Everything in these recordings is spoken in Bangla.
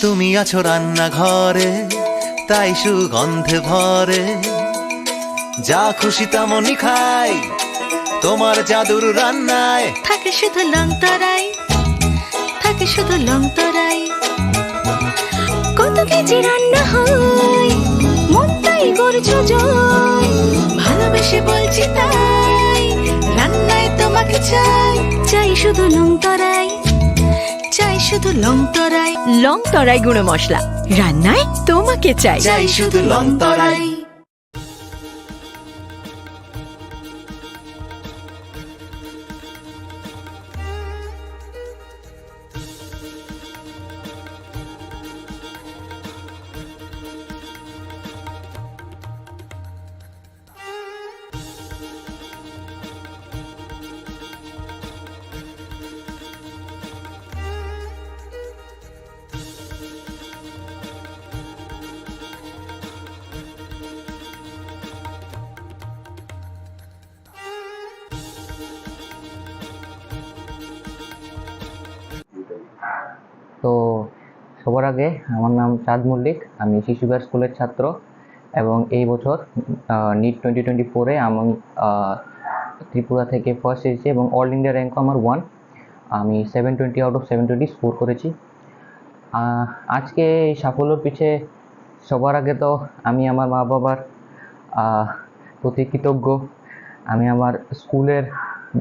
তুমি আছো রান্নাঘরে, তাই সুগন্ধে ভরে, যা খুশি তেমনই খাই তোমার জাদুর রান্নায়। থাকে শুধু লং তরাই, থাকে শুধু লং তরাই। কত কেজি রান্না হয়, মনটাই করছো জয়। ভালোবেসে বলছি তাই, রান্নায় তোমাকে চাই, চাই শুধু লং তরাই, চাই শুধু লং তরাই। লং তরাই গুঁড়ো মশলা, রান্নায় তোমাকে চাই, চাই শুধু লং তরাই। তো সবার আগে আমার নাম চাঁদ মল্লিক, আমি শিশুবিহার স্কুলের ছাত্র এবং এই বছর নিট 2024-এ আমি ত্রিপুরা থেকে ফার্স্ট এসেছি এবং অল ইন্ডিয়া র্যাঙ্ক আমার 1। আমি 720 আউট অফ 720 স্কোর করেছি। আজকে এই সাফল্যর পিছে সবার আগে তো আমি আমার মা বাবার প্রতি কৃতজ্ঞ। আমি আমার স্কুলের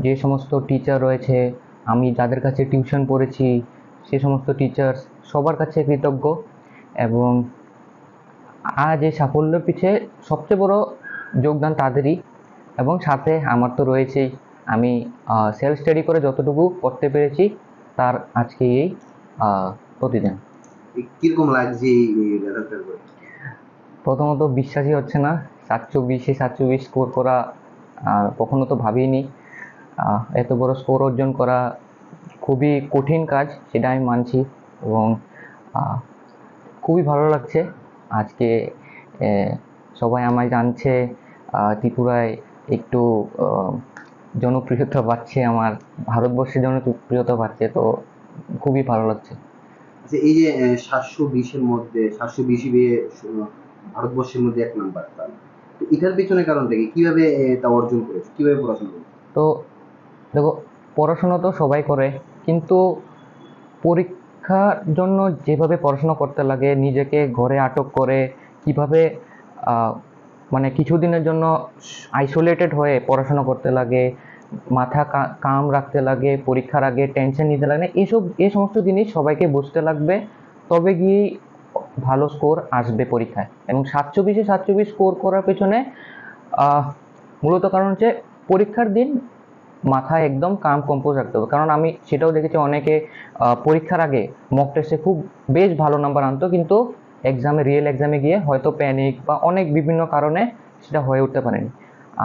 যে সমস্ত টিচার রয়েছে, আমি যাদের কাছে টিউশন পড়েছি, সে সমস্ত টিচার্স সবার কাছে কৃতজ্ঞ। এবং আজ এই সাফল্যের পিছে সবচেয়ে বড় যোগদান তাদেরই, এবং সাথে আমার তো রয়েছেই। আমি সেলফ স্টাডি করে যতটুকু করতে পেরেছি তার আজকে এই প্রতিদিন। কিরকম লাগছে এই রেজাল্টটা? প্রথমত বিশ্বাসই হচ্ছে না, 724 স্কোর করা কখনো তো ভাবিনি। এত বড় স্কোর অর্জন করা খুবই কঠিন কাজ, সেটা আমি মানছি, এবং খুবই ভালো লাগছে। আজকে সবাই আমায় জানছে, ত্রিপুরায় একটু জনপ্রিয়তা পাচ্ছে, আমার ভারতবর্ষে জনপ্রিয়তা পাচ্ছে, তো খুবই ভালো লাগছে। আচ্ছা, এই যে 720-এর মধ্যে 720 পেয়ে ভারতবর্ষের মধ্যে 1 নাম্বার, তো এটার পেছনে কারণটা কি? কিভাবে তা অর্জন করেছে? কিভাবে পড়াশোনা করেছে? তো দেখো, পড়াশোনা তো সবাই করে, কিন্তু পরীক্ষার জন্য যেভাবে পড়াশোনা করতে লাগে, নিজেকে ঘরে আটক করে কিভাবে মানে কিছুদিনের জন্য আইসোলেটেড হয়ে পড়াশোনা করতে লাগে, মাথা কাম রাখতে লাগে, পরীক্ষার আগে টেনশন নিতে লাগে না, এই সমস্ত জিনিস সবাইকে বুঝতে লাগবে, তবে গিয়েই ভালো স্কোর আসবে পরীক্ষায়। এবং 724 স্কোর করার পেছনে মূলত কারণ হচ্ছে পরীক্ষার দিন মাথায় একদম কাম কম্পোজ রাখতে হবে। কারণ আমি সেটাও দেখেছি, অনেকে পরীক্ষার আগে মক টেস্টে খুব বেশ ভালো নাম্বার আনতো, কিন্তু রিয়েল এক্সামে গিয়ে হয়তো প্যানিক বা অনেক বিভিন্ন কারণে সেটা হয়ে উঠতে পারেনি।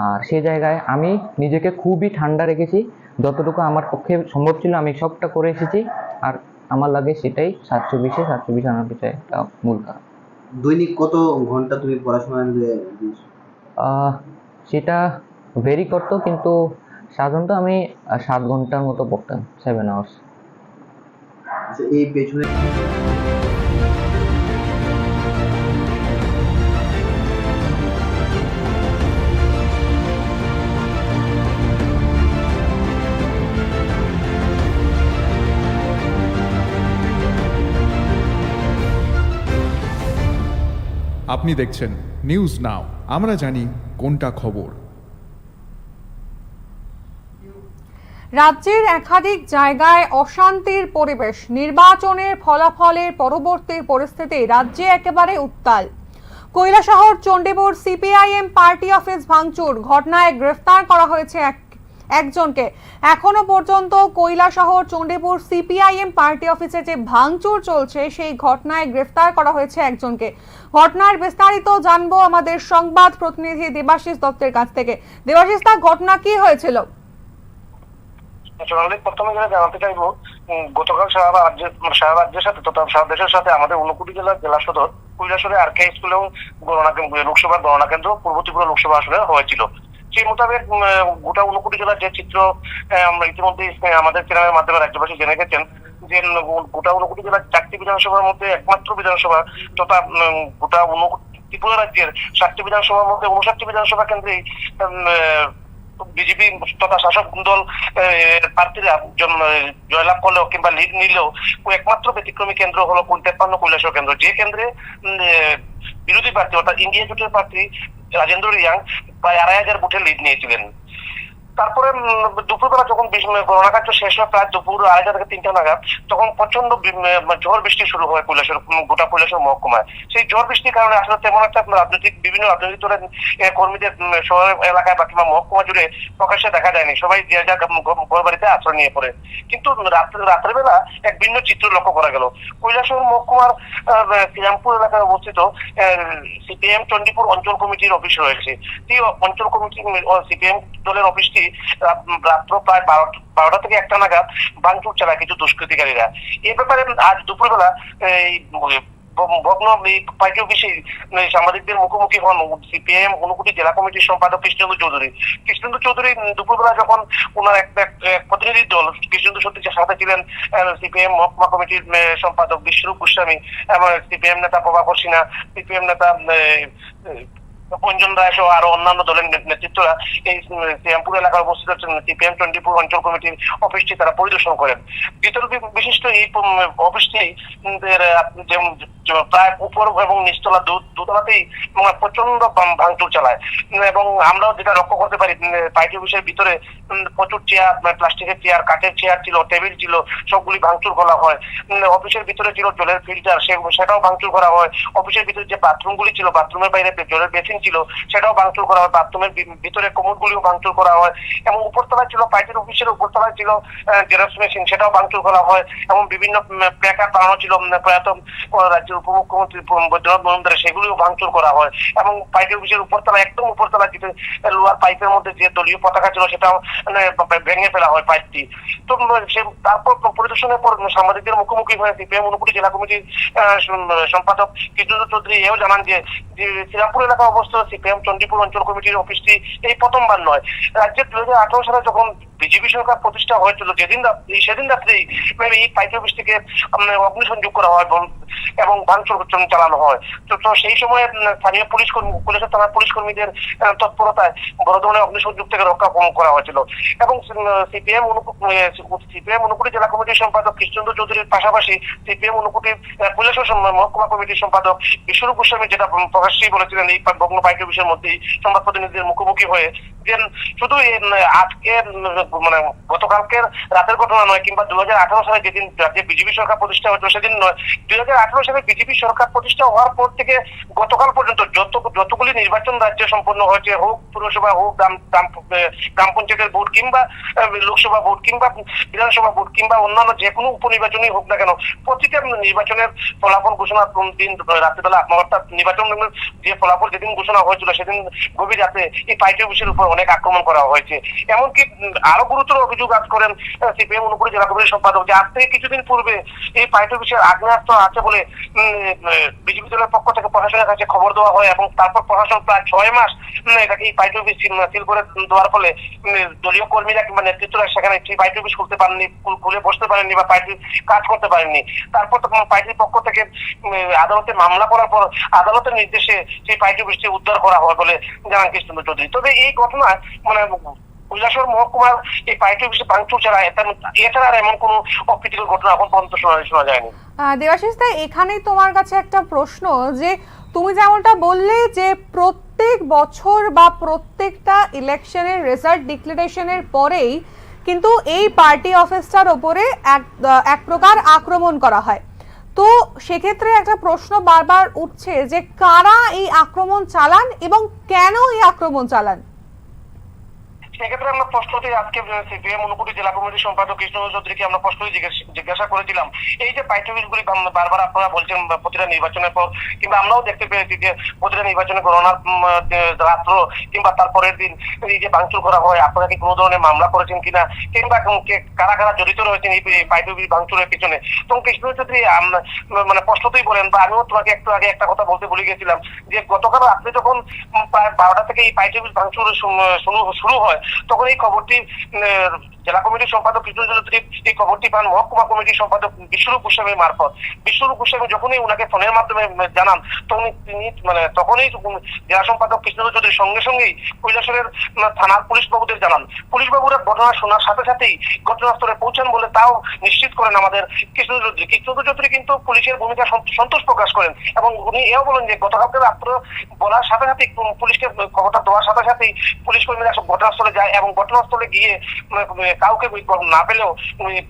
আর সেই জায়গায় আমি নিজেকে খুবই ঠান্ডা রেখেছি, যতটুকু আমার পক্ষে সম্ভব ছিল আমি সবটা করে এসেছি। আর আমার লাগে সেটাই 724 আনার পিছনে একটা মূল কারণ। দৈনিক কত ঘন্টা তুমি পড়াশোনা দিয়েছো? সেটা ভেরি করতো, কিন্তু সাধারণত আমি 7 ঘন্টার মতো পড়তাম, 7 আওয়ার্স। আচ্ছা, এই পেছনে আপনি দেখছেন নিউজ নাও, আমরা জানি কোনটা খবর। রাজ্যের একাধিক জায়গায় অশান্তির পরিবেশ, নির্বাচনের ফলাফলের পরবর্তী পরিস্থিতি রাজ্যে একেবারে উত্তাল। Kailashahar Chandipur CPIM party office ভাঙচুর ঘটনায় গ্রেফতার করা হয়েছে একজনকে। এখনো পর্যন্ত কৈলাসহর চণ্ডীপুর সিপিআইএম পার্টি অফিসে যে ভাঙচুর চলছে সেই ঘটনায় গ্রেফতার করা হয়েছে একজনকে। ঘটনার বিস্তারিত জানবো আমাদের সংবাদ প্রতিনিধি দেবাশিস দত্তের কাছ থেকে। দেবাশিস, তা ঘটনা কি হয়েছিল? প্রথমে যেটা জানাতে চাইবো, গতকাল সারা রাজ্যের সাথে তথা সারা দেশের সাথে আমাদের ঊনকোটি জেলার জেলা সদর কৈলাসহরে আরকে স্কুলেও লোকসভার গণনা কেন্দ্র পূর্ব ত্রিপুরা লোকসভা আসনে হয়েছিল। সেই মোতাবেক গোটা ঊনকোটি জেলার যে চিত্র আমরা ইতিমধ্যে আমাদের চ্যানেলের মাধ্যমে রাজ্যবাসী জেনে গেছেন, যে গোটা 59 জেলার 4টি বিধানসভার মধ্যে একমাত্র বিধানসভা তথা গোটা ত্রিপুরা রাজ্যের 7টি বিধানসভার মধ্যে 59টি বিধানসভা কেন্দ্রেই বিজেপি তথা শাসক দল প্রার্থীরা জয়লাভ করলেও কিংবা লিড নিলেও একমাত্র ব্যতিক্রমী কেন্দ্র হলো 53 কৈলাসহর কেন্দ্র, যে কেন্দ্রে বিরোধী প্রার্থী অর্থাৎ ইন্ডিয়া জোটের প্রার্থী রাজেন্দ্র রিয়াং প্রায় 2,500 ভোটে লিড নিয়েছিলেন। তারপরে দুপুরবেলা যখন গণনা কার্য শেষ হয় প্রায় দুপুর 2:30 থেকে 3টা নাগাদ, তখন প্রচন্ড ঝড় বৃষ্টি শুরু হয় গোটা কৈলাসহর মহকুমায়। সেই ঝড় বৃষ্টির কারণে আসলে তেমন একটা বিভিন্ন রাজনৈতিক দলের কর্মীদের শহর এলাকায় বা কিংবা মহকুমা জুড়ে প্রকাশ্যে দেখা যায়নি, সবাই যে যার ঘর বাড়িতে আশ্রয় নিয়ে পড়ে। কিন্তু রাত্রেবেলা এক ভিন্ন চিত্র লক্ষ্য করা গেল। কৈলাসহর মহকুমার শ্রীরামপুর এলাকায় অবস্থিত সিপিএম চণ্ডীপুর অঞ্চল কমিটির অফিস রয়েছে। সেই অঞ্চল কমিটি সিপিএম দলের অফিসটি রাত্র প্রায় 12টা থেকে 1টা নাগাদ ভাঙচুর চালায় কিছু দুষ্কৃতিকারীরা। এ ব্যাপারে আজ দুপুরবেলা ভগ্ন পার্টি অফিসে সাংবাদিকদের মুখোমুখি হন সিপিএম ঊনকোটি জেলা কমিটির সম্পাদক কৃষ্ণেন্দু চৌধুরী। কৃষ্ণেন্দু চৌধুরী দুপুরবেলা যখন ওনার এক প্রতিনিধি দল কৃষ্ণেন্দু সত্যির সাথে ছিলেন সিপিএম মহকুমা কমিটির সম্পাদক বিশ্বরূপ গোস্বামী এবং সিপিএম নেতা প্রভাকর সিনহা, সিপিএম নেতা অঞ্জন রায় সহ আরো অন্যান্য দলের নেতৃত্বরা এই শ্রীরামপুর এলাকায় অবস্থিত সিপিএম চণ্ডীপুর অঞ্চল কমিটির অফিসটি তারা পরিদর্শন করেন। ভিতর বিশিষ্ট এই অফিসটি প্রায় উপর এবং নিচতলা দুতলাতেই প্রচন্ড ভাঙচুর চালায় এবং আমরাও যেটা লক্ষ্য করতে পারি পার্টি অফিসের ভিতরে প্রচুর চেয়ার, প্লাস্টিকের চেয়ার, কাঠের চেয়ার ছিল, টেবিল ছিল, সবগুলি ভাঙচুর করা হয়। অফিসের ভিতরে ছিল জলের ফিল্টার, সেটাও ভাঙচুর করা হয়। অফিসের ভিতরে যে বাথরুমগুলি ছিল, বাথরুমের বাইরে জলের বেসিন ছিল, সেটাও ভাঙচুর করা হয়। বাথরুমের ভিতরে কোমরগুলিও ভাঙচুর করা হয় এবং উপরতলায় ছিল পার্টির অফিসের উপরতলায় ছিল জেরক্স মেশিন, সেটাও ভাঙচুর করা হয় এবং বিভিন্ন প্ল্যাকার্ড বানানো ছিল প্রয়াত রাজ্যের উপমুখ্যমন্ত্রী বৈদ্যনাথ মজুমদারের, সেগুলিও ভাঙচুর করা হয় এবং পার্টি অফিসের উপরতলা একদম উপরতলা যেতে লোহার পাইপের মধ্যে যে দলীয় পতাকা ছিল সেটাও ভেঙে ফেলা হয় পাইপটি। তো তারপর পরিদর্শনের পর সাংবাদিকদের মুখোমুখি হয়ে সিপিএম ঊনকোটি জেলা কমিটির সম্পাদক কৃষ্ণেন্দু চৌধুরী এও জানান যে শ্রীরামপুর এলাকায় অবস্থিত সিপিএম চণ্ডীপুর অঞ্চল কমিটির অফিসটি এই প্রথমবার নয়। রাজ্যের 2018 সালে যখন বিজেপি সরকার প্রতিষ্ঠা হয়েছিল সেদিন রাত্রেই এই পার্টি অফিসটিকে অগ্নিসংযোগ করা হয় এবং ভাঙচুর চালানো হয়। তো সেই সময় স্থানীয় কৈলাসহর থানার পুলিশ কর্মীদের তৎপরতায় বড় ধরনের অগ্নিসংযোগ থেকে রক্ষা করা হয়েছিল এবং সিপিএম ঊনকোটি জেলা কমিটির সম্পাদক কৃষ্ণেন্দু চৌধুরীর পাশাপাশি সিপিএম ঊনকোটি কৈলাসহর মহকুমা কমিটির সম্পাদক বিশ্বরূপ গোস্বামী যেটা প্রকাশ্যেই বলেছিলেন এই ভগ্ন পার্টি অফিসের মধ্যেই সংবাদ প্রতিনিধিদের মুখোমুখি হয়ে যে শুধু আজকে মানে গতকালকের রাতের ঘটনা নয় কিংবা 2018 সালে যেদিন রাজ্যে বিজেপি সরকার প্রতিষ্ঠা হয়েছিল সেদিন নয়, 2018 সালে বিজেপি সরকার প্রতিষ্ঠা হওয়ার পর থেকে গতকাল পর্যন্ত যতগুলি নির্বাচন রাজ্যে সম্পন্ন হয়েছে, হোক পুরসভা, হোক গ্রাম পঞ্চায়েতের ভোট কিংবা লোকসভা ভোট কিংবা বিধানসভা ভোট কিংবা অন্যান্য যে কোনো উপনির্বাচনই হোক না কেন, প্রতিটা নির্বাচনের ফলাফল ঘোষণার দিন রাত্রিবেলা অর্থাৎ নির্বাচন যে ফলাফল যেদিন ঘোষণা হয়েছিল সেদিন গভীর রাতে এই পার্টি অফিসের উপর অনেক আক্রমণ করা হয়েছে। এমনকি আরো গুরুতর অভিযোগ আজ করেন সিপিএম ঊনকোটি জেলা কমিটির সম্পাদক যে আজ থেকে কিছুদিন পূর্বে এই পার্টি অফিসের আগ্নেয়াস্ত্র আছে বলে বিজেপি দলের পক্ষ থেকে প্রশাসনের কাছে খবর দেওয়া হয় এবং তারপর প্রশাসন প্রায় 6 মাস এটাকে এই পার্টি অফিস সিল করে দেওয়ার ফলে দলীয় কর্মীরা কিংবা নেতৃত্বরা সেখানে সেই পার্টি অফিস খুলতে পারেননি, খুলে বসতে পারেননি বা পার্টির কাজ করতে পারেননি। তারপর তখন পার্টির পক্ষ থেকে আদালতে মামলা করার পর আদালতের নির্দেশে সেই পার্টি অফিসটি উদ্ধার করা হয় বলে জানান কৃষ্ণেন্দু চৌধুরী। তবে এই ঘটনায় মানে কৈলাসহর মহকুমার এই পার্টি অফিসে ভাঙচুর ছাড়া এছাড়া আর এমন কোনো অপ্রীতিকর ঘটনা এখন পর্যন্ত শোনা যায়নি। দেবাশিস দা, এখানেই তোমার কাছে একটা প্রশ্ন যে তুমি যেমনটা বললে যে প্রত্যেক বছর বা প্রত্যেকটা ইলেকশনের রেজাল্ট ডিক্লারেশনের পরেই কিন্তু এই পার্টি অফিসটার ওপরে এক প্রকার আক্রমণ করা হয়, তো সেক্ষেত্রে একটা প্রশ্ন বারবার উঠছে যে কারা এই আক্রমণ চালান এবং কেন এই আক্রমণ চালান? সেক্ষেত্রে আমরা প্রশ্নতেই আজকে সিপিএম ঊনকোটি জেলা কমিটির সম্পাদক কৃষ্ণেন্দু চৌধুরীকে আমরা প্রশ্নই জিজ্ঞাসা করেছিলাম এই যে পার্টি অফিসগুলি বারবার আপনারা বলছেন প্রতিটা নির্বাচনের পর কিংবা আমরাও দেখতে পেয়েছি যে প্রতিটা নির্বাচনে গণনার রাত্র কিংবা তারপরের দিন এই যে ভাঙচুর করা হয়, আপনারা কি কোনো ধরনের মামলা করেছেন কিনা কিংবা কারা কারা জড়িত রয়েছেন এই পার্টি অফিস ভাঙচুরের পিছনে? এবং কৃষ্ণেন্দু চৌধুরী মানে প্রশ্নতেই বলেন বা আমিও তোমাকে একটু আগে একটা কথা বলতে ভুলে গেছিলাম যে গতকাল রাত্রে যখন প্রায় 12টা থেকে এই পার্টি অফিস ভাঙচুর শুরু হয় তখন এই খবরটি জেলা কমিটির সম্পাদক কৃষ্ণচন্দ্র চৌধুরী এই খবরটি পান মহকুমা কমিটির সম্পাদক বিশ্বরূপ গোস্বামীর মারফত। বিশ্বরূপ গোস্বামী যখনই উনাকে ফোনের মাধ্যমে জানান তখন তিনি তখনই জেলা সম্পাদক কৃষ্ণচন্দ্র চৌধুরী সঙ্গে সঙ্গেই কৈলাসহরের থানার পুলিশ বাবুদের জানান। পুলিশ বাবুরা ঘটনা শোনার সাথে সাথেই ঘটনাস্থলে পৌঁছান বলে তাও নিশ্চিত করেন আমাদের কৃষ্ণচন্দ্র চৌধুরী। কৃষ্ণচন্দ্র চৌধুরী কিন্তু পুলিশের ভূমিকা সন্তোষ প্রকাশ করেন এবং উনি এও বলেন যে গতকালকে রাত্র বলার সাথে সাথে পুলিশকে খবরটা দেওয়ার সাথে সাথেই পুলিশ কর্মীরা ঘটনাস্থলে যায় এবং ঘটনাস্থলে গিয়ে কাউকে না পেলেও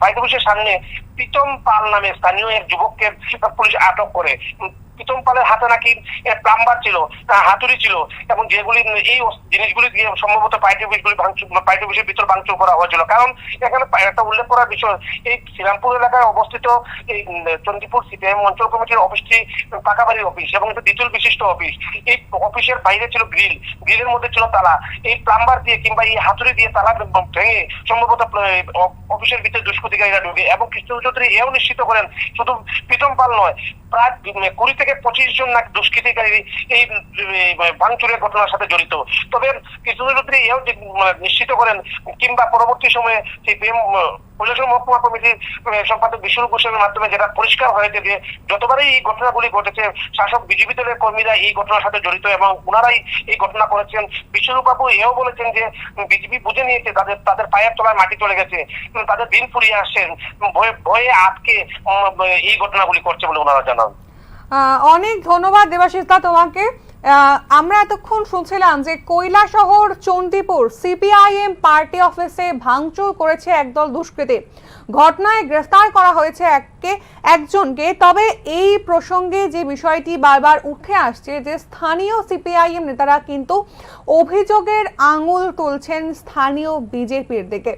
পাইক অফিসের সামনে প্রীতম পাল নামে স্থানীয় এক যুবককে পুলিশ আটক করে। প্রীতম পালের হাতে নাকি প্লাম্বার ছিল, হাতুড়ি ছিল এবং যেগুলি এই জিনিসগুলি দিয়ে সম্ভবত পাইক অফিসের ভিতর ভাঙচুর করা হয়েছিল। কারণ এখানে একটা উল্লেখ করার বিষয়, এই শ্রীরামপুর এলাকায় অবস্থিত এই চণ্ডীপুর সিপিআইএম অঞ্চল কমিটির অফিসটি পাকা বাড়ির অফিস এবং এটা দ্বিতল বিশিষ্ট অফিস। এই অফিসের বাইরে ছিল গ্রিলের মধ্যে ছিল তালা। এই প্লাম্বার দিয়ে কিংবা এই হাতুড়ি দিয়ে তালা ভেঙে সম্ভবত অফিসের ভিতরে দুষ্কৃতিকারীরা ঢুকে এবং কৃষ্ণচন্দ্র চৌধুরী এও নিশ্চিত করেন শুধু প্রীতম পাল নয়, প্রায় 20 থেকে 25 জন নাকি দুষ্কৃতিকারী এই ভাঙচুরের ঘটনার সাথে জড়িত। তবে কৃষ্ণচন্দ্র চৌধুরী এও নিশ্চিত করেন কিংবা পরবর্তী সময়ে সেই কৈলাসহর মহকুমা কমিটির সম্পাদক বিশ্বরূপ গোস্বামীর মাধ্যমে যেটা পরিষ্কার হয়েছে যে যতবারই এই ঘটনাগুলি ঘটেছে শাসক বিজেপি দলের কর্মীরা এই ঘটনার সাথে জড়িত এবং ওনারাই এই ঘটনা করেছেন। বিশ্বরূপ বাবু এও বলেছেন যে বিজেপি বুঝে নিয়েছে তাদের পায়ের তলায় মাটি চলে গেছে, তাদের দিন ফুরিয়ে আসছেন, ভয়ে আটকে এই ঘটনাগুলি করছে বলে ওনারা জানান। অনেক ধন্যবাদ দেবাশিস দা তোমাকে। আমরা এতক্ষণ শুনছিলাম যে কৈলাসহর চণ্ডীপুর সিপিআইএম পার্টি অফিসে ভাঙচুর করেছে একদল দুষ্কৃতী। ঘটনায় গ্রেফতার করা হয়েছে একজনকে। তবে এই প্রসঙ্গে যে বিষয়টি বারবার উঠে আসছে যে স্থানীয় সিপিআইএম নেতারা কিন্তু অভিযোগের আঙুল তুলছেন স্থানীয় বিজেপির দিকে।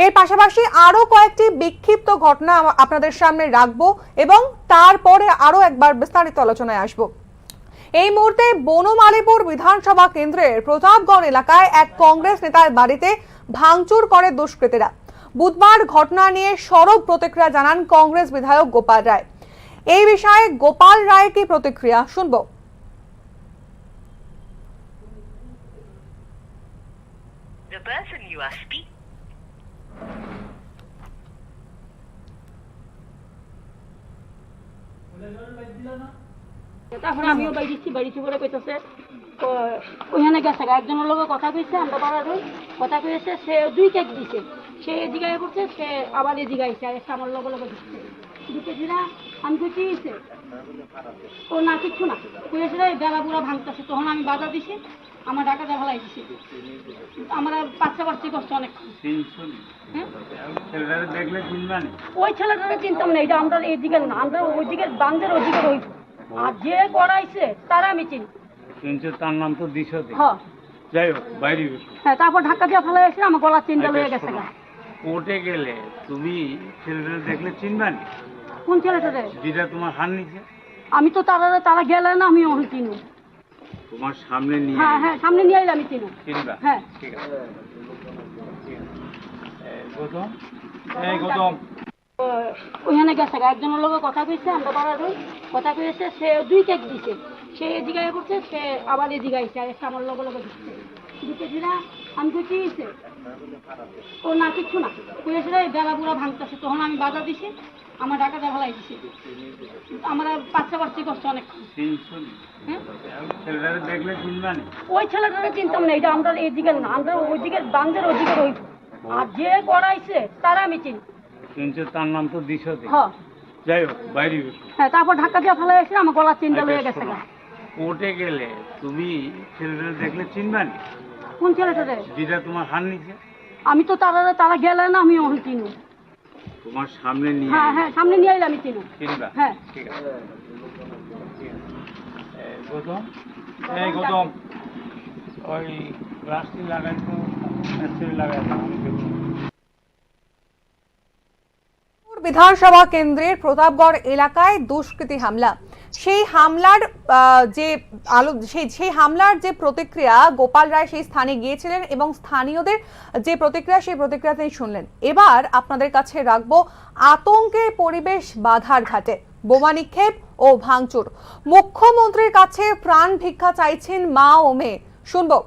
এর পাশাপাশি আরো কয়েকটি বিক্ষিপ্ত ঘটনা আপনাদের সামনে রাখবো এবং তারপরে আরো একবার বিস্তারিত আলোচনায় আসবো। এই মুহূর্তে বনমালীপুর বিধানসভা কেন্দ্রের প্রতাপগড় এলাকায় এক কংগ্রেস নেতার বাড়িতে ভাঙচুর করে দুষ্কৃতীরা। বুধবার ঘটনা নিয়ে সরব প্রতিক্রিয়া জানান কংগ্রেস বিধায়ক গোপাল রায়। এই বিষয়ে গোপাল রায়ের কি প্রতিক্রিয়া শুনবো। The person you are speaking. তারপরে আমিও বাড়িছি করে কইতেছে ওইখানে গেছে একজনের লোক কথা কইছে, আমরা পাড়ার কথা কইছে, সে 2 কেক দিছে, সে এদিকে করছে, সে আবার এদিকে আইসে এসে আমার লগে লগে দিতেছি না। আমি কইছি ও না কিচ্ছু না কইছে বেলা পুরা ভাঙতেছে। তখন আমি বাধা দিছি, আমার ঢাকা দিয়ে ফেলাই দিছি। আমরা পাচ্ছি কষ্ট অনেক। ওই ছেলেটারে চিনতাম না, এটা আমরা এইদিকে না, আমরা ওইদিকে বান্ধের ওইদিকে রইব। আর যে করাইছে তারা আমি চিনি, তার নাম তো দিশা। হ্যাঁ যাই হোক বাইরে। হ্যাঁ তারপর ঢাকা দিয়ে ফেলাই আসলে আমার গলা চিন্তা লয়ে গেছে। কোর্টে গেলে তুমি ছেলেটা দেখলে চিনবানি? কোন ছেলেটারে? যেটা তোমার হার নিচে। আমি তো তারা গেলে না, আমি ওখানে চিনি। তোমার সামনে নিয়ে? হ্যাঁ সামনে নিয়ে আইলে আমি চিনি। চিনবা? হ্যাঁ ঠিক আছে। গৌতম, এই গৌতম ওইখানে গেছে একজনের লোক কথা কইছে, আমরা পাড়ার কথা কইছে, সে 2 কেক দিছে, সে এদিকে করছে, সে আবার এদিকে আইসে এসে আমার লগে লগে দিতেছি না। আমি কইছি ও না কিচ্ছু না কইছে বেলা পুরা ভাঙতেছে। তখন আমি বাধা দিছি, আমার ঢাকা দিয়ে ফেলাই দিছি। আমরা পাচ্ছি কষ্ট অনেক। ছেলেটারে দেখলে চিনবানি? ওই ছেলেটারে চিনতাম না, এটা আমরা এইদিকে না, আমরা ওইদিকে বান্ধের ওইদিকে রইব। আর যে করাইছে তারা আমি চিনি, তার নাম তো দিশা। হ্যাঁ যাই হোক বাইরে। হ্যাঁ তারপর ঢাকা দিয়ে ফেলাই আসলে আমার গলা চিন্তা লয়ে গেছে। কোর্টে গেলে তুমি ছেলেটা দেখলে চিনবানি? কোন ছেলেটারে? যেটা তোমার হার নিচে। আমি তো তারা গেলে না, আমি ওখানে চিনি। তোমার সামনে নিয়ে? হ্যাঁ সামনে নিয়ে আইলে আমি চিনি। চিনবা? হ্যাঁ ঠিক আছে। গৌতম, এই গৌতম ওই রাস্তি লাগাইতো লাগাইতো। বিধানসভা কেন্দ্রের প্রতাপগড় এলাকায় দুষ্কৃতী হামলা। সেই হামলার যে প্রতিক্রিয়া গোপাল রায় সেই স্থানে গিয়েছিলেন এবং স্থানীয়দের যে প্রতিক্রিয়া সেই প্রতিক্রিয়া তিনি শুনলেন। এবার আপনাদের কাছে রাখবো আতঙ্কের পরিবেশ বাধার ঘাটে, বোমা নিক্ষেপ ও ভাঙচুর। মুখ্যমন্ত্রীর কাছে প্রাণ ভিক্ষা চাইছেন মা ও মেয়ে, শুনবো।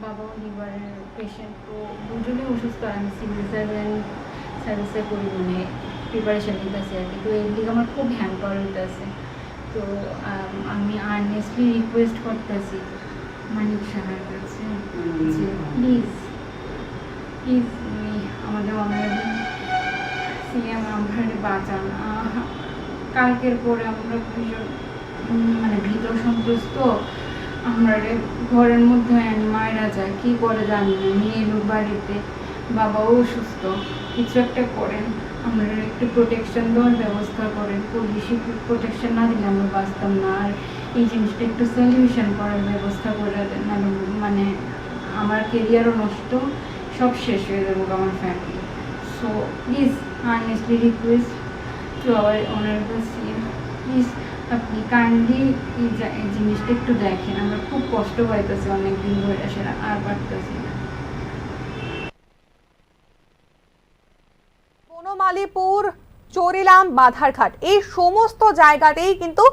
বাবাও লিভারের পেশেন্ট, তো দুজনেই অসুস্থ। আমি সিভিল সার্ভিসে করি, মানে প্রিপারেশন নিতেছি আর কি। তো এই দিকে আমার খুব হ্যাম্পার হইতেছে। তো আমি আর্নেস্টলি রিকোয়েস্ট করতেছি মানিক সাহার কাছে যে প্লিজ আমাদের অনারেবল সিএম আমরা বাঁচান। কালকের পরে আমরা ভীষণ মানে ভীত সন্ত্রস্ত। আমরা ঘরের মধ্যে মায়েরা যায়, কি করে জানি না। মেয়ে লোক বাড়িতে, বাবাও অসুস্থ, কিছু একটা করেন, আমরা একটু প্রোটেকশন দেওয়ার ব্যবস্থা করেন। পুলিশি প্রোটেকশন না দিলে আমরা বাঁচতাম না। আর এই জিনিসটা একটু সলিউশন করার ব্যবস্থা করে দেন, মানে আমার কেরিয়ারও নষ্ট, সব শেষ হয়ে যাবো আমার family. So please earnestly request to our honourable CM, please আপনি কাইন্ডলি এই জিনিসটা একটু দেখেন। আমরা খুব কষ্ট পাইতেছি অনেকদিন ধরে, সেটা আর পারতেছি না। বনমালীপুর, চরিলাম, বাধারঘাট, এই সমস্ত জায়গাতেই কিন্তু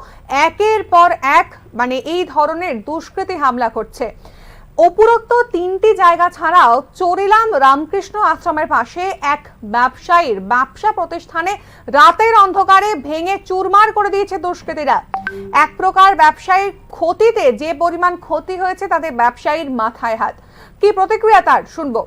একের পর এক মানে এই ধরনের দুষ্কৃতী হামলা করছে। উপরোক্ত 3টি জায়গা ছাড়াও চরিলাম রামকৃষ্ণ আশ্রমের পাশে এক ব্যবসায়ীর ব্যবসা প্রতিষ্ঠানে রাতের অন্ধকারে ভেঙে চুরমার করে দিয়েছে দুষ্কৃতীরা। এক প্রকার ব্যবসায়ীর ক্ষতিতে যে পরিমাণ ক্ষতি হয়েছে তাতে ব্যবসায়ীর মাথায় হাত। কি প্রতিক্রিয়া তার, শুনবো।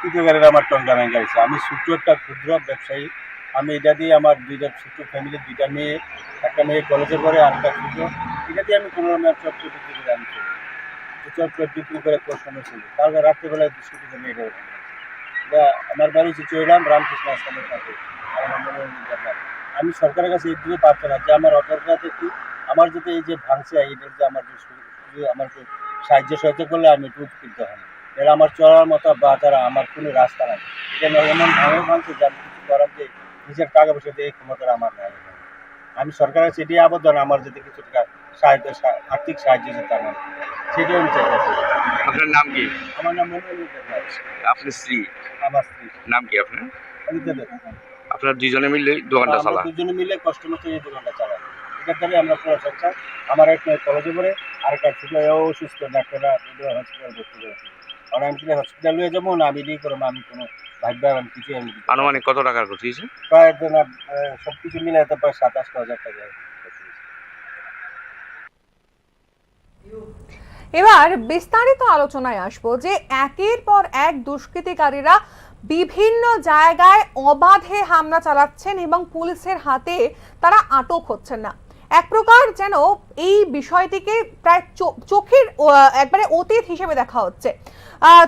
দুষ্কৃতকারীরা আমার টঙ্কা ভেঙেছে। আমি ছোট্ট একটা ক্ষুদ্র ব্যবসায়ী। আমি এটা দিয়ে আমার দুইটা ছোট্ট ফ্যামিলি, 2টা মেয়ে, একটা মেয়ে কলেজে পড়ে, আর একটা ছোট, এটা দিয়ে আমি কোনো রকম চট বিক্রি করে আমি চলি। চট বিক্রি করে সময় ছিল। কালকে রাত্রেবেলায় দুষ্কৃতকারী এটা এটা আমার বাড়ি চরিলাম রামকৃষ্ণ আশ্রমের কাছে। আমি সরকারের কাছে এই দিকে প্রার্থনা যে আমার অপরাধ কি, আমার যাতে এই যে ভাঙছে এটার যে আমার আমাকে সাহায্য করলে আমি একটু উপকৃত হন। এরা আমার চলার মতো বা তারা আমার কোনো রাস্তা নাই। এটা এমন ভাঙছে যে আমি কিছু করার যে নিজের টাকা পয়সা দিয়ে এই ক্ষমতা আমার নাই। আমি সরকারের কাছে এটাই আবেদন, আমার যদি কিছু টাকা সাহায্য, আর্থিক সাহায্য যেতে আমার, সেটাই আমি চাইতেছি। আপনার নাম কি? আমার নাম মনে। আপনার স্ত্রী? আমার স্ত্রী নাম কি আপনার? আপনার দুজনে মিলে দোকানটা চালান? দুজনে মিলে কষ্ট মতো এই দোকানটা চালাই। এটার দ্বারা আমরা পুরো সংসার। আমার এক মেয়ে কলেজে পড়ে, আর একটা ছোট অসুস্থ, ডাক্তাররা হসপিটাল ভর্তি করেছে। কারণ আমি হসপিটাল হয়ে যাবো না, আমি দিয়ে করবো, আমি কোনো ভাববে আমি কিছু। আনুমানিক কত টাকার ক্ষতি হয়েছে? প্রায় সব কিছু মিলে প্রায় 27,000 টাকা। এবার বিস্তারিত আলোচনায় আসবো যে একের পর এক দুষ্কৃতিকারীরা বিভিন্ন জায়গায় অবাধে হামলা চালাচ্ছেন এবং পুলিশের হাতে তারা আটক হচ্ছেন না। এক প্রকার যেন এই বিষয়টিকে প্রায় চোখের একবারে অতীত হিসেবে দেখা হচ্ছে।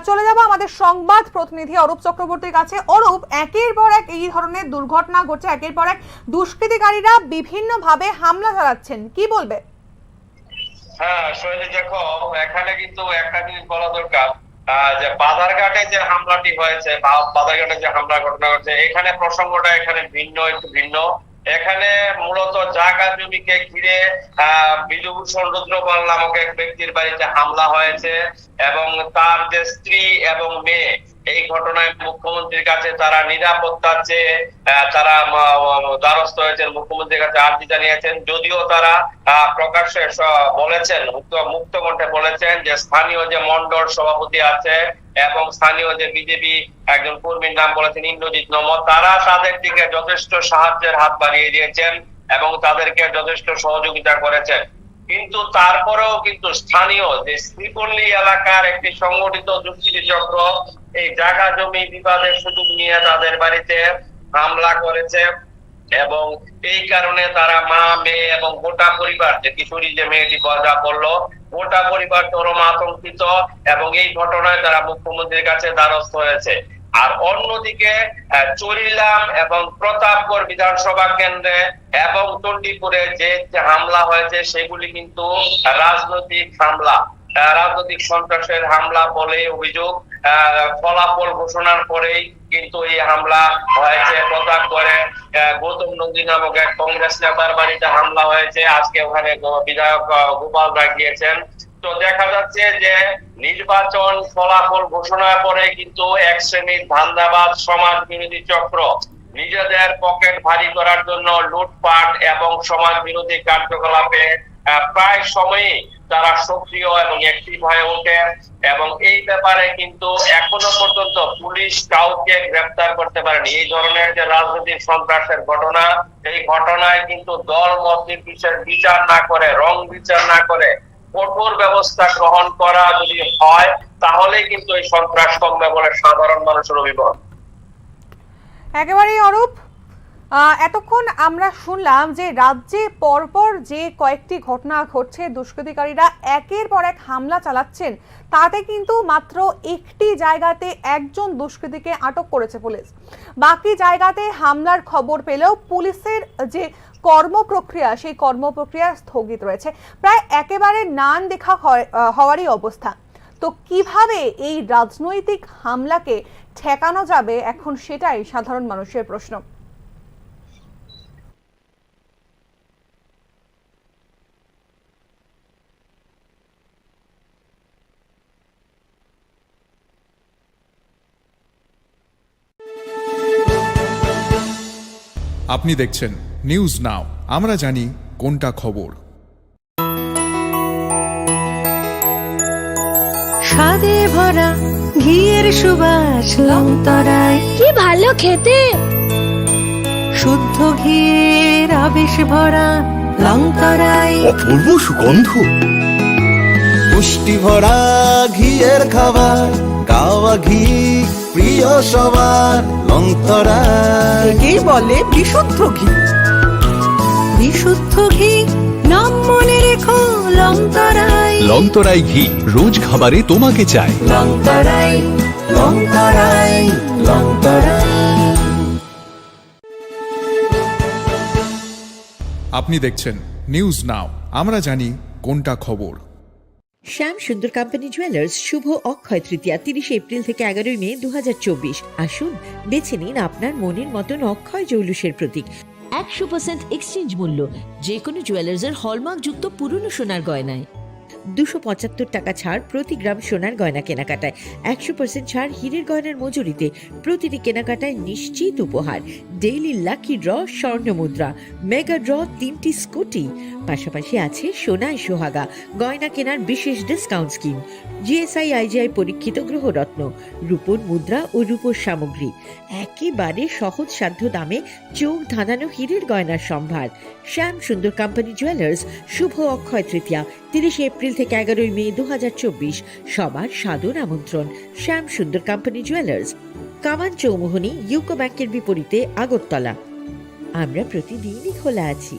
চলে যাব আমাদের সংবাদ প্রতিনিধি অরূপ চক্রবর্তীর কাছে। অরূপ, একের পর এক এই ধরনের দুর্ঘটনা ঘটছে, একের পর এক দুষ্কৃতিকারীরা বিভিন্নভাবে হামলা চালাচ্ছেন, কি বলবে? হ্যাঁ শৈলী, দেখো এখানে কিন্তু একটা জিনিস বলা দরকার যে বাধারঘাটে যে হামলাটি হয়েছে, বাধারঘাটে যে হামলা ঘটনা ঘটছে, এখানে প্রসঙ্গটা এখানে একটু ভিন্ন। এখানে মূলত জায়গা জমিকে ঘিরে বিধুভূষণ রুদ্রপাল নামক এক ব্যক্তির বাড়িতে হামলা হয়েছে এবং তার যে স্ত্রী এবং মেয়ে, এই ঘটনায় মুখ্যমন্ত্রীর কাছে তারা নিরাপত্তার চেয়ে তারা দ্বারস্থ হয়েছেন, মুখ্যমন্ত্রীর কাছে আর্জি জানিয়েছেন। যদিও তারা প্রকাশ্যে বলেছেন, মুক্ত কণ্ঠে বলেছেন যে স্থানীয় যে মন্ডল সভাপতি আছে এবং স্থানীয় যে বিজেপি একজন কর্মীর নাম বলেছেন ইন্দ্রজিৎ নমঃ, তারা তাদের দিকে যথেষ্ট সাহায্যের হাত বাড়িয়ে দিয়েছেন এবং তাদেরকে যথেষ্ট সহযোগিতা করেছেন। কিন্তু তারপরেও কিন্তু স্থানীয় যে শ্রীপল্লী এলাকার একটি সংগঠিত দুষ্কৃতী চক্র এই জায়গা জমি বিবাদের সুযোগ নিয়ে তাদের বাড়িতে হামলা করেছে এবং এই কারণে তারা মা, মেয়ে এবং গোটা পরিবার, যে কিশোরী যে মেয়েটি যা বললো, গোটা পরিবার চরম আতঙ্কিত এবং এই ঘটনায় তারা মুখ্যমন্ত্রীর কাছে দ্বারস্থ হয়েছে। আর অন্যদিকে চরিলাম এবং প্রতাপগড় বিধানসভা কেন্দ্রে এবং চণ্ডীপুরে যে হামলা হয়েছে সেগুলি কিন্তু রাজনৈতিক হামলা, রাজনৈতিক সন্ত্রাসের হামলা বলে অভিযোগ। ফলাফল ঘোষণার পরেই কিন্তু এই হামলা হয়েছে। প্রতাপগড়ে গৌতম নন্দী নামক এক কংগ্রেস নেতার বাড়িতে হামলা হয়েছে। আজকে ওখানে বিধায়ক গোপাল রায় গিয়েছেন। তো দেখা যাচ্ছে যে নির্বাচন ফলাফল ঘোষণার পরে কিন্তু এক শ্রেণীর ধান্দাবাজ সমাজ বিরোধী চক্র নিজেদের পকেট ভারী করার জন্য লুটপাট এবং সমাজ বিরোধী কার্যকলাপে প্রায় সময়ই তারা সক্রিয় এবং অ্যাক্টিভ হয়ে ওঠে এবং এই ব্যাপারে কিন্তু এখনো পর্যন্ত পুলিশ কাউকে গ্রেফতার করতে পারেনি। এই ধরনের যে রাজনৈতিক সন্ত্রাসের ঘটনা, এই ঘটনায় কিন্তু দল মত নির্বিশেষে বিচার না করে, রং বিচার না করে কঠোর ব্যবস্থা গ্রহণ করা যদি হয় তাহলে কিন্তু এই সন্ত্রাস কমবে বলে সাধারণ মানুষের অভিমত। একেবারেই অরূপ, এতক্ষণ আমরা শুনলাম যে রাজ্যে পরপর যে কয়েকটি ঘটনা ঘটছে, দুষ্কৃতিকারীরা একের পর এক হামলা চালাচ্ছেন, তাতে কিন্তু মাত্র একটি জায়গাতে একজন দুষ্কৃতীকে আটক করেছে পুলিশ। বাকি জায়গাতে হামলার খবর পেলেও পুলিশের যে কর্মপ্রক্রিয়া, সেই কর্মপ্রক্রিয়া স্থগিত রয়েছে, প্রায় একেবারে নান দেখা হওয়ারই অবস্থা। তো কিভাবে এই রাজনৈতিক হামলাকে ঠেকানো যাবে, এখন সেটাই সাধারণ মানুষের প্রশ্ন। আপনি দেখছেন নিউজ নাও, আমরা জানি কোনটা খবর। স্বাদে ভরা ঘিয়ের সুবাস লংতরায়, কি ভালো খেতে। শুদ্ধ ঘিয়ের আবেশ ভরা লংতরায়, অপূর্ব সুগন্ধ, পুষ্টি ভরা ঘিয়ের খাবার, গাওয়া ঘি প্রিয় সবার লংতরা। একেই বলে বিশুদ্ধ ঘি। বিশুদ্ধ ঘি নাম মনে রেখো লংতরায়। লংতরাই ঘি রোজ খাবারে তোমাকে চাই। লংতরায়, লংতরায়, লংতরায়। আপনি দেখছেন নিউজ নাও, আমরা জানি কোনটা খবর। শ্যাম সুন্দর কোম্পানি জুয়েলার্স শুভ অক্ষয় তৃতীয়া 30 এপ্রিল থেকে 11 মে 2024। আসুন বেছে নিন আপনার মনের মতন অক্ষয় জৌলুসের প্রতীক। 100% এক্সচেঞ্জ মূল্য যে কোনো জুয়েলার্সের হলমার্ক যুক্ত পুরনো সোনার গয়নায়। 275 টাকা ছাড় প্রতি গ্রাম সোনার গয়না কেনাকাটায়। 100% ছাড় হীরের গয়নার মজুরিতে। প্রতিটি কেনাকাটায় নিশ্চিত উপহার। ডেইলি লাকি ড্র স্বর্ণ মুদ্রা, মেগা ড্র 3টি স্কুটি। পাশাপাশি আছে সোনায় সোহাগা গয়না কেনার বিশেষ ডিসকাউন্ট স্কিম। জিএসআই আইজিআই পরীক্ষিত গ্রহরত্ন, রূপোর মুদ্রা ও রূপোর সামগ্রী। একেবারে সহজ সাধ্য দামে চোখ ধাঁধানো হীরের গয়নার সম্ভার। শ্যাম সুন্দর কোম্পানি জুয়েলার্স শুভ অক্ষয় তৃতীয়া 30 এপ্রিল থেকে 11 মে 2024। সবার সাদর আমন্ত্রণ। শ্যাম সুন্দর কোম্পানি জুয়েলার্স, কামান চৌমোহনী, ইউকো ব্যাংকের বিপরীতে, আগরতলা। আমরা প্রতিদিনই খোলা আছি।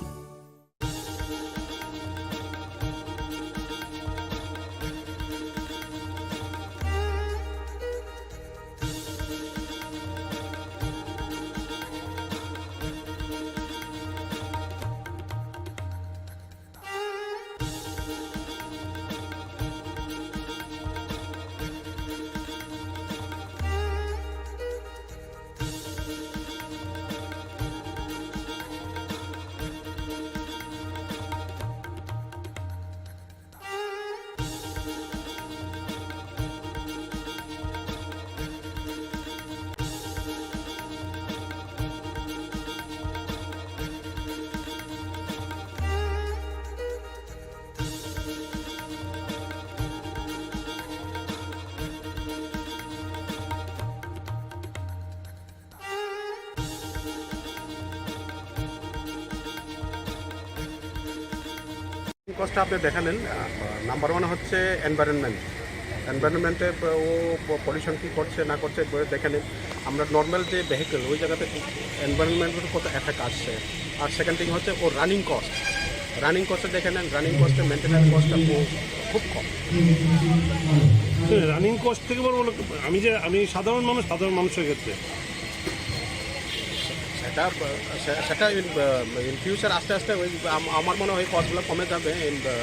কষ্টটা আপনি দেখালেন। নাম্বার 1 হচ্ছে এনভায়রনমেন্টে ও পলিউশন কী করছে না করছে দেখে নিন। আমরা নর্মাল যে ভেহিকেল ওই জায়গাতে এনভায়রনমেন্টের কত এফেক্ট আসছে। আর সেকেন্ড থিং হচ্ছে ও রানিং কস্টে দেখে নেন। রানিং কস্টে মেনটেন্যান্স কস্টটা খুব কম। রানিং কস্ট থেকে বলবো আমি সাধারণ মানুষের ক্ষেত্রে সেটা ইন ফিউচার আস্তে আস্তে ওই আমার মনে হয় কস্টগুলো কমে যাবে,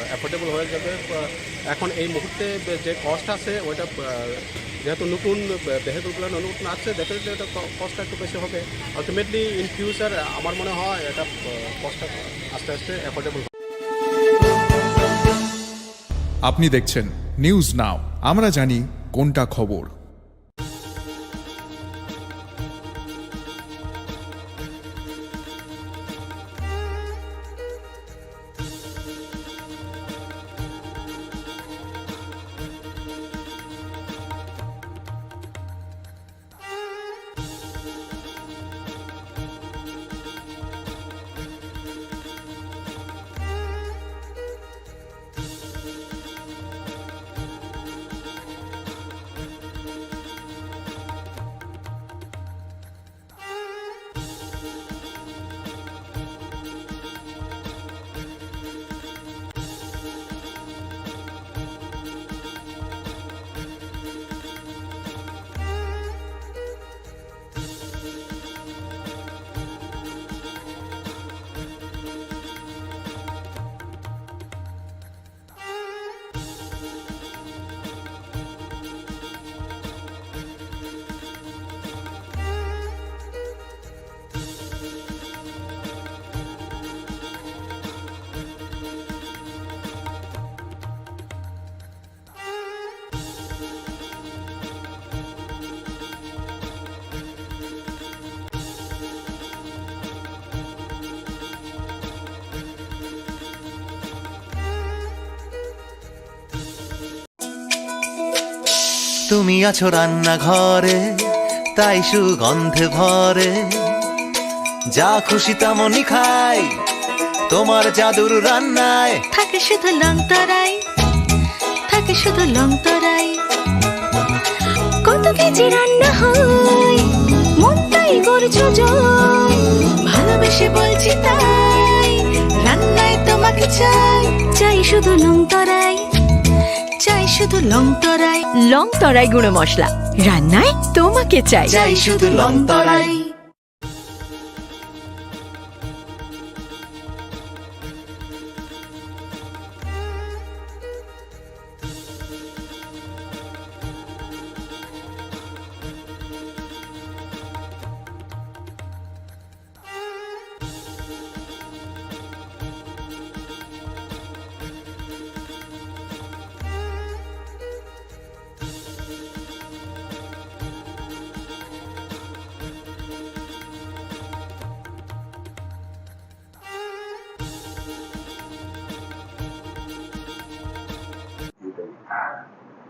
অ্যাফোর্ডেবল হয়ে যাবে। এখন এই মুহূর্তে যে কস্ট আছে ওইটা যেহেতু নতুন ভেহিকলগুলো নতুন আসছে, ডেফিনেটলি এটা কস্টটা একটু বেশি হবে। আলটিমেটলি ইন ফিউচার আমার মনে হয় এটা কস্টটা আস্তে আস্তে অ্যাফোর্ডেবল। আপনি দেখছেন নিউজ নাও, আমরা জানি কোনটা খবর। তুমি আছো রান্নাঘরে, তাই সুগন্ধে ভরে, যা খুশি তেমনই খাই তোমার জাদুর রান্নায়। থাকে শুধু লং তরাই, থাকে শুধু লং তরাই। কত কেজি রান্না হয়, মনটাই করছো জয়। ভালোবেসে বলছি তাই, রান্নায় তোমাকে চাই, চাই শুধু লং তরাই, চাই শুধু লং তরাই। লং তরাই গুঁড়ো মশলা, রান্নায় তোমাকে চাই। চাই শুধু লং তরাই।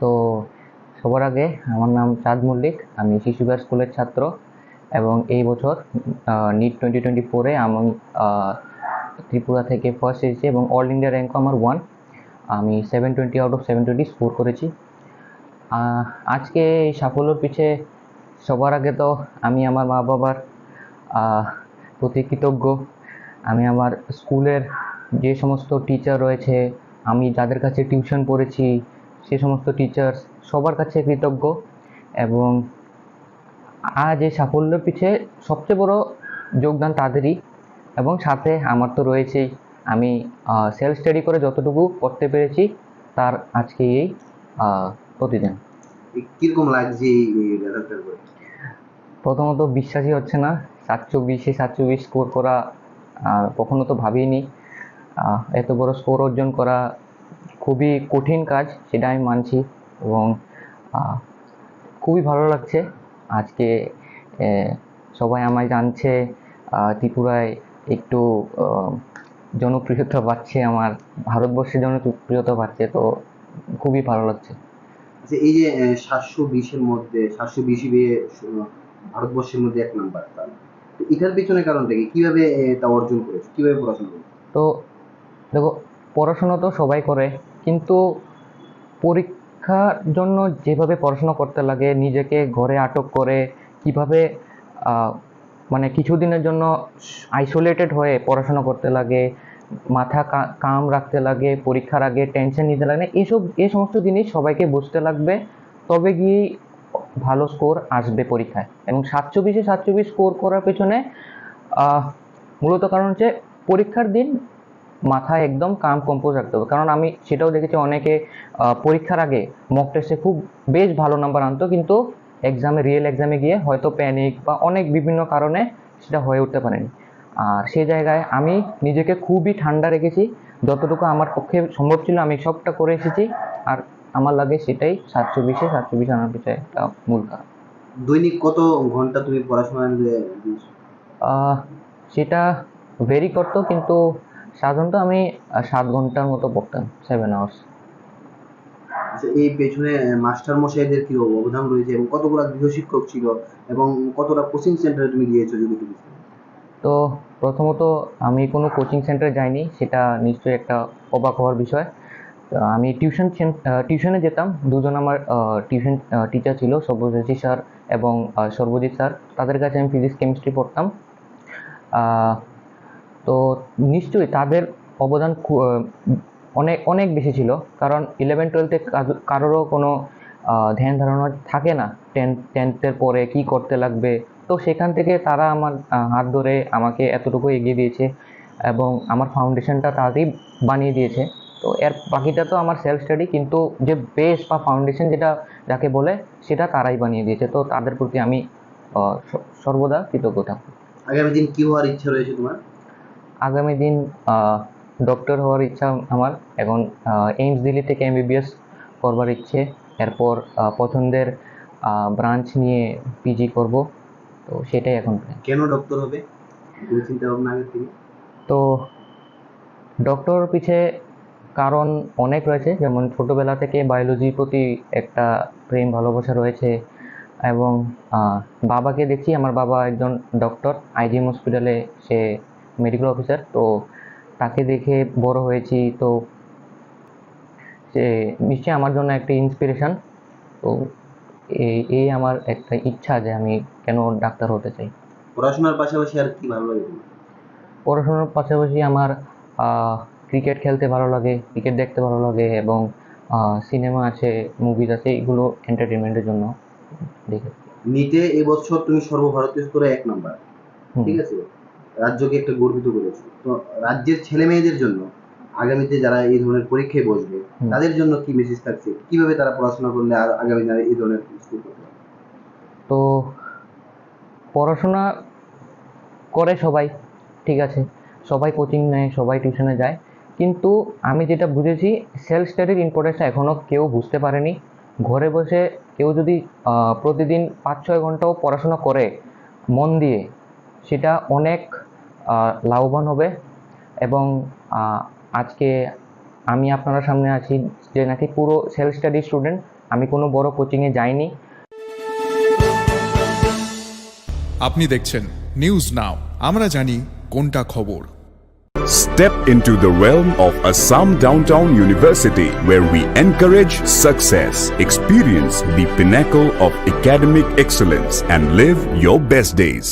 তো সবার আগে আমার নাম চাঁদ মল্লিক, আমি শিশুবিহার স্কুলের ছাত্র এবং এই বছর নিট 2024-এ আমি ত্রিপুরা থেকে ফার্স্ট এসেছি এবং অল ইন্ডিয়া র্যাঙ্কও আমার 1। আমি 720 আউট অফ 720 স্কোর করেছি। আজকে এই সাফল্যর পিছে সবার আগে তো আমি আমার মা বাবার প্রতি কৃতজ্ঞ। আমি আমার স্কুলের যে সমস্ত টিচার রয়েছে, আমি যাদের কাছে টিউশন পড়েছি, সে সমস্ত টিচার্স সবার কাছে কৃতজ্ঞ। এবং আজ এই সাফল্যের পিছে সবচেয়ে বড় যোগদান তাদেরই, এবং সাথে আমার তো রয়েছেই। আমি সেলফ স্টাডি করে যতটুকু করতে পেরেছি তার আজকে এই প্রতিদিন। কিরকম লাগছে এই রেজাল্টের পরে? প্রথমত বিশ্বাসই হচ্ছে না, 720 স্কোর করা কখনো তো ভাবিনি। এত বড় স্কোর অর্জন করা খুবই কঠিন কাজ, সেটা আমি মানছি। এবং খুবই ভালো লাগছে আজকে সবাই আমায় জানছে, ত্রিপুরায় একটু জনপ্রিয়তা পাচ্ছে, আমার ভারতবর্ষে জনপ্রিয়তা পাচ্ছে, তো খুবই ভালো লাগছে। আচ্ছা, এই যে 720-এর মধ্যে 720 পেয়ে ভারতবর্ষের মধ্যে 1 নাম্বার পান, তো এটার পেছনে কারণটা কি? কিভাবে তা অর্জন করেছে? কিভাবে পড়াশোনা করেছে? তো দেখো, পড়াশোনা তো সবাই করে, কিন্তু পরীক্ষার জন্য যেভাবে পড়াশোনা করতে লাগে, নিজেকে ঘরে আটক করে কিভাবে মানে কিছুদিনের জন্য আইসোলেটেড হয়ে পড়াশোনা করতে লাগে, মাথা কাম রাখতে লাগে, পরীক্ষার আগে টেনশন নিতে লাগে, এই সমস্ত জিনিস সবাইকে বুঝতে লাগবে, তবে গিয়েই ভালো স্কোর আসবে পরীক্ষায়। এবং 720 স্কোর করার পেছনে মূলত কারণ হচ্ছে পরীক্ষার দিন মাথায় একদম কাম কম্পোজ রাখতে হবে। কারণ আমি সেটাও দেখেছি, অনেকে পরীক্ষার আগে মক টেস্টে খুব বেশ ভালো নাম্বার আনতো, কিন্তু রিয়েল এক্সামে গিয়ে হয়তো প্যানিক বা অনেক বিভিন্ন কারণে সেটা হয়ে উঠতে পারেনি। আর সেই জায়গায় আমি নিজেকে খুবই ঠান্ডা রেখেছি, যতটুকু আমার পক্ষে সম্ভব ছিল আমি সবটা করে এসেছি। আর আমার লাগে সেটাই 720 আনার পিছনে একটা মূল কারণ। দৈনিক কত ঘন্টা তুমি পড়াশোনায় দিয়েছো? সেটা ভেরি করতো, কিন্তু সাধারণত আমি 7 ঘন্টার মতো পড়তাম, 7 আওয়ার্স। আচ্ছা, এই পেছনে মাস্টার মশাইদের কি অবদান রয়েছে এবং কতগুলো গৃহশিক্ষক ছিল এবং কতটা কোচিং সেন্টারে তুমি গিয়েছো যদি একটু বলো? তো প্রথমত আমি কোনো কোচিং সেন্টারে যাইনি, সেটা নিশ্চয়ই একটা অবাক হওয়ার বিষয়। তো আমি টিউশনে যেতাম। দুজন আমার টিউশন টিচার ছিল, সব্যসাচী স্যার এবং সর্বজিৎ স্যার। তাদের কাছে আমি ফিজিক্স কেমিস্ট্রি পড়তাম। তো নিশ্চয়ই তাদের অবদান অনেক অনেক বেশি ছিল, কারণ 11-12-এ কারোরও কোনো ধ্যান ধারণা থাকে না 10th-এর পরে কি করতে লাগবে। তো সেখান থেকে তারা আমার হাত ধরে আমাকে এতটুকু এগিয়ে দিয়েছে এবং আমার ফাউন্ডেশনটা তাড়াতাড়ি বানিয়ে দিয়েছে। তো এর বাকিটা তো আমার সেলফ স্টাডি, কিন্তু যে বেস বা ফাউন্ডেশন যেটা যাকে বলে সেটা তারাই বানিয়ে দিয়েছে। তো তাদের প্রতি আমি সর্বদা কৃতজ্ঞ থাকব। আগামী দিন কি হওয়ার ইচ্ছা রয়েছে তোমার? আগামী দিন ডক্টর হওয়ার ইচ্ছা আমার। এখন এইমস দিল্লি থেকে MBBS করবার ইচ্ছে। এরপর পছন্দের ব্রাঞ্চ নিয়ে পিজি করব। তো সেটাই এখন। কেন ডক্টর হবে তুমি চিন্তা ভাবনা আগে থেকে? তো ডক্টর পিছে কারণ অনেক রয়েছে, যেমন ছোটোবেলা থেকে বায়োলজির প্রতি একটা প্রেম ভালোবাসা রয়েছে এবং বাবাকে দেখি, আমার বাবা একজন ডক্টর, IGM হসপিটালে সে মেডিকেল অফিসার। তো তাকে দেখে বড় হয়েছি, তো সে নিশ্চয়ই আমার জন্য একটা ইন্সপিরেশন। তো এই আমার একটা ইচ্ছা যে আমি কেন ডাক্তার হতে চাই। পড়াশোনার পাশাপাশি আর কি ভালো লাগে? পড়াশোনার পাশাপাশি আমার ক্রিকেট খেলতে ভালো লাগে, ক্রিকেট দেখতে ভালো লাগে এবং সিনেমা আছে, মুভিজ আছে, এগুলো এন্টারটেনমেন্টের জন্য দেখে। নিটে এবছর তুমি সর্বভারতীয় স্তরে 1 নাম্বার, ঠিক আছে, রাজ্যকে একটা গর্বিত করেছো। তো রাজ্যের ছেলে মেয়েদের জন্য আগামীতে যারা এই ধরনের পরীক্ষায় বসবে তাদের জন্য কি মেসেজ থাকছে, কিভাবে তারা পড়াশোনা করলে আর আগামী দিনে এই ধরনের স্কোর করতে পারবে? তো পড়াশোনা করে সবাই, ঠিক আছে, সবাই কোচিং নেয়, সবাই টিউশনে যায়, কিন্তু আমি যেটা বুঝেছি সেলফ স্টাডির ইম্পর্টেন্সটা এখনও কেউ বুঝতে পারেনি। ঘরে বসে কেউ যদি প্রতিদিন 5-6 ঘন্টাও পড়াশোনা করে মন দিয়ে, সেটা অনেক লাভবান হবে। এবং আজকে আমি আপনারা সামনে আছি যে নাকি পুরো সেলফ স্টাডি স্টুডেন্ট, আমি কোনো বড় কোচিংয়ে যাইনি। আপনি দেখছেন নিউজ নাও, আমরা জানি কোনটা খবর। Step into the realm of Assam Downtown University, where we encourage success, experience the pinnacle of academic excellence, and live your best days.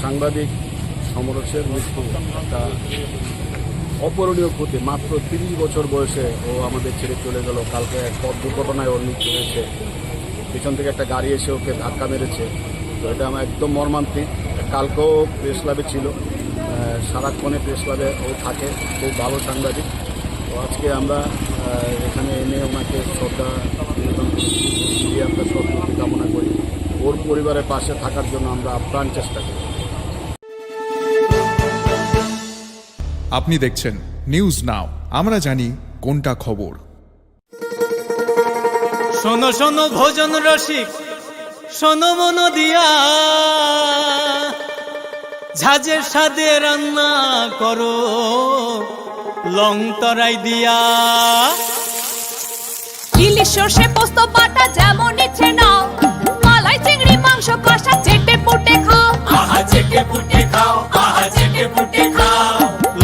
সাংবাদিক সমরেশের মৃত্যু একটা অপূরণীয় ক্ষতি। মাত্র 30 বছর বয়সে ও আমাদের ছেড়ে চলে গেল। কালকে এক পথ দুর্ঘটনায় ওর মৃত্যু হয়েছে, পিছন থেকে একটা গাড়ি এসে ওকে ধাক্কা মেরেছে। তো এটা আমার একদম মর্মান্তিক। কালকেও প্রেস ক্লাবে ছিল, সারাক্ষণে প্রেস ক্লাবে ও থাকে, খুব ভালো সাংবাদিক। তো আজকে আমরা এখানে এনে ওনাকে শ্রদ্ধা নিবেদন দিয়ে আমরা সদ্গতি কামনা করি। ওর পরিবারের পাশে থাকার জন্য আমরা আপ্রাণ চেষ্টা করি। আপনি দেখছেন নিউজ নাও, আমরা জানি কোনটা খবর। শোনো শোনো ভোজন রসিক, শোনো মনো দিয়া ঝাঁঝের সাথে রান্না করো লং তরাই দিয়া। ইলিশ সর্ষে পোস্ত বাটা যেমন ইচ্ছে নাও, মালাই চিংড়ি মাংস কষা চেটে পুটে খাও, আহা চেটে পুটে খাও, আহা চেটে পুটে খাও।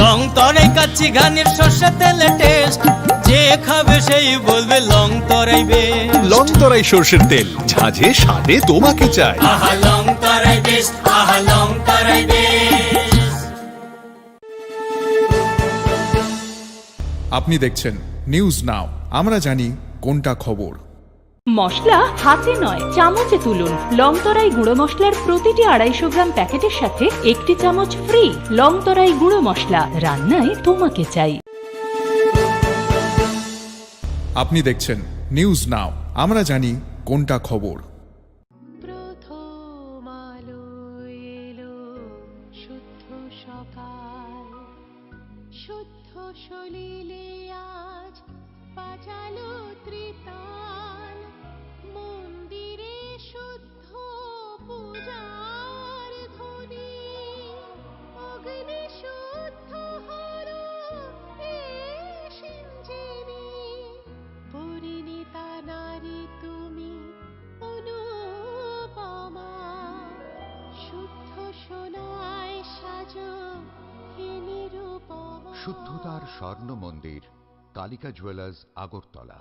লং তরাই কাচ্চি ঘানির সর্ষে তেলে টেস্ট, যে খাবে সেই বলবে লং তরাই বেশ। লং তরাই সর্ষের তেল, ঝাঁঝে স্বাদে তোমাকে চাই। আহা লং তরাই বেশ, আহা লং তরাই বেশ। আপনি দেখছেন নিউজ নাও, আমরা জানি কোনটা খবর। মশলা হাতে নয় চামচে তুলুন। লংতরাই গুঁড়ো মশলার প্রতিটি 250 গ্রাম প্যাকেটের সাথে 1টি চামচ ফ্রি। লংতরাই গুঁড়ো মশলা, রান্নায় তোমাকে চাই। আপনি দেখছেন নিউজ নাও, আমরা জানি কোনটা খবর। শুদ্ধ সলিলে আজ বাজালো ত্রিতাল, মন্দিরে শুদ্ধ পূজার ধ্বনি, অগ্নি শুদ্ধ হলো সিঞ্জিনী, পরিণীতা নারী তুমি অনুপমা, শুদ্ধ সোনায় সাজো হে নিরুপমা। শুদ্ধতার স্বর্ণ মন্দির, কালিকা জুয়েলার্স, আগরতলা।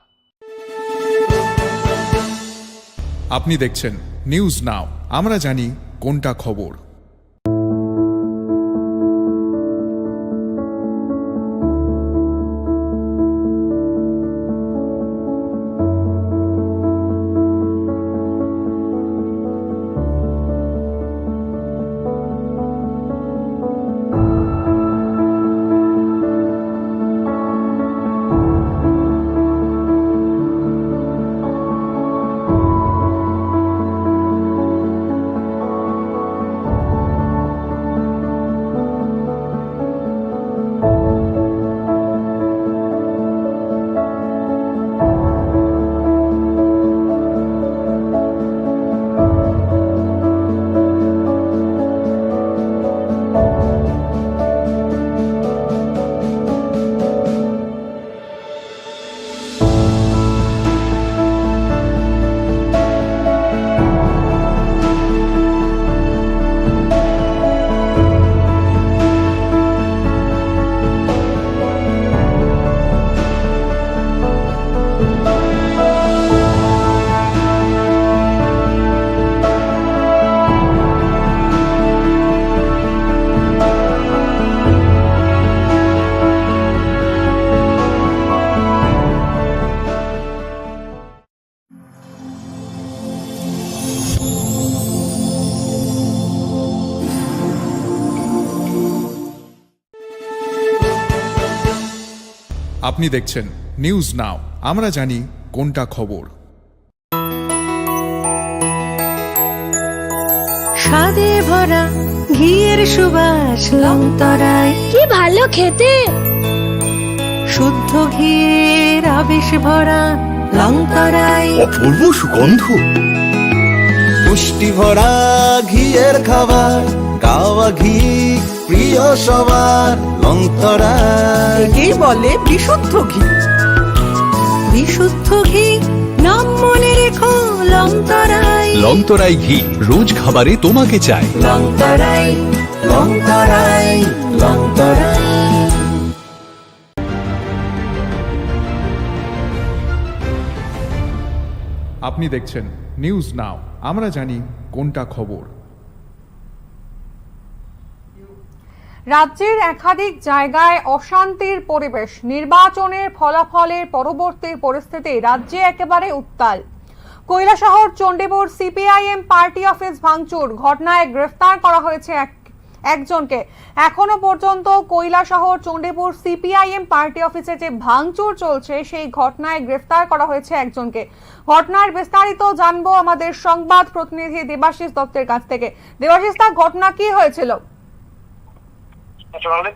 আপনি দেখছেন নিউজ নাও, আমরা জানি কোনটা খবর। আপনি দেখছেন নিউজ নাও, আমরা জানি কোনটা খবর। স্বাদে ভরা ঘিয়ের সুবাস লংতরায়, কি ভালো খেতে। শুদ্ধ ঘিয়ের আবেশ ভরা লংতরায়, অপূর্ব সুগন্ধ। পুষ্টি ভরা ঘিয়ের খাবার, গাওয়া ঘি প্রিয় সবার লংতরায়। একেই বলে বিশুদ্ধ ঘি। বিশুদ্ধ ঘি নাম মনে রেখো লংতরায়। লংতরাই ঘি রোজ খাবারে তোমাকে চাই। লংতরায়, লংতরায়, লংতরায়। আপনি দেখছেন নিউজ নাও, আমরা জানি কোনটা খবর। রাজ্যের একাধিক জায়গায় অশান্তির পরিবেশ, নির্বাচনের ফলাফলের পরবর্তী পরিস্থিতি রাজ্যে একেবারে উত্তাল। Kailashahar Chandipur CPIM party office ভাঙচুর ঘটনায় গ্রেফতার করা হয়েছে একজনকে। এখনো পর্যন্ত কৈলাসহর চণ্ডীপুর সিপিআইএম পার্টি অফিসে যে ভাঙচুর চলছে সেই ঘটনায় গ্রেফতার করা হয়েছে একজনকে। ঘটনার বিস্তারিত জানবো আমাদের সংবাদ প্রতিনিধি দেবাশিস দত্তের কাছ থেকে। দেবাশিস, তা ঘটনা কি হয়েছিল?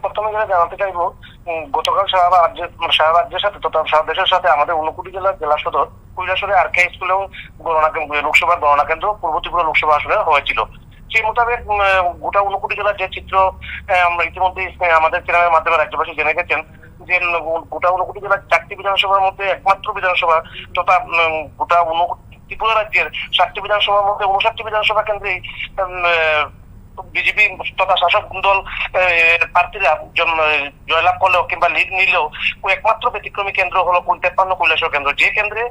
প্রথমে যেটা জানাতে চাইবো, গতকাল সারা রাজ্যের সাথে তথা সারা দেশের সাথে আমাদের ঊনকোটি জেলার জেলা সদর কৈলাসহরে আরকে স্কুলেও লোকসভার গণনা কেন্দ্র পূর্ব ত্রিপুরা লোকসভা আসনে হয়েছিল। সেই মোতাবেক গোটা ঊনকোটি জেলার যে চিত্র আমরা ইতিমধ্যে আমাদের চ্যানেলের মাধ্যমে রাজ্যবাসী জেনে গেছেন যে গোটা ঊনকোটি জেলার 4টি বিধানসভার মধ্যে একমাত্র বিধানসভা তথা গোটা ত্রিপুরা রাজ্যের 7টি বিধানসভার মধ্যে 59টি বিধানসভা কেন্দ্রেই বিজেপি তথা শাসক দল প্রার্থীরা জয়লাভ করলেও কিংবা লিড নিলেও একমাত্র ব্যতিক্রমী কেন্দ্র হলো 53 কৈলাসহর কেন্দ্র, যে কেন্দ্রে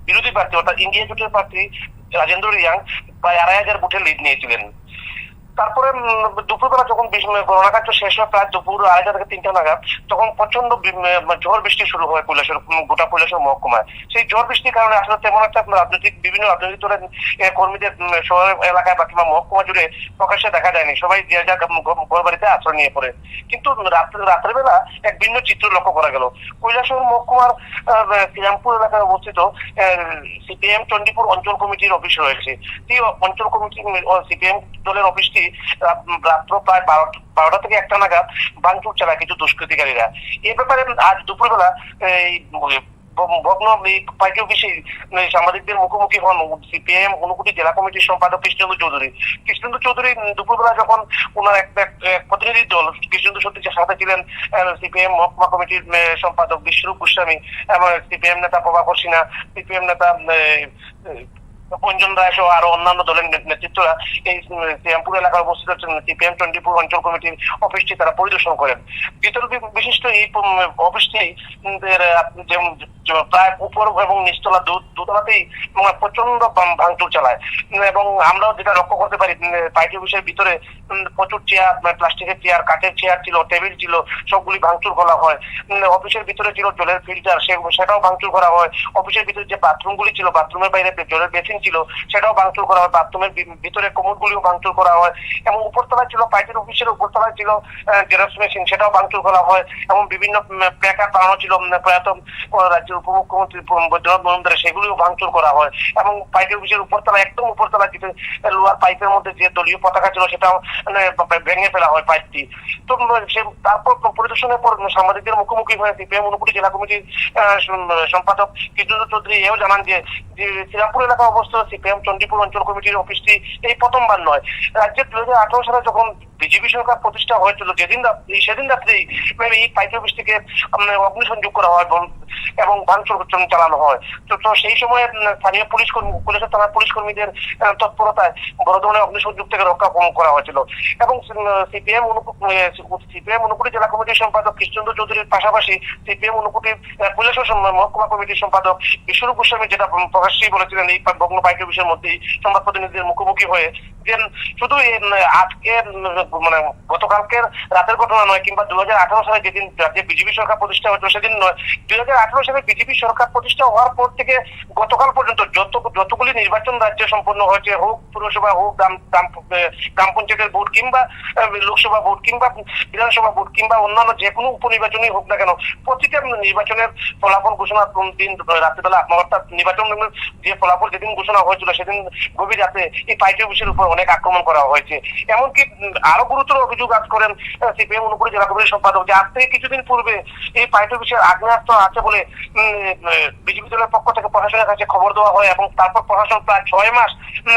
বিরোধী প্রার্থী অর্থাৎ ইন্ডিয়া জোটের প্রার্থী রাজেন্দ্র রিয়াং প্রায় 2,500 ভোটে লিড নিয়েছিলেন। তারপরে দুপুরবেলা যখন গণনা কার্য শেষ হয় প্রায় দুপুর 2:30 থেকে 3টা নাগাদ, তখন প্রচন্ড ঝড় বৃষ্টি শুরু হয় গোটা কৈলাসহর মহকুমায়। সেই ঝড় বৃষ্টির কারণে আসলে তেমন একটা বিভিন্ন রাজনৈতিক দলের কর্মীদের শহর এলাকায় বা কিংবা মহকুমা জুড়ে প্রকাশ্যে দেখা যায়নি, সবাই যে যা ঘর বাড়িতে আশ্রয় নিয়ে পড়ে। কিন্তু রাত্রের বেলা এক ভিন্ন চিত্র লক্ষ্য করা গেল। কৈলাসহর মহকুমার শ্রীরামপুর এলাকায় অবস্থিত সিপিএম চণ্ডীপুর অঞ্চল কমিটির অফিস রয়েছে। সেই অঞ্চল কমিটি সিপিএম দলের অফিসটি রাত্র প্রায় 12টা থেকে 1টা নাগাদ ভাঙচুর চালায় কিছু দুষ্কৃতিকারীরা। এই ব্যাপারে আজ দুপুরবেলা ভগ্ন পার্টি অফিসে সাংবাদিকদের মুখোমুখি হন সিপিএম ঊনকোটি জেলা কমিটির সম্পাদক কৃষ্ণেন্দু চৌধুরী। কৃষ্ণেন্দু চৌধুরী দুপুরবেলা যখন ওনার এক প্রতিনিধি দল, কৃষ্ণেন্দু সত্যির সাথে ছিলেন সিপিএম মহকুমা কমিটির সম্পাদক বিশ্বরূপ গোস্বামী এবং সিপিএম নেতা প্রভাকর সিনহা, সিপিএম নেতা অঞ্জন রায় সহ আরো অন্যান্য দলের নেতৃত্বরা এই শ্রীরামপুর এলাকায় অবস্থিত সিপিএম চণ্ডীপুর অঞ্চল কমিটির অফিসটি তারা পরিদর্শন করেন। দ্বিতীয় বিশিষ্ট এই অফিসটি প্রায় উপর এবং নিচতলা দুতলাতেই প্রচন্ড ভাঙচুর চালায় এবং আমরাও যেটা লক্ষ্য করতে পারি পার্টি অফিসের ভিতরে প্রচুর চেয়ার, প্লাস্টিকের চেয়ার, কাঠের চেয়ার ছিল, টেবিল ছিল, সবগুলি ভাঙচুর করা হয়। অফিসের ভিতরে ছিল জলের ফিল্টার, সেটাও ভাঙচুর করা হয়। অফিসের ভিতরে যে বাথরুমগুলি ছিল, বাথরুমের বাইরে জলের বেসিন ছিল, সেটাও ভাঙচুর করা হয়। বাথরুমের ভিতরে কোমরগুলিও ভাঙচুর করা হয় এবং উপরতলায় ছিল পার্টির অফিসের উপরতলায় ছিল জেরক্স মেশিন, সেটাও ভাঙচুর করা হয় এবং বিভিন্ন প্ল্যাকার্ড বানানো ছিল প্রয়াত রাজ্যের উপমুখ্যমন্ত্রী বৈদ্যনাথ মজুমদারের, সেগুলিও ভাঙচুর করা হয় এবং পার্টি অফিসের উপরতলা একদম উপরতলা যেটা লোহার পাইপের মধ্যে যে দলীয় পতাকা ছিল সেটাও ভেঙে ফেলা হয় পাইপটি। তো তারপর পরিদর্শনের পর সাংবাদিকদের মুখোমুখি হয়ে সিপিএম ঊনকোটি জেলা কমিটির সম্পাদক কৃষ্ণেন্দু চৌধুরী এও জানান যে শ্রীরামপুর এলাকা অবস্থিত সিপিএম চণ্ডীপুর অঞ্চল কমিটির অফিসটি এই প্রথমবার নয়। রাজ্যের 2018 সালে যখন বিজেপি সরকার প্রতিষ্ঠা হয়েছিল সেদিন রাত্রেই এই পাইপি অফিসটিকে অগ্নিসংযোগ করা হয় এবং ভাঙচুর চালানো হয়। তো সেই সময় স্থানীয় কৈলাসহর থানার পুলিশ কর্মীদের তৎপরতায় বড় ধরনের অগ্নিসংযোগ থেকে রক্ষা করা হয়েছিল এবং সিপিএম ঊনকোটি জেলা কমিটির সম্পাদক কৃষ্ণেন্দু চৌধুরীর পাশাপাশি সিপিএম ঊনকোটি কৈলাসহর মহকুমা কমিটির সম্পাদক বিশ্বরূপ গোস্বামী যেটা প্রকাশ্যেই বলেছিলেন এই ভগ্ন পাইপি অফিসের মধ্যেই সংবাদ প্রতিনিধিদের মুখোমুখি হয়ে যে শুধু আজকে গতকালকের রাতের ঘটনা নয় কিংবা 2018 সালে যেদিন রাজ্যে বিজেপি সরকার প্রতিষ্ঠা হয়েছিল সেদিন নয়, 2018 সালে বিজেপি সরকার প্রতিষ্ঠা হওয়ার পর থেকে গতকাল পর্যন্ত যতগুলি নির্বাচন রাজ্যে সম্পন্ন হয়েছে, হোক পুরসভা, হোক গ্রাম পঞ্চায়েতের ভোট কিংবা লোকসভা ভোট কিংবা বিধানসভা ভোট কিংবা অন্যান্য যে কোনো উপনির্বাচনই হোক না কেন, প্রতিটা নির্বাচনের ফলাফল ঘোষণার দিন রাত্রিবেলা অর্থাৎ নির্বাচন যে ফলাফল যেদিন ঘোষণা হয়েছিল সেদিন গভীর রাতে এই পার্টি অফিসের উপর অনেক আক্রমণ করা হয়েছে। এমনকি আরো গুরুতর অভিযোগ আজ করেন সিপিএম ঊনকোটি জেলা কমিটির সম্পাদক যে আজ থেকে কিছুদিন পূর্বে এই পার্টি অফিসের আগ্নেয়াস্ত্র আছে বলে বিজেপি দলের পক্ষ থেকে প্রশাসনের কাছে খবর দেওয়া হয় এবং তারপর প্রশাসন প্রায় 6 মাস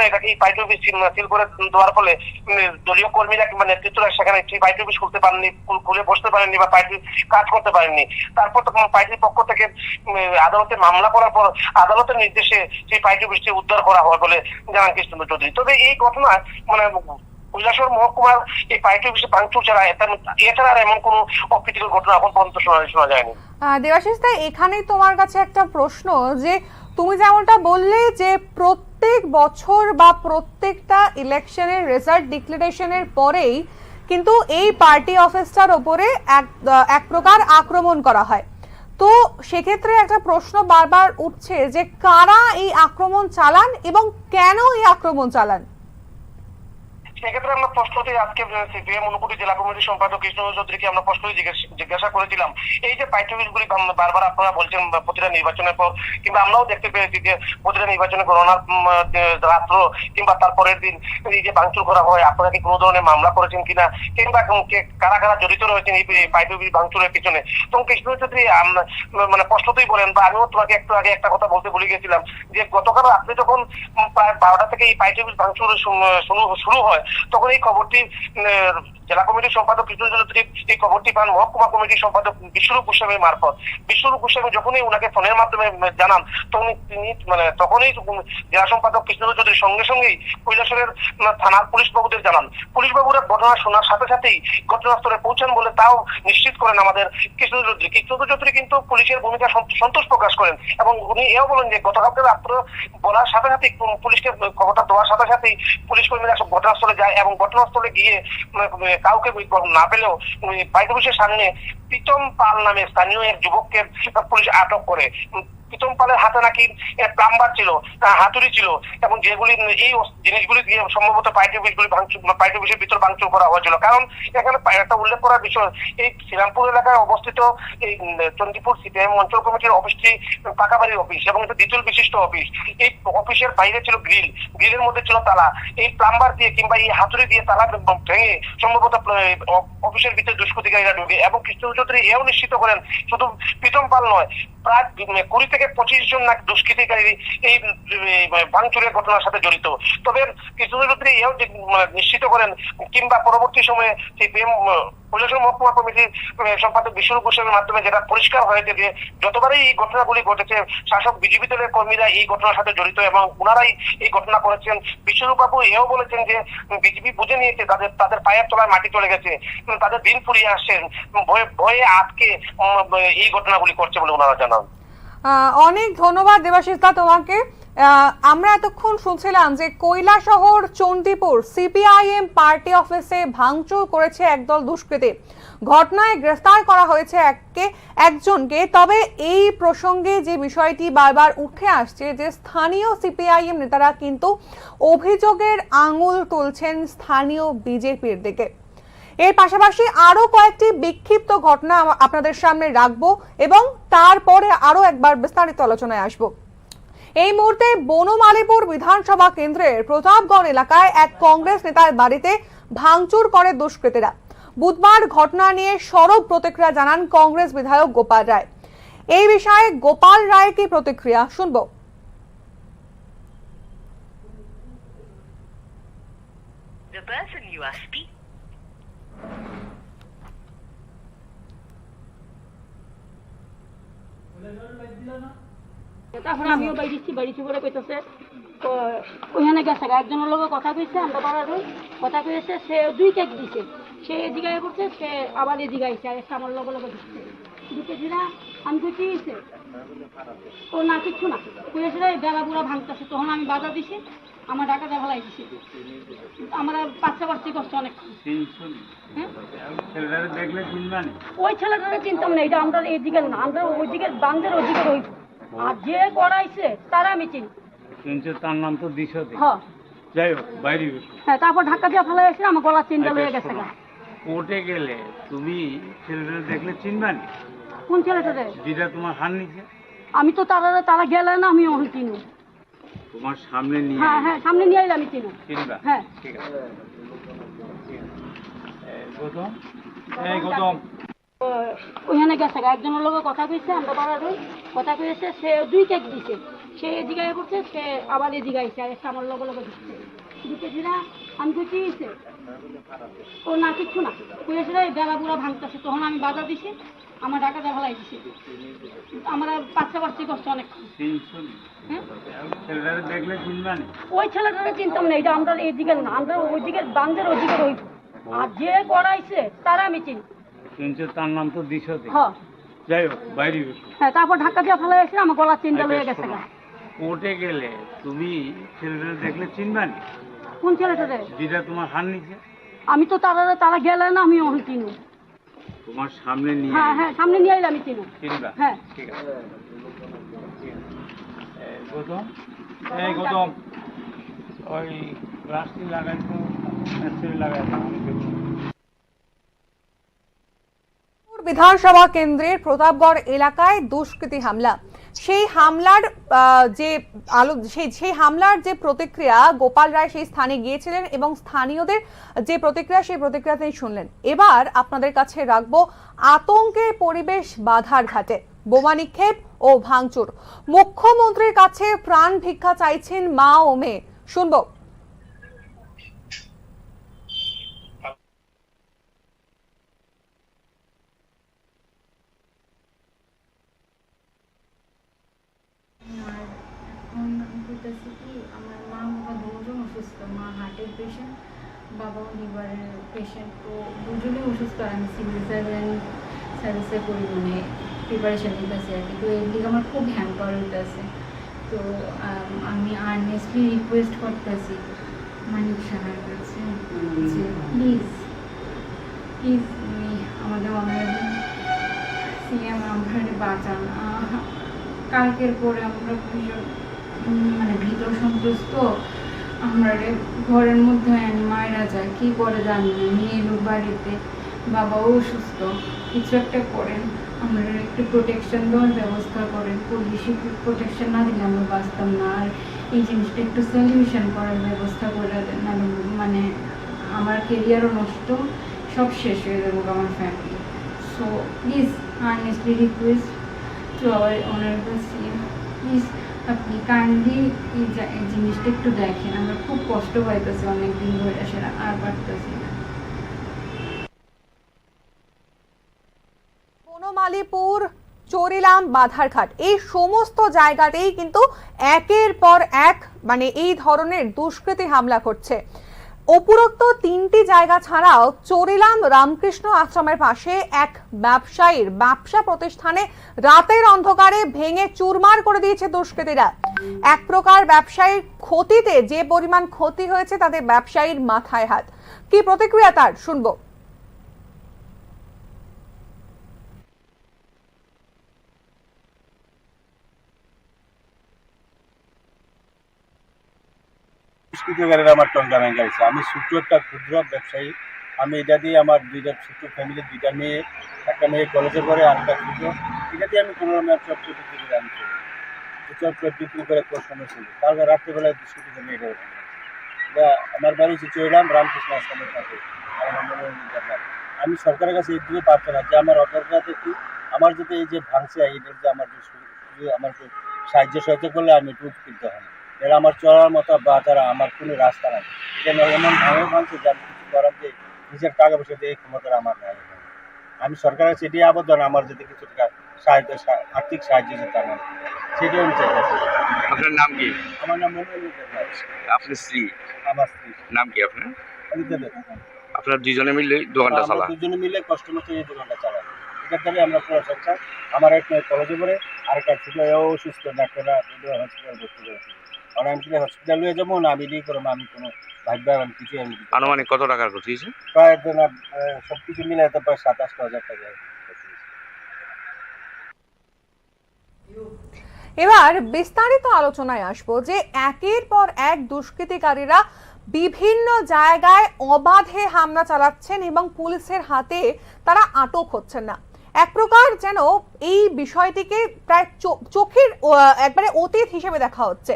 এটাকে এই পার্টি অফিস সিল করে দেওয়ার ফলে দলীয় কর্মীরা কিংবা নেতৃত্বরা সেখানে সেই পার্টি অফিস খুলতে পারেননি, খুলে বসতে পারেননি বা পার্টির কাজ করতে পারেননি। তারপর তখন পার্টির পক্ষ থেকে আদালতে মামলা করার পর আদালতের নির্দেশে সেই পার্টি অফিসটি উদ্ধার করা হয় বলে জানান কৃষ্ণেন্দু চৌধুরী। তবে এই ঘটনায় কৈলাসহর মহকুমার এই পার্টি অফিসে ভাঙচুর চালায় এছাড়া আর এমন কোনো অপ্রীতিকর ঘটনা এখন পর্যন্ত শোনা যায়নি। দেবাশিস দা, এখানেই তোমার কাছে একটা প্রশ্ন, যে তুমি যেমনটা বললে যে প্রত্যেক বছর বা প্রত্যেকটা ইলেকশনের রেজাল্ট ডিক্লারেশনের পরেই কিন্তু এই পার্টি অফিসটার উপরে এক প্রকার আক্রমণ করা হয়, তো সেক্ষেত্রে একটা প্রশ্ন বারবার উঠছে যে কারা এই আক্রমণ চালান এবং কেন এই আক্রমণ চালান? সেক্ষেত্রে আমরা প্রশ্নতেই আজকে সিপিএম ঊনকোটি জেলা কমিটির সম্পাদক কৃষ্ণ চৌধুরীকে আমরা প্রশ্নই জিজ্ঞাসা করেছিলাম, এই যে পাইটুবিলগুলি বারবার আপনারা বলছেন প্রতিটা নির্বাচনের পর, কিংবা আমরাও দেখতে পেয়েছি যে প্রতিটা নির্বাচনে গণনার রাত্র কিংবা তারপরের দিন এই যে ভাঙচুর করা হয়, আপনারা কি কোনো ধরনের মামলা করেছেন কিনা, কিংবা কারা কারা জড়িত রয়েছেন এই পাইটুবিল ভাঙচুরের পিছনে? তো কৃষ্ণ চৌধুরী মানে প্রশ্নতেই বলেন, বা আমিও তোমাকে একটু আগে একটা কথা বলতে ভুলে গেছিলাম যে গতকাল আপনি যখন প্রায় 12টা থেকে এই পাইটুবিল ভাঙচুর শুরু হয়, তখন এই খবরটি জেলা কমিটির সম্পাদক কৃষ্ণ চৌধুরী এই খবরটি পান মহকুমা কমিটির সম্পাদক বিশ্বরূপ গোস্বামীর মারফত। বিশ্বরূপ গোস্বামী যখনই ওনাকে ফোনের মাধ্যমে জানান, তখনই জেলা সম্পাদক কৃষ্ণ চৌধুরী সঙ্গে সঙ্গেই কৈলাসহরের থানার পুলিশ বাবুদের জানান। পুলিশ বাবুরা ঘটনা শোনার সাথে সাথেই ঘটনাস্থলে পৌঁছান বলে তাও নিশ্চিত করেন আমাদের কৃষ্ণ চৌধুরী। কৃষ্ণ চৌধুরী কিন্তু পুলিশের ভূমিকা সন্তোষ প্রকাশ করেন এবং উনি এও বলেন যে গতকালকে রাত্র বলার সাথে সাথেই পুলিশকে খবরটা দেওয়ার সাথে সাথেই পুলিশ কর্মীরা সব ঘটনাস্থলে যায় এবং ঘটনাস্থলে গিয়ে কাউকে না পেলেও পাইটুবিলের সামনে প্রীতম পাল নামে স্থানীয় এক যুবককে পুলিশ আটক করে। প্রীতম পালের হাতে নাকি প্লাম্বার ছিল, হাতুড়ি ছিল, এবং যেগুলি এই জিনিসগুলি দিয়ে সম্ভবত পাইটুবিলের ভিতর ভাঙচুর করা হয়েছিল। কারণ এখানে একটা উল্লেখ করার বিষয়, এই শ্রীরামপুর এলাকায় অবস্থিত এই চণ্ডীপুর সিপিআইএম অঞ্চল কমিটির অফিসটি পাকা বাড়ির অফিস এবং একটা দ্বিতল বিশিষ্ট অফিস। এই অফিসের বাইরে ছিল গ্রিলের মধ্যে ছিল তালা। এই প্লাম্বার দিয়ে কিংবা এই হাতুড়ি দিয়ে তালা ভেঙে সম্ভবত অফিসের ভিতরে দুষ্কৃতিকারীরা ঢুকে। এবং কৃষ্ণ চৌধুরী এও নিশ্চিত করেন শুধু প্রীতম পাল নয়, প্রায় 20 থেকে 25 জন নাকি দুষ্কৃতিকারী এই ভাঙচুরের ঘটনার সাথে জড়িত। তবে কৃষ্ণ চৌধুরী এও নিশ্চিত করেন, কিংবা পরবর্তী সময়ে সিপিএম কৈলাসহর মহকুমা কমিটির সম্পাদক বিশ্বরূপ গোস্বামীর মাধ্যমে যেটা পরিষ্কার হয়েছে যে যতবারই এই ঘটনাগুলি ঘটেছে শাসক বিজেপি দলের কর্মীরা এই ঘটনার সাথে জড়িত এবং ওনারাই এই ঘটনা করেছেন। বিশ্বরূপ বাবু এও বলেছেন যে বিজেপি বুঝে নিয়েছে তাদের পায়ের তলায় মাটি চলে গেছে, তাদের দিন ফুরিয়ে আসছেন, ভয়ে আটকে এই ঘটনাগুলি করছে বলে ওনারা জানান। অনেক ধন্যবাদ দেবাশিস দা তোমাকে। আমরা এতক্ষণ শুনছিলাম যে কৈলাসহর চণ্ডীপুর সিপিআইএম পার্টি অফিসে ভাঙচুর করেছে একদল দুষ্কৃতী। ঘটনায় গ্রেফতার করা হয়েছে একজনকে। তবে এই প্রসঙ্গে যে বিষয়টি বারবার উঠে আসছে যে স্থানীয় সিপিআইএম নেতারা কিন্তু অভিযোগের আঙুল তুলছেন স্থানীয় বিজেপির দিকে। এর পাশাপাশি আরো কয়েকটি বিক্ষিপ্ত ঘটনা আপনাদের সামনে রাখবো এবং তারপরে আরো একবার বিস্তারিত আলোচনায় আসবো। এই মুহূর্তে বনমালীপুর বিধানসভা কেন্দ্রের প্রতাপগড় এলাকায় এক কংগ্রেস নেতার বাড়িতে ভাঙচুর করে দুষ্কৃতীরা। বুধবার ঘটনা নিয়ে সরব প্রতিক্রিয়া জানান কংগ্রেস বিধায়ক গোপাল রায়। এই বিষয়ে গোপাল রায়ের কি প্রতিক্রিয়া শুনবো। The person you are speaking. তারপরে আমিও বাড়িছি করে কইতেছে ওইখানে গেছে একজনের লোক কথা কইছে, আমরা পাড়ার কথা কইছে, সে 2 কেক দিছে, সে এদিকে করছে, সে আবার এদিকে আইছে, আর আমার লগে লগে ঢুকেছি না। আমি কইছি ও না কিচ্ছু না কইছে, বেলা পুরা ভাঙতেছে। তখন আমি বাধা দিছি, আমার ঢাকাতে ফেলাই দিছি। আমরা পাচ্ছি কষ্ট অনেক। ওই ছেলেটারে চিনতাম না, এটা আমরা এইদিকে না, আমরা ওইদিকে বান্ধের ওইদিকে রই। আর যে করাইছে তারা আমি চিনি, কিন্তু তার নাম তো দিশো। হ্যাঁ যাই হোক বাইরে। হ্যাঁ, তারপর ধাক্কা দিয়ে ফেলাই আসলে আমার গলা চিন্তা লয়ে গেছে। কোর্টে গেলে তুমি ছেলেটা দেখলে চিনবানি? কোন ছেলেটারে? যেটা তোমার হার নিচে। আমি তো তারা গেলে না, আমি ওখানে চিনি। তোমার সামনে নিয়ে? হ্যাঁ হ্যাঁ, সামনে নিয়ে আইলে আমি চিনি। চিনবা? হ্যাঁ ঠিক আছে। গৌতম ওইখানে গেছে একজনের লোক কথা কইছে, আমরা পাড়ার কথা কইছে, সে 2 কেক দিছে, সে এদিকে করছে, সে আবার এদিকে আইছে, আর আমার লগে লগে ঢুকেছি না। আমি কইছি ও না কিচ্ছু না কইছে, বেলা পুরা ভাঙতেছে। তখন আমি বাধা দিছি, আমার ঢাকাতে ফেলাই দিছি। আমরা পাচ্ছি কষ্ট অনেক। দেখলে চিনবানি? ওই ছেলেটারে চিনতাম না, এটা আমরা এইদিকে না, আমরা ওইদিকে বান্ধের ওইদিকে রই। আর যে করাইছে তারা আমি চিনি, কিন্তু তার নাম তো দিশো। হ্যাঁ যাই হোক বাইরে। হ্যাঁ, তারপর ধাক্কা দিয়ে ফেলাই আসলে আমার গলা চিন্তা লয়ে গেছে। কোর্টে গেলে তুমি ছেলেটা দেখলে চিনবানি? কোন ছেলেটারে? যেটা তোমার হার নিচে। আমি তো তারা গেলে না, আমি ওখানে চিনি। তোমার সামনে নিয়ে? হ্যাঁ হ্যাঁ, সামনে নিয়ে আইলে আমি চিনি। চিনবা? হ্যাঁ ঠিক আছে। গৌতম ওই প্লাস্টিক লাগাইতো বিধানসভা কেন্দ্রের প্রতাপগড় এলাকায় দুষ্কৃতী হামলা। সেই হামলার যে প্রতিক্রিয়া, গোপাল রায় সেই স্থানে গিয়েছিলেন এবং স্থানীয়দের যে প্রতিক্রিয়া, সেই প্রতিক্রিয়া তিনি শুনলেন। এবার আপনাদের কাছে রাখবো আতঙ্কের পরিবেশ বাধারঘাটে, বোমা নিক্ষেপ ও ভাঙচুর। মুখ্যমন্ত্রীর কাছে প্রাণ ভিক্ষা চাইছেন মা ও মেয়ে, শুনবো। আমার মা বাবা দুজন অসুস্থ, মা হার্টের পেশেন্ট, বাবাও লিভারের পেশেন্ট। তো দুজনেই অসুস্থ। আমি সিভিল সার্ভিসে করি, মানে প্রিপারেশন নিতেছি আর কি। তো এর দিকে আমার খুব হ্যাম্পার হইতেছে। তো আমি আর্নেস্টলি রিকোয়েস্ট করতেছি মানিক সাহার কাছে যে প্লিজ আমাদের অনারেবল সিএম আমরা বাঁচান। কালকের পরে আমরা ভীষণ মানে ভীত সন্ত্রস্ত। আমরা ঘরের মধ্যে মায়েরা যায়, কি করে জানি না। মেয়ে লোক বাড়িতে, বাবাও অসুস্থ, কিছু একটা করেন, আমরা একটু প্রোটেকশন দেওয়ার ব্যবস্থা করেন। পুলিশি প্রোটেকশন না দিলে আমরা বাঁচতাম না। আর এই জিনিসটা একটু সলিউশন করার ব্যবস্থা করে দেন, মানে আমার কেরিয়ারও নষ্ট, সব শেষ হয়ে যাবো আমার family. So please earnestly request to our honourable CM, please আপনি কাইন্ডলি এই জিনিসটা একটু দেখেন। আমরা খুব কষ্ট পাইতেছি অনেকদিন ধরে, সেটা আর পারতেছি না। বনমালীপুর, চরিলাম, বাধারঘাট, এই সমস্ত জায়গাতেই কিন্তু একের পর এক মানে এই ধরনের দুষ্কৃতী হামলা করছে। উপরোক্ত তিনটি জায়গা ছাড়াও চরিলাম রামকৃষ্ণ আশ্রমের পাশে এক ব্যবসায়ীর ব্যবসা প্রতিষ্ঠানে রাতের অন্ধকারে ভেঙে চুরমার করে দিয়েছে দুষ্কৃতীরা। এক প্রকার ব্যবসায়ীর ক্ষতিতে যে পরিমাণ ক্ষতি হয়েছে তাতে ব্যবসায়ীর মাথায় হাত। কি প্রতিক্রিয়া তার, শুনবো। দুষ্কৃতকারীরা আমার টঙ্কা ভেঙেছে। আমি ছোট্ট একটা ক্ষুদ্র ব্যবসায়ী। আমি এটা দিয়ে আমার দুইটা ছোট্ট ফ্যামিলি, দুইটা মেয়ে, একটা মেয়ে কলেজে পড়ে, আর একটা ছোট, এটা দিয়ে আমি কোনো রকম চট করে আমি চলি। চট করে বিক্রি করে সময় ছিল। তারপর রাত্রেবেলায় দুষ্কৃতিকে মেয়ে এটা আমার বাড়ি হচ্ছে চরিলাম রামকৃষ্ণ আশ্রমের কাছে। আমি সরকারের কাছে এইটুকু প্রার্থনা যে আমার অপরাধ একটু আমার যাতে এই যে ভাঙছে এইটার যে আমার আমাকে সাহায্য করলে আমি একটু উপকৃত হই। এরা আমার চলার মতো বা তারা আমার কোনো রাস্তা নাই। এটা এমন ভাঙছে যে আমি কিছু করার যে নিজের টাকা পয়সা দিয়ে এই ক্ষমতা আমার নাই। আমি সরকারের কাছে এটাই আবেদন, আমার যদি কিছু টাকা সাহায্য, আর্থিক সাহায্য যেতে আমার, সেটাই আমি চাইছি। আপনার নাম কি? আমার নাম মনে। আপনি স্ত্রী? আমার স্ত্রী নাম কি আপনার? আপনার দুজনে মিলে দোকানটা চালান? দুজনে মিলে কষ্ট মতো এই দোকানটা চালান। এটার দ্বারা আমরা পুরো সংসার। আমার এক মেয়ে কলেজে পড়ে, আর একটা ছোট অসুস্থ, ডাক্তাররা হসপিটাল ভর্তি করেছে। আর আমি হসপিটাল হয়ে যাবো না, আমি দিয়ে করবো, আমি কোনো ভাববে আমি কিছু। আনুমানিক কত টাকার ক্ষতি হয়েছে? প্রায় সব কিছু মিলে প্রায় 27,000 টাকা। এবার বিস্তারিত আলোচনায় আসবো যে একের পর এক দুষ্কৃতিকারীরা বিভিন্ন জায়গায় অবাধে হামলা চালাচ্ছেন এবং পুলিশের হাতে তারা আটক হচ্ছেন না। এক প্রকার যেন এই বিষয়টিকে প্রায় চোখের একবারে অতীত হিসেবে দেখা হচ্ছে।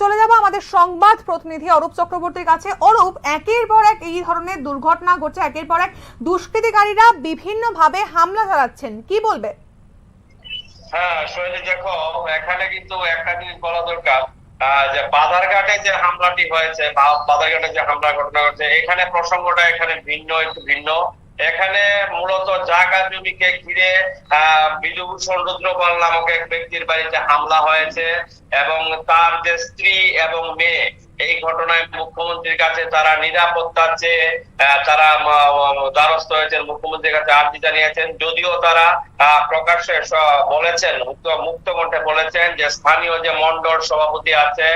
চলে যাব আমাদের সংবাদ প্রতিনিধি অরূপ চক্রবর্তীর কাছে। অরূপ, একের পর এক এই ধরনের দুর্ঘটনা ঘটছে, একের পর এক দুষ্কৃতিকারীরা বিভিন্ন ভাবে হামলা চালাচ্ছেন, কি বলবে? হ্যাঁ শৈলী, দেখো এখানে কিন্তু একটা জিনিস বলা দরকার যে বাধারঘাটে যে হামলাটি হয়েছে, বাধারঘাটে যে হামলা ঘটনা হয়েছে, এখানে প্রসঙ্গটা এখানে একটু ভিন্ন। এখানে মূলত জায়গা জমিকে ঘিরে বিধুভূষণ রুদ্রপাল নামক এক ব্যক্তির বাড়িতে হামলা হয়েছে এবং তার যে স্ত্রী এবং মেয়ে, এই ঘটনায় মুখ্যমন্ত্রীর কাছে তারা নিরাপত্তার চেয়ে তারা দ্বারস্থ হয়েছেন, মুখ্যমন্ত্রীর কাছে আর্জি জানিয়েছেন। যদিও তারা প্রকাশ্যে বলেছেন, মুক্ত কণ্ঠে বলেছেন যে স্থানীয় যে মন্ডল সভাপতি আছে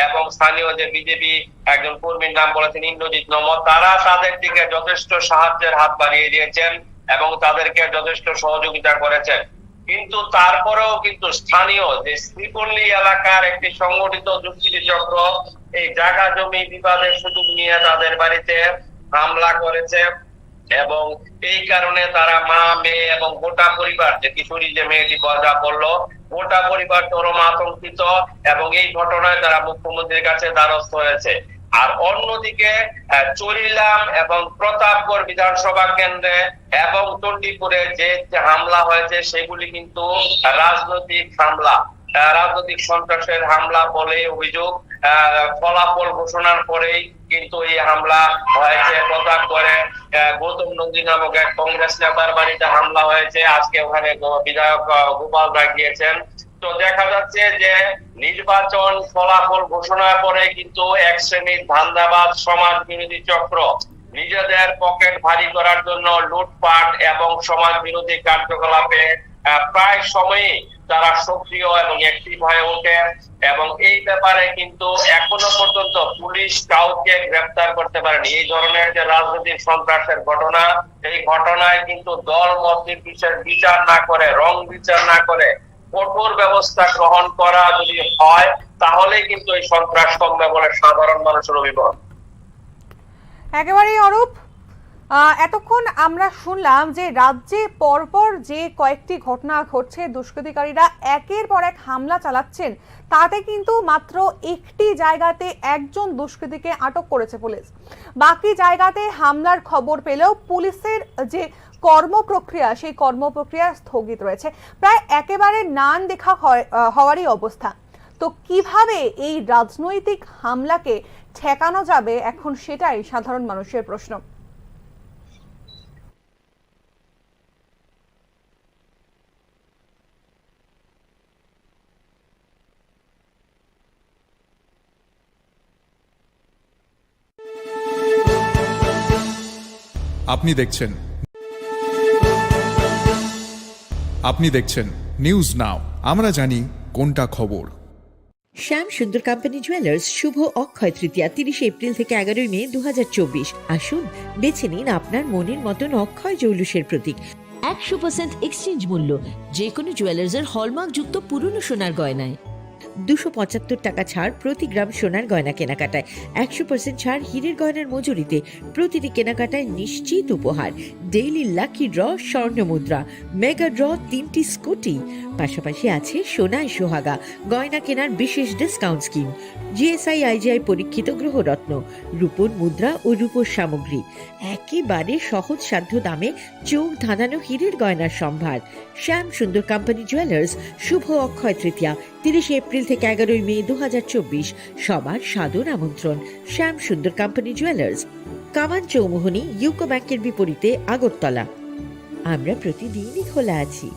এবং স্থানীয় যে বিজেপি একজন কর্মীর নাম বলেছেন ইন্দ্রজিৎ নমঃ, তারা তাদের দিকে যথেষ্ট সাহায্যের হাত বাড়িয়ে দিয়েছেন এবং তাদেরকে যথেষ্ট সহযোগিতা করেছেন। কিন্তু তারপরেও কিন্তু স্থানীয় যে শ্রীপল্লী এলাকার একটি সংগঠিত দুষ্কৃতী চক্র এই জায়গা জমি বিবাদের সুযোগ নিয়ে তাদের বাড়িতে হামলা করেছে এবং এই কারণে তারা মা, মেয়ে এবং গোটা পরিবার, যে কিশোরী যে মেয়েটি যা বললো, গোটা পরিবার চরম আতঙ্কিত এবং এই ঘটনায় তারা মুখ্যমন্ত্রীর কাছে দ্বারস্থ হয়েছে। আর অন্যদিকে চরিলাম এবং প্রতাপগড় বিধানসভা কেন্দ্রে এবং চণ্ডীপুরে যে হামলা হয়েছে সেগুলি কিন্তু রাজনৈতিক হামলা, রাজনৈতিক সন্ত্রাসের হামলা বলে অভিযোগ। ফলাফল ঘোষণার পরেই কিন্তু এই হামলা হয়েছে। প্রতাপগড়ে গৌতম নন্দী নামক এক কংগ্রেস নেতার বাড়িতে হামলা হয়েছে। আজকে ওখানে বিধায়ক গোপাল রায় গিয়েছেন। তো দেখা যাচ্ছে যে নির্বাচন ফলাফল ঘোষণার পরে কিন্তু এক শ্রেণীর ধান্দাবাজ সমাজ বিরোধী চক্র নিজেদের পকেট ভারী করার জন্য লুটপাট এবং সমাজ বিরোধী কার্যকলাপে প্রায় সময়ই তারা সক্রিয় এবং অ্যাক্টিভ হয়ে ওঠে এবং এই ব্যাপারে কিন্তু এখনো পর্যন্ত পুলিশ কাউকে গ্রেফতার করতে পারেনি। এই ধরনের যে রাজনৈতিক সন্ত্রাসের ঘটনা, এই ঘটনায় কিন্তু দল মত নির্বিশেষে বিচার না করে, রং বিচার না করে কঠোর ব্যবস্থা গ্রহণ করা যদি হয় তাহলে কিন্তু এই সন্ত্রাস কমবে বলে সাধারণ মানুষের অভিমত। একেবারেই অরূপ, এতক্ষণ আমরা শুনলাম যে রাজ্যে পরপর যে কয়েকটি ঘটনা ঘটছে, দুষ্কৃতিকারীরা একের পর এক হামলা চালাচ্ছেন, তাতে কিন্তু মাত্র একটি জায়গাতে একজন দুষ্কৃতীকে আটক করেছে পুলিশ। বাকি জায়গাতে হামলার খবর পেলেও পুলিশের যে কর্মপ্রক্রিয়া, সেই কর্মপ্রক্রিয়া স্থগিত রয়েছে, প্রায় একেবারে নান দেখা হওয়ারই অবস্থা। তো কিভাবে এই রাজনৈতিক হামলাকে ঠেকানো যাবে, এখন সেটাই সাধারণ মানুষের প্রশ্ন। আপনি দেখছেন নিউজ নাও, আমরা জানি কোনটা খবর। শ্যাম সুন্দর কোম্পানি জুয়েলার্স শুভ অক্ষয় তৃতীয়া 30 এপ্রিল থেকে 11 মে 2024। আসুন বেছে নিন আপনার মনের মতন অক্ষয় জৌলুসের প্রতীক। 100% এক্সচেঞ্জ মূল্য যে কোনো জুয়েলার্সের হলমার্কযুক্ত পুরনো সোনার গয়নায়। 275 টাকা ছাড় প্রতি গ্রাম সোনার গয়না কেনাকাটায়। 100% ছাড় হীরের গয়নার মজুরিতে। প্রতিটি কেনাকাটায় নিশ্চিত উপহার। ডেইলি লাকি ড্র, স্বর্ণ মুদ্রা, মেগা ড্র, 3টি স্কুটি। পাশাপাশি আছে সোনায় সোহাগা গয়না কেনার বিশেষ ডিসকাউন্ট স্কিম। জিএসআই আইজিআই পরীক্ষিত গ্রহরত্ন, রূপোর মুদ্রা ও রূপোর সামগ্রী। একেবারে সহজ সাধ্য দামে চোখ ধাঁধানো হীরের গয়নার সম্ভার। শ্যাম সুন্দর কোম্পানি জুয়েলার্স শুভ অক্ষয় তৃতীয়া 30 এপ্রিল থেকে 11 মে 2024। সবার সাদর আমন্ত্রণ। শ্যাম সুন্দর কোম্পানি জুয়েলার্স, কামান চৌমুহনী, ইউকো ব্যাংকের বিপরীতে, আগরতলা। আমরা প্রতিদিনই খোলা আছি।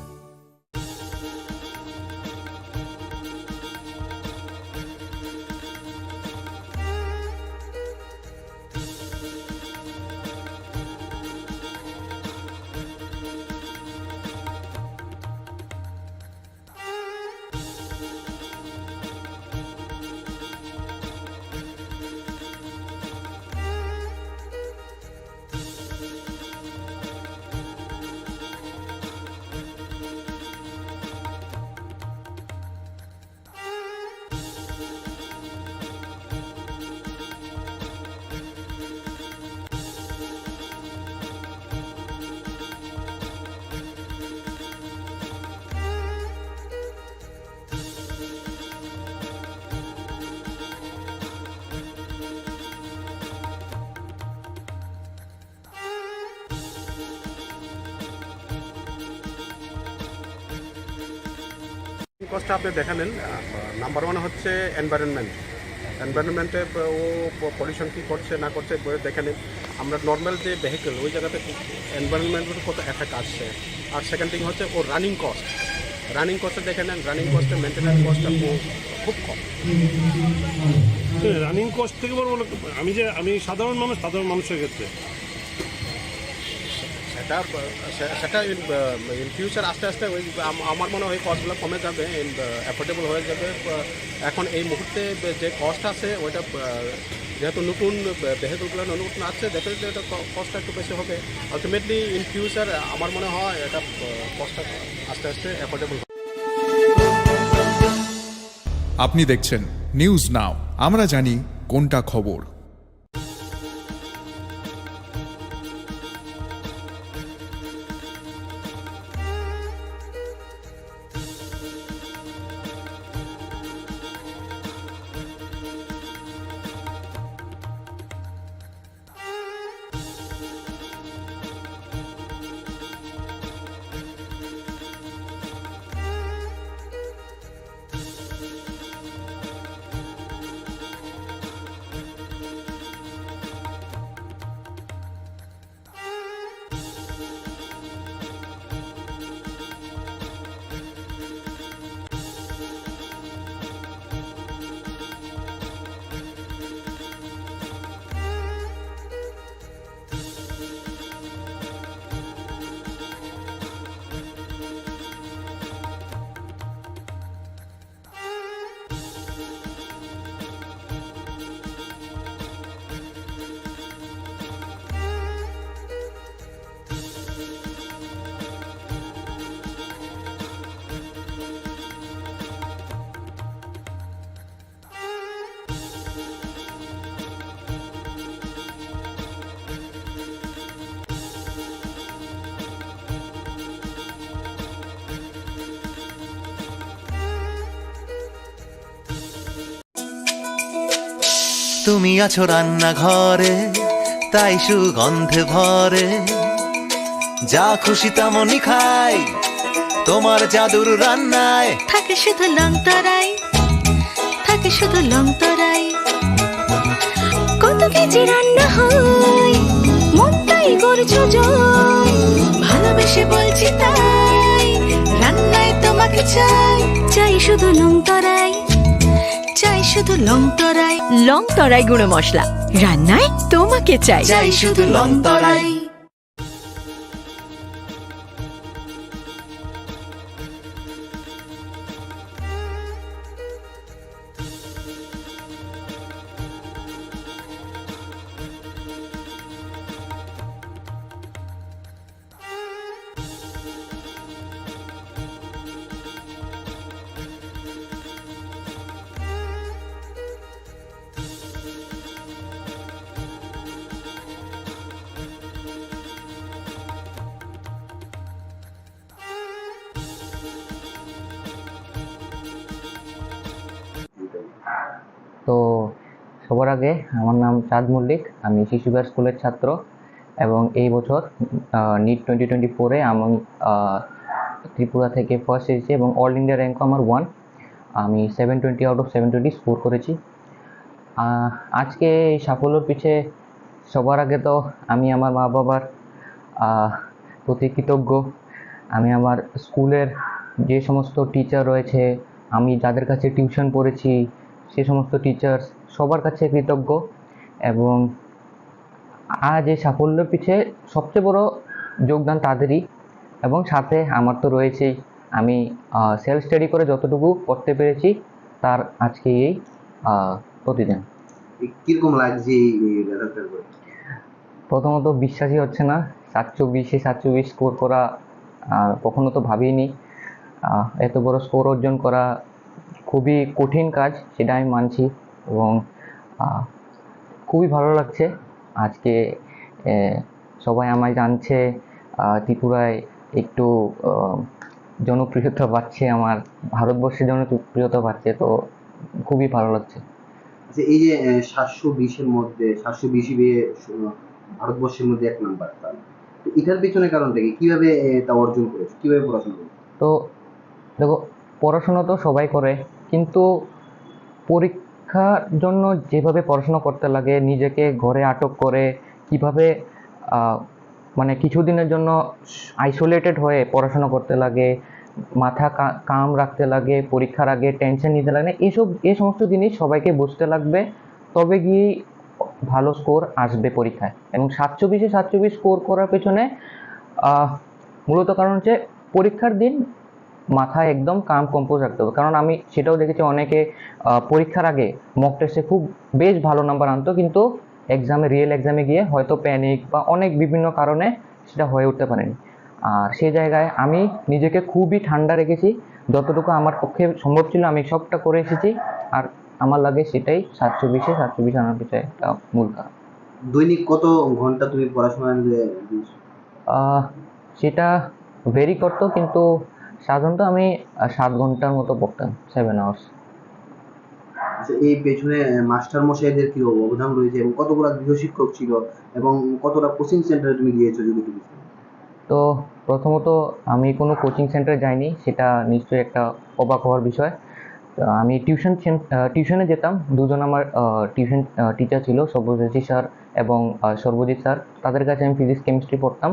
কষ্টটা আপনি দেখে নেন। নাম্বার 1 হচ্ছে এনভায়রনমেন্টে ও পলিউশন কী করছে না করছে দেখে নিন। আমরা নর্মাল যে ভেহিকেল ওই জায়গাতে এনভায়রনমেন্টের কত এফেক্ট আসছে। আর সেকেন্ড থিং হচ্ছে ও রানিং কস্টে দেখে নেন। রানিং কস্টে মেনটেন্যান্স কস্টটা খুব কম। রানিং কস্ট থেকে বলবো আমি সাধারণ মানুষের ক্ষেত্রে সেটা ইন ফিউচার আস্তে আস্তে ওই আমার মনে হয় কস্টগুলো কমে যাবে, অ্যাফোর্ডেবল হয়ে যাবে। এখন এই মুহূর্তে যে কস্ট আছে ওইটা যেহেতু নতুন ভেহিকলগুলো নতুন আসছে, ডেফিনেটলি এটা কস্টটা একটু বেশি হবে। আলটিমেটলি ইন ফিউচার আমার মনে হয় এটা কস্টটা আস্তে আস্তে অ্যাফোর্ডেবল। আপনি দেখছেন নিউজ নাও, আমরা জানি কোনটা খবর। তুমি আছো রান্নাঘরে, তাই সুগন্ধে ভরে, যা খুশি তেমনই খাই তোমার জাদুর রান্নায়। থাকে শুধু লং তরাই, থাকে শুধু লং তরাই। কত কেজি রান্না হয়, মনটাই করছো জয়। ভালোবেসে বলছি তাই, রান্নায় তোমাকে চাই, চাই শুধু লং তরাই, চাই শুধু লং তরাই। লং তরাই গুঁড়ো মশলা, রান্নায় তোমাকে চাই, চাই শুধু লং তরাই। তো সবার আগে আমার নাম চাঁদ মল্লিক, আমি শিশুবিহার স্কুলের ছাত্র এবং এই বছর নিট 2024-এ আমি ত্রিপুরা থেকে ফার্স্ট এসেছি এবং অল ইন্ডিয়া র্যাঙ্ক আমার 1। আমি 720 আউট অফ 720 স্কোর করেছি। আজকে এই সাফল্যর পিছে সবার আগে তো আমি আমার মা বাবার প্রতি কৃতজ্ঞ। আমি আমার স্কুলের যে সমস্ত টিচার রয়েছে, আমি যাদের কাছে টিউশন পড়েছি, সে সমস্ত টিচার্স সবার কাছে কৃতজ্ঞ। এবং আজ এই সাফল্যের পিছে সবচেয়ে বড় যোগদান তাদেরই, এবং সাথে আমার তো রয়েছেই। আমি সেলফ স্টাডি করে যতটুকু করতে পেরেছি তার আজকে এই প্রতিদিন। কিরকম লাগছে এই রেজাল্টের পরে? প্রথমত বিশ্বাসই হচ্ছে না, 724 স্কোর করা কখনো তো ভাবিনি। এত বড় স্কোর অর্জন করা খুবই কঠিন কাজ, সেটা আমি মানছি। এবং খুবই ভালো লাগছে আজকে সবাই আমায় জানছে, ত্রিপুরায় একটু জনপ্রিয়তা পাচ্ছে, আমার ভারতবর্ষে জনপ্রিয়তা পাচ্ছে, তো খুবই ভালো লাগছে। যে এই যে 720-এর মধ্যে 720 পেয়ে ভারতবর্ষের মধ্যে 1 নাম্বার, তো এটার পেছনে কারণটা কি? কিভাবে তা অর্জন করেছো? কিভাবে পড়াশোনা করেছো? তো দেখো, পড়াশোনা তো সবাই করে, কিন্তু পরীক্ষার জন্য যেভাবে পড়াশোনা করতে লাগে, নিজেকে ঘরে আটক করে কিভাবে মানে কিছুদিনের জন্য আইসোলেটেড হয়ে পড়াশোনা করতে লাগে, মাথা কাম রাখতে লাগে, পরীক্ষার আগে টেনশন নিতে লাগে, এই সমস্ত জিনিস সবাইকে বুঝতে লাগবে, তবে গিয়েই ভালো স্কোর আসবে পরীক্ষায়। এবং 724 স্কোর করার পেছনে মূলত কারণ হচ্ছে পরীক্ষার দিন মাথায় একদম কাম কম্পোজ রাখতে হবে, কারণ আমি সেটাও দেখেছি অনেকে পরীক্ষার আগে মক টেস্টে খুব বেশ ভালো নাম্বার আনতো, কিন্তু রিয়েল এক্সামে গিয়ে হয়তো প্যানিক বা অনেক বিভিন্ন কারণে সেটা হয়ে উঠতে পারেনি। আর সেই জায়গায় আমি নিজেকে খুবই ঠান্ডা রেখেছি, যতটুকু আমার পক্ষে সম্ভব ছিল আমি সবটা করে এসেছি। আর আমার লাগে সেটাই 720 আনার পিছনে একটা মূল কারণ। দৈনিক কত ঘন্টা তুমি পড়াশোনায় দিয়েছো? সেটা ভেরি করতো, কিন্তু সাধারণত আমি 7 ঘন্টার মতো পড়তাম, 7 আওয়ার্স। এই পেছনে মাস্টার মশাইদের কি অবদান রয়েছে এবং কতগুলো গৃহশিক্ষক ছিল এবং কতটা কোচিং সেন্টারে তুমি গিয়েছো যদি একটু বলো? তো প্রথমত আমি কোনো কোচিং সেন্টারে যাইনি, সেটা নিশ্চয়ই একটা অবাক হওয়ার বিষয়। আমি টিউশনে যেতাম। দুজন আমার টিউশন টিচার ছিল, সব্যসাচী স্যার এবং সর্বজিৎ স্যার। তাদের কাছে আমি ফিজিক্স কেমিস্ট্রি পড়তাম।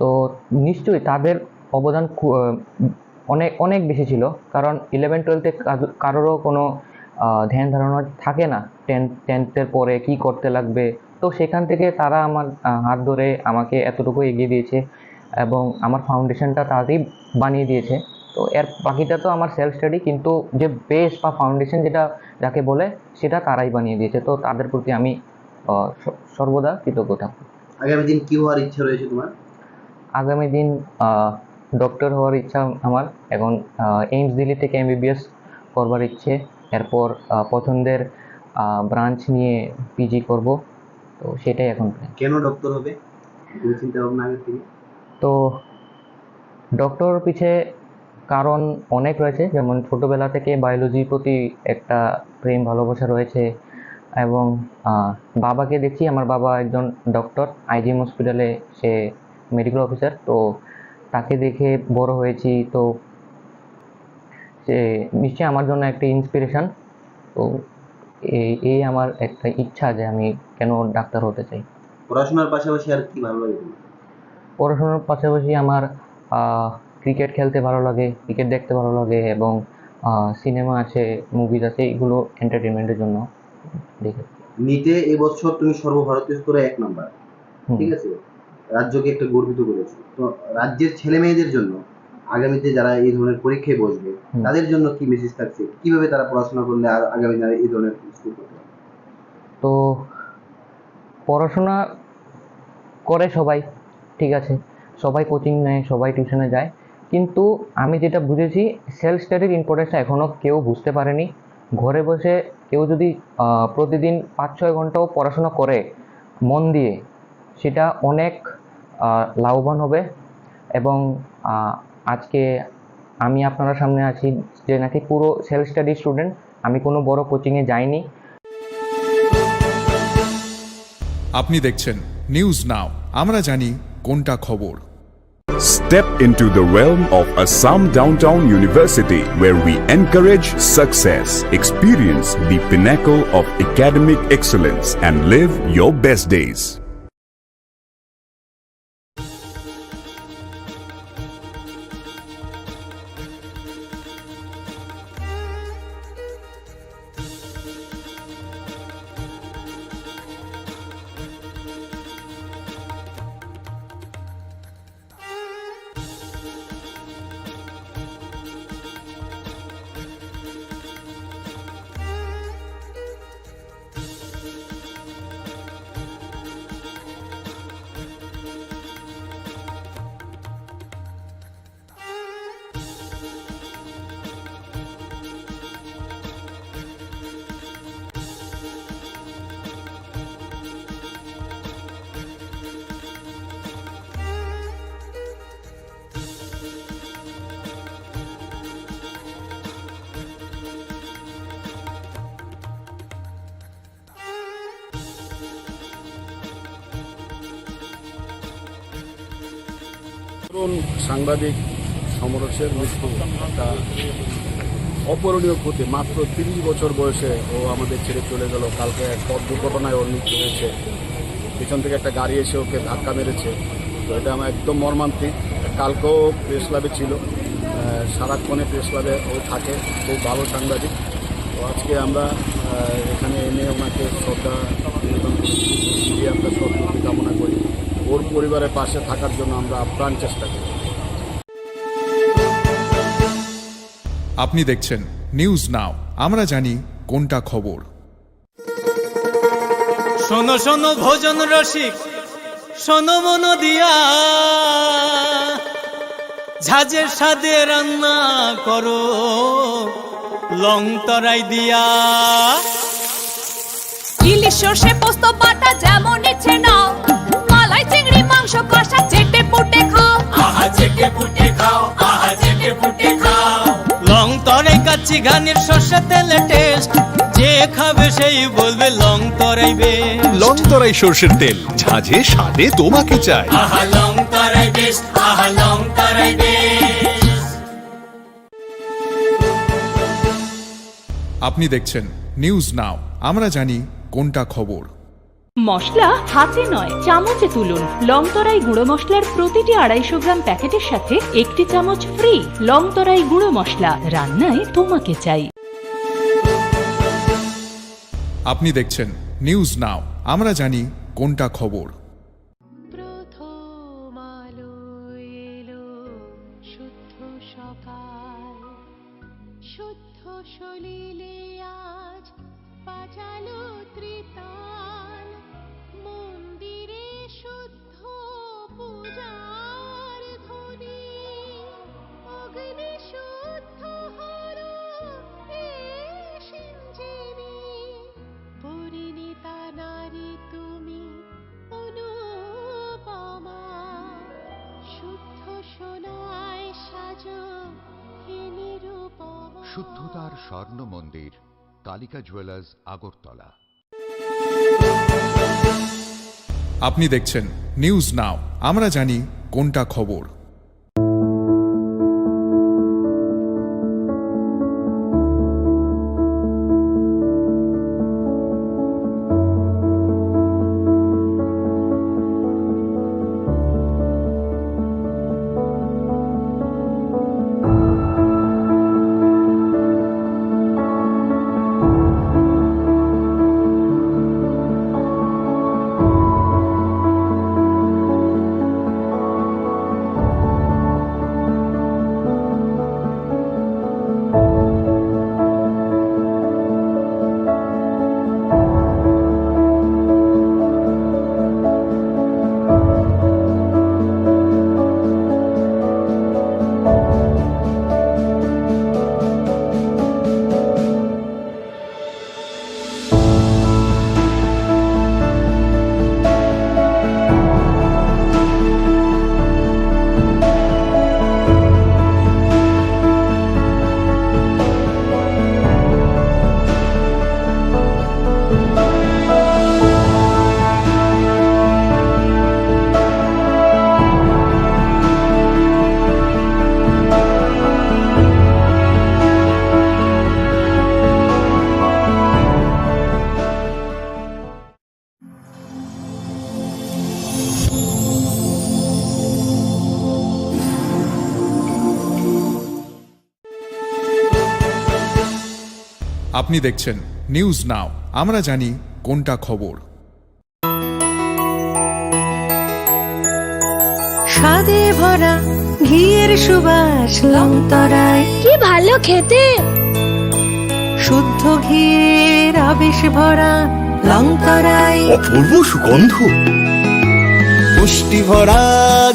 তো নিশ্চয়ই তাদের অবদান অনেক অনেক বেশি ছিল, কারণ 11-12-এ কারোরও কোনো ধ্যান ধারণা থাকে না 10th-এর পরে কী করতে লাগবে। তো সেখান থেকে তারা আমার হাত ধরে আমাকে এতটুকু এগিয়ে দিয়েছে এবং আমার ফাউন্ডেশনটা তারাই বানিয়ে দিয়েছে। তো এর বাকিটা তো আমার সেলফ স্টাডি, কিন্তু যে বেস বা ফাউন্ডেশন যেটা যাকে বলে সেটা তারাই বানিয়ে দিয়েছে। তো তাদের প্রতি আমি সর্বদা কৃতজ্ঞ থাকব। আগামী দিন কি হওয়ার ইচ্ছা রয়েছে তোমার? আগামী দিন ডক্টর হওয়ার ইচ্ছা আমার। এখন এইমস দিল্লি থেকে MBBS করবার ইচ্ছে। এরপর পছন্দের ব্রাঞ্চ নিয়ে পিজি করব। তো সেটাই এখন। কেন ডক্টর হবে চিন্তা ভাবনা আগে থেকে? তো ডক্টর পিছে কারণ অনেক রয়েছে, যেমন ছোটোবেলা থেকে বায়োলজির প্রতি একটা প্রেম ভালোবাসা রয়েছে এবং বাবাকে দেখছি, আমার বাবা একজন ডক্টর, IGM হসপিটালে সে মেডিকেল অফিসার। তো তাকে দেখে বড় হয়েছি, তো সে নিশ্চয়ই আমার জন্য একটা ইন্সপিরেশন। তো এই আমার একটা ইচ্ছা যে আমি কেন ডাক্তার হতে চাই। পড়াশোনার পাশাপাশি আর কি ভালো লাগে? পড়াশোনার পাশাপাশি আমার ক্রিকেট খেলতে ভালো লাগে, ক্রিকেট দেখতে ভালো লাগে এবং সিনেমা আছে, মুভিজ আছে, এগুলো এন্টারটেনমেন্টের জন্য দেখে। নিটে এবছর তুমি সর্বভারতীয় স্তরে 1 নাম্বার, ঠিক আছে, রাজ্যকে একটা গর্বিত করেছো। তো রাজ্যের ছেলে মেয়েদের জন্য আগামীতে যারা এই ধরনের পরীক্ষায় বসবে তাদের জন্য কি মেসেজ থাকছে, কিভাবে তারা পড়াশোনা করলে আর আগামী দিনে এই ধরনের স্কোর করতে পারবে? তো পড়াশোনা করে সবাই, ঠিক আছে, সবাই কোচিং নেয়, সবাই টিউশনে যায়, কিন্তু আমি যেটা বুঝেছি সেলফ স্টাডির ইম্পর্টেন্সটা এখনও কেউ বুঝতে পারেনি। ঘরে বসে কেউ যদি প্রতিদিন 5-6 ঘন্টাও পড়াশোনা করে মন দিয়ে, সেটা অনেক লাভবান হবে। এবং আজকে আমি আপনার সামনে আছি যে নাকি পুরো সেলফ স্টাডি স্টুডেন্ট, আমি কোনো বড় কোচিংয়ে যাইনি। আপনি দেখছেন নিউজ নাও, আমরা জানি কোনটা খবর। Step into the realm of Assam Downtown University, where we encourage success, experience the pinnacle of academic excellence, and live your best days. সাংবাদিক সমরেশের মৃত্যু একটা অপূরণীয় ক্ষতি। মাত্র 30 বছর বয়সে ও আমাদের ছেড়ে চলে গেল। কালকে এক পথ দুর্ঘটনায় ওর মৃত্যু হয়েছে, পিছন থেকে একটা গাড়ি এসে ওকে ধাক্কা মেরেছে। তো এটা আমার একদম মর্মান্তিক। কালকেও প্রেস ক্লাবে ছিল, সারাক্ষণে প্রেস ক্লাবে ও থাকে, খুব ভালো সাংবাদিক। তো আজকে আমরা এখানে এনে ওনাকে শ্রদ্ধা দিয়ে আমরা শ্রদ্ধা কামনা করি। ওর পরিবারের পাশে থাকার জন্য আমরা আপ্রাণ চেষ্টা করি। আপনি দেখছেন নিউজ নাও, আমরা জানি কোনটা খবর। শোনো শোনো ভোজন রসিক, শোনো মন দিয়া, ঝাঁঝের স্বাদে রান্না করো লং তরাই দিয়া। ইলিশ সর্ষে পোস্ত বাটা যেমন ইচ্ছে নাও, মালাই চিংড়ি মাংস কষা চেটে পুটে খাও, আহা চেটে পুটে খাও, আহা চেটে পুটে খাও। লং তরাই কাচ্চি ঘানির সর্ষে তেলে টেস্ট, যে খাবে সেই বলবে লং তরাই বেশ। লং তরাই সর্ষের তেল, ঝাঁঝে স্বাদে তোমাকে চাই। আহা লং তরাই বেশ, আহা লং তরাই বেশ। আপনি দেখছেন নিউজ নাও, আমরা জানি কোনটা খবর। মশলা হাতে নয় চামচে তুলুন। লংতরাই গুঁড়ো মশলার প্রতিটি 250 গ্রাম প্যাকেটের সাথে 1টি চামচ ফ্রি। লংতরাই গুঁড়ো মশলা, রান্নায় তোমাকে চাই। আপনি দেখছেন নিউজ নাও, আমরা জানি কোনটা খবর। প্রথম আলো এলো শুদ্ধ সকাল, শুদ্ধ সলিলে আজ বাজালো ত্রিতাল, মন্দিরে শুদ্ধ পূজার ধ্বনি, অগ্নি শুদ্ধ হলো এই সিঞ্জিনী, পরিণীতা নারী তুমি অনুপমা, শুদ্ধ সোনায় সাজো হে নিরুপমা। শুদ্ধতার স্বর্ণ মন্দির, কালিকা জুয়েলার্স, আগরতলা। আপনি দেখছেন নিউজ নাও, আমরা জানি কোনটা খবর। আপনি দেখছেন নিউজ নাও, আমরা জানি কোনটা খবর। স্বাদে ভরা ঘিয়ের সুবাস লংতরায়, কি ভালো খেতে, শুদ্ধ ঘিয়ের আবেশ ভরা লংতরায়, অপূর্ব সুগন্ধ, পুষ্টি ভরা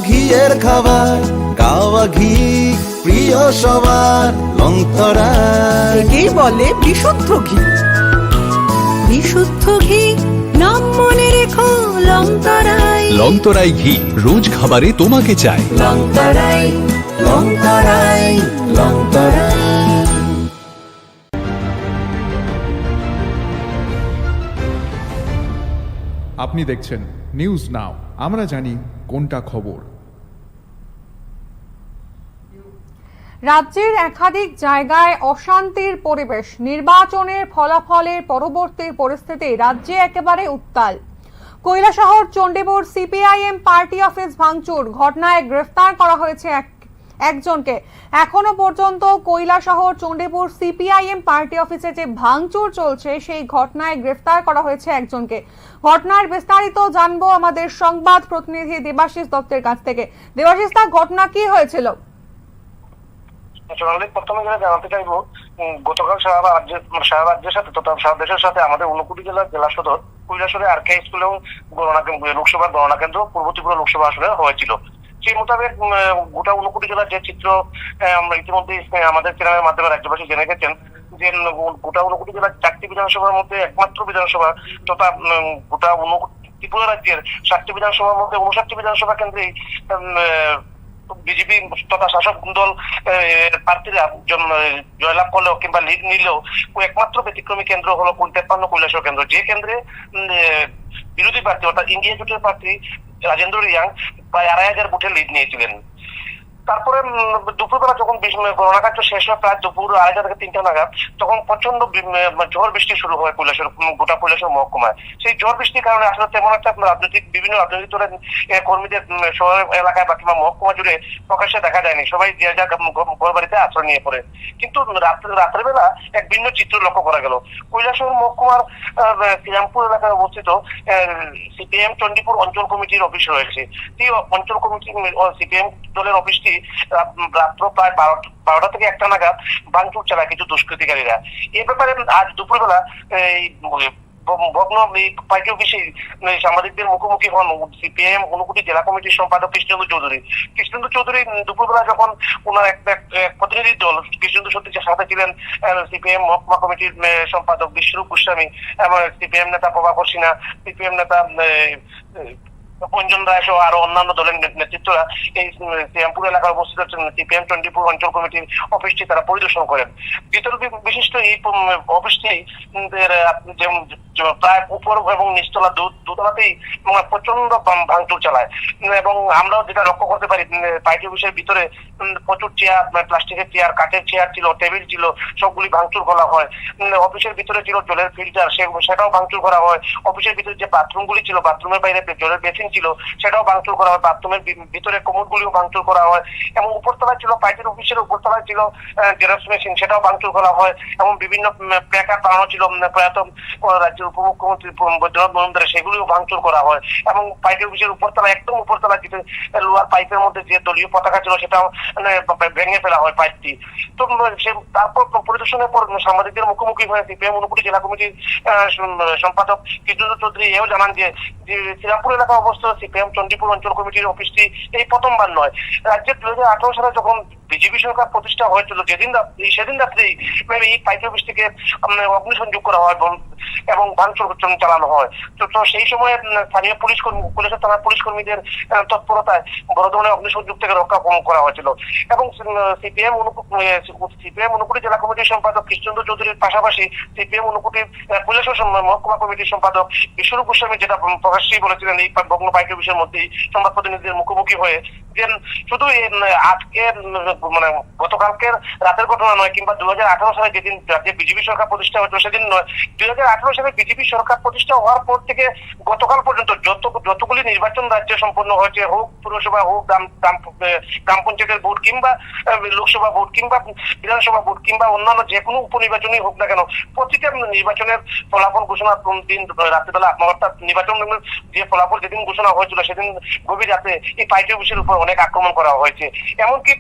ঘিয়ের খাবার, গাওয়া ঘি প্রিয় সবার লংতরা। একেই বলে বিশুদ্ধ ঘি। বিশুদ্ধ ঘি নাম মনে রেখো লংতরাই। লংতরাই ঘি রোজ খাবারে তোমাকে চাই। লংতরাই, লংতরাই, লংতরাই। আপনি দেখছেন নিউজ নাও, আমরা জানি কোনটা খবর। রাজ্যের একাধিক জায়গায় অশান্তির পরিবেশ, নির্বাচনের ফলাফলের পরবর্তী পরিস্থিতি রাজ্যে একেবারে উত্তাল। Kailashahar Chandipur CPIM party office ভাঙচুর ঘটনায় গ্রেফতার করা হয়েছে একজনকে। এখনো পর্যন্ত কৈলাসহর চণ্ডীপুর সিপিআইএম পার্টি অফিসে যে ভাঙচুর চলছে সেই ঘটনায় গ্রেফতার করা হয়েছে একজনকে। ঘটনার বিস্তারিত জানবো আমাদের সংবাদ প্রতিনিধি দেবাশিস দত্তের কাছ থেকে। দেবাশিস, তা ঘটনা কি হয়েছিল? সোনালী, প্রথমে যেটা জানাতে চাইবো, গতকাল সারা রাজ্যের সাথে তথা সারা দেশের সাথে আমাদের ঊনকোটি জেলার জেলা সদর কৈলাসহরে আরকে স্কুলেও লোকসভার গণনা কেন্দ্র পূর্ব ত্রিপুরা লোকসভা আসনে হয়েছিল। সেই মোতাবেক গোটা ঊনকোটি জেলার যে চিত্র ইতিমধ্যে আমাদের চ্যানেলের মাধ্যমে রাজ্যবাসী জেনে গেছেন যে গোটা ঊনকোটি জেলার 4টি বিধানসভার মধ্যে একমাত্র বিধানসভা তথা গোটা ত্রিপুরা রাজ্যের 7টি বিধানসভার মধ্যে 59টি বিধানসভা কেন্দ্রেই বিজেপি তথা শাসক দল প্রার্থীরা জয়লাভ করলেও কিংবা লিড নিলেও একমাত্র ব্যতিক্রমী কেন্দ্র হলো 53 কৈলাসহর কেন্দ্র, যে কেন্দ্রে বিরোধী প্রার্থী অর্থাৎ ইন্ডিয়া জোটের প্রার্থী রাজেন্দ্র রিয়াং প্রায় 2500 ভোটে লিড নিয়েছিলেন। তারপরে দুপুরবেলা যখন গণনা কার্য শেষ হয় প্রায় দুপুর 2:30 থেকে 3টা নাগাদ, তখন প্রচন্ড ঝড় বৃষ্টি শুরু হয় গোটা কৈলাসহর মহকুমায়। সেই ঝড় বৃষ্টির কারণে আসলে তেমন একটা বিভিন্ন রাজনৈতিক দলের কর্মীদের শহর এলাকায় বা কিংবা মহকুমা জুড়ে প্রকাশ্যে দেখা যায়নি, সবাই যে যার ঘর বাড়িতে আশ্রয় নিয়ে পড়ে। কিন্তু রাত্রের বেলা এক ভিন্ন চিত্র লক্ষ্য করা গেল। কৈলাসহর মহকুমার শ্রীরামপুর এলাকায় অবস্থিত সিপিএম চণ্ডীপুর অঞ্চল কমিটির অফিস রয়েছে। এই অঞ্চল কমিটি সিপিএম দলের অফিসটি রাত্র প্রায় 12টা থেকে 1টা নাগাদ ভাঙচুর চালায় কিছু দুষ্কৃতিকারীরা। এ ব্যাপারে আজ দুপুরবেলা ভগ্ন পার্টি অফিসে সাংবাদিকদের মুখোমুখি হন সিপিএম ঊনকোটি জেলা কমিটির সম্পাদক কৃষ্ণেন্দু চৌধুরী। কৃষ্ণেন্দু চৌধুরী দুপুরবেলা যখন ওনার এক প্রতিনিধি দল কৃষ্ণেন্দু সত্যির সাথে ছিলেন সিপিএম মহকুমা কমিটির সম্পাদক বিশ্বরূপ গোস্বামী এবং সিপিএম নেতা প্রভাকর সিনহা, সিপিএম নেতা অঞ্জন রায় সহ আরো অন্যান্য দলের নেতৃত্বরা এই শ্রীরামপুর এলাকায় অবস্থিত সিপিএম চণ্ডীপুর অঞ্চল কমিটির অফিসটি তারা পরিদর্শন করেন। ভিতর বিশিষ্ট এই অফিসটি প্রায় উপর এবং নিচতলা দুতলাতেই প্রচন্ড ভাঙচুর চালায় এবং আমরাও যেটা লক্ষ্য করতে পারি পার্টি অফিসের ভিতরে প্রচুর চেয়ার, প্লাস্টিকের চেয়ার, কাঠের চেয়ার ছিল, টেবিল ছিল, সবগুলি ভাঙচুর করা হয়। অফিসের ভিতরে ছিল জলের ফিল্টার, সেটাও ভাঙচুর করা হয়। অফিসের ভিতরে যে বাথরুমগুলি ছিল, বাথরুমের বাইরে জলের বেসিন ছিল, সেটাও ভাঙচুর করা হয়। বাথরুমের ভিতরে কোমরগুলিও ভাঙচুর করা হয় এবং উপরতলায় ছিল পার্টির অফিসের উপরতলায় ছিল জেরক্স মেশিন, সেটাও ভাঙচুর করা হয় এবং বিভিন্ন প্ল্যাকার্ড বানানো ছিল প্রয়াত রাজ্যের উপমুখ্যমন্ত্রী বৈদ্যনাথ মজুমদারের, সেগুলিও ভাঙচুর করা হয় এবং পার্টি অফিসের উপরতলা একদম উপরতলা কিছু লোহার পাইপের মধ্যে যে দলীয় পতাকা ছিল সেটাও ভেঙে ফেলা হয় পাইপটি। তো তারপর পরিদর্শনের পর সাংবাদিকদের মুখোমুখি হয়ে সিপিএম ঊনকোটি জেলা কমিটির সম্পাদক কৃষ্ণেন্দু চৌধুরী এও জানান যে শ্রীরামপুর এলাকা অবস্থিত সিপিএম চণ্ডীপুর অঞ্চল কমিটির অফিসটি এই প্রথমবার নয়। রাজ্যের 2018 সালে যখন বিজেপি সরকার প্রতিষ্ঠা হয়েছিল সেদিন রাত্রেই এই পাইপি অফিসটিকে অগ্নিসংযোগ করা হয় এবং ভাঙচুর চালানো হয়। তো সেই সময় স্থানীয় পুলিশের থানার পুলিশ কর্মীদের তৎপরতায় বড় ধরনের অগ্নিসংযোগ থেকে রক্ষা করা হয়েছিল এবং সিপিএম ঊনকোটি জেলা কমিটির সম্পাদক কৃষ্ণেন্দু চৌধুরীর পাশাপাশি সিপিএম ঊনকোটি কৈলাসহর মহকুমা কমিটির সম্পাদক বিশ্বরূপ গোস্বামী যেটা প্রকাশ্যেই বলেছিলেন এই ভগ্ন পাইপি অফিসের মধ্যেই সংবাদ প্রতিনিধিদের মুখোমুখি হয়ে যে শুধু আজকে গতকালকের রাতের ঘটনা নয় কিংবা 2018 সালে যেদিন রাজ্যে বিজেপি সরকার প্রতিষ্ঠা হয়েছিল সেদিন নয়, 2018 সালে বিজেপি সরকার প্রতিষ্ঠা হওয়ার পর থেকে গতকাল পর্যন্ত যতগুলি নির্বাচন রাজ্যে সম্পন্ন হয়েছে, হোক পুরসভা, হোক গ্রাম পঞ্চায়েতের ভোট কিংবা লোকসভা ভোট কিংবা বিধানসভা ভোট কিংবা অন্যান্য যে কোনো উপনির্বাচনই হোক না কেন, প্রতিটা নির্বাচনের ফলাফল ঘোষণার দিন রাত্রিবেলা অর্থাৎ নির্বাচন যে ফলাফল যেদিন ঘোষণা হয়েছিল সেদিন গভীর রাতে এই পার্টি অফিসের উপর অনেক আক্রমণ করা হয়েছে। এমনকি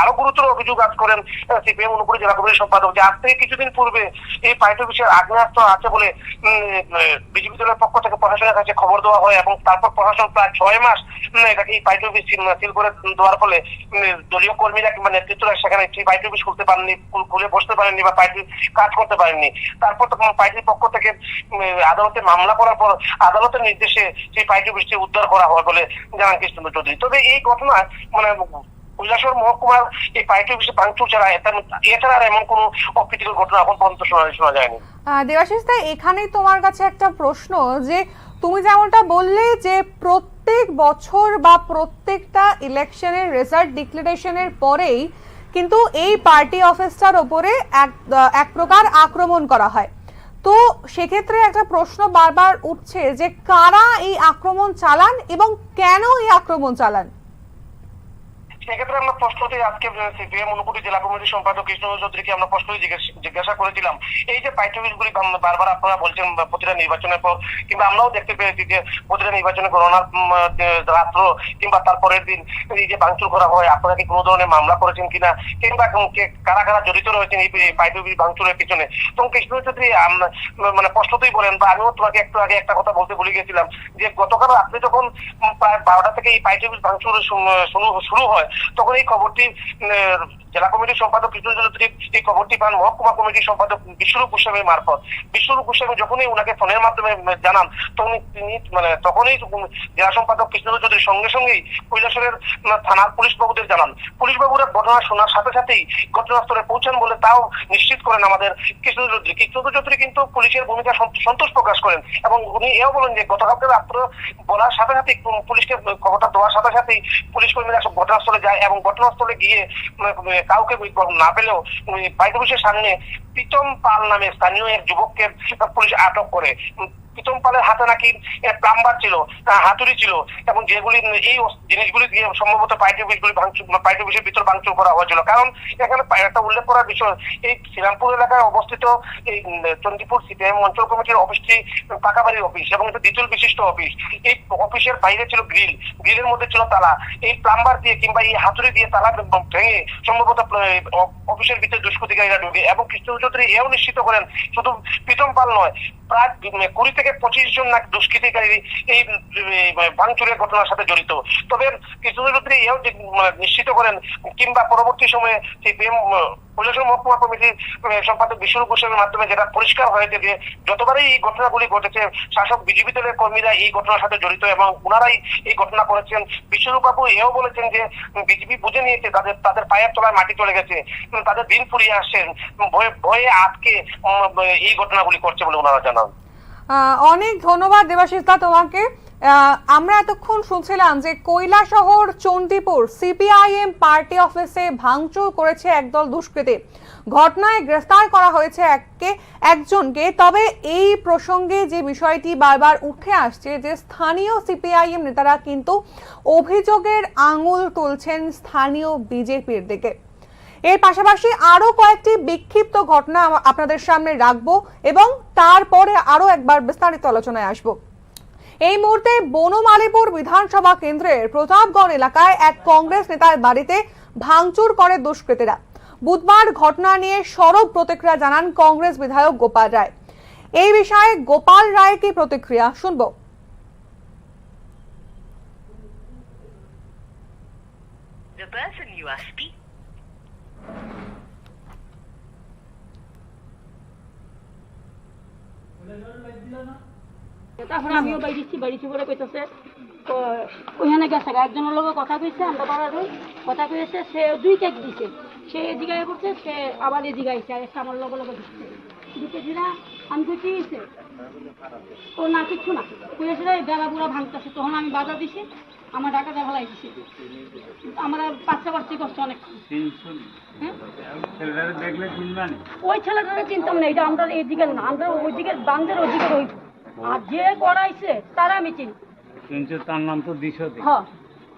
আরো গুরুতর অভিযোগ আজ করেন সিপিএম ঊনকোটি জেলা কমিটির সম্পাদক যে আজ থেকে কিছুদিন পূর্বে এই পার্টি অফিসের আগ্নেয়াস্ত্র আছে বলে বিজেপি দলের পক্ষ থেকে প্রশাসনের কাছে খবর দেওয়া হয় এবং তারপর প্রশাসন প্রায় 6 মাস এটাকে এই পার্টি অফিস সিল করে দেওয়ার ফলে দলীয় কর্মীরা কিংবা নেতৃত্বরা সেখানে সেই পার্টি অফিস খুলতে পারেননি, খুলে বসতে পারেননি বা পার্টির কাজ করতে পারেননি। তারপর তখন পার্টির পক্ষ থেকে আদালতে মামলা করার পর আদালতের নির্দেশে সেই পার্টি অফিসটি উদ্ধার করা হয় বলে জানান কৃষ্ণেন্দু চৌধুরী। তবে এই ঘটনায় কৈলাসহর মহকুমার এই পার্টি অফিসে ভাঙচুর ছাড়া এছাড়া আর এমন কোনো অপ্রীতিকর ঘটনা এখন পর্যন্ত শোনা যায়নি। দেবাশিস দা, এখানেই তোমার কাছে একটা প্রশ্ন, যে তুমি যেমনটা বললে যে প্রত্যেক বছর বা প্রত্যেকটা ইলেকশনের রেজাল্ট ডিক্লারেশনের পরেই কিন্তু এই পার্টি অফিসটার ওপরে এক প্রকার আক্রমণ করা হয়, তো সেক্ষেত্রে একটা প্রশ্ন বারবার উঠছে যে কারা এই আক্রমণ চালান এবং কেন এই আক্রমণ চালান? সেক্ষেত্রে আমরা প্রশ্নটি আজকে সিপিএম ঊনকোটি জেলা কমিটির সম্পাদক কৃষ্ণ চৌধুরীকে আমরা প্রশ্নটি জিজ্ঞাসা করেছিলাম। এই যে পাইটুপিসগুলি বারবার আপনারা বলছেন প্রতিটা নির্বাচনের পর, কিংবা আমরাও দেখতে পেয়েছি যে প্রতিটা নির্বাচনে গণনার রাত্র কিংবা তারপরের দিন এই যে ভাঙচুর করা হয়, আপনারা কি কোনো ধরনের মামলা করেছেন কিনা, কিংবা কারা কারা জড়িত রয়েছেন এই পাইটুপিস ভাঙচুরের পিছনে? তখন কৃষ্ণ চৌধুরী মানে প্রশ্নতেই বলেন, বা আমিও তোমাকে একটু আগে একটা কথা বলতে ভুলে গেছিলাম, যে গতকাল রাত্রে যখন প্রায় 12টা থেকে এই পাইটুপিস ভাঙচুর শুরু হয়, তখন এই খবরটি জেলা কমিটির সম্পাদক কৃষ্ণ চৌধুরী এই খবরটি পান মহকুমা কমিটির সম্পাদক বিশ্বরূপ গোস্বামীর মারফত। বিশ্বরূপ গোস্বামী যখনই ওনাকে ফোনের মাধ্যমে জানান, তখনই জেলা সম্পাদক কৃষ্ণ চৌধুরী সঙ্গে সঙ্গেই কৈলাসহরের থানার পুলিশ বাবুদের জানান। পুলিশ বাবুরা ঘটনা শোনার সাথে সাথেই ঘটনাস্থলে পৌঁছান বলে তাও নিশ্চিত করেন আমাদের কৃষ্ণ চৌধুরী। কৃষ্ণ চৌধুরী কিন্তু পুলিশের ভূমিকা সন্তোষ প্রকাশ করেন এবং উনি এও বলেন যে গতকালকে রাত্রে বলার সাথে সাথে পুলিশকে খবরটা দেওয়ার সাথে সাথেই পুলিশ কর্মীরা সব ঘটনাস্থলে যায় এবং ঘটনাস্থলে গিয়ে কাউকে না পেলেও পাইটুপিসের সামনে প্রীতম পাল নামে স্থানীয় এক যুবককে পুলিশ আটক করে। প্রীতম পালের হাতে নাকি প্লাম্বার ছিল, হাতুড়ি ছিল, এবং যেগুলি এই জিনিসগুলি দিয়ে সম্ভবত পাইটুপিসের ভিতর ভাঙচুর করা হয়েছিল। কারণ এখানে একটা উল্লেখ করার বিষয়, এই শ্রীরামপুর এলাকায় অবস্থিত এই চণ্ডীপুর সিপিএম অঞ্চল কমিটির অফিসটি পাকা বাড়ির অফিস এবং একটা দ্বিতল বিশিষ্ট অফিস। এই অফিসের বাইরে ছিল গ্রিলের মধ্যে ছিল তালা। এই প্লাম্বার দিয়ে কিংবা এই হাতুড়ি দিয়ে তালা ভেঙে সম্ভবত অফিসের ভিতরে দুষ্কৃতিকারীরা ঢুকে। এবং কৃষ্ণ চৌধুরী এও নিশ্চিত করেন শুধু প্রীতম পাল নয়, প্রায় 20 থেকে 25 জন নাকি দুষ্কৃতিকারী এই ভাঙচুরের ঘটনার সাথে জড়িত। তবে কৃষ্ণ চৌধুরী এও নিশ্চিত করেন, কিংবা পরবর্তী সময়ে কৈলাসহর মহকুমা কমিটির সম্পাদক বিশ্বরূপ গোস্বামীর মাধ্যমে যেটা পরিষ্কার হয়েছে যে যতবারই এই ঘটনাগুলি ঘটেছে শাসক বিজেপি দলের কর্মীরা এই ঘটনার সাথে জড়িত এবং ওনারাই এই ঘটনা করেছেন। বিশ্বরূপ বাবু এও বলেছেন যে বিজেপি বুঝে নিয়েছে তাদের পায়ের তলায় মাটি চলে গেছে, তাদের দিন ফুরিয়ে আসছেন, ভয়ে আটকে এই ঘটনাগুলি করছে বলে ওনারা জানান। অনেক ধন্যবাদ দেবাশিস দা তোমাকে। আমরা এতক্ষণ শুনছিলাম যে কৈলাসহর চণ্ডীপুর সিপিআইএম পার্টি অফিসে ভাঙচুর করেছে একদল দুষ্কৃতী। ঘটনায় গ্রেফতার করা হয়েছে একজনকে। তবে এই প্রসঙ্গে যে বিষয়টি বারবার উঠে আসছে যে স্থানীয় সিপিআইএম নেতারা কিন্তু অভিযোগের আঙুল তুলছেন স্থানীয় বিজেপির দিকে। এর পাশাপাশি আরো কয়েকটি বিক্ষিপ্ত ঘটনা আপনাদের সামনে রাখবো এবং তারপরে আরো একবার বিস্তারিত আলোচনায় আসবো। এই মুহূর্তে বনমালীপুর বিধানসভা কেন্দ্রের প্রতাপগড় এলাকায় এক কংগ্রেস নেতার বাড়িতে ভাঙচুর করে দুষ্কৃতীরা। বুধবার ঘটনা নিয়ে সরব প্রতিক্রিয়া জানান কংগ্রেস বিধায়ক গোপাল রায়। এই বিষয়ে গোপাল রায়ের কি প্রতিক্রিয়া শুনবো। The person you are speaking. তারপরে আমিও বাড়িছি বলে কইতেছে ওইখানে গেছে একজনের লোক কথা কইছে, আমরা পাড়ার কথা কইছে, সে 2 কেক দিছে, সে এদিকে করছে, সে আবার এদিকে আইছে, আর একটা আমার লগে দিচ্ছে দিতেছি না। আমি কইছি ও না কিচ্ছু না কইছে, বেলা বুড়া ভাঙতেছে। তখন আমি বাধা দিছি, আমার টাকা দেখা লাগছে, আমার পাচ্ছি কষ্ট অনেক। ওই ছেলেটাকে চিনতাম না, এটা আমরা এইদিকে না, আমরা ওইদিকে বান্ধের ওইদিকে রইব, আর যে করাইছে তারা আমি চিনি। তার নাম তো দিশা। হ্যাঁ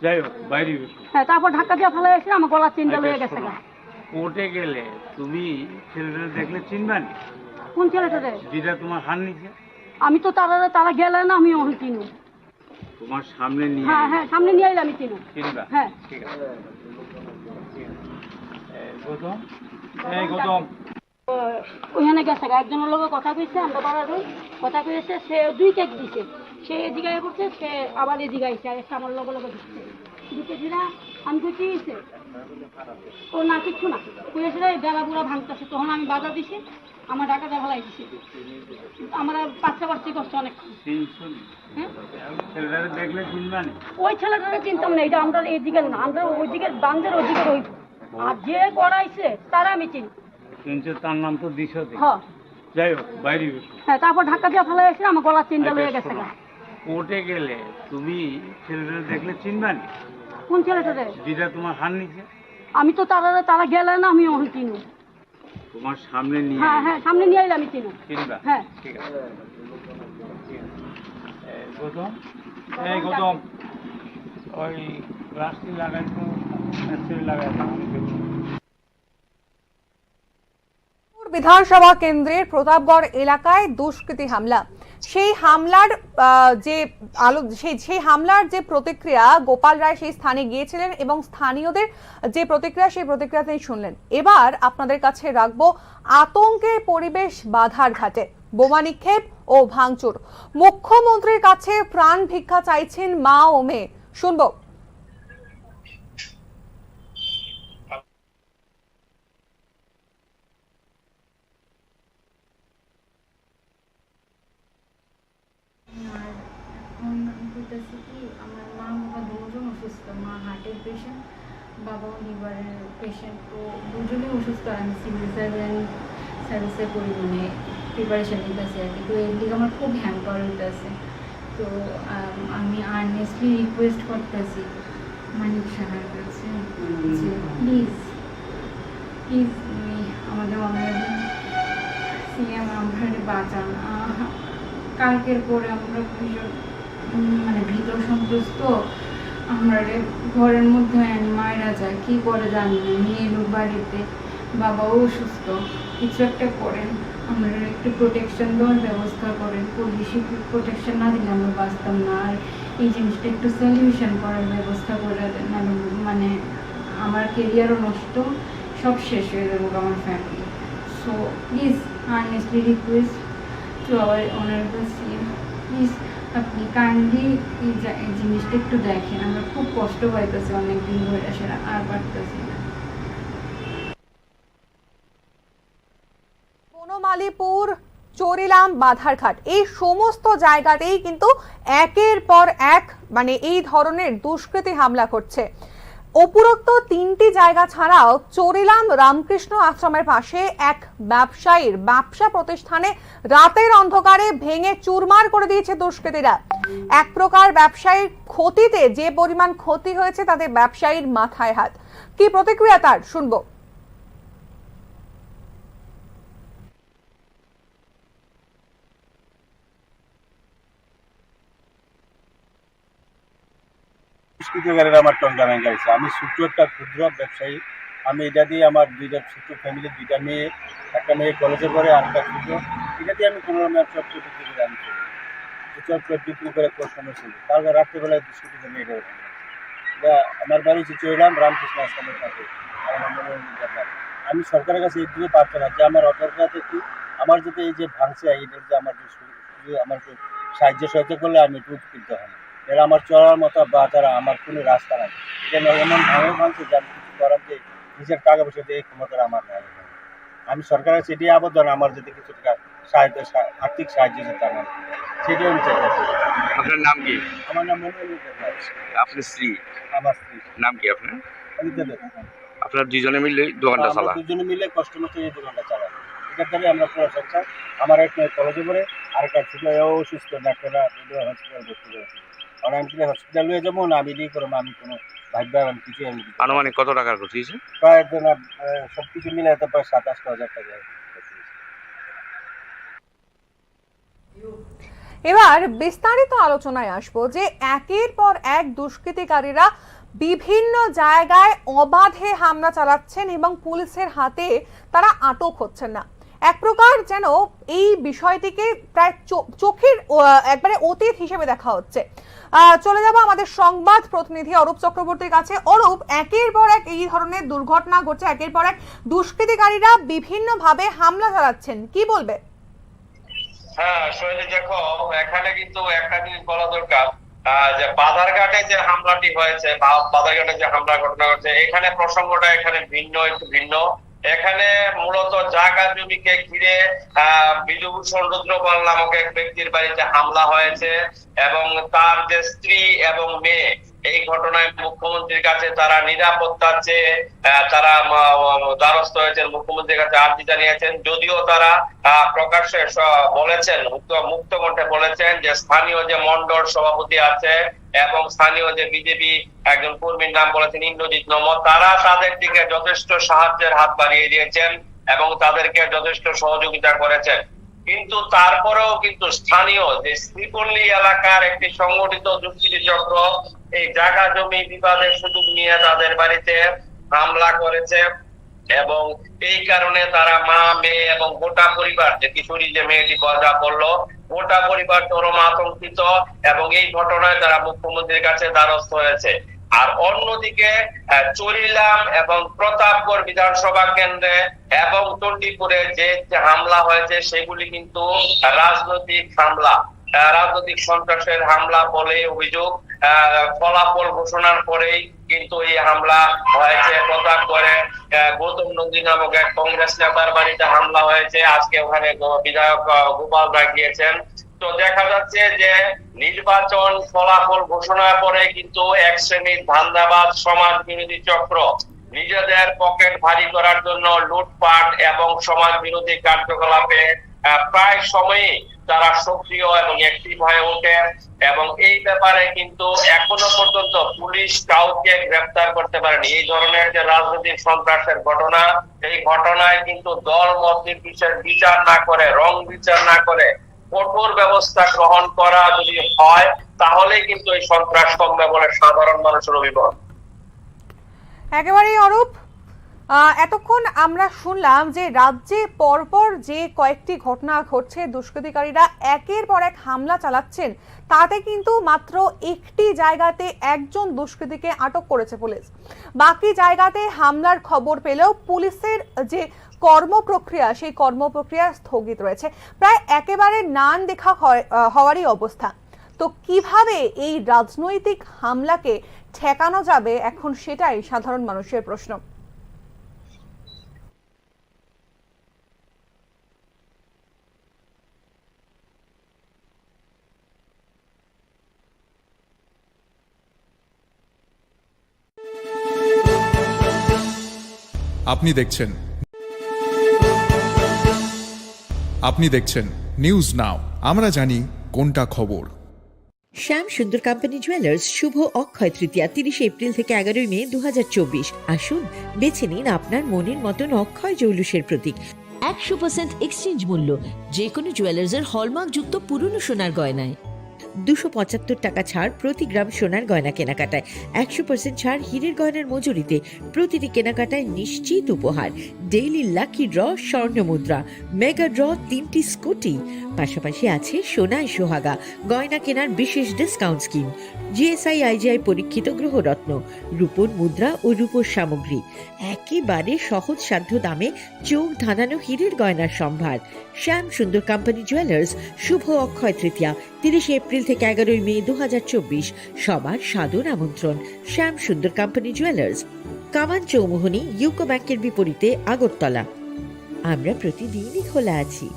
যাই হোক বাইরে। হ্যাঁ, তারপর ধাক্কা দিয়ে ফেলে এসে আমার গলার চিন্তা লয়ে গেছে। কোর্টে গেলে তুমি ছেলেটা দেখলে চিনবা না? কোন ছেলেটা? যেটা তোমার হার নিচে। আমি তো তারা গেলে না, আমি অনেক চিনি। তোমার সামনে নিয়ে? হ্যাঁ সামনে নিয়ে আইলে আমি চিনি। চিনবা? হ্যাঁ ঠিক আছে। গৌতম ওইখানে গেছে একজনের লোক কথা কইছে, আমরা পাড়ার কথা কইছে, সে 2 কেক দিছে, সে এদিকে করছে, সে আবার এদিকে আইছে, আর একটা আমার লগে দিচ্ছে দিতেছি না। আমি কইছি ও না কিচ্ছু না কইছে, বেলা বুড়া ভাঙতেছে। তখন আমি বাধা দিছি, আমার টাকা দেখা লাগছে, আমার পাচ্ছি কষ্ট অনেক। দেখলে চিনবা না? ওই ছেলেটাকে চিনতাম না, এটা আমরা এইদিকে না, আমরা ওইদিকে বান্ধের ওইদিকে রইব, আর যে করাইছে তারা আমি চিনি। তার নাম তো দিশা। হ্যাঁ যাই হোক বাইরে। হ্যাঁ, তারপর ধাক্কা দিয়ে ফেলে এসে আমার গলার চিন্তা লয়ে গেছে। কোর্টে গেলে তুমি ছেলেটা দেখলে চিনবা না? কোন ছেলেটা? যেটা তোমার হার নিচে। আমি তো তারা গেলে না, আমি অনেক চিনি। তোমার সামনে নিয়ে? হ্যাঁ সামনে নিয়ে আইলে আমি চিনি। চিনবা? হ্যাঁ ঠিক আছে। গৌতম ওই রাস্তি লাগাইতো বিধানসভা কেন্দ্রের প্রতাপগড় এলাকায় দুষ্কৃতী হামলা। সেই হামলার যে প্রতিক্রিয়া, গোপাল রায় সেই স্থানে গিয়েছিলেন এবং স্থানীয়দের যে প্রতিক্রিয়া, সেই প্রতিক্রিয়া তিনি শুনলেন। এবার আপনাদের কাছে রাখবো আতঙ্কের পরিবেশ বাধারঘাটে, বোমা নিক্ষেপ ও ভাঙচুর। মুখ্যমন্ত্রীর কাছে প্রাণ ভিক্ষা চাইছেন মা ও মেয়ে, শুনবো। আমার মা বাবা দুজন অসুস্থ, মা হার্টের পেশেন্ট, বাবাও লিভারের পেশেন্ট। তো দুজনেই অসুস্থ। আমি সিভিল সার্ভিসে করি, মানে প্রিপারেশন নিতেছি আর কি। তো এর দিকে আমার খুব হ্যাম্পার হইতেছে। তো আমি আর্নেস্টলি রিকোয়েস্ট করতেছি মানিক সাহার কাছে যে প্লিজ প্লিজ আমাদের সিএম আমরা বাঁচান। কালকের পরে আমরা ভীষণ মানে ভীত সন্ত্রস্ত। আমরা ঘরের মধ্যে মায়েরা যায়, কি করে জানি না। মেয়ের বাড়িতে, বাবাও অসুস্থ, কিছু একটা করেন, আমরা একটু প্রোটেকশন দেওয়ার ব্যবস্থা করেন। পুলিশি প্রোটেকশন না দিলে আমরা বাঁচতাম না। আর এই জিনিসটা একটু সলিউশন করার ব্যবস্থা করে দেন, মানে আমার কেরিয়ারও নষ্ট, সব শেষ হয়ে যাবো আমার family. So please earnestly request to our honourable CM, please আপনি কাইন্ডলি এই জিনিসটা একটু দেখেন। আমরা খুব কষ্ট পাইতেছি অনেকদিন ধরে, সেটা আর পারতেছি না। বনমালীপুর, চরিলাম, বাধারঘাট, এই সমস্ত জায়গাতেই কিন্তু একের পর এক মানে এই ধরনের দুষ্কৃতী হামলা করছে। উপরোক্ত তিনটি জায়গা ছাড়াও চরিলাম রামকৃষ্ণ আশ্রমের পাশে এক ব্যবসায়ীর ব্যবসা প্রতিষ্ঠানে রাতের অন্ধকারে ভেঙে চুরমার করে দিয়েছে দুষ্কৃতীরা। এক প্রকার ব্যবসায়ীর ক্ষতিতে যে পরিমাণ ক্ষতি হয়েছে তাতে ব্যবসায়ীর মাথায় হাত। কি প্রতিক্রিয়া তার, শুনবো। দুষ্কৃতকারীর আমার টঙ্কা ভেঙেছে। আমি ছোট্ট একটা ক্ষুদ্র ব্যবসায়ী। আমি এটা দিয়ে আমার দুইটা ছোট্ট ফ্যামিলি, দুইটা মেয়ে, একটা মেয়ে কলেজে পড়ে, আর একটা ছোট, এটা দিয়ে আমি কোনো রকম চটপট বিক্রি করে আমি চলি। চটপট বিক্রি করে সময় ছিল। তারপর রাত্রেবেলায় দুষ্কৃতিকে মেয়ে এটা আমার বাড়ি চইলাম রামকৃষ্ণ আশ্রমের কাছে। আমি সরকারের কাছে এই দিকে প্রার্থনা যে আমার অপরাধে কি আমার যাতে এই যে ভাঙছে এইটার যে আমার আমাকে সাহায্য সহায়তা করলে আমি একটু উপকৃত হই। এরা আমার চলার মতো বা তারা আমার কোনো রাস্তা নাই। এটা এমন ভাঙছে যে আমি কিছু করার যে নিজের টাকা পয়সা দিয়ে এই ক্ষমতা আমার নাই। আমি সরকারের সেটি আবেদন আমার যদি কিছু টাকা সাহায্য, আর্থিক সাহায্য যেতে আমার, সেটাই আমি চাইতেছি। আপনার নাম কি? আমার নাম মনোজ। আপনার স্ত্রী? আমার স্ত্রী নাম কি আপনার? আপনার দুজনে মিলে দোকানটা চালান? দুজনে মিলে কষ্ট মতো এই দোকানটা চালান। এটার দ্বারা আমরা পুরো সংসার। আমার এক মেয়ে কলেজে পড়ে, আর একটা ছিল অসুস্থ, ডাক্তাররা হসপিটাল ভর্তি করেছে। আর আমি হসপিটাল হয়ে যাবো না, আমি দিয়ে করবো, আমি কোনো ভাগ্য আমি কিছু। আনুমানিক কত টাকার ক্ষতি হয়েছে? প্রায় সব কিছু মিলে প্রায় 27,000 টাকা। এবার বিস্তারিত আলোচনায় আসবো যে একের পর এক দুষ্কৃতিকারীরা বিভিন্ন জায়গায় অবাধে হামলা চালাচ্ছেন এবং পুলিশের হাতে তারা আটক হচ্ছেন না। এক প্রকার যেন এই বিষয়টিকে প্রায় চোখের একবারে অতীত হিসেবে দেখা হচ্ছে। চলে যাব আমাদের সংবাদ প্রতিনিধি অরূপ চক্রবর্তীর কাছে। অরূপ, একের পর এক এই ধরনের দুর্ঘটনা ঘটছে, একের পর এক দুষ্কৃতিকারীরা বিভিন্ন ভাবে হামলা চালাচ্ছেন, কি বলবে? হ্যাঁ শৈলী, দেখো এখানে কিন্তু একটা জিনিস বলা দরকার যে বাজারঘাটে যে হামলাটি হয়েছে বা বাজারঘাটে যে হামলা ঘটনা ঘটছে, এখানে প্রসঙ্গটা এখানে একটু ভিন্ন। এখানে মূলত জায়গা জমিকে ঘিরে বিধুভূষণ রুদ্রপাল নামক এক ব্যক্তির বাড়িতে হামলা হয়েছে এবং তার যে স্ত্রী এবং মেয়ে, এই ঘটনায় মুখ্যমন্ত্রীর কাছে তারা নিরাপত্তার চেয়ে তারা দ্বারস্থ হয়েছেন, মুখ্যমন্ত্রীর কাছে আর্জি জানিয়েছেন। যদিও তারা প্রকাশ্যে বলেছেন, মুক্ত কণ্ঠে বলেছেন যে স্থানীয় যে মন্ডল সভাপতি আছে এবং স্থানীয় যে বিজেপি একজন কর্মীর নাম বলেছেন ইন্দ্রজিৎ নমঃ, তারা তাদের দিকে যথেষ্ট সাহায্যের হাত বাড়িয়ে দিয়েছেন এবং তাদেরকে যথেষ্ট সহযোগিতা করেছেন। কিন্তু তারপরেও কিন্তু স্থানীয় যে শ্রীপল্লী এলাকার একটি সংগঠিত দুষ্কৃতী চক্র এই জায়গা জমি বিবাদের সুযোগ নিয়ে তাদের বাড়িতে হামলা করেছে এবং এই কারণে তারা মা, মেয়ে এবং গোটা পরিবার, যে কিশোরী যে মেয়েটি যা বললো, গোটা পরিবার চরম আতঙ্কিত এবং এই ঘটনায় তারা মুখ্যমন্ত্রীর কাছে দ্বারস্থ হয়েছে। আর অন্যদিকে চরিলাম এবং প্রতাপগড় বিধানসভা কেন্দ্রে এবং চণ্ডীপুরে যে হামলা হয়েছে সেগুলি কিন্তু রাজনৈতিক হামলা, রাজনৈতিক সন্ত্রাসের হামলা বলে অভিযোগ। ফলাফল ঘোষণার পরেই কিন্তু এই হামলা হয়েছে। প্রতাপগড়ে গৌতম নন্দী নামক এক কংগ্রেস নেতার বাড়িতে হামলা হয়েছে। আজকে ওখানে বিধায়ক গোপাল রায় গিয়েছেন। তো দেখা যাচ্ছে যে নির্বাচন ফলাফল ঘোষণার পরে কিন্তু এক শ্রেণীর ধান্দাবাজ সমাজ বিরোধী চক্র নিজেদের পকেট ভারী করার জন্য লুটপাট এবং সমাজ বিরোধী কার্যকলাপে প্রায় সময়ই তারা সক্রিয় এবং অ্যাক্টিভ হয়ে ওঠে এবং এই ব্যাপারে কিন্তু এখনো পর্যন্ত পুলিশ কাউকে গ্রেফতার করতে পারেনি। এই ধরনের যে রাজনৈতিক সন্ত্রাসের ঘটনা, এই ঘটনায় কিন্তু দল মত নির্বিশেষে বিচার না করে, রং বিচার না করে কঠোর ব্যবস্থা গ্রহণ করা যদি হয় তাহলে কিন্তু এই সন্ত্রাস কমবে বলে সাধারণ মানুষের অভিমত। একেবারেই অরূপ, এতক্ষণ আমরা শুনলাম যে রাজ্যে পরপর যে কয়েকটি ঘটনা ঘটছে, দুষ্কৃতিকারীরা একের পর এক হামলা চালাচ্ছেন, তাতে কিন্তু মাত্র একটি জায়গাতে একজন দুষ্কৃতীকে আটক করেছে পুলিশ। বাকি জায়গাতে হামলার খবর পেলেও পুলিশের যে কর্মপ্রক্রিয়া, সেই কর্মপ্রক্রিয়া স্থগিত রয়েছে, প্রায় একেবারে নান দেখা হওয়ারই অবস্থা। তো কিভাবে এই রাজনৈতিক হামলাকে ঠেকানো যাবে, এখন সেটাই সাধারণ মানুষের প্রশ্ন। আপনি দেখছেন নিউজ নাও, আমরা জানি কোনটা খবর। শ্যাম সুন্দর কোম্পানি জুয়েলার্স শুভ অক্ষয় তৃতীয়া 30 এপ্রিল থেকে 11 মে 2024। আসুন বেছে নিন আপনার মনের মতন অক্ষয় জৌলুসের প্রতীক। 100% এক্সচেঞ্জ মূল্য যে কোনো জুয়েলার্সের হলমার্ক যুক্ত পুরনো সোনার গয়নায়। 275 টাকা ছাড় প্রতি গ্রাম সোনার গয়না কেনাকাটায়। 100% ছাড় হীরের গয়নার মজুরিতে। প্রতিটি কেনাকাটায় নিশ্চিত উপহার, ডেইলি লাকি ড্র, স্বর্ণ মুদ্রা, মেগা ড্র, 3টি স্কুটি। পাশাপাশি আছে সোনায় সোহাগা গয়না কেনার বিশেষ ডিসকাউন্ট স্কিম, জিএসআই আইজিআই পরীক্ষিত গ্রহরত্ন, রূপোর মুদ্রা ও রূপোর সামগ্রী। একেবারে সহজ সাধ্য দামে চোখ ধাঁধানো হীরের গয়নার সম্ভার। শ্যাম সুন্দর কোম্পানি জুয়েলার্স শুভ অক্ষয় তৃতীয়া 30 এপ্রিল থেকে 11 মে 2024। সবার সাদর আমন্ত্রণ। শ্যাম সুন্দর কোম্পানি জুয়েলার্স, কামান চৌমুহনী, ইউকো ব্যাংকের বিপরীতে, আগরতলা। আমরা প্রতিদিনই খোলা আছি।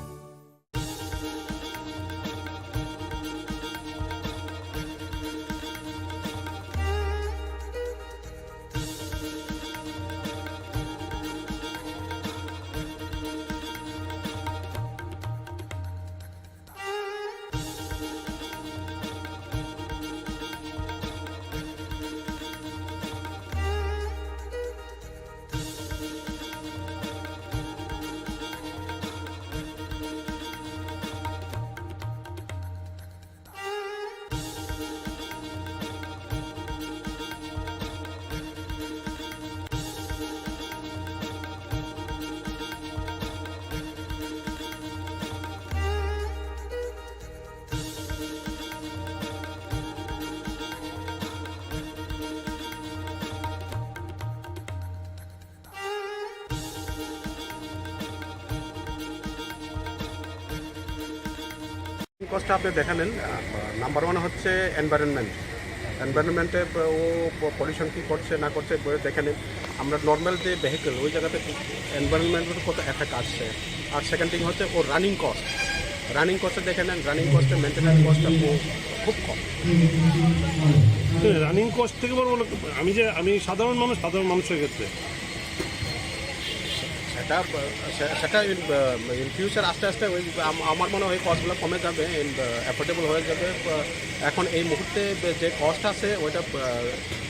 কষ্টটা আপনি দেখে নেন। নাম্বার 1 হচ্ছে এনভায়রনমেন্টে ও পলিউশন কী করছে না করছে দেখে নেন। আমরা নর্মাল যে ভেহিকেল ওই জায়গাতে এনভায়রনমেন্টের কত এফেক্ট আসছে। আর সেকেন্ড থিং হচ্ছে ও রানিং কস্টে দেখে নেন। রানিং কস্টে মেনটেন্যান্স কস্টটা খুব কম। রানিং কস্ট থেকে বলবো আমি সাধারণ মানুষের ক্ষেত্রে এটা সেটা ইন ফিউচার আস্তে আস্তে ওই আমার মনে হয় কস্টগুলো কমে যাবে অ্যান্ড অ্যাফোর্ডেবল হয়ে যাবে। এখন এই মুহূর্তে যে কস্ট আছে ওইটা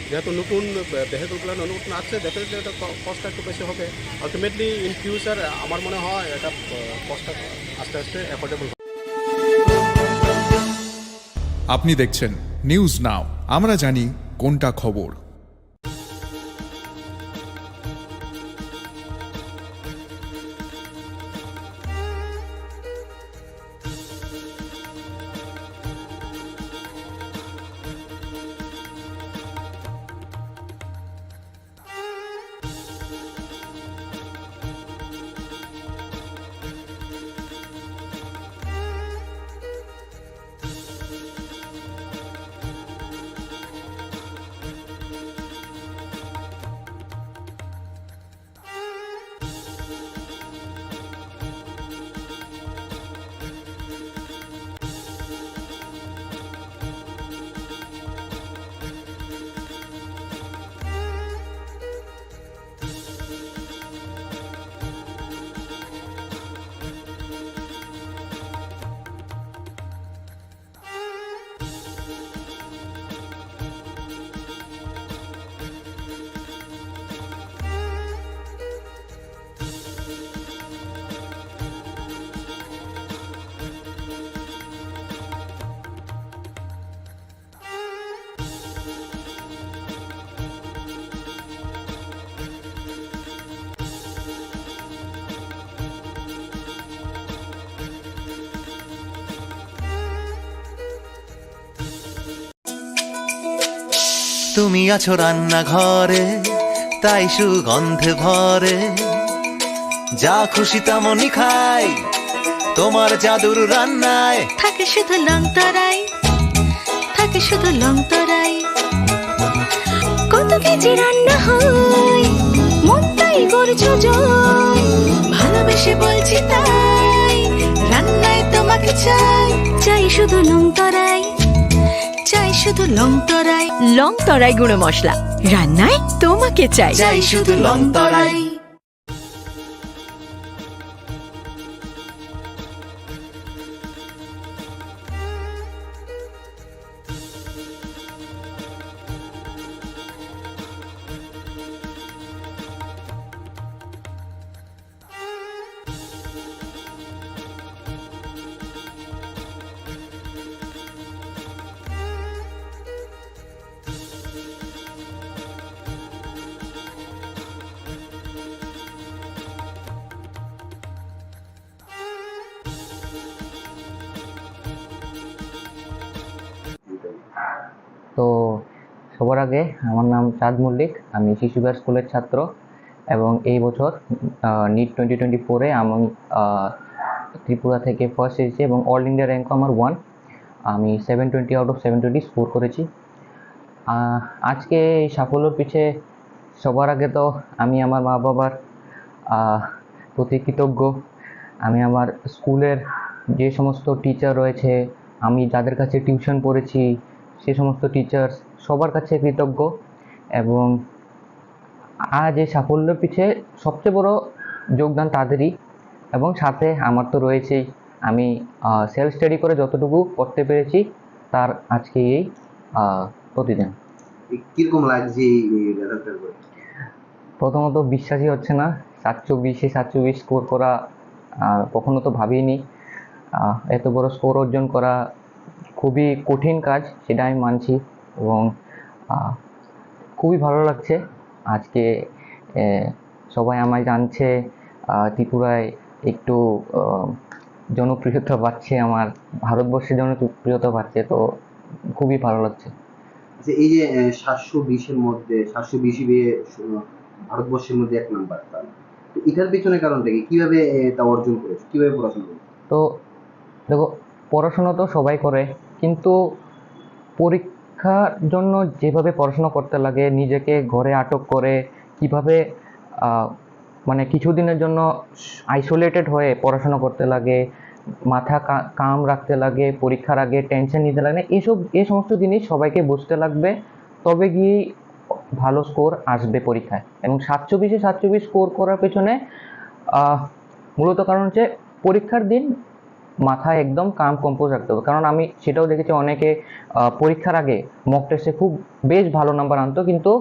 যেহেতু নতুন ভেহিকলগুলো নতুন আছে, ডেফিনেটলি এটা কস্টটা একটু বেশি হবে। আলটিমেটলি ইন ফিউচার আমার মনে হয় এটা কস্টটা আস্তে আস্তে অ্যাফোর্ডেবল হবে। আপনি দেখছেন নিউজ নাও, আমরা জানি কোনটা খবর। তুমি আছো রান্নাঘরে, তাই সুগন্ধে ভরে, যা খুশি তেমনই খাই তোমার জাদুর রান্নায়। থাকে শুধু লং তরাই, থাকে শুধু লং তরাই। কত কেজি রান্না হয়, মনটাই করছো জয়। ভালোবেসে বলছি তাই, রান্নায় তোমাকে চাই, চাই শুধু লং তরাই, চাই শুধু লং তরাই। লং তরাই গুঁড়ো মশলা, রান্নায় তোমাকে চাই, চাই শুধু লং তরাই। তো সবার আগে আমার নাম চাঁদ মল্লিক, আমি শিশুবিহার স্কুলের ছাত্র এবং এই বছর নিট 2024-এ আমি ত্রিপুরা থেকে ফার্স্ট এসেছি এবং অল ইন্ডিয়া র্যাঙ্ক আমার 1। আমি 720 আউট অফ 720 স্কোর করেছি। আজকে এই সাফল্যর পিছে সবার আগে তো আমি আমার মা বাবার প্রতি কৃতজ্ঞ। আমি আমার স্কুলের যে সমস্ত টিচার রয়েছে, আমি যাদের কাছে টিউশন পড়েছি, সে সমস্ত টিচার্স সবার কাছে কৃতজ্ঞ। এবং আজ এই সাফল্যের পিছে সবচেয়ে বড় যোগদান তাদেরই, এবং সাথে আমার তো রয়েছেই। আমি সেলফ স্টাডি করে যতটুকু করতে পেরেছি তার আজকে এই প্রতিদিন। কিরকম লাগছে এই রেজাল্টের পরে? প্রথমত বিশ্বাসই হচ্ছে না, 724 স্কোর করা কখনো তো ভাবিনি। এত বড় স্কোর অর্জন করা খুবই কঠিন কাজ, সেটা আমি মানছি। এবং খুবই ভালো লাগছে আজকে সবাই আমায় জানছে, ত্রিপুরায় একটু জনপ্রিয়তা পাচ্ছে, আমার ভারতবর্ষে জনপ্রিয়তা পাচ্ছে, তো খুবই ভালো লাগছে। আচ্ছা, এই যে 720-এর মধ্যে 720 পেয়ে ভারতবর্ষের মধ্যে 1 নাম্বার, তো এটার পেছনে কারণটা কি? কিভাবে তা অর্জন করেছো? কিভাবে পড়াশোনা করেছো? তো দেখো, পড়াশোনা তো সবাই করে, কিন্তু পরীক্ষার জন্য যেভাবে পড়াশোনা করতে লাগে, নিজেকে ঘরে আটক করে কিভাবে মানে কিছুদিনের জন্য আইসোলেটেড হয়ে পড়াশোনা করতে লাগে, মাথা কাম রাখতে লাগে, পরীক্ষার আগে টেনশন নিতে লাগে, এই সমস্ত জিনিস সবাইকে বুঝতে লাগবে, তবে গিয়েই ভালো স্কোর আসবে পরীক্ষায়। এবং 724 স্কোর করার পেছনে মূলত কারণ হচ্ছে পরীক্ষার দিন মাথায় একদম কাম কম্পোজ রাখতে হবে, কারণ আমি সেটাও দেখেছি অনেকে পরীক্ষার আগে মক টেস্টে খুব বেশ ভালো নাম্বার আনতো, কিন্তু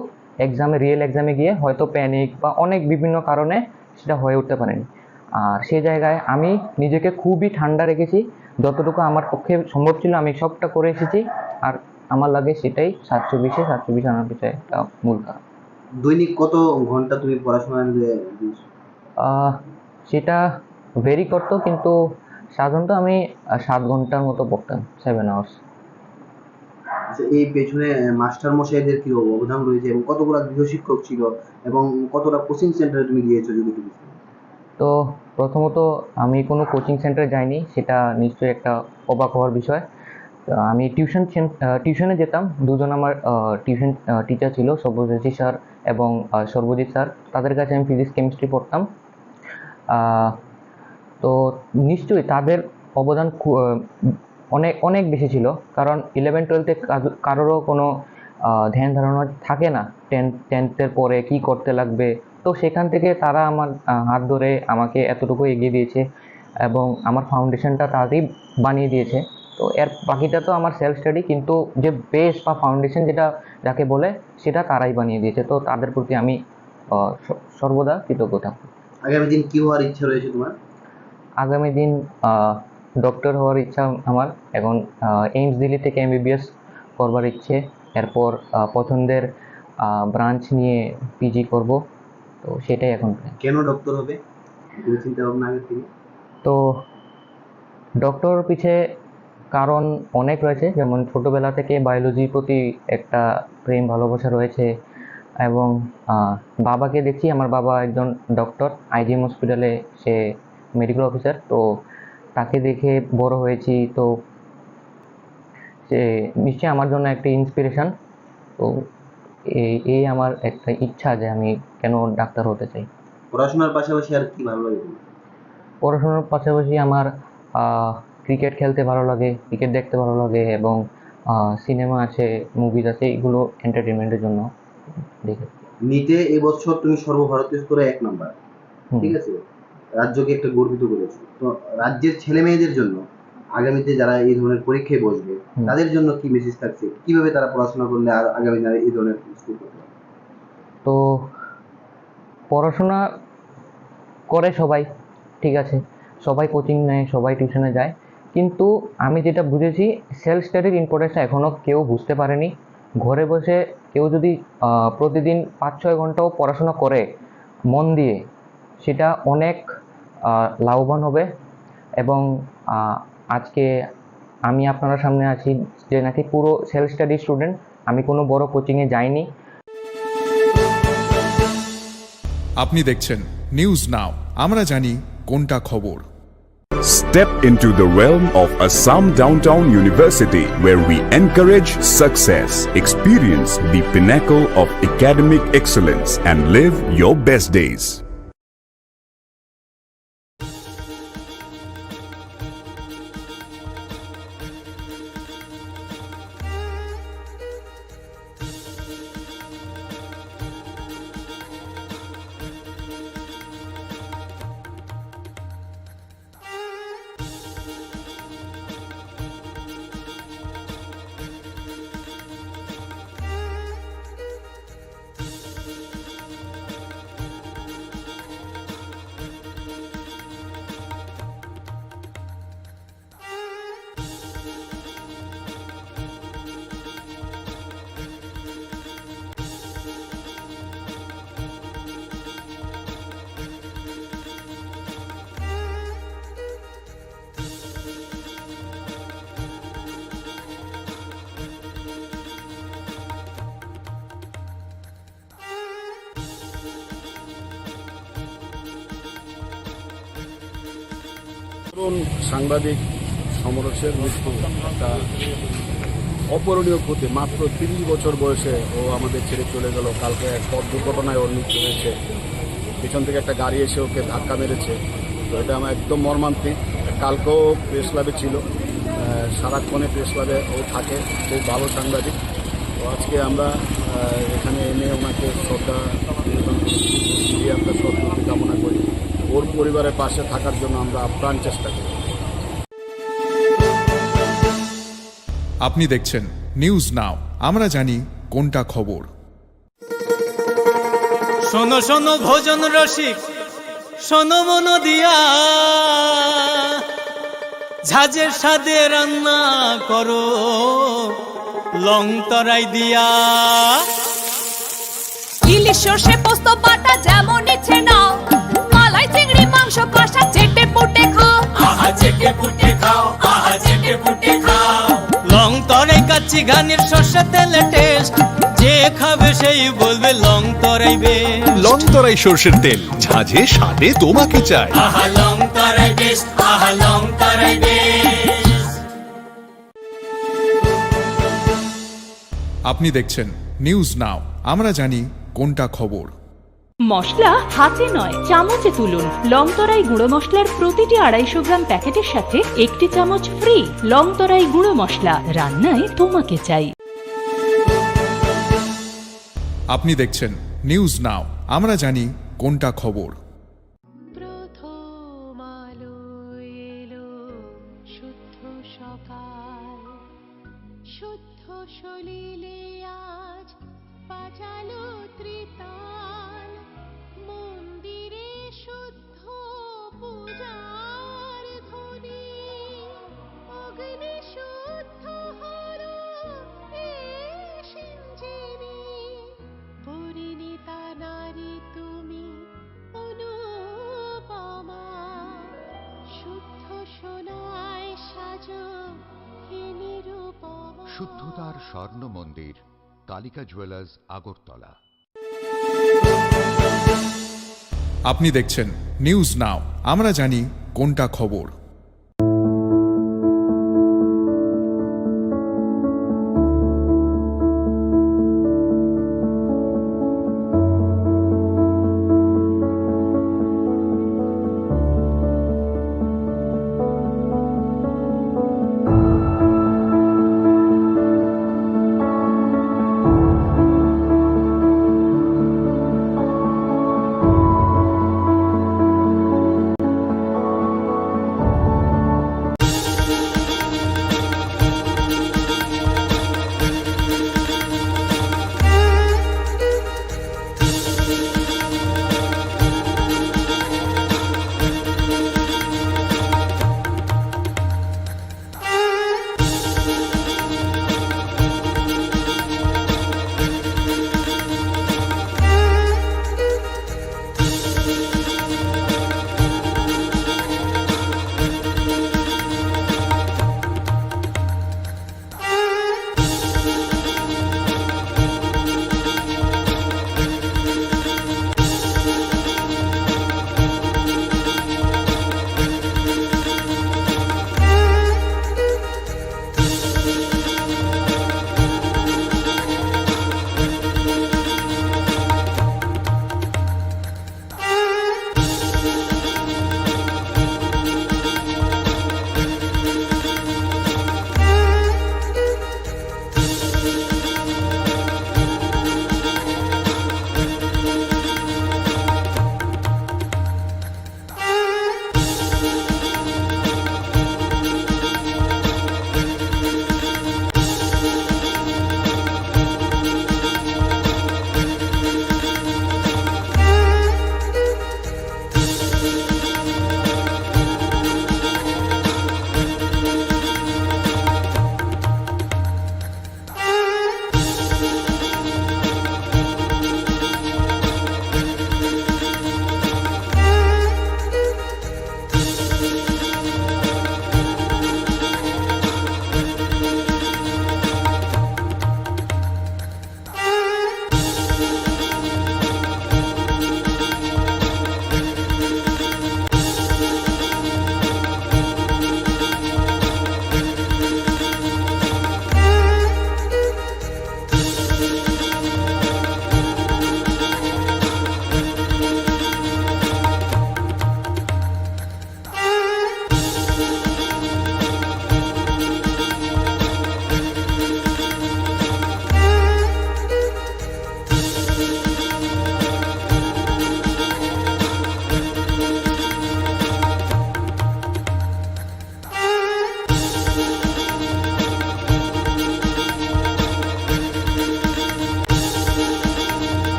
রিয়েল এক্সামে গিয়ে হয়তো প্যানিক বা অনেক বিভিন্ন কারণে সেটা হয়ে উঠতে পারেনি। আর সেই জায়গায় আমি নিজেকে খুবই ঠান্ডা রেখেছি, যতটুকু আমার পক্ষে সম্ভব ছিল আমি সবটা করে এসেছি। আর আমার লাগে সেটাই 720 আনার পিছনে একটা মূল কারণ। দৈনিক কত ঘন্টা তুমি পড়াশোনায় দিয়েছো? সেটা ভেরি করতো, কিন্তু সাধারণত আমি 7 ঘন্টার মতো পড়তাম, 7 আওয়ার্স। আচ্ছা, এই পেছনে মাস্টার মশাইদের কি অবদান রয়েছে এবং কতগুলো গৃহশিক্ষক ছিল এবং কতটা কোচিং সেন্টারে তুমি গিয়েছো যদি একটু বলো? তো প্রথমত আমি কোনো কোচিং সেন্টারে যাইনি, সেটা নিশ্চয়ই একটা অবাক হওয়ার বিষয়। আমি টিউশনে যেতাম। দুজন আমার টিউশন টিচার ছিল, সব্যসাচী স্যার এবং সর্বজিৎ স্যার। তাদের কাছে আমি ফিজিক্স কেমিস্ট্রি পড়তাম। তো নিশ্চয়ই তাদের অবদান অনেক অনেক বেশি ছিল, কারণ 11-12-এ কারোরও কোনো ধ্যান ধারণা থাকে না 10th-এর পরে কি করতে লাগবে। তো সেখান থেকে তারা আমার হাত ধরে আমাকে এতটুকু এগিয়ে দিয়েছে এবং আমার ফাউন্ডেশনটা তাড়াতাড়ি বানিয়ে দিয়েছে। তো এর বাকিটা তো আমার সেলফ স্টাডি, কিন্তু যে বেস বা ফাউন্ডেশন যাকে বলে সেটা তারাই বানিয়ে দিয়েছে। তো তাদের প্রতি আমি সর্বদা কৃতজ্ঞ থাকব। আগামী দিন কি হওয়ার ইচ্ছা রয়েছে তোমার? আগামী দিন ডক্টর হওয়ার ইচ্ছা আমার। এখন এইমস দিল্লি থেকে MBBS করবার ইচ্ছে। এরপর পছন্দের ব্রাঞ্চ নিয়ে পিজি করব। তো সেটাই এখন। কেন ডক্টর হবে চিন্তা ভাবনা আগে থেকে? তো ডক্টর পিছে কারণ অনেক রয়েছে, যেমন ছোটোবেলা থেকে বায়োলজির প্রতি একটা প্রেম ভালোবাসা রয়েছে এবং বাবাকে দেখি, আমার বাবা একজন ডক্টর, IGM হসপিটালে সে মেডিকেল অফিসার। তো তাকে দেখে বড় হয়েছি, তো সে নিশ্চয়ই আমার জন্য একটা ইন্সপিরেশন। তো এই আমার একটা ইচ্ছা যে আমি কেন ডাক্তার হতে চাই। পড়াশোনার পাশাপাশি আর কি ভালো লাগে? পড়াশোনার পাশাপাশি আমার ক্রিকেট খেলতে ভালো লাগে, ক্রিকেট দেখতে ভালো লাগে এবং সিনেমা আছে, মুভিজ আছে, এগুলো এন্টারটেনমেন্টের জন্য দেখে। নিটে এবছর তুমি সর্বভারতীয় স্তরে 1 নাম্বার, ঠিক আছে, রাজ্যকে একটা গর্বিত করেছো। তো রাজ্যের ছেলে মেয়েদের জন্য আগামীতে যারা এই ধরনের পরীক্ষায় বসবে তাদের জন্য কি মেসেজ থাকছে, কিভাবে তারা পড়াশোনা করলে আর আগামী দিনে এই ধরনের স্কোর করতে পারবে? তো পড়াশোনা করে সবাই, ঠিক আছে, সবাই কোচিং নেয়, সবাই টিউশনে যায়, কিন্তু আমি যেটা বুঝেছি সেলফ স্টাডির ইম্পর্টেন্সটা এখনও কেউ বুঝতে পারেনি। ঘরে বসে কেউ যদি প্রতিদিন 5-6 ঘন্টাও পড়াশোনা করে মন দিয়ে, সেটা অনেক লাভবান হবে। এবং আজকে আমি আপনার সামনে আছি যে নাকি পুরো সেলফ স্টাডি স্টুডেন্ট, আমি কোনো বড় কোচিংয়ে যাইনি। আপনি দেখছেন নিউজ নাও, আমরা জানি কোনটা খবর। Step into the realm of Assam Downtown University, where we encourage success, experience the pinnacle of academic excellence, and live your best days. সাংবাদিক সমরেশের মৃত্যু একটা অপূরণীয় ক্ষতি। মাত্র 30 বছর বয়সে ও আমাদের ছেড়ে চলে গেল। কালকে এক পথ দুর্ঘটনায় ওর মৃত্যু হয়েছে, পিছন থেকে একটা গাড়ি এসে ওকে ধাক্কা মেরেছে। তো এটা আমার একদম মর্মান্তিক। কালকেও প্রেস ক্লাবে ছিল, সারাক্ষণে প্রেস ক্লাবে ও থাকে, খুব ভালো সাংবাদিক। তো আজকে আমরা এখানে এনে ওনাকে শ্রদ্ধা কামনা করি। ওর পরিবারের পাশে থাকার জন্য আমরা আপ্রাণ চেষ্টা করি। আপনি দেখছেন নিউজ নাও, আমরা জানি কোনটা খবর। শোনো শোনো ভোজন রসিক, শোনো মন দিয়া, ঝাঁঝের স্বাদে রান্না করো লং তরাই দিয়া। ইলিশ সর্ষে পোস্ত বাটা যেমন ইচ্ছে নাও, মালাই চিংড়ি মাংস কষা চেটে পুটে খাও, আহা চেটে পুটে খাও, আহা চেটে পুটে খাও। লং তরাই কাচ্চি ঘানির সর্ষে তেলে টেস্ট, যে খাবে সেই বলবে লং তরাই বেশ। লং তরাই সর্ষের তেল, ঝাঁঝে স্বাদে তোমাকে চাই। আহা লং তরাই বেশ, আহা লং তরাই বেশ। আপনি দেখছেন নিউজ নাও, আমরা জানি কোনটা খবর। মশলা হাতে নয় চামচে তুলুন। লং তরাই গুঁড়ো মশলার প্রতিটি 250 গ্রাম প্যাকেটের সাথে 1টি চামচ ফ্রি। লং তরাই গুঁড়ো মশলা, রান্নায় তোমাকে চাই। আপনি দেখছেন নিউজ নাও, আমরা জানি কোনটা খবর। প্রথম আলো এলো শুদ্ধ সকাল, শুদ্ধ সলিলে আজ বাজালো ত্রিতাল, মন্দিরে শুদ্ধ পূজার ধ্বনি, অগ্নি শুদ্ধ হলো সিঞ্জিনি, পরিণীতা নারী তুমি অনুপমা, শুদ্ধ সোনায় সাজো হে নিরুপমা। শুদ্ধতার স্বর্ণ মন্দির, কালিকা জুয়েলার্স, আগরতলা। আপনি দেখছেন নিউজ নাও, আমরা জানি কোনটা খবর।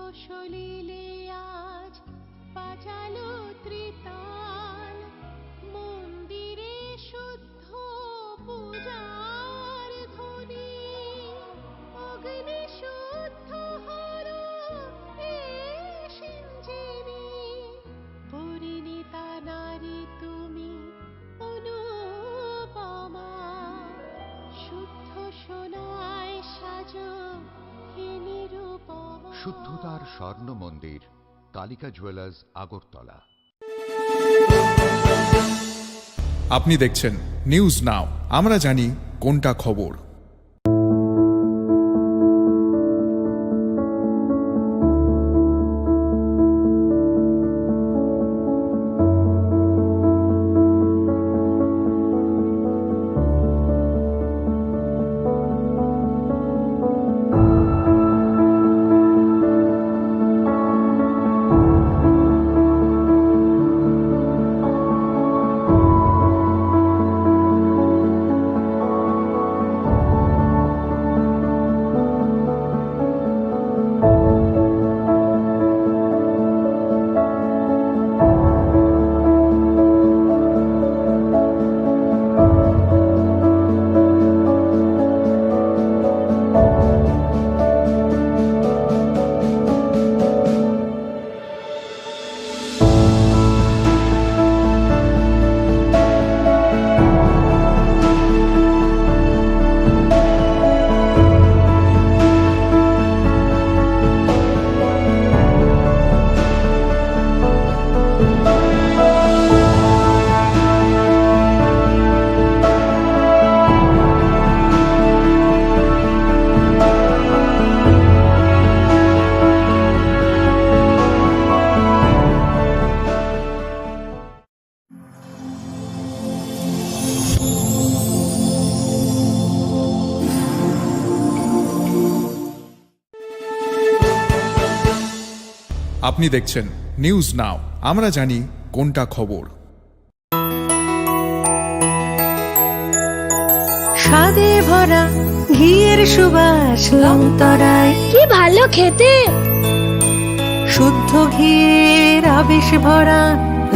সলিলে আজ বাজালো ত্রিতাল মন্দিরে শুদ্ধ পূজার ধ্বনি অগ্নি শুদ্ধ হলো সিঞ্জিনি পরিণীতা নারী তুমি অনুপমা শুদ্ধ সোনায় সাজো হে নিরুপমা। শুদ্ধতার স্বর্ণ মন্দির, কালিকা জুয়েলার্স, আগরতলা। আপনি দেখছেন নিউজ নাও, আমরা জানি কোনটা খবর। আপনি দেখছেন নিউজ নাও, আমরা জানি কোনটা খবর। স্বাদে ভরা ঘিয়ের সুবাস লংতরায় কি ভালো খেতে শুদ্ধ ঘিয়ের আবেশ ভরা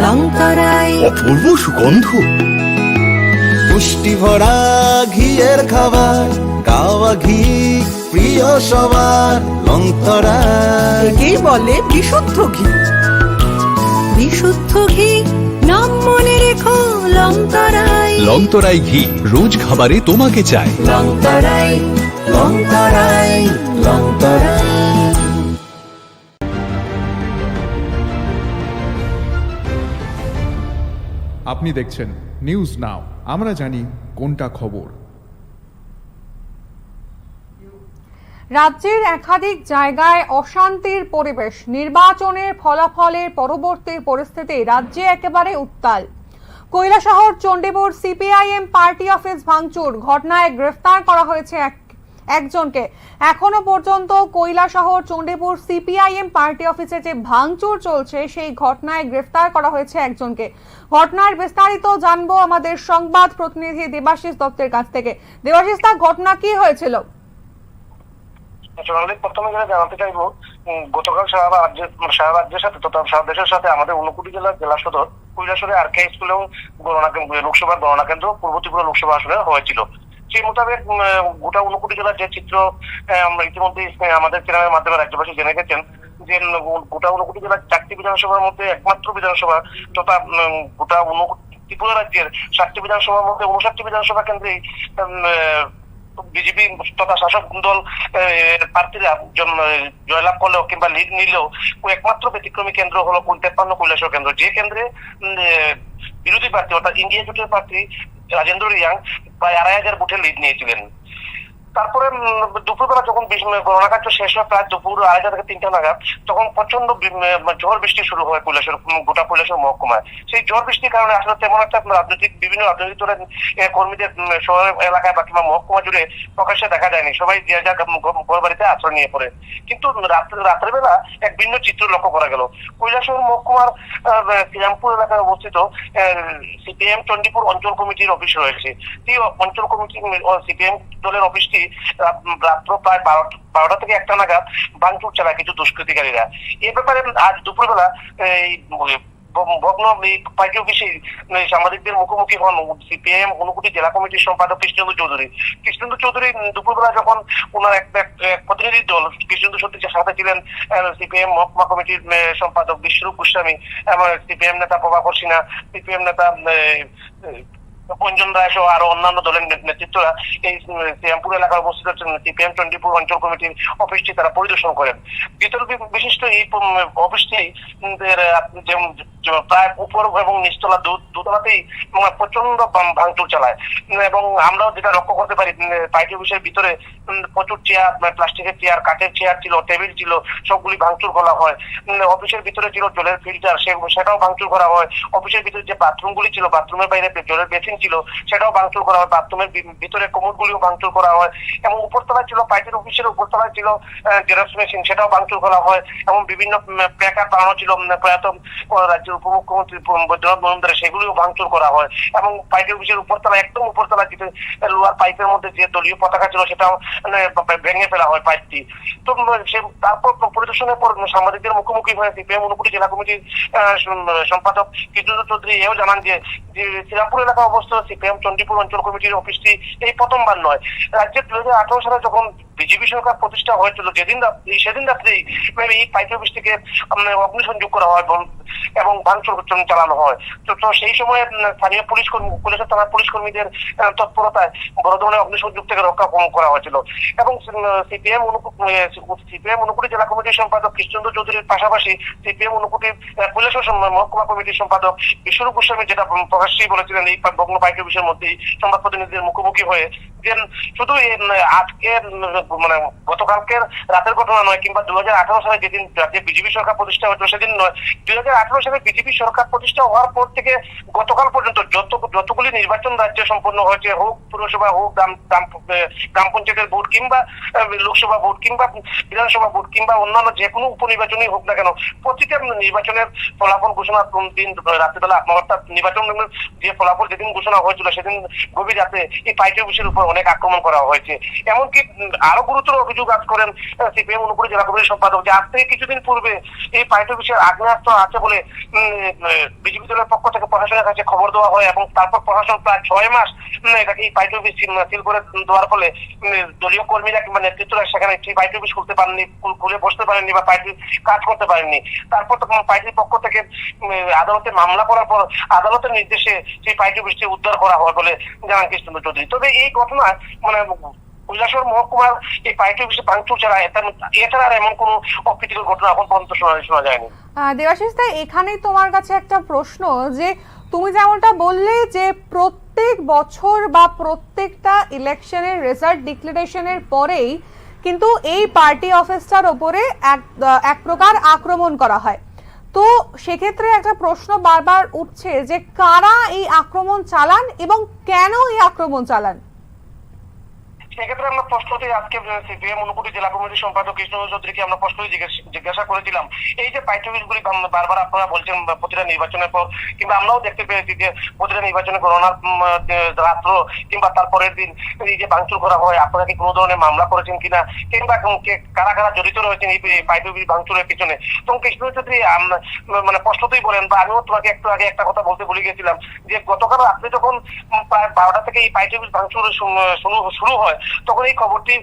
লংতরায় অপূর্ব সুগন্ধ পুষ্টি ভরা ঘিয়ের খাবার গাওয়া ঘি প্রিয় সবার লংতরায় একেই বলে বিশুদ্ধ ঘি বিশুদ্ধ ঘি নাম মনে রেখো লংতরায় লংতরাই ঘি রোজ খাবারে তোমাকে চাই। লংতরাই লংতরাই লংতরাই। আপনি দেখছেন নিউজ নাও, আমরা জানি কোনটা খবর। রাজ্যের একাধিক জায়গায় অশান্তির পরিবেশ, নির্বাচনের ফলাফলের পরবর্তী পরিস্থিতি রাজ্যে একেবারে উত্তাল। Kailashahar Chandipur CPIM party office ভাঙচুর ঘটনায় গ্রেফতার করা হয়েছে একজনকে। এখনো পর্যন্ত কৈলাসহর চণ্ডীপুর সিপিআইএম পার্টি অফিসে যে ভাঙচুর চলছে সেই ঘটনায় গ্রেফতার করা হয়েছে একজনকে। ঘটনার বিস্তারিত জানবো আমাদের সংবাদ প্রতিনিধি দেবাশিস দত্তের কাছ থেকে। দেবাশিস, তা ঘটনা কি হয়েছিল? প্রথমে জানাতে চাইবো, গতকাল সারা রাজ্যের সাথে তথা সারা দেশের সাথে আমাদের ঊনকোটি জেলা সদর কৈলাসহরে আরকে স্কুলেও লোকসভার গণনা কেন্দ্র পূর্ব ত্রিপুরা লোকসভা আসনে হয়েছিল। সেই মোতাবেক গোটা ঊনকোটি জেলার যে চিত্র আমরা ইতিমধ্যে আমাদের চ্যানেলের মাধ্যমে রাজ্যবাসী জেনে গেছেন যে গোটা ঊনকোটি জেলার 4টি বিধানসভার মধ্যে একমাত্র বিধানসভা তথা গোটা ত্রিপুরা রাজ্যের 7টি বিধানসভার মধ্যে 59টি বিধানসভা কেন্দ্রেই বিজেপি তথা শাসক দল প্রার্থীরা জয়লাভ করলেও কিংবা লিড নিলেও একমাত্র ব্যতিক্রমী কেন্দ্র হলো 53 কৈলাসহর কেন্দ্র, যে কেন্দ্রে বিরোধী প্রার্থী অর্থাৎ ইন্ডিয়া জোটের প্রার্থী রাজেন্দ্র রিয়াং প্রায় 2,500 ভোটে লিড নিয়েছিলেন। তারপরে দুপুরবেলা যখন গণনা কার্য শেষ হয় প্রায় দুপুর 2:30 থেকে 3টা নাগাদ, তখন প্রচন্ড ঝড় বৃষ্টি শুরু হয় গোটা কৈলাসহর মহকুমায়। সেই ঝড় বৃষ্টির কারণে আসলে তেমন একটা বিভিন্ন রাজনৈতিক দলের কর্মীদের শহর এলাকায় বা কিংবা মহকুমা জুড়ে প্রকাশ্যে দেখা যায়নি, সবাই যে যা ঘর বাড়িতে আশ্রয় নিয়ে পড়ে। কিন্তু রাত্রেবেলা এক ভিন্ন চিত্র লক্ষ্য করা গেল। কৈলাসহর মহকুমার শ্রীরামপুর এলাকায় অবস্থিত সিপিএম চণ্ডীপুর অঞ্চল কমিটির অফিস রয়েছে। সেই অঞ্চল কমিটি সিপিএম দলের অফিসটি রাত্র প্রায় 12টা থেকে 1টা নাগাদ ভাঙচুর চালায় কিছু দুষ্কৃতিকারীরা। এ ব্যাপারে আজ দুপুরবেলা এই ভগ্ন পার্টি অফিসে সাংবাদিকদের মুখোমুখি হন সিপিআইএম ঊনকোটি জেলা কমিটির সম্পাদক কৃষ্ণেন্দু চৌধুরী। কৃষ্ণেন্দু চৌধুরী দুপুরবেলা যখন ওনার এক প্রতিনিধি দল কৃষ্ণেন্দু সত্যির সাথে ছিলেন সিপিআইএম মহকুমা কমিটির সম্পাদক বিশ্বরূপ গোস্বামী এবং সিপিএম নেতা প্রভাকর সিনহা, সিপিএম নেতা অঞ্জন রায় সহ আরো অন্যান্য দলের নেতৃত্বরা এই শ্রীরামপুর এলাকায় অবস্থিত সিপিএম চণ্ডীপুর অঞ্চল কমিটির অফিসটি তারা পরিদর্শন করেন। ভিতর বিশিষ্ট এই অফিসটি প্রায় উপর এবং নিচতলা দুতলাতেই প্রচন্ড ভাঙচুর চালায় এবং আমরাও যেটা লক্ষ্য করতে পারি পার্টি অফিসের ভিতরে প্রচুর চেয়ার, প্লাস্টিকের চেয়ার, কাঠের চেয়ার ছিল, টেবিল ছিল, সবগুলি ভাঙচুর করা হয়। অফিসের ভিতরে ছিল জলের ফিল্টার, সেটাও ভাঙচুর করা হয়। অফিসের ভিতরে যে বাথরুমগুলি ছিল, বাথরুমের বাইরে জলের বেসিন ছিল, সেটাও ভাঙচুর করা হয়। বাথরুমের ভিতরে কোমরগুলিও ভাঙচুর করা হয় এবং উপরতলায় ছিল পার্টির অফিসের উপরতলায় ছিল জেরক্স মেশিন, সেটাও ভাঙচুর করা হয় এবং বিভিন্ন প্ল্যাকার্ড বানানো ছিল প্রয়াত রাজ্যের উপমুখ্যমন্ত্রী বৈদ্যনাথ মজুমদারের, সেগুলিও ভাঙচুর করা হয় এবং পার্টি অফিসের উপরতলা একদম উপরতলা যেতে লোহার পাইপের মধ্যে যে দলীয় পতাকা ছিল সেটাও ভেঙে ফেলা হয় পাইপটি। তো তারপর পরিদর্শনের পর সাংবাদিকদের মুখোমুখি হয়ে সিপিএম ঊনকোটি জেলা কমিটির সম্পাদক কৃষ্ণেন্দু চৌধুরী এও জানান যে শ্রীরামপুর এলাকায় অবস্থিত সিপিএম চণ্ডীপুর অঞ্চল কমিটির অফিসটি এই প্রথমবার নয়। রাজ্যের 2018 সালে যখন বিজেপি সরকার প্রতিষ্ঠা হয়েছিল সেদিন রাত্রেই এই পার্টি অফিসটিকে অগ্নিসংযোগ করা হয় এবং ভাঙচুর চালানো হয়। তো সেই সময় স্থানীয় পুলিশের থানার পুলিশ কর্মীদের তৎপরতায় বড় ধরনের অগ্নিসংযোগ থেকে রক্ষা করা হয়েছিল এবং সিপিএম ঊনকোটি জেলা কমিটির সম্পাদক কৃষ্ণেন্দু চৌধুরীর পাশাপাশি সিপিএম ঊনকোটি কৈলাসহর মহকুমা কমিটির সম্পাদক বিশ্বরূপ গোস্বামী যেটা প্রকাশ্যেই বলেছিলেন এই ভগ্ন পার্টি অফিসের মধ্যেই সংবাদ প্রতিনিধিদের মুখোমুখি হয়ে যে শুধু আজকে মানে গতকালকের রাতের ঘটনা নয় কিংবা 2018 সালে যেদিন রাজ্যে বিজেপি সরকার প্রতিষ্ঠা হয়েছিল সেদিন নয়, 2018 সালে বিজেপি সরকার প্রতিষ্ঠা হওয়ার পর থেকে গতকাল পর্যন্ত যতগুলি নির্বাচন রাজ্যে সম্পন্ন হয়েছে, হোক পুরসভা, হোক গ্রাম পঞ্চায়েতের ভোট কিংবা লোকসভা ভোট কিংবা বিধানসভা ভোট কিংবা অন্যান্য যে কোনো উপনির্বাচনই হোক না কেন, প্রতিটা নির্বাচনের ফলাফল ঘোষণার দিন রাত্রিবেলা অর্থাৎ নির্বাচন যে ফলাফল যেদিন ঘোষণা হয়েছিল সেদিন গভীর রাতে এই পার্টি অফিসের উপর অনেক আক্রমণ করা হয়েছে। এমনকি আরো গুরুতর অভিযোগ আজ করেন সিপিএম ঊনকোটি জেলা কমিটির সম্পাদক যে আজ থেকে কিছুদিন পূর্বে এই পার্টি অফিসের আগ্নেয়াস্ত্র আছে বলে বিজেপি দলের পক্ষ থেকে প্রশাসনের কাছে খবর দেওয়া হয় এবং তারপর প্রশাসন প্রায় 6 মাস এটাকে এই পার্টি অফিস সিল করে দেওয়ার ফলে দলীয় কর্মীরা কিংবা নেতৃত্বরা সেখানে সেই পার্টি অফিস খুলতে পারেননি, খুলে বসতে পারেননি বা পার্টির কাজ করতে পারেননি। তারপর তখন পার্টির পক্ষ থেকে আদালতে মামলা করার পর আদালতের নির্দেশে সেই পার্টি অফিসটি উদ্ধার করা হয় বলে জানান কৃষ্ণেন্দু চৌধুরী। তবে এই ঘটনায় মানে কৈলাসহর মহকুমার এই পার্টি অফিসে ভাঙচুর চালায় এছাড়া আর এমন কোনো অপ্রীতিকর ঘটনা এখন পর্যন্ত শোনা যায়নি। দেবাশিস দা, এখানেই তোমার কাছে একটা প্রশ্ন যে তুমি যেমনটা বললে যে প্রত্যেক বছর বা প্রত্যেকটা ইলেকশনের রেজাল্ট ডিক্লারেশনের পরেই কিন্তু এই পার্টি অফিসটার ওপরে এক প্রকার আক্রমণ করা হয়, তো সেক্ষেত্রে একটা প্রশ্ন বারবার উঠছে যে কারা এই আক্রমণ চালান এবং কেন এই আক্রমণ চালান? সেক্ষেত্রে আমরা প্রশ্নতেই আজকে সিপিএম ঊনকোটি জেলা কমিটির সম্পাদক কৃষ্ণেন্দু চৌধুরীকে আমরা প্রশ্নই জিজ্ঞাসা করেছিলাম এই যে পার্টি অফিসগুলি বারবার আপনারা বলছেন প্রতিটা নির্বাচনের পর কিংবা আমরাও দেখতে পেয়েছি যে প্রতিটা নির্বাচনে গণনার রাত্র কিংবা তারপরের দিন এই যে ভাঙচুর করা হয়, আপনারা কি কোনো ধরনের মামলা করেছেন কিনা কিংবা কারা কারা জড়িত রয়েছেন এই পার্টি অফিস ভাঙচুরের পিছনে? তখন কৃষ্ণেন্দু চৌধুরী মানে প্রশ্নতেই বলেন বা আমিও তোমাকে একটু আগে একটা কথা বলতে ভুলে গেছিলাম যে গতকাল রাত্রে যখন প্রায় 12টা থেকে এই পার্টি অফিস ভাঙচুর শুরু হয় তখন এই খবরটি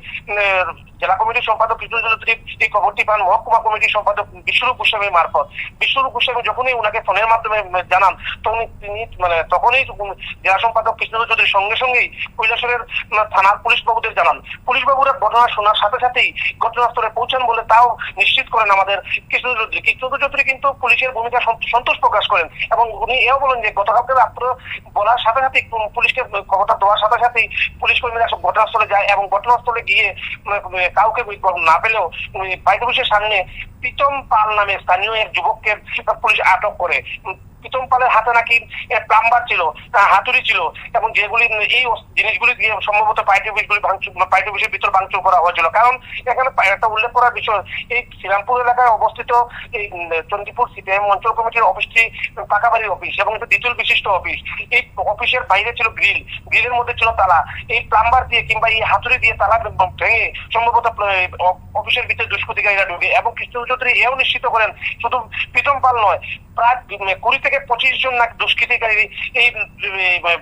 জেলা কমিটির সম্পাদক কৃষ্ণেন্দু চৌধুরী এই খবরটি পান মহকুমা কমিটির সম্পাদক বিশ্বরূপ গোস্বামীর মারফত। বিশ্বরূপ গোস্বামী যখনই উনাকে ফোনের মাধ্যমে জানান তখনই জেলা সম্পাদক কৃষ্ণেন্দু চৌধুরী সঙ্গে সঙ্গেই কৈলাসহরের থানার পুলিশ বাবুদের জানান। পুলিশ বাবুরা ঘটনা শোনার সাথে সাথেই ঘটনাস্থলে পৌঁছান বলে তাও নিশ্চিত করেন আমাদের কৃষ্ণেন্দু চৌধুরী। কৃষ্ণেন্দু চৌধুরী কিন্তু পুলিশের ভূমিকা সন্তোষ প্রকাশ করেন এবং উনি এও বলেন যে গতকালকে রাত্র বলার সাথে সাথেই পুলিশকে খবরটা দেওয়ার সাথে সাথেই পুলিশ কর্মীরা সব ঘটনাস্থলে যায় এবং ঘটনাস্থলে গিয়ে কাউকে না পেলেও পার্টি অফিসের সামনে প্রীতম পাল নামে স্থানীয় এক যুবককে পুলিশ আটক করে। প্রীতম পালের হাতে নাকি প্লাম্বার ছিল, হাতুড়ি ছিল, এবং যেগুলি এই জিনিসগুলি দিয়ে সম্ভবত পাইটি অফিসের ভিতর ভাঙচুর করা হয়েছিল। কারণ এখানে একটা উল্লেখ করার বিষয়, এই শ্রীরামপুর এলাকায় অবস্থিত এই চণ্ডীপুর সিপিআইএম অঞ্চল কমিটির অফিসটি পাকা বাড়ির অফিস এবং একটা দ্বিতল বিশিষ্ট অফিস। এই অফিসের বাইরে ছিল গ্রিলের মধ্যে ছিল তালা। এই প্লাম্বার দিয়ে কিংবা এই হাতুড়ি দিয়ে তালা ভেঙে সম্ভবত অফিসের ভিতরে দুষ্কৃতিকারীরা ঢুকে, এবং কৃষ্ণ চৌধুরী এও নিশ্চিত করেন শুধু প্রীতম পাল নয়, প্রায় 20 থেকে 25 জন নাকি দুষ্কৃতিকারী এই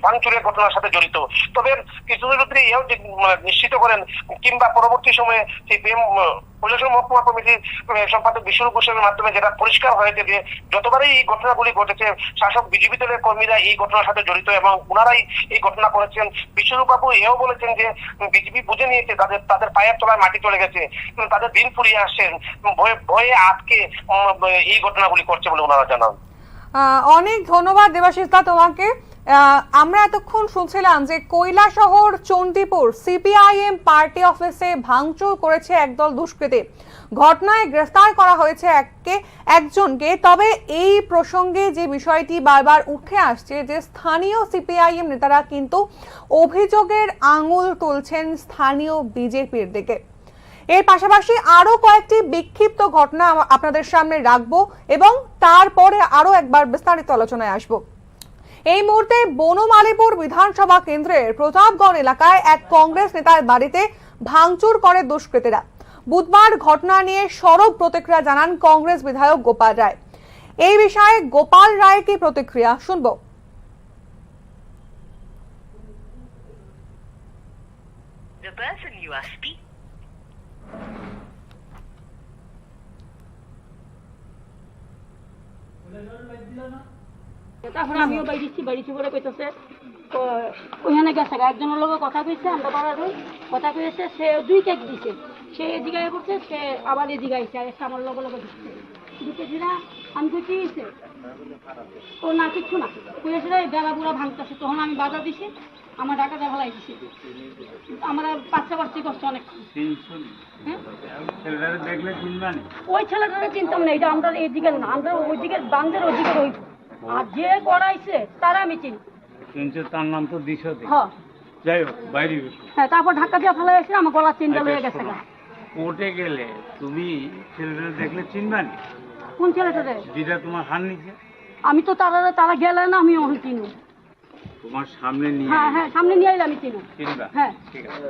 ভাঙচুরের ঘটনার সাথে জড়িত। তবে কৃষ্ণ চৌধুরী এও নিশ্চিত করেন কিংবা পরবর্তী সময়ে সেই কৈলাসহর মহকুমা কমিটির সম্পাদক বিশ্বরূপ গোস্বামীর মাধ্যমে যেটা পরিষ্কার হয়েছে যে যতবারই এই ঘটনাগুলি ঘটেছে শাসক বিজেপি দলের কর্মীরা এই ঘটনার সাথে জড়িত এবং ওনারাই এই ঘটনা করেছেন। বিশ্বরূপ বাবু এও বলেছেন যে বিজেপি বুঝে নিয়েছে তাদের পায়ের তলায় মাটি চলে গেছে, তাদের দিন ফুরিয়ে আসছেন, ভয়ে আটকে এই ঘটনাগুলি করছে বলে ওনারা জানান। অনেক ধন্যবাদ দেবাশিস দা তোমাকে। আমরা এতক্ষণ শুনছিলাম যে কৈলাসহর চণ্ডীপুর সিপিআইএম পার্টি অফিসে ভাঙচুর করেছে একদল দুষ্কৃতী। ঘটনায় গ্রেফতার করা হয়েছে একজনকে। তবে এই প্রসঙ্গে যে বিষয়টি বারবার উঠে আসছে যে স্থানীয় সিপিআইএম নেতারা কিন্তু অভিযোগের আঙুল তুলছেন স্থানীয় বিজেপির দিকে। এর পাশাপাশি আরো কয়েকটি বিক্ষিপ্ত ঘটনা আপনাদের সামনে রাখবো এবং তারপরে আরো একবার বিস্তারিত আলোচনায় আসবো। এই মুহূর্তে বনমালীপুর বিধানসভা কেন্দ্রের প্রতাপগড় এলাকায় এক কংগ্রেস নেতার বাড়িতে ভাঙচুর করে দুষ্কৃতীরা। বুধবার ঘটনা নিয়ে সরব প্রতিক্রিয়া জানান কংগ্রেস বিধায়ক গোপাল রায়। এই বিষয়ে গোপাল রায়ের কি প্রতিক্রিয়া শুনবো। The person you are speaking. তারপরে আমিও বাড়িছি বলে কইতেছে ওইখানে গেছে একজনের লোক কথা কইছে, আমরা পাড়ার কথা কইছে, সে 2 কেক দিছে, সে এদিকে করছে, সে আবার এদিকে আইছে, আর আমার লোক ঢুকেছি না। আমি কইছি ও না কিচ্ছু না কইছে, বেলা বুড়া ভাঙতেছে। তখন আমি বাধা দিছি, আমার ঢাকা দিয়ে ফেলাই দিছি। আমরা পাচ্ছি কষ্ট অনেক। ওই ছেলেটারে চিনতাম না, এটা আমরা এইদিকে না, আমরা ওইদিকে বাংলার ওইদিকে রই। আর যে করাইছে তারা আমি চিনি, তার নাম তো দিশো। হ্যাঁ যাই হোক বাইরে। হ্যাঁ, তারপর ঢাকা দিয়ে ফেলাই আসছে, আমার গলা চিন্তা লয়ে গেছে। কোর্টে গেলে তুমি ছেলেটা দেখলে চিনবানি? কোন ছেলেটারে? যেটা তোমার হার নিচে। আমি তো তারা গেলে না, আমি ওখানে চিনি। তোমার সামনে নিয়ে? হ্যাঁ, সামনে নিয়ে আইলে আমি চিনি। চিনবা? হ্যাঁ, ঠিক আছে।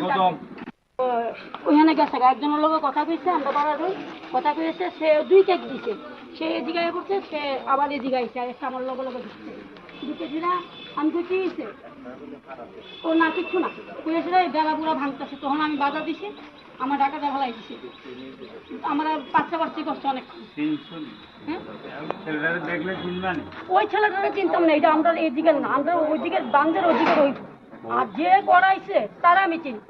গৌতম ওইখানে গেছে একজনের লোক কথা কইছে, আমরা পাড়ার কথা কইছে, সে 2 কেক দিছে, সে এদিকে করছে, সে আবার এদিকে আইছে, আর আমার লোক ঢুকেছি না। আমি কইছি ও না কিচ্ছু না কইছে, বেলা বুড়া ভাঙতেছে। তখন আমি বাধা দিছি, আমার ঢাকা দিয়ে ফেলাই দিছি। আমরা পাচ্ছি কষ্ট অনেক। দেখলে চিনবানি? ওই ছেলেটারে চিনতাম না, এটা আমরা এইদিকে না, আমরা ওইদিকে বাংলার ওইদিকে রই। আর যে করাইছে তারা আমি চিনি।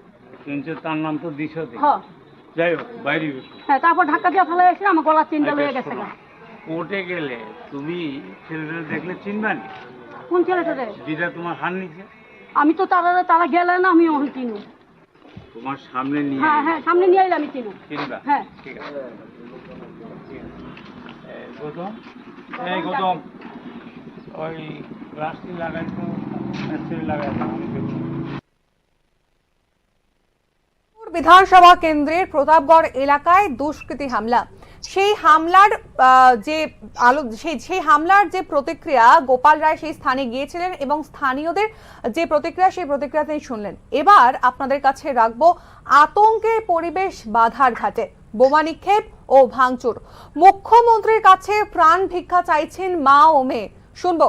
তার নাম তো দিশো। হ্যাঁ, যাই হোক বাইরে। হ্যাঁ, তারপর ঢাকা দিয়ে ফেলাই আসছে, আমার গলা চিন্তা লয়ে গেছে। কোর্টে গেলে তুমি ছেলেটা দেখলে চিনবানি? কোন ছেলেটারে? যেটা তোমার হার নিচে। আমি তো তারা গেলে না, আমি ওখানে চিনি। তোমার সামনে নিয়ে? হ্যাঁ, সামনে নিয়ে আইলে আমি চিনি। চিনবা? হ্যাঁ, ঠিক আছে। গৌতম ওই রাস্তি লাগাইতো লাগাইতো। বিধানসভা কেন্দ্রের প্রতাপগড় এলাকায় দুষ্কৃতী হামলা। সেই হামলার যে প্রতিক্রিয়া গোপাল রায় সেই স্থানে গিয়েছিলেন এবং স্থানীয়দের যে প্রতিক্রিয়া সেই প্রতিক্রিয়া তিনি শুনলেন। এবার আপনাদের কাছে রাখবো আতঙ্কের পরিবেশ বাধার ঘাটে, বোমা নিক্ষেপ ও ভাঙচুর। মুখ্যমন্ত্রীর কাছে প্রাণ ভিক্ষা চাইছেন মা ও মেয়ে, শুনবো।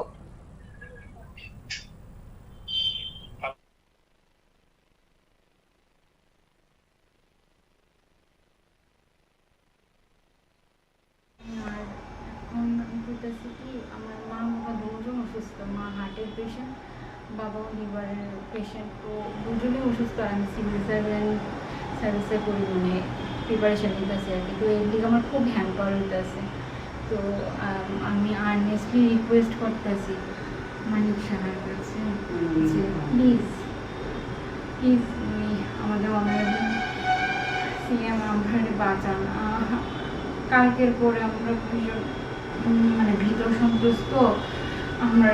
আমার মা দুজন অসুস্থ, মা হার্টের পেশেন্ট, বাবাও লিভারের পেশেন্ট। তো দুজনেই অসুস্থ। আমি সিভিল সার্ভিসের পরিমাণে প্রিপারেশন নিতেছি আর কি। তো এর দিকে আমার খুব হ্যাম্পার হইতেছে। তো আমি আর্নেস্টলি রিকোয়েস্ট করতেছি মানিক সাহার কাছে যে প্লিজ আমাদের অনারেবল সিএম আমাদের বাঁচান। কালকের পরে আমরা ভীষণ মানে ভীত সন্ত্রস্ত। আমরা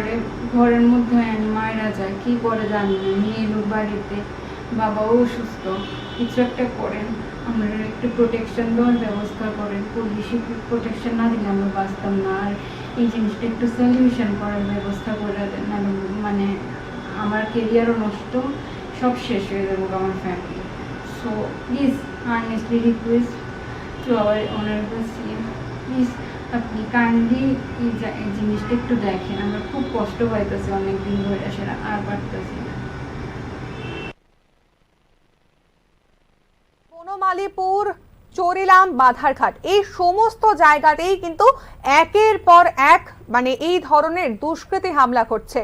ঘরের মধ্যে মায়েরা যায়, কি করে জানি না, নিয়ে এলো বাড়িতে, বাবাও অসুস্থ, কিছু একটা করেন, আমরা একটু প্রোটেকশন দেওয়ার ব্যবস্থা করেন। পুলিশে প্রোটেকশন না দিলে আমরা বাঁচতাম না। আর এই জিনিসটা একটু সলিউশন করার ব্যবস্থা করে দেন, মানে আমার কেরিয়ারও নষ্ট, সব শেষ হয়ে যাবো আমার family. So please earnestly request to our honourable CM, please আপনি কাইন্ডলি এই জিনিসটা একটু দেখেন। আমরা খুব কষ্ট পাইতেছি অনেকদিন ধরে, সেটা আর পারতেছি না। বনমালীপুর, চরিলাম, বাধারঘাট, এই সমস্ত জায়গাতেই কিন্তু একের পর এক মানে এই ধরনের দুষ্কৃতী হামলা করছে।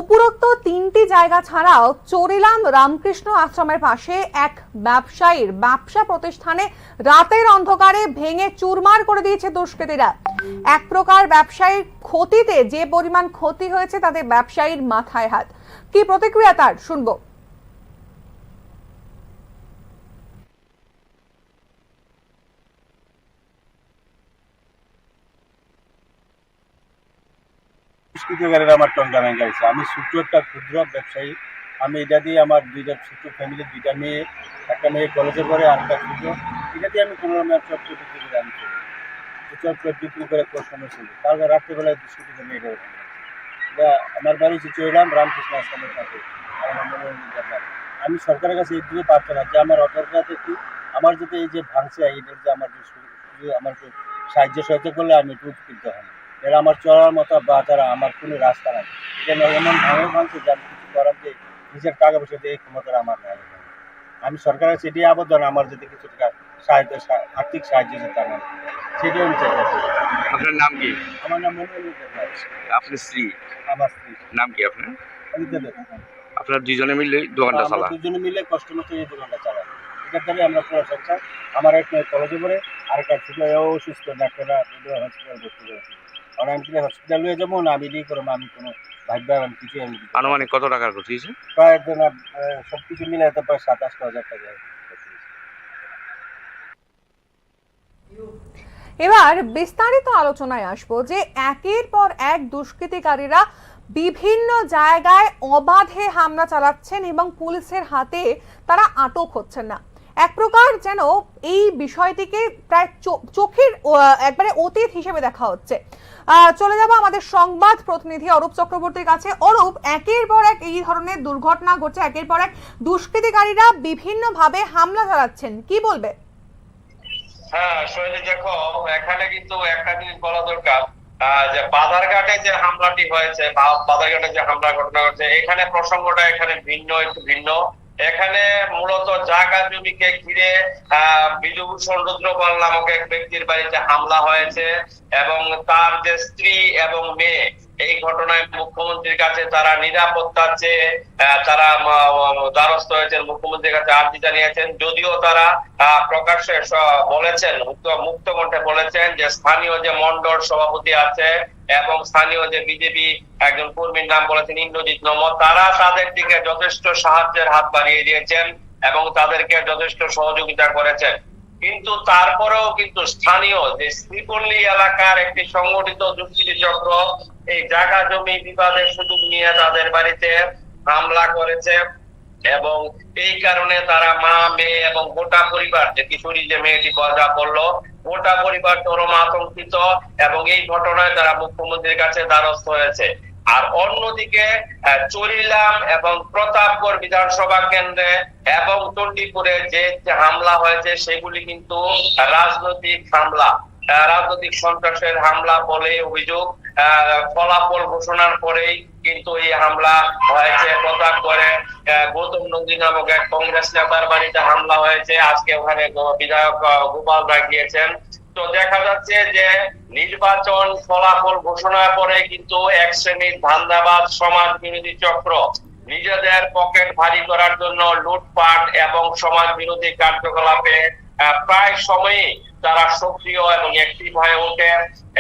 উপরোক্ত 3টি জায়গা ছাড়াও চরিলাম রামকৃষ্ণ আশ্রমের পাশে এক ব্যবসায়ীর ব্যবসা প্রতিষ্ঠানে রাতের অন্ধকারে ভেঙে চুরমার করে দিয়েছে দুষ্কৃতীরা। এক প্রকার ব্যবসায়ীর ক্ষতিতে যে পরিমাণ ক্ষতি হয়েছে তাতে ব্যবসায়ীর মাথায় হাত। কি প্রতিক্রিয়া তার, শুনবো। দুষ্কৃতকারীরা আমার টঙ্কা ভেঙেছে। আমি ছোট্ট একটা ক্ষুদ্র ব্যবসায়ী, আমি এটা দিয়ে আমার দুইটা ছোট্ট ফ্যামিলি, 2টা মেয়ে, একটা মেয়ে কলেজে পড়ে আর একটা ছোট, এটা দিয়ে আমি 15 মিনিট চট বিক্রি করে আমি চলি, চট বিক্রি করে সময় ছিল। তারপর রাত্রেবেলায় দুষ্কৃতিকে মেয়ে ধরে আমার বাড়ি চরিলাম রামকৃষ্ণ আশ্রমের কাছে। আমি সরকারের কাছে এই দিকে প্রার্থনা যে আমার অপরাধ কি, আমার যাতে এই যে ভাঙছে এদের যে আমার আমাকে সাহায্য করলে আমি একটু উপকৃত হন। এরা আমার চলার মতো বা তারা আমার কোনো রাস্তা নাই, এটা এমন ভাঙছে যে আমি কিছু করার যে নিজের টাকা পয়সা দিয়ে এই ক্ষমতা আমার নাই। আমি সরকারের কাছে এটাই আবেদন, আমার যদি কিছু টাকা সাহায্য, আর্থিক সাহায্য যেতে আমার, সেটাই আমি চাইতেছি। আপনার নাম কি? আমার নাম মনে। আপনার স্ত্রী? আমার স্ত্রী নাম কি আপনার? আপনার দুজনে মিলে দোকানটা চালান? দুজনে মিলে কষ্ট মতো এই দোকানটা চালান। এটার দ্বারা আমরা পুরো সংসার। আমার এক মেয়ে কলেজে পড়ে, আর একটা ছোট অসুস্থ, ডাক্তাররা হসপিটাল ভর্তি করেছে। কারণ আমি হসপিটাল হয়ে যাবো না, আমি দিয়ে করবো, আমি কোনো ভাববে আমি কিছু। আনুমানিক কত টাকার ক্ষতি হয়েছে? প্রায় সব কিছু মিলে প্রায় 27,000 টাকা। এবার বিস্তারিত আলোচনায় আসবো যে একের পর এক দুষ্কৃতিকারীরা বিভিন্ন জায়গায় অবাধে হামলা চালাচ্ছেন এবং পুলিশের হাতে তারা আটক হচ্ছেন না। এক প্রকার যেন এই বিষয়টিকে প্রায় চোখের একবারে অতীত হিসেবে দেখা হচ্ছে। চলে যাব আমাদের সংবাদ প্রতিনিধি অরূপ চক্রবর্তীর কাছে। অরূপ, একের পর এক এই ধরনের দুর্ঘটনা ঘটছে, একের পর এক দুষ্কৃতিকারীরা বিভিন্নভাবে হামলা চালাচ্ছেন, কি বলবে? হ্যাঁ শৈলী, দেখো এখানে কিন্তু একটা জিনিস বলা দরকার যে বাধারঘাটে যে হামলাটি হয়েছে, বাধারঘাটে যে হামলা ঘটনা ঘটছে, এখানে প্রসঙ্গটা এখানে একটু ভিন্ন। এখানে মূলত জায়গা জমিকে ঘিরে বিধুভূষণ রুদ্রপাল নামক এক ব্যক্তির বাড়িতে হামলা হয়েছে এবং তার যে স্ত্রী এবং মেয়ে, এই ঘটনায় মুখ্যমন্ত্রীর কাছে তারা নিরাপত্তার চেয়ে তারা দ্বারস্থ হয়েছেন, মুখ্যমন্ত্রীর কাছে আর্জি জানিয়েছেন। যদিও তারা প্রকাশ্যে বলেছেন, মুক্ত কণ্ঠে বলেছেন যে স্থানীয় যে মন্ডল সভাপতি আছে এবং স্থানীয় যে বিজেপি একজন কর্মীর নাম বলেছেন ইন্দ্রজিৎ নমঃ, তারা তাদের দিকে যথেষ্ট সাহায্যের হাত বাড়িয়ে দিয়েছেন এবং তাদেরকে যথেষ্ট সহযোগিতা করেছেন। কিন্তু তারপরেও কিন্তু স্থানীয় যে শ্রীপল্লী এলাকার একটি সংগঠিত দুষ্কৃতী চক্র এই জায়গা জমি বিবাদের সুযোগ নিয়ে তাদের বাড়িতে হামলা করেছে এবং এই কারণে তারা মা, মেয়ে এবং গোটা পরিবার, যে কিশোরী যে মেয়েটি যা বললো, গোটা পরিবার চরম আতঙ্কিত এবং এই ঘটনায় তারা মুখ্যমন্ত্রীর কাছে দ্বারস্থ হয়েছে। আর অন্যদিকে চরিলাম এবং প্রতাপগড় বিধানসভা কেন্দ্রে এবং চণ্ডীপুরে যে হামলা হয়েছে সেগুলি কিন্তু রাজনৈতিক হামলা, রাজনৈতিক সন্ত্রাসের হামলা বলে অভিযোগ। ফলাফল ঘোষণার পরেই কিন্তু এই হামলা হয়েছে। প্রতাপগড়ে গৌতম নন্দী নামক এক কংগ্রেস নেতার বাড়িতে হামলা হয়েছে, আজকে ওখানে বিধায়ক গোপাল রায় গিয়েছেন। তো দেখা যাচ্ছে যে নির্বাচন ফলাফল ঘোষণার পরে কিন্তু এক শ্রেণীর ধান্দাবাজ সমাজ বিরোধী চক্র নিজেদের পকেট ভারী করার জন্য লুটপাট এবং সমাজ বিরোধী কার্যকলাপে প্রায় সময়ই তারা সক্রিয় এবং অ্যাক্টিভ হয়ে ওঠে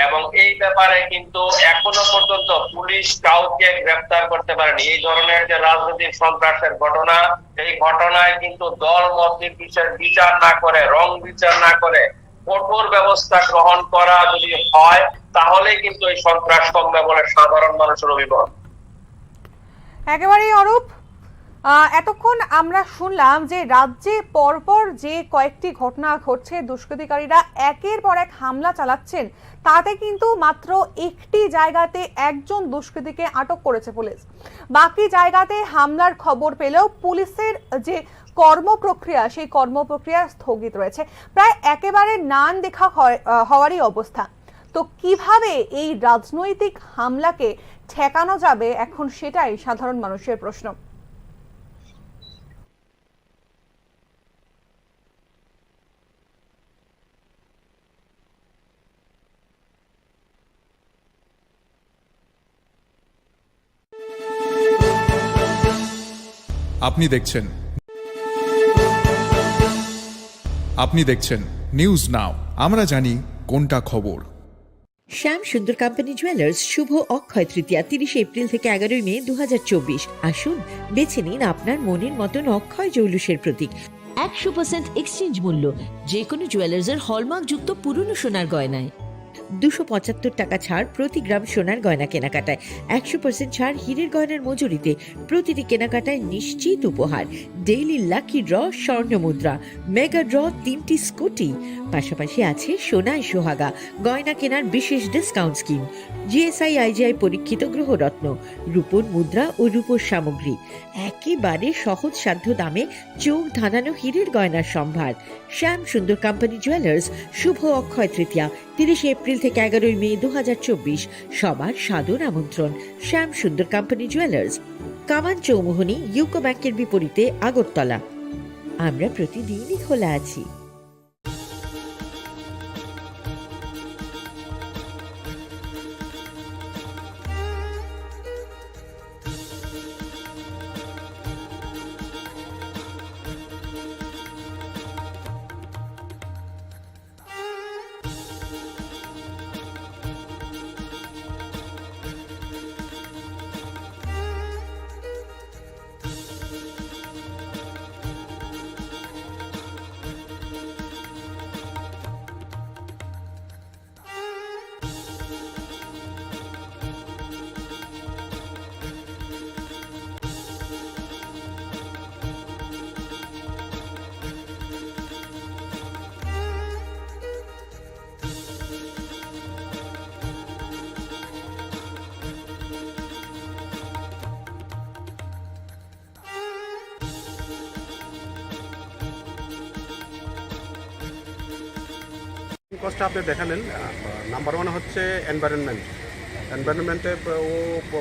এবং এই ব্যাপারে কিন্তু এখনো পর্যন্ত পুলিশ কাউকে গ্রেফতার করতে পারেনি। এই ধরনের যে রাজনৈতিক সন্ত্রাসের ঘটনা, এই ঘটনায় কিন্তু দল মত নির্বিশেষে বিচার না করে, রং বিচার না করে কঠোর ব্যবস্থা গ্রহণ করা যদি হয় তাহলে কিন্তু এই সন্ত্রাস কমবে বলে সাধারণ মানুষের অভিমত। একেবারেই অরূপ, এতক্ষণ আমরা শুনলাম যে রাজ্যে পরপর যে কয়েকটি ঘটনা ঘটছে, দুষ্কৃতিকারীরা একের পর এক হামলা চালাচ্ছেন, তাতে কিন্তু মাত্র একটি জায়গাতে একজন দুষ্কৃতীকে আটক করেছে পুলিশ। বাকি জায়গাতে হামলার খবর পেলেও পুলিশের যে কর্মপ্রক্রিয়া, সেই কর্মপ্রক্রিয়া স্থগিত রয়েছে, প্রায় একেবারে নান দেখা হওয়ারই অবস্থা। তো কিভাবে এই রাজনৈতিক হামলাকে ঠেকানো যাবে, এখন সেটাই সাধারণ মানুষের প্রশ্ন। আপনি দেখছেন নিউজ নাও, আমরা জানি কোনটা খবর। শ্যাম সুন্দর কোম্পানি জুয়েলার্স শুভ অক্ষয় তৃতীয়া 30 এপ্রিল থেকে 11 মে 2024। আসুন বেছে নিন আপনার মনের মতন অক্ষয় জৌলুসের প্রতীক। 100% এক্সচেঞ্জ মূল্য যে কোনো জুয়েলার্সের হলমার্কযুক্ত পুরনো সোনার গয়নায়। 275 টাকা ছাড় প্রতি গ্রাম সোনার গয়না কেনাকাটায়। 100% ছাড় হীরের গয়নার মজুরিতে। প্রতিটি কেনাকাটায় নিশ্চিত উপহার। ডেইলি লাকি ড্র স্বর্ণ মুদ্রা, মেগা ড্র 3টি স্কুটি। পাশাপাশি আছে সোনায় সোহাগা গয়না কেনার বিশেষ ডিসকাউন্ট স্কিম। জিএসআই আইজিআই পরীক্ষিত গ্রহরত্ন, রূপোর মুদ্রা ও রূপোর সামগ্রী। একেবারে সহজ সাধ্য দামে চোখ ধাঁধানো হীরের গয়নার সম্ভার। শ্যাম সুন্দর কোম্পানি জুয়েলার্স শুভ অক্ষয় তৃতীয়া 30 এপ্রিল থেকে 11 মে 2024। সবার সাদর আমন্ত্রণ। শ্যাম সুন্দর কোম্পানি জুয়েলার্স, কামান চৌমুহনী, ইউকো ব্যাংকের বিপরীতে, আগরতলা। আমরা প্রতিদিনই খোলা আছি। কষ্টটা আপনি দেখে নেন। নাম্বার 1 হচ্ছে এনভায়রনমেন্টে ও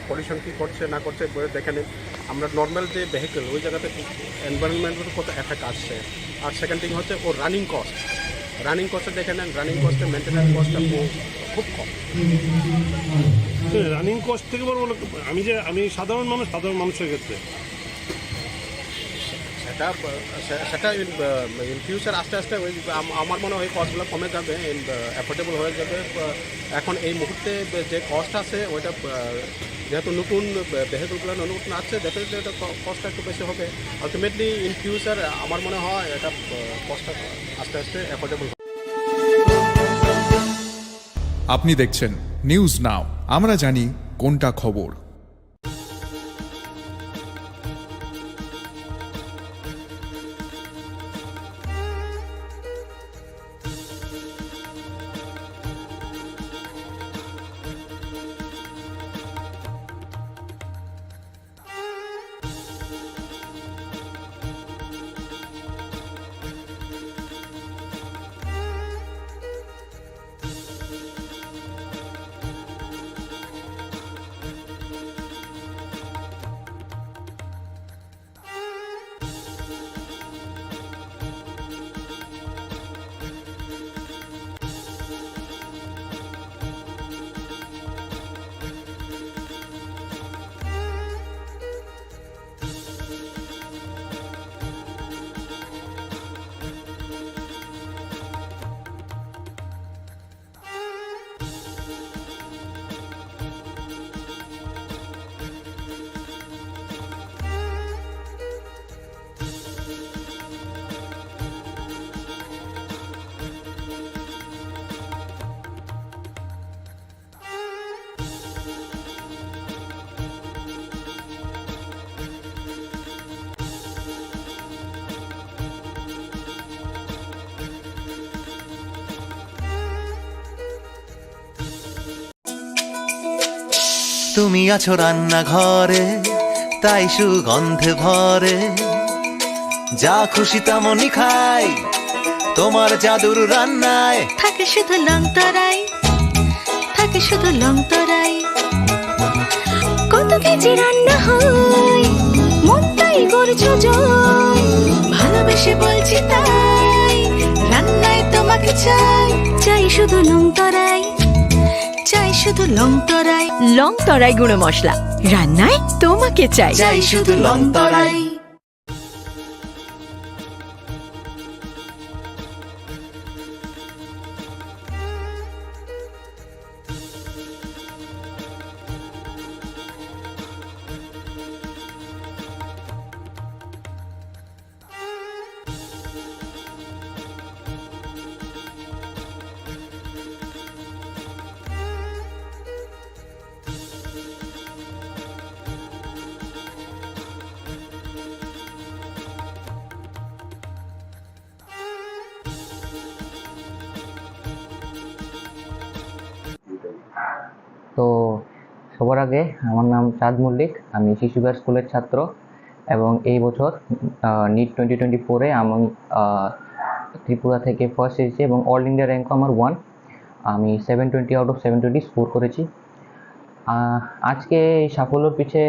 পলিউশন কী করছে না করছে দেখে নিন। আমরা নর্মাল যে ভেহিকেল ওই জায়গাতে এনভায়রনমেন্টের কত এফেক্ট আসছে। আর সেকেন্ড থিং হচ্ছে ও রানিং কস্টে দেখে নেন। রানিং কস্টে মেনটেন্যান্স কস্টটা খুব কম। রানিং কস্ট থেকে বলবো আমি সাধারণ মানুষের ক্ষেত্রে সেটা ইন ফিউচার আস্তে আস্তে আমার মনে হয় কস্টগুলো কমে যাবে, অ্যাফোর্ডেবল হয়ে যাবে। এখন এই মুহূর্তে যে কস্ট আছে ওইটা যেহেতু নতুন ভেহিকলগুলো নতুন আছে, ডেফিনেটলি এটা কস্টটা একটু বেশি হবে। আলটিমেটলি ইন ফিউচার আমার মনে হয় এটা কস্টটা আস্তে আস্তে অ্যাফোর্ডেবল হবে। আপনি দেখছেন নিউজ নাও, আমরা জানি কোনটা খবর। তুমি আছো রান্নাঘরে, তাই সুগন্ধে ভরে। যা খুশি তেমনই খাই, তোমার জাদুর রান্নায় থাকে শুধু লং তরাই, থাকে শুধু লং তরাই। কত কেজি রান্না হয়, মনটাই করছো জয়। ভালোবেসে বলছি তাই, রান্নায় তোমাকে চাই, চাই শুধু লং তরাই, চাই শুধু লং তরাই। লং তরাই গুঁড়ো মশলা, রান্নায় তোমাকে চাই। চাই শুধু লং তরাই। তো সবার আগে আমার নাম চাঁদ মল্লিক, আমি শিশু বিহার স্কুলের ছাত্র এবং এই বছর নিট 2024-এ আমি ত্রিপুরা থেকে ফার্স্ট এসেছি এবং অল ইন্ডিয়া র্যাঙ্ক আমার 1। আমি 720 আউট অফ 720 স্কোর করেছি। আজকে এই সাফল্যর পিছে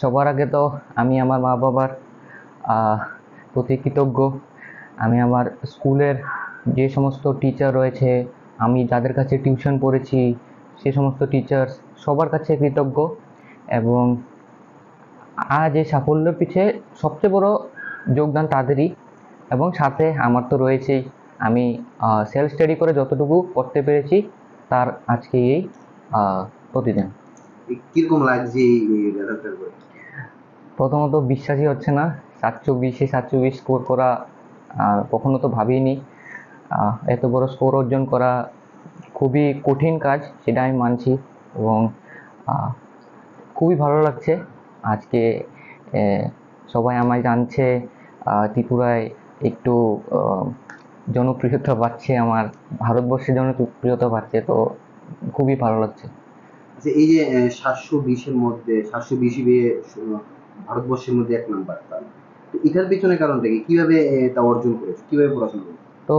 সবার আগে তো আমি আমার মা বাবার প্রতি কৃতজ্ঞ। আমি আমার স্কুলের যে সমস্ত টিচার রয়েছে, আমি যাদের কাছে টিউশন পড়েছি, সে সমস্ত টিচার্স সবার কাছে কৃতজ্ঞ। এবং আজ এই সাফল্যের পিছে সবচেয়ে বড় যোগদান তাদেরই, এবং সাথে আমার তো রয়েছেই। আমি সেলফ স্টাডি করে যতটুকু করতে পেরেছি তার আজকে এই প্রতিদিন। কিরকম লাগছে এই রেজাল্টের পরে? প্রথমত বিশ্বাসই হচ্ছে না, 724 স্কোর করা কখনো তো ভাবিনি। এত বড় স্কোর অর্জন করা খুবই কঠিন কাজ, সেটা আমি মানছি। এবং খুবই ভালো লাগছে আজকে সবাই আমায় জানছে, ত্রিপুরায় একটু জনপ্রিয়তা পাচ্ছে, আমার ভারতবর্ষে জনপ্রিয়তা পাচ্ছে, তো খুবই ভালো লাগছে। আচ্ছা, এই যে 720-এর মধ্যে 720 পেয়ে ভারতবর্ষের মধ্যে 1 নাম্বার, তো এটার পিছনে কারণটা কি? কিভাবে তা অর্জন করেছো? কিভাবে পড়াশোনা করেছো? তো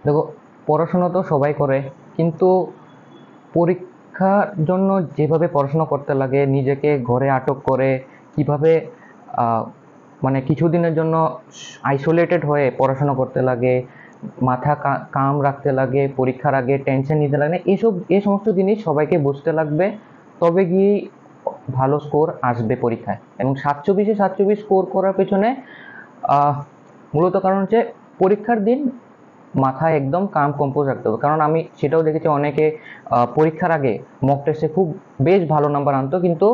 দেখো, পড়াশোনা তো সবাই করে, কিন্তু পরীক্ষার জন্য যেভাবে পড়াশোনা করতে লাগে, নিজেকে ঘরে আটক করে কিভাবে মানে কিছুদিনের জন্য আইসোলেটেড হয়ে পড়াশোনা করতে লাগে, মাথা কাম রাখতে লাগে, পরীক্ষার আগে টেনশন নিতে লাগে, এই সমস্ত জিনিস সবাইকে বুঝতে লাগবে, তবে গিয়েই ভালো স্কোর আসবে পরীক্ষায়। এবং 720 স্কোর করার পেছনে মূলত কারণ হচ্ছে পরীক্ষার দিন মাথায় একদম কাম কম্পোজ রাখতে হবে। কারণ আমি সেটাও দেখেছি, অনেকে পরীক্ষার আগে মক টেস্টে খুব বেশ ভালো নাম্বার আনতো, কিন্তু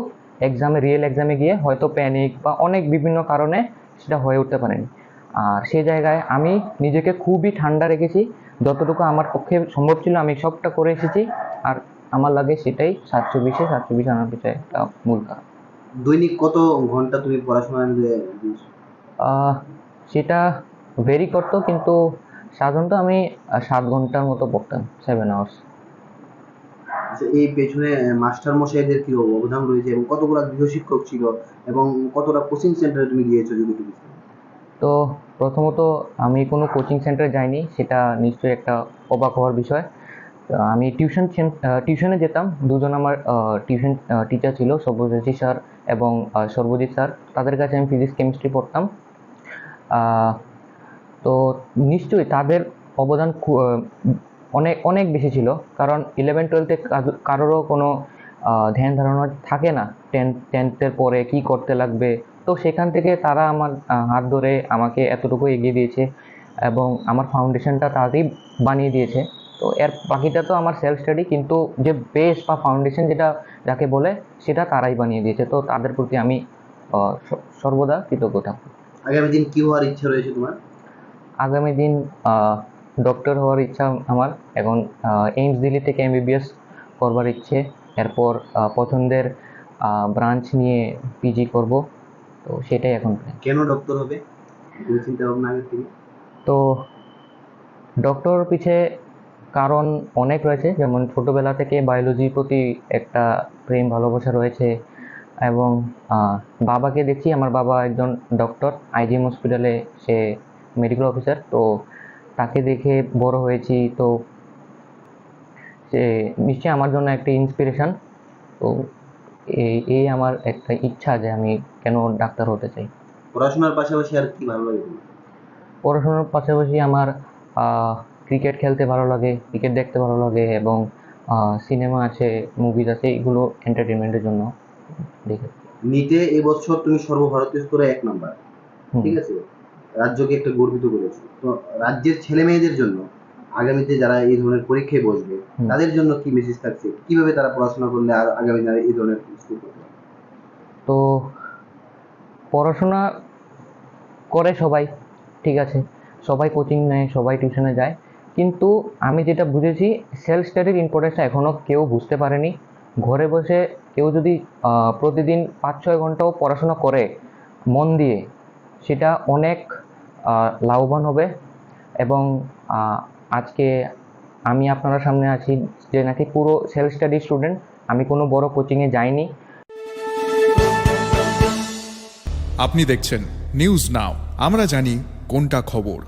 রিয়েল এক্সামে গিয়ে হয়তো প্যানিক বা অনেক বিভিন্ন কারণে সেটা হয়ে উঠতে পারেনি। আর সেই জায়গায় আমি নিজেকে খুবই ঠান্ডা রেখেছি, যতটুকু আমার পক্ষে সম্ভব ছিল আমি সবটা করে এসেছি। আর আমার লাগে সেটাই 720 আনার পিছনে একটা মূল কারণ। দৈনিক কত ঘন্টা তুমি পড়াশোনা দিয়েছো? সেটা ভেরি করতো, কিন্তু সাধারণত আমি 7 ঘন্টার মতো পড়তাম, 7 আওয়ার্স। আচ্ছা, এই পেছনে মাস্টার মশাইদের কি অবদান রয়েছে এবং কতগুলো গৃহশিক্ষক ছিল এবং কতটা কোচিং সেন্টারে তুমি গিয়েছো যদি একটু বলতে? তো প্রথমত আমি কোনো কোচিং সেন্টারে যাইনি, সেটা নিশ্চয়ই একটা অবাক হওয়ার বিষয়। আমি টিউশনে যেতাম। দুজন আমার টিউশন টিচার ছিল, সব্যসাচী স্যার এবং সর্বজিৎ স্যার। তাদের কাছে আমি ফিজিক্স কেমিস্ট্রি পড়তাম। তো নিশ্চয়ই তাদের অবদান অনেক অনেক বেশি ছিল, কারণ 11-12-এ কারোরও কোনো ধ্যান ধারণা থাকে না 10th-এর পরে কি করতে লাগবে। তো সেখান থেকে তারা আমার হাত ধরে আমাকে এতটুকু এগিয়ে দিয়েছে এবং আমার ফাউন্ডেশনটা তাড়াতাড়ি বানিয়ে দিয়েছে। তো এর বাকিটা তো আমার সেলফ স্টাডি, কিন্তু যে বেস বা ফাউন্ডেশন যেটা যাকে বলে সেটা তারাই বানিয়ে দিয়েছে। তো তাদের প্রতি আমি সর্বদা কৃতজ্ঞ থাকব। আগামী দিন কি হওয়ার ইচ্ছা রয়েছে তোমার? আগামী দিন ডক্টর হওয়ার ইচ্ছা আমার। এখন এইমস দিল্লি থেকে MBBS করবার ইচ্ছে। এরপর পছন্দের ব্রাঞ্চ নিয়ে পিজি করব। তো সেটাই এখন। কেন ডক্টর হবে চিন্তা ভাবনা আগে থেকে? তো ডক্টর পিছে কারণ অনেক রয়েছে, যেমন ছোটোবেলা থেকে বায়োলজির প্রতি একটা প্রেম ভালোবাসা রয়েছে। এবং বাবাকে দেখছি, আমার বাবা একজন ডক্টর, আইজিএম হসপিটালে সে মেডিকেল অফিসার। তো তাকে দেখে বড় হয়েছি, তো সে নিশ্চয়ই আমার জন্য একটা ইন্সপিরেশন। তো এই আমার একটা ইচ্ছা যে আমি কেন ডাক্তার হতে চাই। পড়াশোনার পাশাপাশি আর কি ভালো লাগে তোমার? পড়াশোনার পাশাপাশি আমার ক্রিকেট খেলতে ভালো লাগে, ক্রিকেট দেখতে ভালো লাগে, এবং সিনেমা আছে, মুভিজ আছে, এগুলো এন্টারটেনমেন্টের জন্য দেখে। নিটে এবছর তুমি সর্বভারতীয় স্তরে 1 নাম্বার, ঠিক আছে, রাজ্যকে একটা গর্বিত করেছো। তো রাজ্যের ছেলে মেয়েদের জন্য আগামীতে যারা এই ধরনের পরীক্ষায় বসবে তাদের জন্য কি মেসেজ থাকছে, কিভাবে তারা পড়াশোনা করলে আর আগামী দিনে এই ধরনের স্কোর করতে পারবে? তো পড়াশোনা করে সবাই, ঠিক আছে, সবাই কোচিং নেয়, সবাই টিউশনে যায়, কিন্তু আমি যেটা বুঝেছি সেলফ স্টাডির ইম্পর্টেন্সটা এখনও কেউ বুঝতে পারেনি। ঘরে বসে কেউ যদি প্রতিদিন 5-6 ঘন্টাও পড়াশোনা করে মন দিয়ে, সেটা অনেক লাভবান হবে। এবং আজকে আমি আপনারা সামনে আছি যে নাকি পুরো সেলফ স্টাডি স্টুডেন্ট, আমি কোনো বড় কোচিংয়ে যাইনি। আপনি দেখছেন নিউজ নাও, আমরা জানি কোনটা খবর।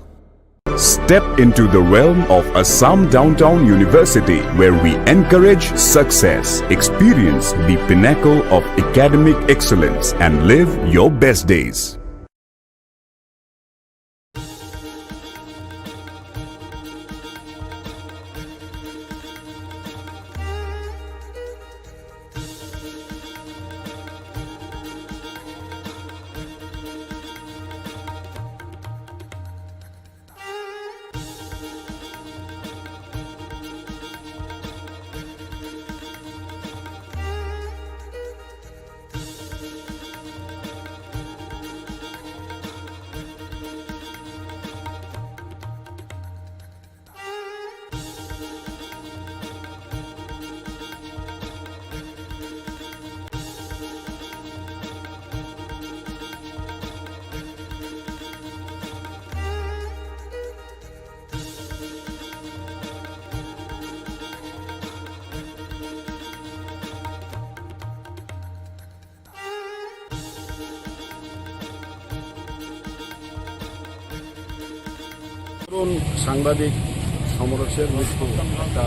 Step into the realm of Assam Downtown University, where we encourage success, experience the pinnacle of academic excellence, and live your best days. সাংবাদিক সমরেশের মৃত্যু একটা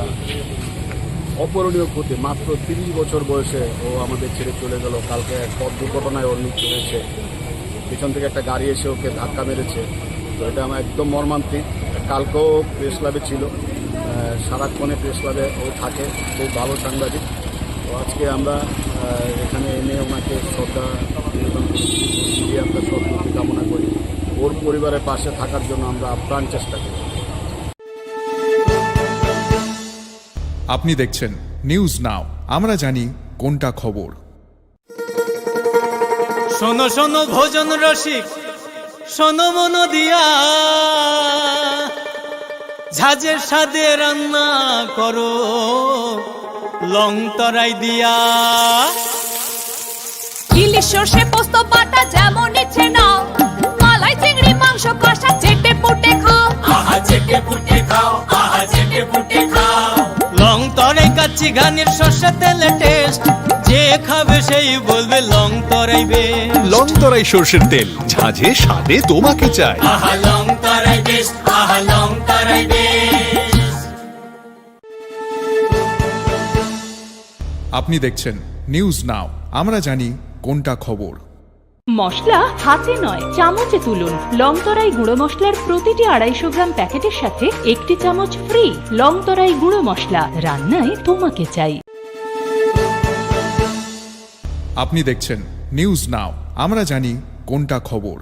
অপূরণীয় ক্ষতি। মাত্র 30 বছর বয়সে ও আমাদের ছেড়ে চলে গেল। কালকে এক পথ দুর্ঘটনায় ওর মৃত্যু হয়েছে, পিছন থেকে একটা গাড়ি এসে ওকে ধাক্কা মেরেছে। তো এটা আমার একদম মর্মান্তিক। কালকেও প্রেস ক্লাবে ছিল, সারাক্ষণে প্রেস ক্লাবে ও থাকে, খুব ভালো সাংবাদিক। তো আজকে আমরা এখানে এনে ওনাকে শ্রদ্ধা নিবেদন দিয়ে আমরা সদ্গতি কামনা করি। ওর পরিবারের পাশে থাকার জন্য আমরা আপ্রাণ চেষ্টা করি। আপনি দেখছেন নিউজ নাও, আমরা জানি কোনটা খবর। শোনো শোনো ভোজন রসিক, শোনো মন দিয়া, ঝাঁঝের স্বাদে রান্না করো লং তরাই দিয়া। ইলিশ সর্ষে পোস্ত বাটা যেমন ইচ্ছে নাও, মালাই চিংড়ি মাংস কষা চেটে পুটে খাও, আহা চেটে পুটে খাও, আহা চেটে পুটে খাও। লং তরাই কাচ্চি ঘানির সর্ষে তেলে টেস্ট, যে খাবে সেই বলবে লং তরাই বেশ। লং তরাই সর্ষের তেল, ঝাঁঝে স্বাদে তোমাকে চাই। আহা লং তরাই বেশ, আহা লং তরাই বেশ। আপনি দেখছেন নিউজ নাও, আমরা জানি কোনটা খবর। মশলা হাতে নয় চামচে তুলুন। লংতরাই গুঁড়ো মশলার প্রতিটি 250 গ্রাম প্যাকেটের সাথে 1টি চামচ ফ্রি। লংতরাই গুঁড়ো মশলা, রান্নায় তোমাকে চাই। আপনি দেখছেন নিউজ নাও, আমরা জানি কোনটা খবর।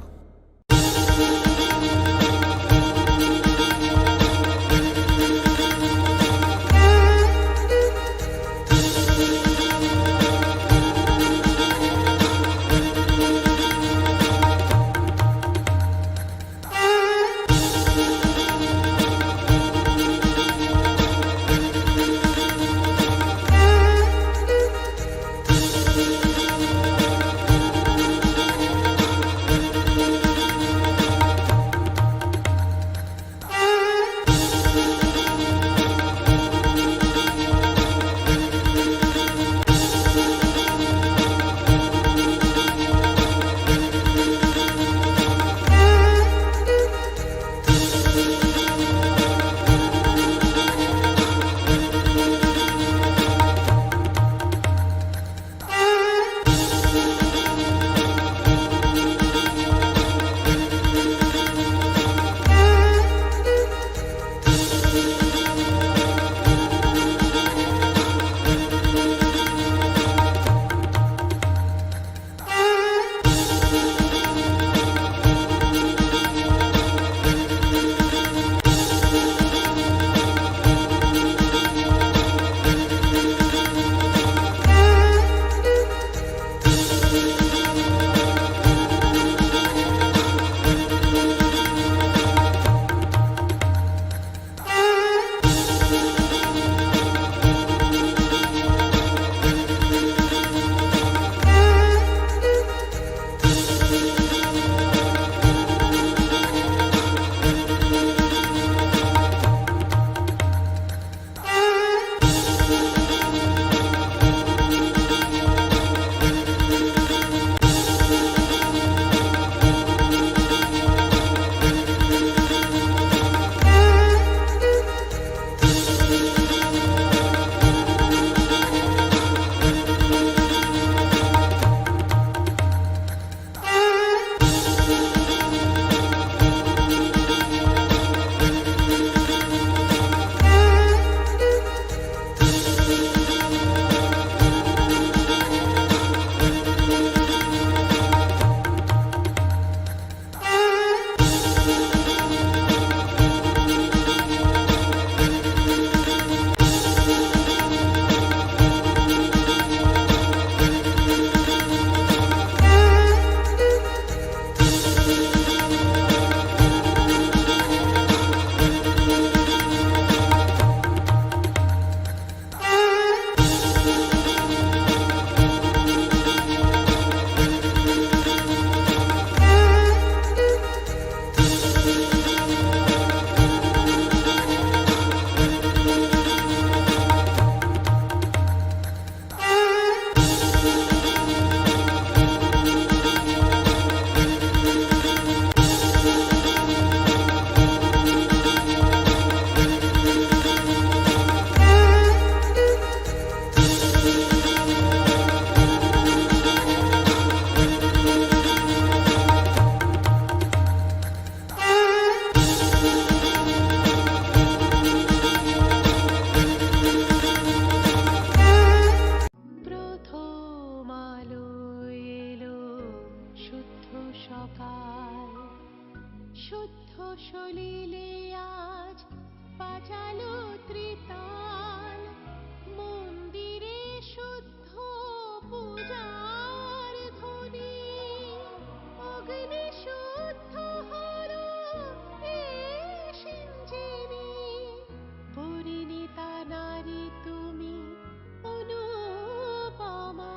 সকাল শুদ্ধ সলিলে আজ বাজালো ত্রিতাল মন্দিরে শুদ্ধ পূজার ধ্বনি অগ্নি শুদ্ধ হলো সিঞ্জিনি পরিণীতা নারী তুমি অনুপমা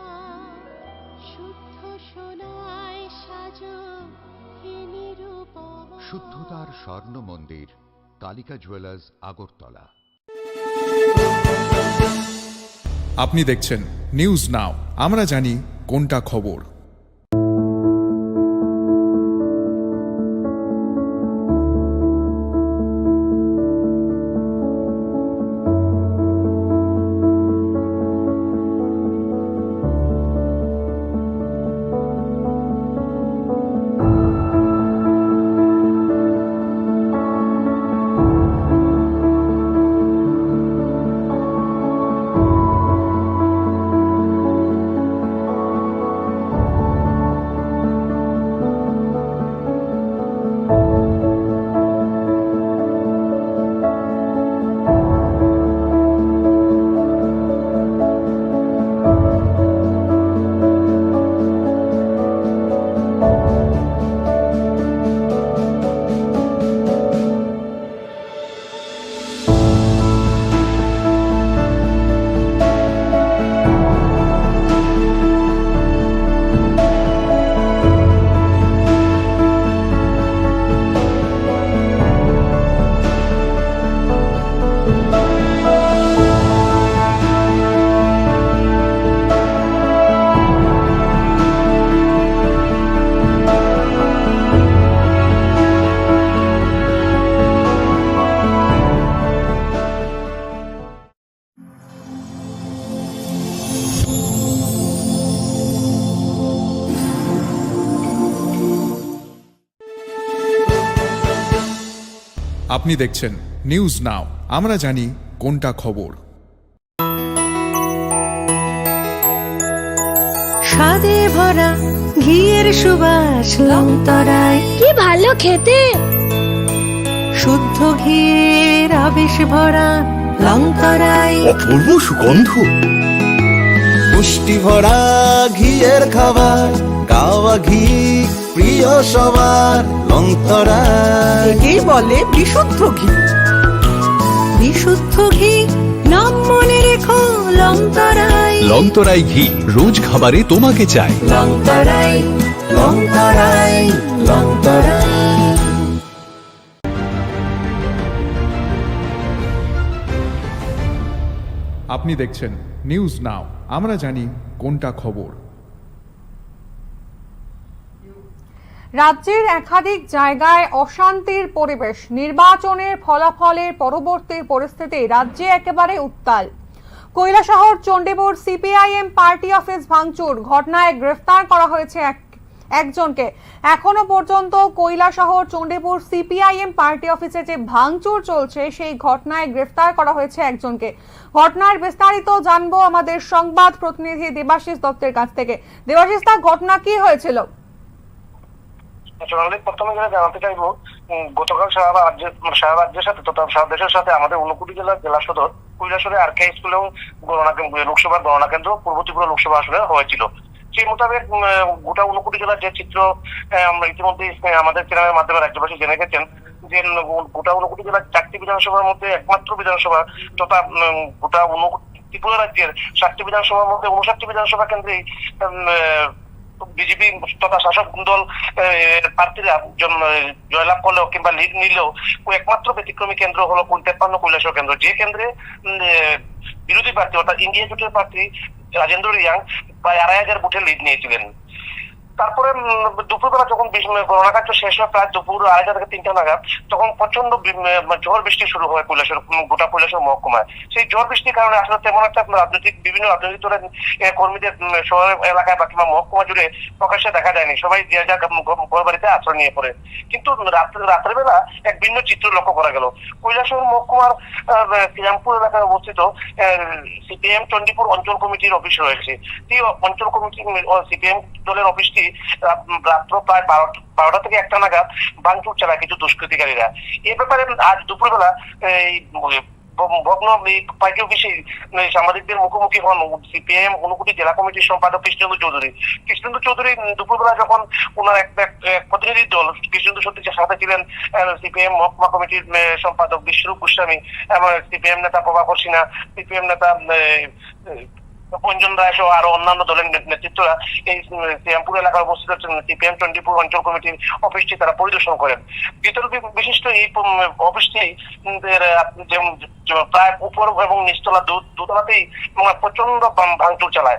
শুদ্ধ সোনায় সাজো হে নিরুপমা। শুদ্ধতার স্বর্ণ মন্দির, কালিকা জুয়েলার্স, আগরতলা। আপনি দেখছেন নিউজ নাও, আমরা জানি কোনটা খবর। আপনি দেখছেন নিউজ নাও, আমরা জানি কোনটা খবর। স্বাদে ভরা ঘিয়ের সুবাস লংতরায় কি ভালো খেতে শুদ্ধ ঘিয়ের আবেশ ভরা লংতরায় অপূর্ব সুগন্ধ পুষ্টি ভরা ঘিয়ের খাবার গাওয়া ঘি প্রিয় সবার লংতরায় একেই বলে বিশুদ্ধ ঘি বিশুদ্ধ ঘি নাম মনে রেখো লংতরায় লংতরাই ঘি রোজ খাবারে তোমাকে চাই। লংতরায় লংতরায় লংতরায়। আপনি দেখছেন নিউজ নাও, আমরা জানি কোনটা খবর। রাজ্যের একাধিক জায়গায় অশান্তির পরিবেশ, নির্বাচনের ফলাফলের পরবর্তী পরিস্থিতি রাজ্যে একেবারে উত্তাল। Kailashahar Chandipur CPIM party office ভাঙচুর ঘটনায় গ্রেফতার করা হয়েছে একজনকে। এখনো পর্যন্ত কৈলাসহর চণ্ডীপুর সিপিআইএম পার্টি অফিসে যে ভাঙচুর চলছে সেই ঘটনায় গ্রেফতার করা হয়েছে একজনকে। ঘটনার বিস্তারিত জানবো আমাদের সংবাদ প্রতিনিধি দেবাশিস দত্তের কাছ থেকে। দেবাশিস, তা ঘটনা কি হয়েছিল? প্রথমে যেটা জানাতে চাইবো, গতকাল সারা রাজ্যের সাথে তথা সারা দেশের সাথে আমাদের ঊনকোটি জেলার জেলা সদর কৈলাসহরে আরকে স্কুলেও লোকসভার গণনা কেন্দ্র পূর্ব ত্রিপুরা লোকসভা আসনে হয়েছিল। সেই মোতাবেক গোটা ঊনকোটি জেলার যে চিত্র আমরা ইতিমধ্যে আমাদের চ্যানেলের মাধ্যমে রাজ্যবাসী জেনে গেছেন যে গোটা ঊনকোটি জেলার 4টি বিধানসভার মধ্যে একমাত্র বিধানসভা তথা গোটা ত্রিপুরা রাজ্যের 7টি বিধানসভার মধ্যে 59টি বিধানসভা কেন্দ্রেই বিজেপি তথা শাসক দল প্রার্থীরা জয়লাভ করলেও কিংবা লিড নিলেও একমাত্র ব্যতিক্রমী কেন্দ্র হলো 53 কৈলাসহর কেন্দ্র, যে কেন্দ্রে বিরোধী প্রার্থী অর্থাৎ ইন্ডিয়া জোটের প্রার্থী রাজেন্দ্র রিয়াং প্রায় 2,500 ভোটে লিড নিয়েছিলেন। তারপরে দুপুরবেলা যখন গণনা কার্য শেষ হয় প্রায় দুপুর 2:30 থেকে 3টা নাগাদ, তখন প্রচন্ড ঝড় বৃষ্টি শুরু হয় গোটা কৈলাসহর মহকুমায়। সেই ঝড় বৃষ্টির কারণে আসলে তেমন একটা বিভিন্ন রাজনৈতিক দলের কর্মীদের শহর এলাকায় বা কিংবা মহকুমা জুড়ে প্রকাশ্যে দেখা যায়নি, সবাই যে যা ঘর বাড়িতে আশ্রয় নিয়ে পড়ে। কিন্তু রাত্রেবেলা এক ভিন্ন চিত্র লক্ষ্য করা গেল। কৈলাসহর মহকুমার শ্রীরামপুর এলাকায় অবস্থিত সিপিএম চণ্ডীপুর অঞ্চল কমিটির অফিস রয়েছে। সেই অঞ্চল কমিটি সিপিএম দলের অফিসটি রাত্র প্রায় 12টা থেকে 1টা নাগাদ ভাঙচুর চালায় কিছু দুষ্কৃতিকারীরা। এ ব্যাপারে আজ দুপুরবেলা এই ভগ্ন পার্টি অফিসে সাংবাদিকদের মুখোমুখি হন সিপিআইএম ঊনকোটি জেলা কমিটির সম্পাদক কৃষ্ণেন্দু চৌধুরী। কৃষ্ণেন্দু চৌধুরী দুপুরবেলা যখন ওনার এক প্রতিনিধি দল, কৃষ্ণেন্দু সত্যির সাথে ছিলেন সিপিআইএম মহকুমা কমিটির সম্পাদক বিশ্বরূপ গোস্বামী এবং সিপিএম নেতা প্রভাকর সিনহা, সিপিএম নেতা অঞ্জন রায় সহ আরো অন্যান্য দলের নেতৃত্বরা এই শ্রীরামপুর এলাকায় অবস্থিত সিপিএম চণ্ডীপুর অঞ্চল কমিটির অফিসটি তারা পরিদর্শন করেন। ভিতর বিশিষ্ট এই অফিসটি প্রায় উপর এবং নিচতলা দুতলাতেই প্রচন্ড ভাঙচুর চালায়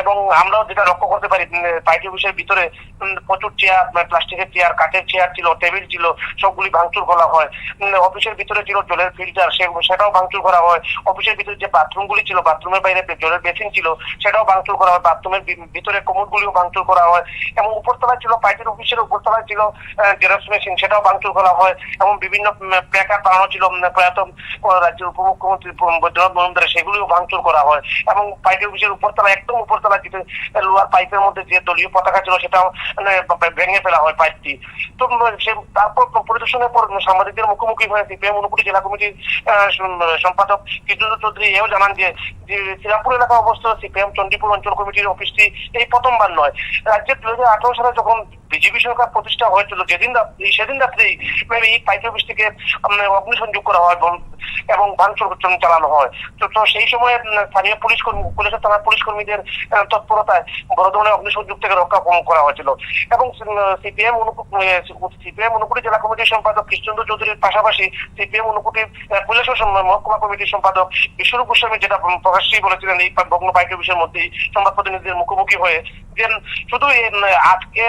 এবং আমরাও যেটা লক্ষ্য করতে পারি পার্টি অফিসের ভিতরে প্রচুর চেয়ার, প্লাস্টিকের চেয়ার, কাঠের চেয়ার ছিল, টেবিল ছিল, সবগুলি ভাঙচুর করা হয়। অফিসের ভিতরে ছিল জলের ফিল্টার, সেটাও ভাঙচুর করা হয়। অফিসের ভিতরে যে বাথরুমগুলি ছিল, বাথরুমের বাইরে জলের বেসিন ছিল, সেটাও ভাঙচুর করা হয়। বাথরুমের ভিতরে কোমরগুলিও ভাঙচুর করা হয় এবং উপরতলায় ছিল পার্টির অফিসের উপরতলায় ছিল জেরক্স মেশিন, সেটাও ভাঙচুর করা হয় এবং বিভিন্ন প্ল্যাকার্ড বানানো ছিল প্রয়াত রাজ্যের উপমুখ্যমন্ত্রী বৈদ্যনাথ মজুমদারের, সেগুলিও ভাঙচুর করা হয় এবং পার্টি অফিসের উপরতলা একদম উপরতলা যেটা লোহার পাইপের মধ্যে যে দলীয় পতাকা ছিল সেটাও ভেঙে ফেলা হয় পাইপটি। তো তারপর পরিদর্শনের পর সাংবাদিকদের মুখোমুখি হয়ে সিপিএম ঊনকোটি জেলা কমিটির সম্পাদক কৃষ্ণেন্দু চৌধুরী এও জানান যে শ্রীরামপুর এলাকায় অবস্থিত সিপিএম চণ্ডীপুর অঞ্চল কমিটির অফিসটি এই প্রথমবার নয়। রাজ্যের 2018 সালে যখন বিজেপি সরকার প্রতিষ্ঠা হয়েছিল সেদিন রাত্রেই এই পার্টি অফিসটিকে অগ্নিসংযোগ করা হয় এবং ভাঙচুর চালানো হয়। তো সেই সময় স্থানীয় পুলিশের থানার পুলিশ কর্মীদের তৎপরতায় বড় ধরনের অগ্নিসংযোগ থেকে রক্ষা করা হয়েছিল এবং সিপিএম ঊনকোটি জেলা কমিটির সম্পাদক কৃষ্ণেন্দু চৌধুরীর পাশাপাশি সিপিএম ঊনকোটি কৈলাসহর মহকুমা কমিটির সম্পাদক বিশ্বরূপ গোস্বামী যেটা প্রকাশ্যেই বলেছিলেন এই ভগ্ন পার্টি অফিসের মধ্যেই সংবাদ প্রতিনিধিদের মুখোমুখি হয়ে যে শুধু আজকে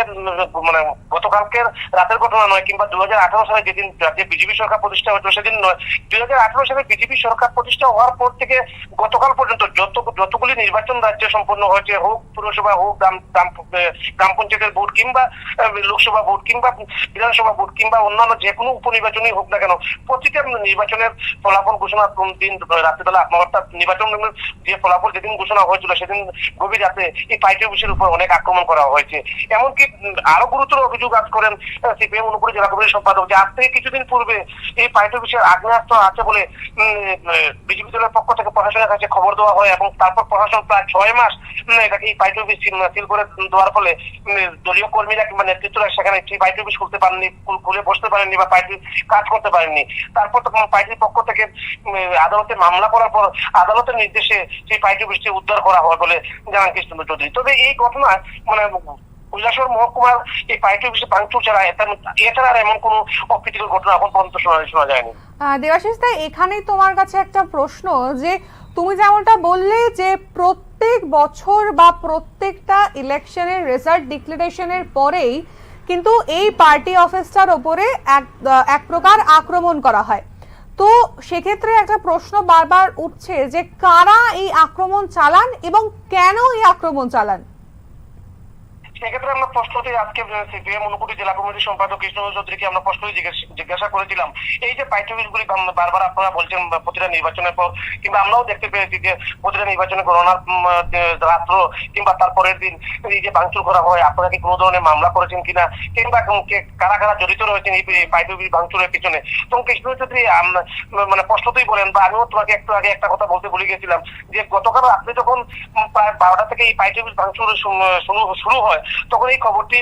মানে গতকালকের রাতের ঘটনা নয় কিংবা 2018 সালে যেদিন রাজ্যে বিজেপি সরকার প্রতিষ্ঠা হয়েছিল সেদিন নয়, 2018 সালে বিজেপি সরকার প্রতিষ্ঠা হওয়ার পর থেকে গতকাল পর্যন্ত যতগুলি নির্বাচন রাজ্যে সম্পন্ন হয়েছে, হোক পুরসভা, হোক গ্রাম পঞ্চায়েতের ভোট কিংবা লোকসভা ভোট কিংবা বিধানসভা ভোট কিংবা অন্যান্য যে কোনো উপনির্বাচনই হোক না কেন, প্রতিটা নির্বাচনের ফলাফল ঘোষণার দিন রাত্রিবেলা অর্থাৎ নির্বাচনের যে ফলাফল যেদিন ঘোষণা হয়েছিল সেদিন গভীর রাতে এই পার্টি অফিসের উপর অনেক আক্রমণ করা হয়েছে। এমনকি আরো গুরুতর অভিযোগ আজ করেন সিপিএম ঊনকোটি জেলা কমিটির সম্পাদক যে আজ থেকে কিছুদিন পূর্বে এই পার্টি অফিসের আগ্নেয়াস্ত্র আছে বলে বিজেপি দলের পক্ষ থেকে প্রশাসনের কাছে খবর দেওয়া হয় এবং তারপর প্রশাসন প্রায় 6 মাস এটাকে এই পার্টি অফিস সিল করে দেওয়ার ফলে দলীয় কর্মীরা কিংবা নেতৃত্বরা সেখানে সেই পার্টি অফিস খুলতে পারেননি, খুলে বসতে পারেননি বা পার্টির কাজ করতে পারেননি। তারপর তখন পার্টির পক্ষ থেকে আদালতে মামলা করার পর আদালতের নির্দেশে সেই পার্টি অফিসটি উদ্ধার করা হয় বলে জানান কৃষ্ণেন্দু চৌধুরী। তবে এই ঘটনায় মানে কৈলাসহর মহকুমার এই পার্টি অফিসে ভাঙচুর চালায় এছাড়া আর এমন কোনো অপ্রীতিকর ঘটনা এখন পর্যন্ত শোনা যায়নি। দেবাশিস দা, এখানেই তোমার কাছে একটা প্রশ্ন যে তুমি যেমনটা বললে যে প্রত্যেক বছর বা প্রত্যেকটা ইলেকশনের রেজাল্ট ডিক্লারেশনের পরেই কিন্তু এই পার্টি অফিসটার ওপরে এক প্রকার আক্রমণ করা হয়, তো সেক্ষেত্রে একটা প্রশ্ন বারবার উঠছে যে কারা এই আক্রমণ চালান এবং কেন এই আক্রমণ চালান? সেক্ষেত্রে আমরা প্রশ্নতেই আজকে সিপিএম ঊনকোটি জেলা কমিটির সম্পাদক কৃষ্ণেন্দু চৌধুরীকে আমরা প্রশ্নই জিজ্ঞাসা করেছিলাম এই যে পার্টি অফিসগুলি বারবার আপনারা বলছেন প্রতিটা নির্বাচনের পর কিংবা আমরাও দেখতে পেয়েছি যে প্রতিটা নির্বাচনে গণনার রাত্র কিংবা তারপরের দিন এই যে ভাঙচুর করা হয়, আপনারা কি কোনো ধরনের মামলা করেছেন কিনা কিংবা কারা কারা জড়িত রয়েছেন এই পার্টি অফিস ভাঙচুরের পিছনে? তখন কৃষ্ণেন্দু চৌধুরী মানে প্রশ্নতেই বলেন বা আমিও তোমাকে একটু আগে একটা কথা বলতে ভুলে গেছিলাম যে গতকাল রাত্রে যখন প্রায় 12টা থেকে এই পার্টি অফিস ভাঙচুর শুরু হয় তখন এই খবরটি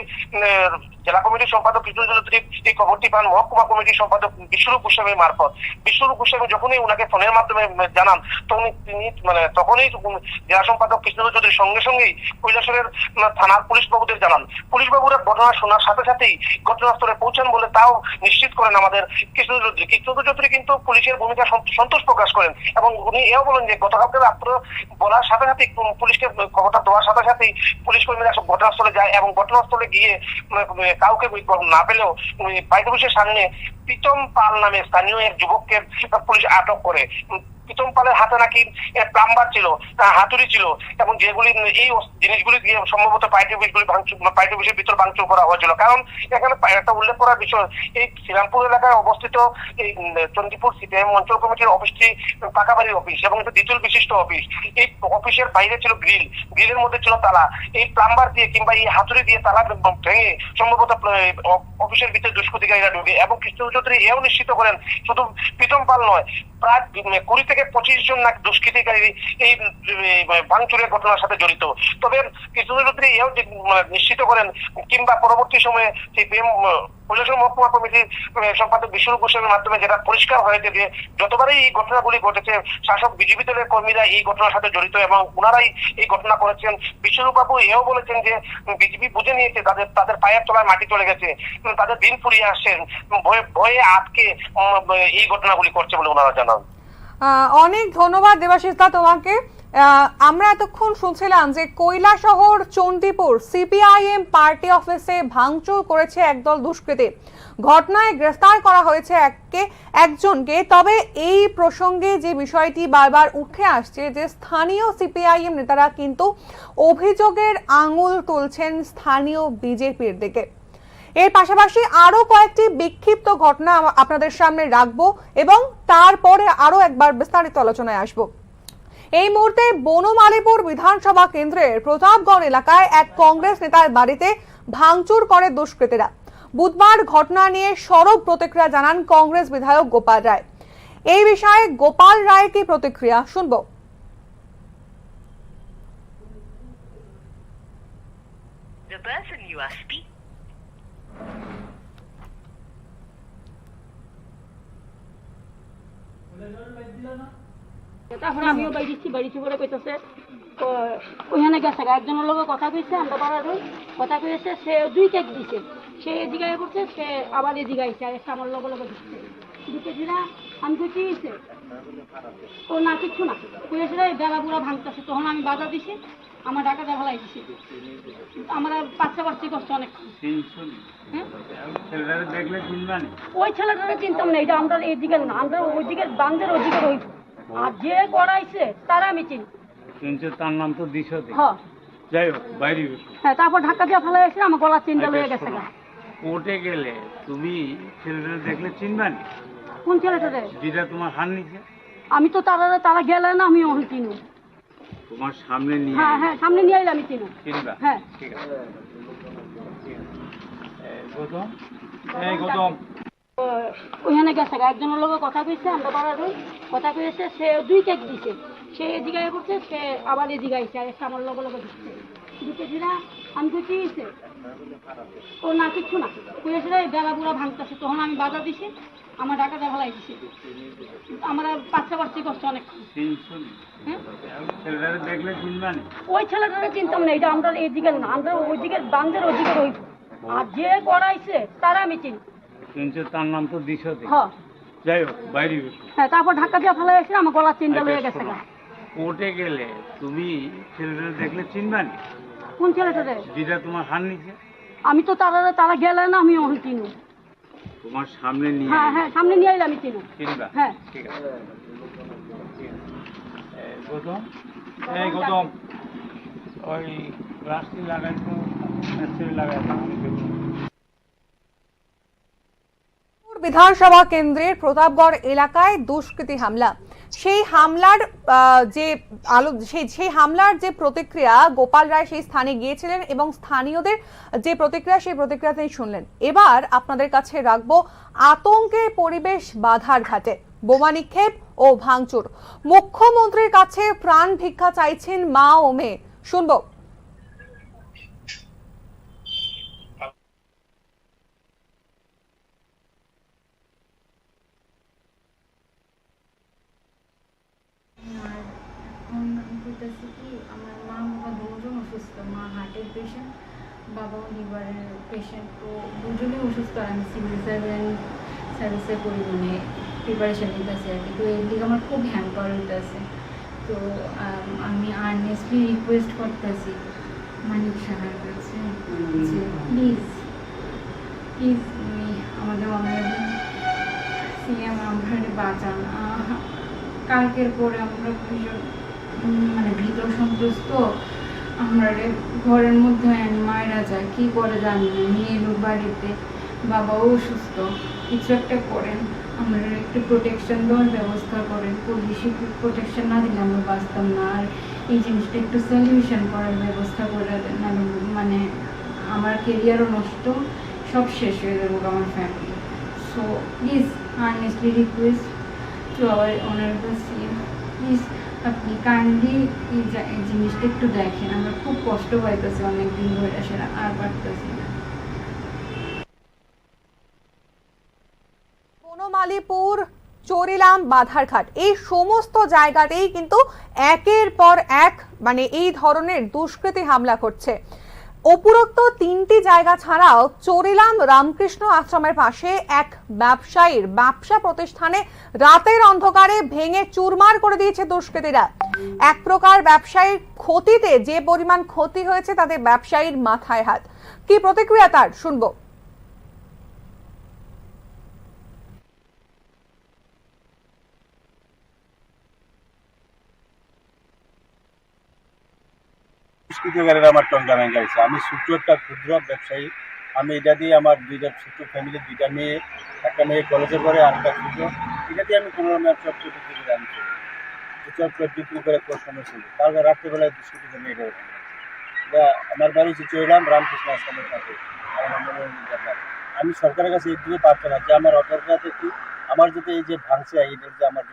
জেলা কমিটির সম্পাদক কৃষ্ণেন্দু চৌধুরী এই খবরটি পান মহকুমা কমিটির সম্পাদক বিশ্বরূপ গোস্বামীর মারফত। বিশ্বরূপ গোস্বামী যখনই ওনাকে ফোনের মাধ্যমে জানান তখনই জেলা সম্পাদক কৃষ্ণেন্দু চৌধুরী সঙ্গে সঙ্গেই কৈলাসহরের থানার পুলিশ বাবুদের জানান। পুলিশ বাবুরা ঘটনা শোনার সাথে সাথেই ঘটনাস্থলে পৌঁছান বলে তাও নিশ্চিত করেন আমাদের কৃষ্ণেন্দু চৌধুরী। কৃষ্ণেন্দু চৌধুরী কিন্তু পুলিশের ভূমিকা সন্তোষ প্রকাশ করেন এবং উনি এও বলেন যে গতকালকে রাত্র বলার সাথে সাথেই পুলিশকে খবরটা দেওয়ার সাথে সাথেই পুলিশ কর্মীরা ঘটনাস্থলে যায় এবং ঘটনাস্থলে গিয়ে কাউকে না পেলেও পার্টি অফিসের সামনে প্রীতম পাল নামে স্থানীয় এক যুবককে পুলিশ আটক করে। প্রীতম পালের হাতে নাকি প্লাম্বার ছিল, হাতুড়ি ছিল, এবং যেগুলি এই জিনিসগুলি দিয়ে সম্ভবত পাইট অফিসের ভিতর ভাঙচুর করা হয়েছিল। কারণ এখানে একটা উল্লেখ করার বিষয়, এই শ্রীরামপুর এলাকায় অবস্থিত এই চণ্ডীপুর সিপিআইএম অঞ্চল কমিটির অফিসটি পাকা বাড়ির অফিস এবং একটা দ্বিতল বিশিষ্ট অফিস। এই অফিসের বাইরে ছিল গ্রিলের মধ্যে ছিল তালা। এই প্লাম্বার দিয়ে কিংবা এই হাতুড়ি দিয়ে তালা ভেঙে সম্ভবত অফিসের ভিতরে দুষ্কৃতিকারীরা ঢুকে। এবং কৃষ্ণ চৌধুরী এও নিশ্চিত করেন শুধু প্রীতম পাল নয়, প্রায় 20 থেকে 25 জন না দুষ্কৃতিকারী এই ভাঙচুরের ঘটনার সাথে জড়িত। তবে কৃষ্ণ চৌধুরী এও নিশ্চিত করেন কিংবা পরবর্তী সময়ে সেই কৈলাসহর মহকুমা কমিটির সম্পাদক বিশ্বরূপ গোস্বামীর মাধ্যমে যেটা পরিষ্কার হয়েছে যে যতবারই এই ঘটনাগুলি ঘটেছে শাসক বিজেপি দলের কর্মীরা এই ঘটনার সাথে জড়িত এবং ওনারাই এই ঘটনা করেছেন। বিশ্বরূপ বাবু এও বলেছেন যে বিজেপি বুঝে নিয়েছে তাদের পায়ের তলায় মাটি চলে গেছে, তাদের দিন ফুরিয়ে আসছেন, ভয়ে আটকে এই ঘটনাগুলি করছে বলে ওনারা জানান। অনেক ধন্যবাদ দেবাশিস দা তোমাকে। আমরা এতক্ষণ শুনছিলাম যে কৈলাসহর চণ্ডীপুর সিপিআইএম পার্টি অফিসে ভাঙচুর করেছে একদল দুষ্কৃতী। ঘটনায় গ্রেফতার করা হয়েছে একজনকে। তবে এই প্রসঙ্গে যে বিষয়টি বারবার উঠে আসছে যে স্থানীয় সিপিআইএম নেতারা কিন্তু অভিযোগের আঙুল তুলছেন স্থানীয় বিজেপির দিকে। এর পাশাপাশি আরো কয়েকটি বিক্ষিপ্ত ঘটনা আপনাদের সামনে রাখবো এবং তারপরে আরো একবার বিস্তারিত আলোচনায় আসবো। এই মুহূর্তে বনমালীপুর বিধানসভা কেন্দ্রের প্রতাপগড় এলাকায় এক কংগ্রেস নেতার বাড়িতে ভাঙচুর করে দুষ্কৃতীরা। বুধবার ঘটনা নিয়ে সরব প্রতিক্রিয়া জানান কংগ্রেস বিধায়ক গোপাল রায়। এই বিষয়ে গোপাল রায়ের কি প্রতিক্রিয়া শুনবো। The person you are speaking. তখন আমিও বাইরেছি, বাড়িতে করে কইতেছে ওইখানে গেছে একজনের লোক কথা কইছে, আমরা পাড়ার কথা কইছে, সে 2 কেক দিছে, সে এদিকে করছে, সে আবার এদিকে আইছে, একটা আমার লোক দিচ্ছে দিতেছি না। আমি কই কি হয়েছে, ও না কিচ্ছু না কইছে, বেলা বুড়া ভাঙতেছে। তখন আমি বাধা দিছি, আমার ঢাকা দেখা লাই দিছি, আমরা পাচ্ছি কষ্ট অনেক। ওই ছেলেটারে চিনতাম না, এটা আমরা এইদিকে না, আমরা ওইদিকে বান্ধের ওইদিকে রইব, আর যে করাইছে তারা আমি চিনি। তার নাম তো দিশো। হ্যাঁ যাই হোক বাইরে। হ্যাঁ তারপর ধাক্কা দিয়ে ফেলা এসে আমার গলা চিন্তা লয়ে গেছে। কোর্টে গেলে তুমি ছেলেটা দেখলে চিনবা না? কোন ছেলেটারে? যেটা তোমার হাত নিচে। আমি তো তারা গেলে না, আমি ওখানে চিনি। তোমার সামনে নিয়ে? হ্যাঁ হ্যাঁ সামনে নিয়ে আইলে আমি চিনি। চিনবা? হ্যাঁ ঠিক আছে। গৌতম, এই গৌতম ওইখানে গেছে একজনের লোক কথা কইছে, আমরা পাড়ার কথা কইছে, সে 2 কেক দিছে, সে এদিকে করছে, সে আবার এদিকে আইছে, একটা আমার লোক দিচ্ছে দিতেছি না। আমি কই কি হয়েছে, ও না কিচ্ছু না কইছে, বেলা বুড়া ভাঙতেছে। তখন আমি বাধা দিছি, আমার ঢাকা দেখা লাই দিছি, আমরা পাচ্ছি কষ্ট অনেক। দেখলে চিনবা না? ওই ছেলেটারে চিনতাম না, এটা আমরা এইদিকে না, আমরা ওইদিকে বান্ধের ওইদিকে রইব, আর যে করাইছে তারা আমি চিনি। তার নাম তো দিশো। হ্যাঁ যাই হোক বাইরে। হ্যাঁ তারপর ধাক্কা দিয়ে ফেলা এসে আমার গলা চিন্তা লয়ে গেছে। কোর্টে গেলে তুমি ছেলেটা দেখলে চিনবা না? কোন ছেলেটারে? যেটা তোমার হাত নিচে। আমি তো তারা গেলে না, আমি ওখানে চিনি। তোমার সামনে নিয়ে? হ্যাঁ হ্যাঁ সামনে নিয়ে আইলে আমি চিনি। চিনবা? হ্যাঁ ঠিক আছে। গৌতম, এই গৌতম ওই রাস্তি লাগাইতো লাগাইতো। বিধানসভা কেন্দ্রের প্রতাপগড় এলাকায় দুষ্কৃতী হামলা। সেই হামলার যে প্রতিক্রিয়া গোপাল রায় সেই স্থানে গিয়েছিলেন এবং স্থানীয়দের যে প্রতিক্রিয়া সেই প্রতিক্রিয়া তিনি শুনলেন। এবার আপনাদের কাছে রাখবো আতঙ্কের পরিবেশ বাধার ঘাটে, বোমা নিক্ষেপ ও ভাঙচুর। মুখ্যমন্ত্রীর কাছে প্রাণ ভিক্ষা চাইছেন মা ও মেয়ে, শুনবো। আমার মা বাবা দুজন অসুস্থ, মা হার্টের পেশেন্ট, বাবাও লিভারের পেশেন্ট, তো দুজনেই অসুস্থ। আমি সিভিল সার্ভিসের পরিমাণে প্রিপারেশন নিতেছি আর কি, তো এর দিকে আমার খুব হ্যাম্পার হইতেছে। তো আমি আর্নেস্টলি রিকোয়েস্ট করতেছি মানিক সাহার কাছে যে প্লিজ আমাদের সিএম আমাদের বাঁচান। কালকের পরে আমরা ভীষণ মানে ভীত সন্ত্রস্ত। আমরা ঘরের মধ্যে মায়েরা যায় কি করে জানি না, নিয়ে এলো বাড়িতে, বাবাও অসুস্থ, কিছু একটা করেন, আমরা একটু প্রোটেকশন দেওয়ার ব্যবস্থা করেন। পুলিশি প্রোটেকশন না দিলে আমরা বাঁচতাম না। আর এই জিনিসটা একটু সলিউশন করার ব্যবস্থা করে দেন, মানে আমার কেরিয়ারও নষ্ট, সব শেষ হয়ে যাবো আমার family. So please earnestly request to our honourable CM, please আপনি কাইন্ডলি এই জিনিসটা একটু দেখেন। আমরা খুব কষ্ট পাইতেছি অনেকদিন ধরে, সেটা আর পারতেছি না। বনমালীপুর, চরিলাম, বাধারঘাট এই সমস্ত জায়গাতেই কিন্তু একের পর এক মানে এই ধরনের দুষ্কৃতী হামলা করছে। উপরোক্ত 3টি জায়গা ছাড়াও চরিলাম রামকৃষ্ণ আশ্রমের পাশে এক ব্যবসায়ীর ব্যবসা প্রতিষ্ঠানে রাতের অন্ধকারে ভেঙে চুরমার করে দিয়েছে দুষ্কৃতীরা। এক প্রকার ব্যবসায়ীর ক্ষতিতে যে পরিমাণ ক্ষতি হয়েছে তাতে ব্যবসায়ীর মাথায় হাত। কি প্রতিক্রিয়া তার শুনবো। দুষ্কৃতকারীরা আমার টঙ্কা ভেঙেছে। আমি ছোট্ট একটা ক্ষুদ্র ব্যবসায়ী, আমি এটা দিয়ে আমার দুইটা ছোট্ট ফ্যামিলি, 2টা মেয়ে, একটা মেয়ে কলেজে পড়ে আর একটা ছোট, এটা দিয়ে আমি কোনো রকম চট করে আমি চট বিক্রি করে কষ্ট ছিল। তারপর রাত্রেবেলায় দুষ্কৃতকারী এটা আমার বাড়ি চইলাম রামকৃষ্ণ আশ্রমের কাছে। আমি সরকারের কাছে এই দিকে পারতো না যে আমার অপরাধে কি আমার যাতে এই যে ভাঙছে এইটার যে আমার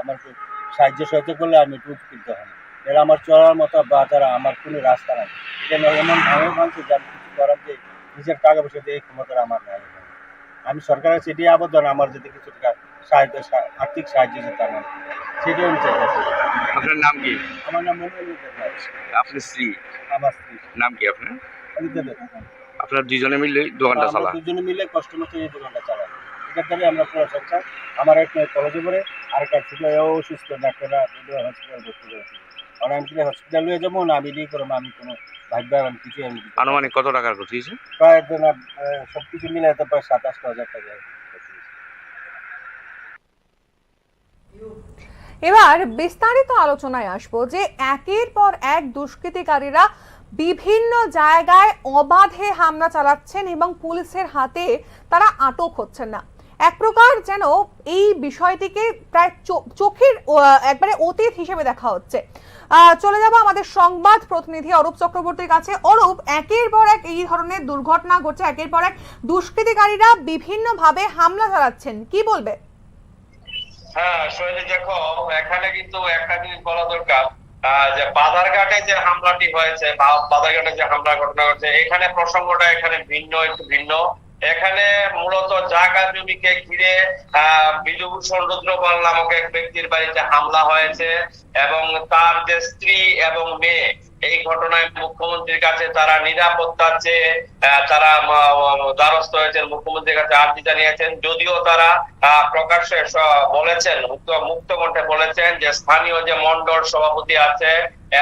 আমাকে সাহায্য সহায়তা করলে আমি একটু উপকৃত হন। এরা আমার চলার মতো বা তারা আমার কোনো রাস্তা নাই, এটা এমন ভাঙছে যে আমি কিছু করার যে নিজের টাকা পয়সা দিয়ে এই ক্ষমতা আমার নাই। আমি সরকারের কাছে এটাই আবেদন, আমার যদি কিছু টাকা সাহায্য আর্থিক সাহায্য যেতে আমার সেটাই আমি চাইছি। আপনার নাম কি? আমার নাম মনে আপনার স্ত্রী? আমার স্ত্রী নাম কি আপনার? আপনার দুজনে মিলে দোকানটা চালান? দুজনে মিলে কষ্ট মতো এই দোকানটা চালান। এটার দ্বারা আমরা পুরো সংসার। আমার এক মেয়ে কলেজে পড়ে আর একটা ছোট অসুস্থ, ডাক্তাররা হসপিটাল ভর্তি করেছে। আর আমি কি হসপিটাল হয়ে যাবো না আমি এটাই করবো, আমি কোনো ভাববার আমি কিছু আমি আনুমানিক কত টাকার ক্ষতি হয়েছে? প্রায় সব কিছু মিলে প্রায় 27,000 টাকা। এবার বিস্তারিত আলোচনায় আসবো যে একের পর এক দুষ্কৃতিকারীরা বিভিন্ন জায়গায় অবাধে হামলা চালাচ্ছেন এবং পুলিশের হাতে তারা আটক হচ্ছেন না। এক প্রকার যেন এই বিষয়টিকে প্রায় চোখের একবারে অতীত হিসেবে দেখা হচ্ছে। চলে যাব আমাদের সংবাদ প্রতিনিধি অরূপ চক্রবর্তীর কাছে। অরূপ, একের পর এক এই ধরনের দুর্ঘটনা ঘটছে, একের পর এক দুষ্কৃতিকারীরা বিভিন্নভাবে হামলা চালাচ্ছেন, কি বলবে? হ্যাঁ শৈলী, দেখো এখানে কিন্তু একটা জিনিস বলা দরকার যে বাধারঘাটে যে হামলাটি হয়েছে, বাধারঘাটে যে হামলা ঘটনা হচ্ছে, এখানে প্রসঙ্গটা এখানে একটু ভিন্ন। এখানে মূলত জায়গা জমিকে ঘিরে বিধুভূষণ রুদ্রপাল নামক এক ব্যক্তির বাড়িতে হামলা হয়েছে এবং তার যে স্ত্রী এবং মেয়ে, এই ঘটনায় মুখ্যমন্ত্রীর কাছে তারা নিরাপত্তার চেয়ে তারা দ্বারস্থ হয়েছেন, মুখ্যমন্ত্রীর কাছে আর্জি জানিয়েছেন। যদিও তারা প্রকাশ্যে বলেছেন, মুক্ত কণ্ঠে বলেছেন যে স্থানীয় যে মন্ডল সভাপতি আছে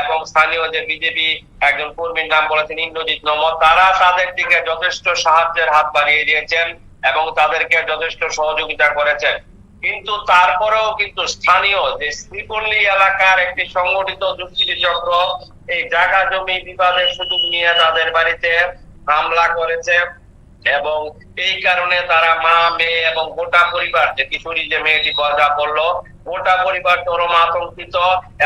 এবং স্থানীয় যে বিজেপি একজন কর্মীর নাম বলেছেন ইন্দ্রজিৎ নম, তারা তাদের দিকে যথেষ্ট সাহায্যের হাত বাড়িয়ে দিয়েছেন এবং তাদেরকে যথেষ্ট সহযোগিতা করেছেন। কিন্তু তারপরেও কিন্তু স্থানীয় যে শ্রীপল্লী এলাকার একটি সংগঠিত দুষ্কৃতী চক্র এই জায়গা জমি বিবাদের সুযোগ নিয়ে তাদের বাড়িতে হামলা করেছে এবং এই কারণে তারা মা, মেয়ে এবং গোটা পরিবার, যে কিশোরী যে মেয়েটি যা বললো, গোটা পরিবার চরম আতঙ্কিত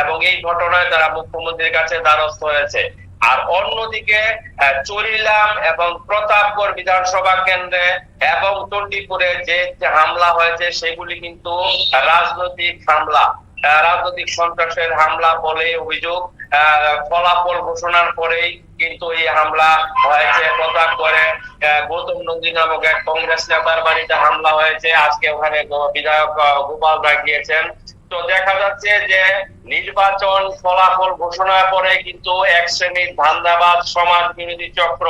এবং এই ঘটনায় তারা মুখ্যমন্ত্রীর কাছে দ্বারস্থ হয়েছে। আর অন্যদিকে চরিলাম এবং প্রতাপগড় বিধানসভা কেন্দ্রে এবং চণ্ডীপুরে যে হামলা হয়েছে সেগুলি কিন্তু রাজনৈতিক হামলা, রাজনৈতিক সন্ত্রাসের হামলা বলে অভিযোগ। ফলাফল ঘোষণার পরেই কিন্তু এই হামলা হয়েছে। প্রতাপগড়ে গৌতম নন্দী নামক এক কংগ্রেস নেতার বাড়িতে হামলা হয়েছে, আজকে ওখানে বিধায়ক গোপাল রায় গিয়েছেন। তো দেখা যাচ্ছে যে নির্বাচন ফলাফল ঘোষণার পরে কিন্তু এক শ্রেণীর ধান্দাবাজ সমাজ বিরোধী চক্র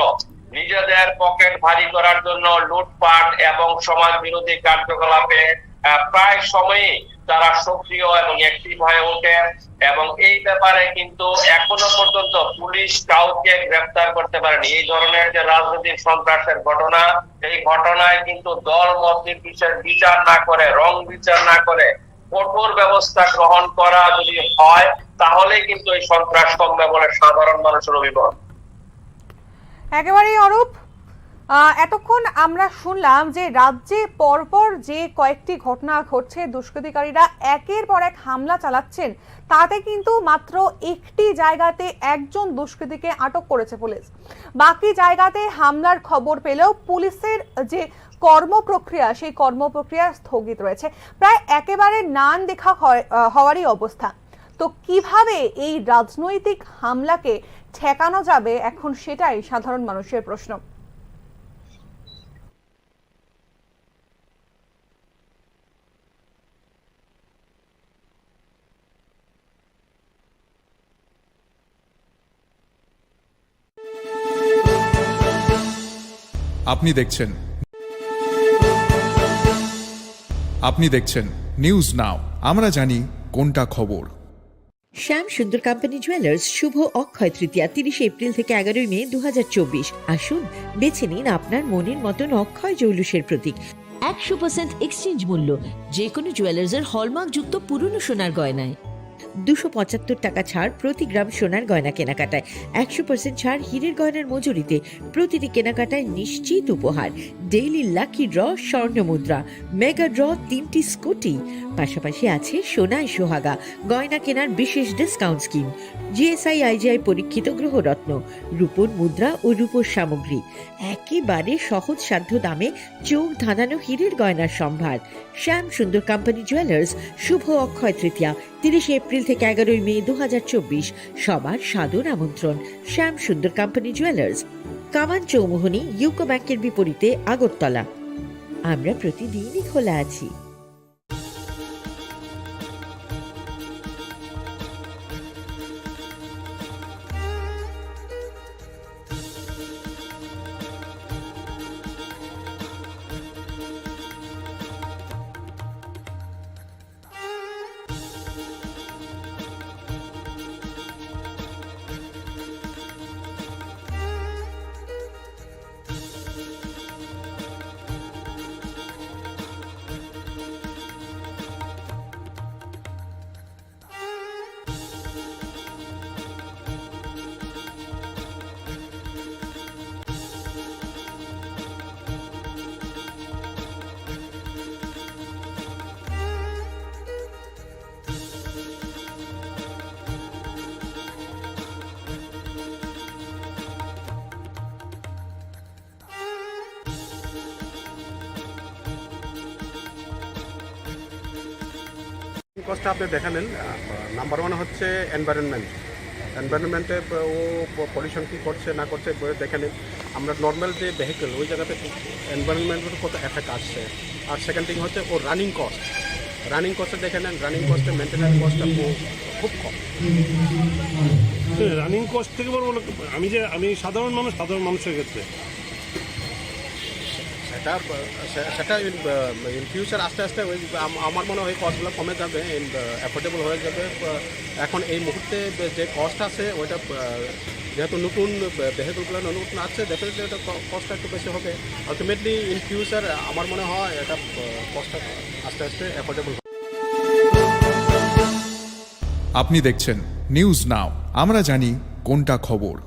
নিজেদের পকেট ভারী করার জন্য লুটপাট এবং সমাজ বিরোধী কার্যকলাপে প্রায় সময়ই তারা সক্রিয় এবং অ্যাক্টিভ হয়ে ওঠে এবং এই ব্যাপারে কিন্তু এখনো পর্যন্ত পুলিশ কাউকে গ্রেফতার করতে পারেনি। এই ধরনের যে রাজনৈতিক সন্ত্রাসের ঘটনা, এই ঘটনায় কিন্তু দল মত নির্বিশেষে বিচার না করে, রং বিচার না করে কঠোর ব্যবস্থা গ্রহণ করা যদি হয় তাহলে কিন্তু এই সন্ত্রাস কমবে বলে সাধারণ মানুষের অভিমত। একেবারেই অরূপ, এতক্ষণ আমরা শুনলাম যে রাজ্যে পরপর যে কয়েকটি ঘটনা ঘটছে, দুষ্কৃতিকারীরা একের পর এক হামলা চালাচ্ছেন, তাতে কিন্তু মাত্র একটি জায়গাতে একজন দুষ্কৃতীকে আটক করেছে পুলিশ। বাকি জায়গাতে হামলার খবর পেলেও পুলিশের যে কর্মপ্রক্রিয়া, সেই কর্মপ্রক্রিয়া স্থগিত রয়েছে, প্রায় একেবারে নান দেখা হওয়ারই অবস্থা। তো কিভাবে এই রাজনৈতিক হামলাকে ঠেকানো যাবে, এখন সেটাই সাধারণ মানুষের প্রশ্ন। আপনি দেখছেন নিউজ নাও, আমরা জানি কোনটা খবর। শ্যাম সুন্দর কোম্পানি জুয়েলার্স শুভ অক্ষয় তৃতীয়া 30 এপ্রিল থেকে 11 মে 2024। আসুন বেছে নিন আপনার মনের মতন অক্ষয় জৌলুসের প্রতীক। 100% এক্সচেঞ্জ মূল্য যে কোনো জুয়েলার্সের হলমার্ক যুক্ত পুরনো সোনার গয়নায়। 275 টাকা ছাড় প্রতি গ্রাম সোনার গয়না কেনাকাটায়। 100% ছাড় হীরের গয়নার মজুরিতে। প্রতিটি কেনাকাটায় নিশ্চিত উপহার। ডেইলি লাকি ড্র স্বর্ণ মুদ্রা, মেগা ড্র 3টি স্কুটি। পাশাপাশি আছে সোনায় সোহাগা গয়না কেনার বিশেষ ডিসকাউন্ট স্কিম। জিএসআই আইজিআই পরীক্ষিত গ্রহরত্ন, রূপোর মুদ্রা ও রূপোর সামগ্রী। একেবারে সহজ সাধ্য দামে চোখ ধাঁধানো হীরের গয়নার সম্ভার। শ্যাম সুন্দর কোম্পানি জুয়েলার্স শুভ অক্ষয় তৃতীয়া 30 এপ্রিল থেকে 11 মে 2024। সবার সাদর আমন্ত্রণ। শ্যাম সুন্দর কোম্পানি জুয়েলার্স, কামান চৌমুহনী, ইউকো ব্যাংকের বিপরীতে, আগরতলা। আমরা প্রতিদিনই খোলা আছি। কস্টটা আপনি দেখে নেন। নাম্বার 1 হচ্ছে এনভায়রনমেন্টে ও পলিউশন কী করছে না করছে দেখে নিন। আমরা নর্মাল যে ভেহিকেল ওই জায়গাতে এনভায়রনমেন্টের কত এফেক্ট আসছে। আর সেকেন্ড থিং হচ্ছে ও রানিং কস্টে দেখে নেন। রানিং কস্টে মেনটেন্যান্স কস্টটা খুব কম। রানিং কস্ট থেকে বলবো আমি সাধারণ মানুষের ক্ষেত্রে সেটা ইন ফিউচার আস্তে আস্তে আমার মনে হয় কস্টগুলো কমে যাবে, অ্যাফোর্ডেবল হয়ে যাবে। এখন এই মুহূর্তে যে কস্ট আছে ওইটা যেহেতু নতুন ভেহিকলগুলো নতুন আসছে, ডেফিনেটলি এটা কস্টটা একটু বেশি হবে। আলটিমেটলি ইন ফিউচার আমার মনে হয় এটা কস্টটা আস্তে আস্তে অ্যাফোর্ডেবল হবে। আপনি দেখছেন নিউজ নাও, আমরা জানি কোনটা খবর।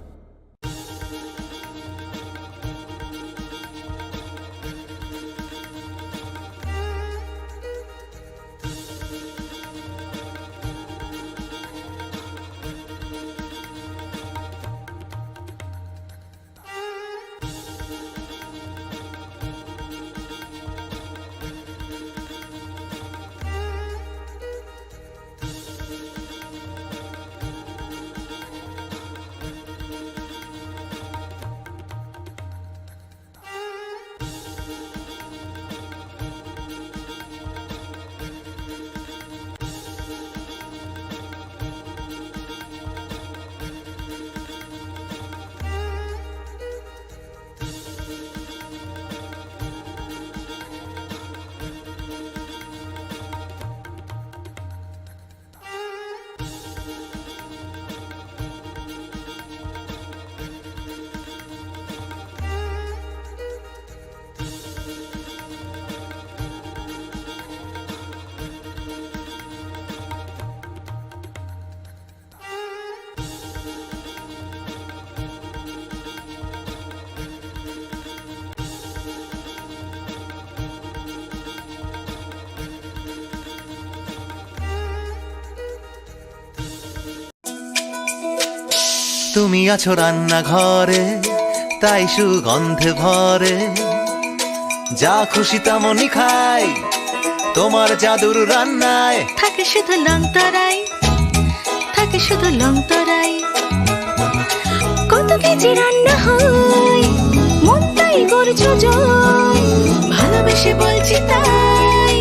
তুমি আছো রান্নাঘরে, তাই সুগন্ধে ভরে। যা খুশি তেমনই খাই, তোমার জাদুর রান্নায় থাকে শুধু লং তরাই, থাকে শুধু লং তরাই। কত কেজি রান্না হয়, মন তাই করছো জয়। ভালোবেসে বলছি তাই,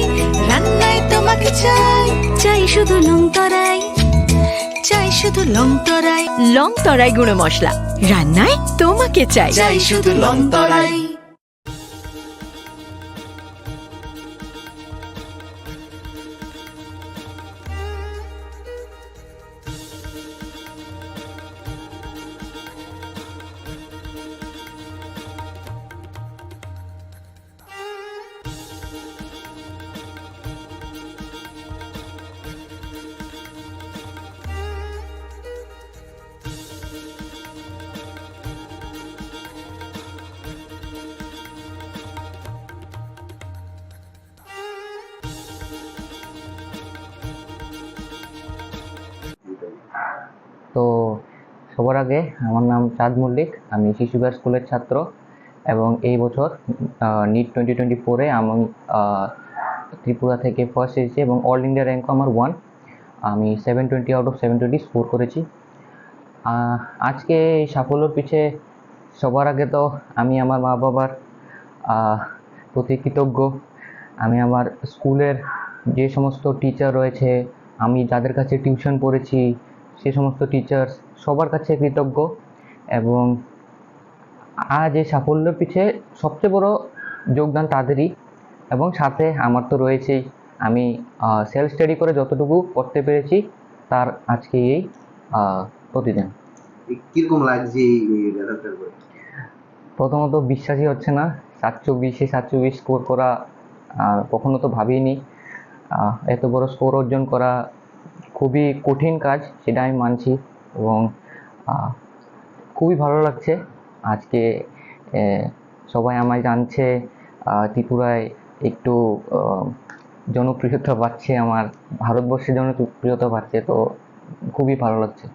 রান্নায় তোমাকে চাই, চাই শুধু লং তরাই, চাই শুধু লং তরাই। লং তরাই গুঁড়ো মশলা, রান্নায় তোমাকে চাই। চাই শুধু লং তরাই। তো সবার আগে আমার নাম চাঁদ মল্লিক, আমি শিশুবিহার স্কুলের ছাত্র এবং এই বছর নিট 2024-এ আমি ত্রিপুরা থেকে ফার্স্ট এসেছি এবং অল ইন্ডিয়া র্যাঙ্কও আমার 1। আমি 720 আউট অফ 720 স্কোর করেছি। আজকে এই সাফল্যর পিছে সবার আগে তো আমি আমার মা বাবার প্রতি কৃতজ্ঞ। আমি আমার স্কুলের যে সমস্ত টিচার রয়েছে, আমি যাদের কাছে টিউশন পড়েছি, সে সমস্ত টিচার্স সবার কাছে কৃতজ্ঞ। এবং আজ এই সাফল্যের পিছে সবচেয়ে বড় যোগদান তাদেরই, এবং সাথে আমার তো রয়েছেই। আমি সেলফ স্টাডি করে যতটুকু করতে পেরেছি তার আজকে এই প্রতিদিন। কিরকম লাগছে এই রেজাল্টের পরে? প্রথমত বিশ্বাসই হচ্ছে না, 720 স্কোর করা কখনো তো ভাবিনি। এত বড় স্কোর অর্জন করা খুবই কঠিন কাজ, সেটা আমি মানছি। এবং খুবই ভালো লাগছে আজকে সবাই আমায় জানছে, ত্রিপুরায় একটু জনপ্রিয়তা পাচ্ছে, আমার ভারতবর্ষে জনপ্রিয়তা পাচ্ছে, তো খুবই ভালো লাগছে।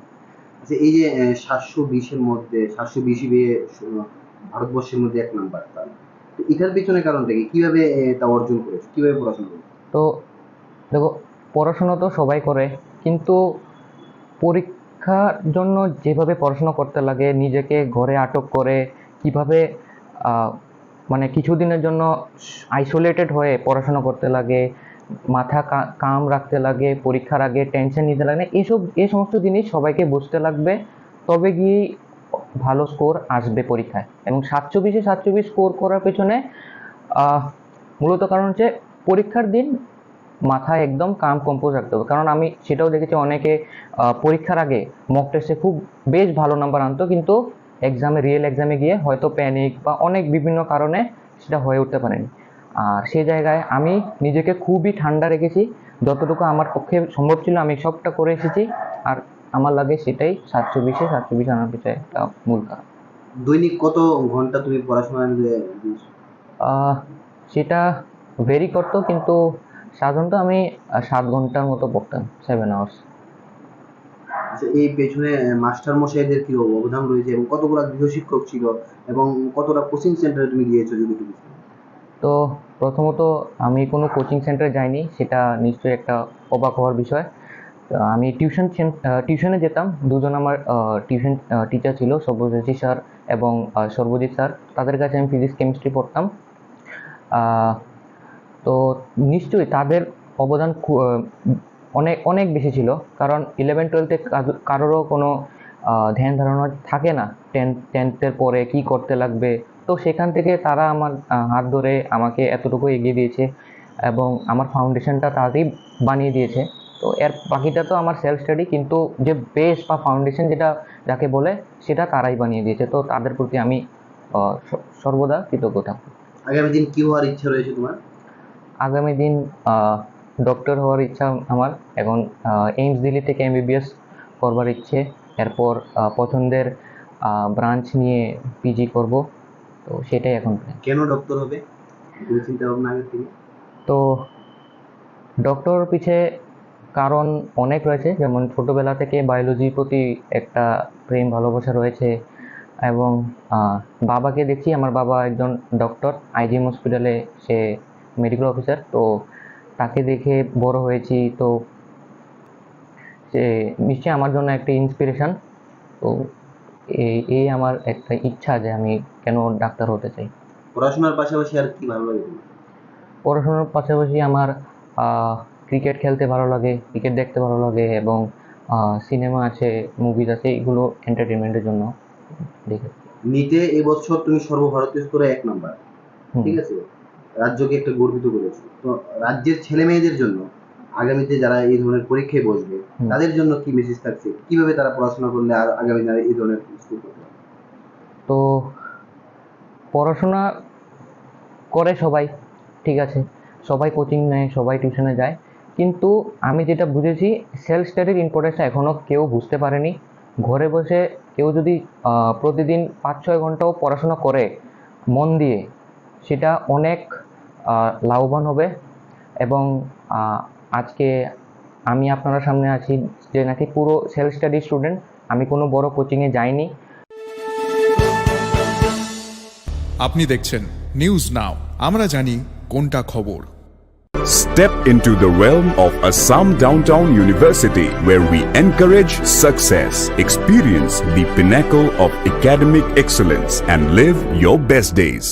আচ্ছা, এই যে 720-এর মধ্যে 720 পেয়ে ভারতবর্ষের মধ্যে 1 নাম্বার, তো এটার পেছনে কারণটা কি? কিভাবে তা অর্জন করেছে? কিভাবে পড়াশোনা করেছে? তো দেখো, পড়াশোনা তো সবাই করে, কিন্তু পরীক্ষার জন্য যেভাবে পড়াশোনা করতে লাগে, নিজেকে ঘরে আটক করে কিভাবে মানে কিছুদিনের জন্য আইসোলেটেড হয়ে পড়াশোনা করতে লাগে, মাথা কাম রাখতে লাগে, পরীক্ষার আগে টেনশন নিতে লাগে, এই সমস্ত জিনিস সবাইকে বুঝতে লাগবে, তবে গিয়েই ভালো স্কোর আসবে পরীক্ষায়। এবং 720 স্কোর করার পেছনে মূলত কারণ হচ্ছে পরীক্ষার দিন মাথায় একদম কাম কম্পোজ রাখতে হবে। কারণ আমি সেটাও দেখেছি, অনেকে পরীক্ষার আগে মক টেস্টে খুব বেশ ভালো নাম্বার আনতো, কিন্তু রিয়েল এক্সামে গিয়ে হয়তো প্যানিক বা অনেক বিভিন্ন কারণে সেটা হয়ে উঠতে পারেনি। আর সেই জায়গায় আমি নিজেকে খুবই ঠান্ডা রেখেছি, যতটুকু আমার পক্ষে সম্ভব ছিল আমি সবটা করে এসেছি। আর আমার লাগে সেটাই 720 আনার পিছনে একটা মূল কারণ। দৈনিক কত ঘন্টা তুমি পড়াশোনা দিয়েছো? সেটা ভেরি করতো, কিন্তু সাধারণত আমি 7 ঘন্টার মতো পড়তাম, 7 আওয়ার্স। আচ্ছা, এই পেছনে মাস্টার মশাইদের কি অবদান রয়েছে এবং কতগুলো গৃহশিক্ষক ছিল এবং কতটা কোচিং সেন্টারে তুমি গিয়েছো যদি একটু? তো প্রথমত আমি কোনো কোচিং সেন্টারে যাইনি, সেটা নিশ্চয়ই একটা অবাক হওয়ার বিষয়। আমি টিউশনে যেতাম। দুজন আমার টিউশন টিচার ছিল, সব্যসাচী স্যার এবং সর্বজিৎ স্যার। তাদের কাছে আমি ফিজিক্স কেমিস্ট্রি পড়তাম। তো নিশ্চয়ই তাদের অবদান অনেক অনেক বেশি ছিল, কারণ 11-12-এ কারোরও কোনো ধ্যান ধারণা থাকে না 10th-এর পরে কি করতে লাগবে। তো সেখান থেকে তারা আমার হাত ধরে আমাকে এতটুকু এগিয়ে দিয়েছে এবং আমার ফাউন্ডেশনটা তাড়াতাড়ি বানিয়ে দিয়েছে। তো এর বাকিটা তো আমার সেলফ স্টাডি, কিন্তু যে বেস বা ফাউন্ডেশন যেটা যাকে বলে সেটা তারাই বানিয়ে দিয়েছে। তো তাদের প্রতি আমি সর্বদা কৃতজ্ঞ থাকব। আগামী দিন কি হওয়ার ইচ্ছা রয়েছে তোমার? আগামী দিন ডক্টর হওয়ার ইচ্ছা আমার। এখন এইমস দিল্লি থেকে MBBS করবার ইচ্ছে। এরপর পছন্দের ব্রাঞ্চ নিয়ে পিজি করব। তো সেটাই এখন। কেন ডক্টর হবে চিন্তা ভাবনা আগে থেকে? তো ডক্টর পিছে কারণ অনেক রয়েছে, যেমন ছোটোবেলা থেকে বায়োলজির প্রতি একটা প্রেম ভালোবাসা রয়েছে। এবং বাবাকে দেখছি, আমার বাবা একজন ডক্টর, আইজিএম হসপিটালে সে মেডিকেল অফিসার। তো তাকে দেখে বড় হয়েছি, তো সে নিশ্চয়ই আমার জন্য একটা ইন্সপিরেশন। তো এই আমার একটা ইচ্ছা যে আমি কেন ডাক্তার হতে চাই। পড়াশোনার পাশাপাশি আর কি ভালো লাগে? পড়াশোনার পাশাপাশি আমার ক্রিকেট খেলতে ভালো লাগে, ক্রিকেট দেখতে ভালো লাগে, এবং সিনেমা আছে, মুভিজ আছে, এগুলো এন্টারটেনমেন্টের জন্য দেখে। নিটে এবছর তুমি সর্বভারতীয় স্তরে 1 নাম্বার, ঠিক আছে, রাজ্যকে একটা গর্বিত করেছো। তো রাজ্যের ছেলে মেয়েদের জন্য আগামীতে যারা এই ধরনের পরীক্ষায় বসবে তাদের জন্য কি মেসেজ থাকছে, কিভাবে তারা পড়াশোনা করলে আর আগামী দিনে এই ধরনের স্কোর করতে পারবে? তো পড়াশোনা করে সবাই, ঠিক আছে, সবাই কোচিং নেয়, সবাই টিউশনে যায়, কিন্তু আমি যেটা বুঝেছি সেলফ স্টাডির ইম্পর্টেন্সটা এখনও কেউ বুঝতে পারেনি। ঘরে বসে কেউ যদি প্রতিদিন 5-6 ঘন্টাও পড়াশোনা করে মন দিয়ে, সেটা অনেক লাভবান হবে। এবং আজকে আমি আপনারা সামনে আছি যে নাকি পুরো সেলফ স্টাডি স্টুডেন্ট, আমি কোনো বড় কোচিংয়ে যাইনি। আপনি দেখছেন নিউজ নাও, আমরা জানি কোনটা খবর। Step into the realm of Assam Downtown University, where we encourage success, experience the pinnacle of academic excellence, and live your best days.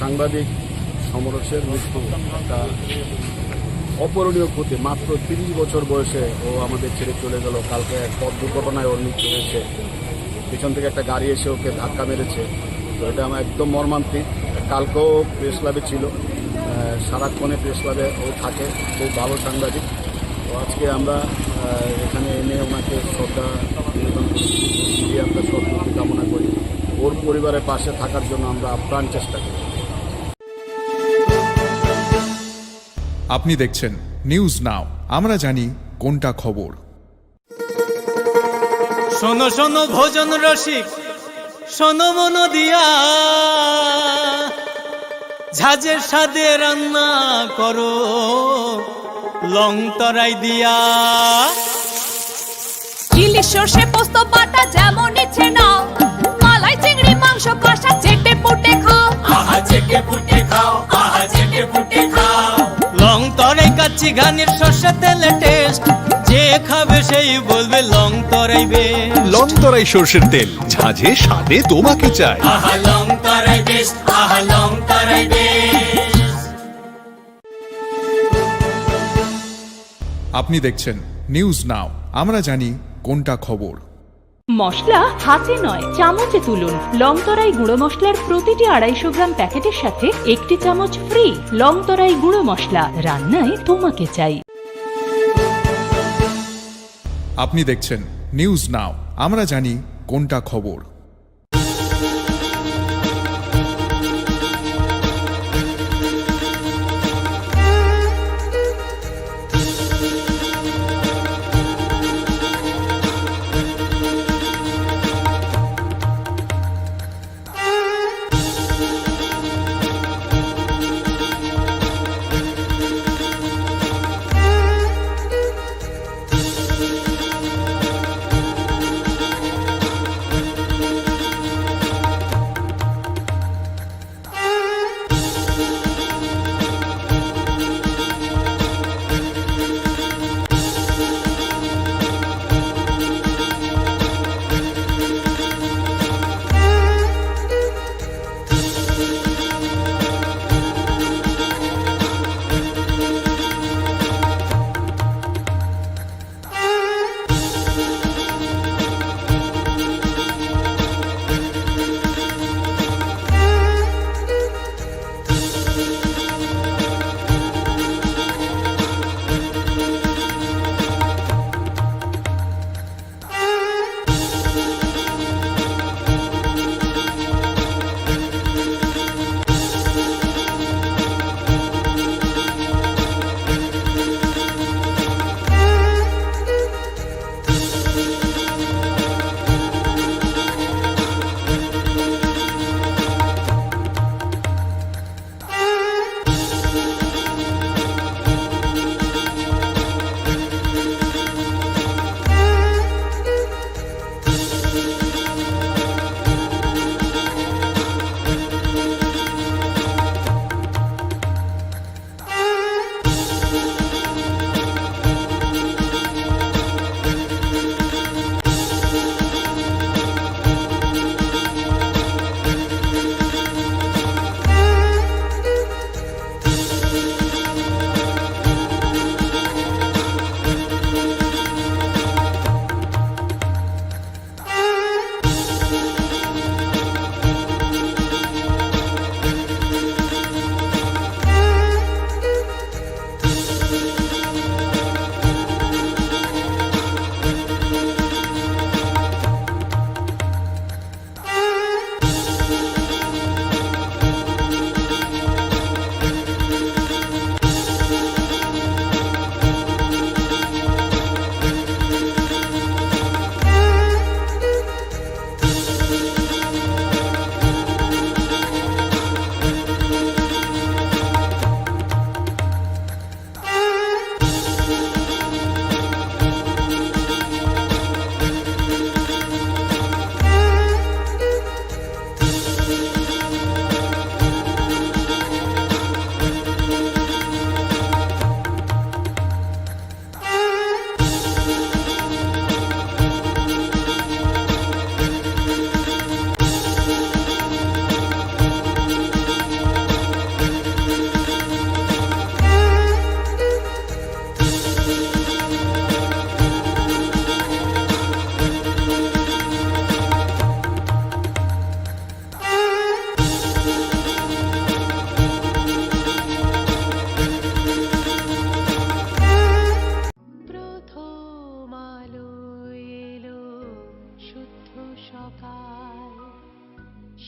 সাংবাদিক সমরেশের মৃত্যু একটা অপূরণীয় ক্ষতি। মাত্র 30 বছর বয়সে ও আমাদের ছেড়ে চলে গেল। কালকে এক পথ দুর্ঘটনায় ওর মৃত্যু হয়েছে, পিছন থেকে একটা গাড়ি এসে ওকে ধাক্কা মেরেছে। তো এটা আমার একদম মর্মান্তিক। কালকেও প্রেস ক্লাবে ছিল, সারাক্ষণে প্রেস ক্লাবে ও থাকে, খুব ভালো সাংবাদিক। তো আজকে আমরা এখানে এনে ওনাকে শ্রদ্ধা নিবেদন করি, আমরা সদ্গতি কামনা করি। ওর পরিবারের পাশে থাকার জন্য আমরা আপ্রাণ চেষ্টা করি। আপনি দেখছেন নিউজ নাও, আমরা জানি কোনটা খবর। শোনো শোনো ভোজন রসিক, শোনো মন দিয়া, ঝাঁঝের স্বাদে রান্না করো লং তরাই দিয়া। ইলিশ সর্ষে পোস্ত বাটা যেমন ইচ্ছে নাও, মালাই চিংড়ি মাংস কষা চেটে পুটে খাও, আহা চেটে পুটে খাও, আহা চেটে পুটে খাও। লং তরাই কাচ্চি ঘানির সর্ষে তেলে টেস্ট, যে খাবে সেই বলবে লং তরাই বেশ। লং তরাই সর্ষের তেল, ঝাঁঝে স্বাদে তোমাকে চাই। আহা লং তরাই বেশ, আহা লং তরাই বেশ। আপনি দেখছেন নিউজ নাও, আমরা জানি কোনটা খবর। মশলা হাতে নয় চামচে তুলুন। লংতরাই গুঁড়ো মশলার প্রতিটি 250 গ্রাম প্যাকেটের সাথে 1টি চামচ ফ্রি। লংতরাই গুঁড়ো মশলা, রান্নায় তোমাকে চাই। আপনি দেখছেন নিউজ নাও, আমরা জানি কোনটা খবর।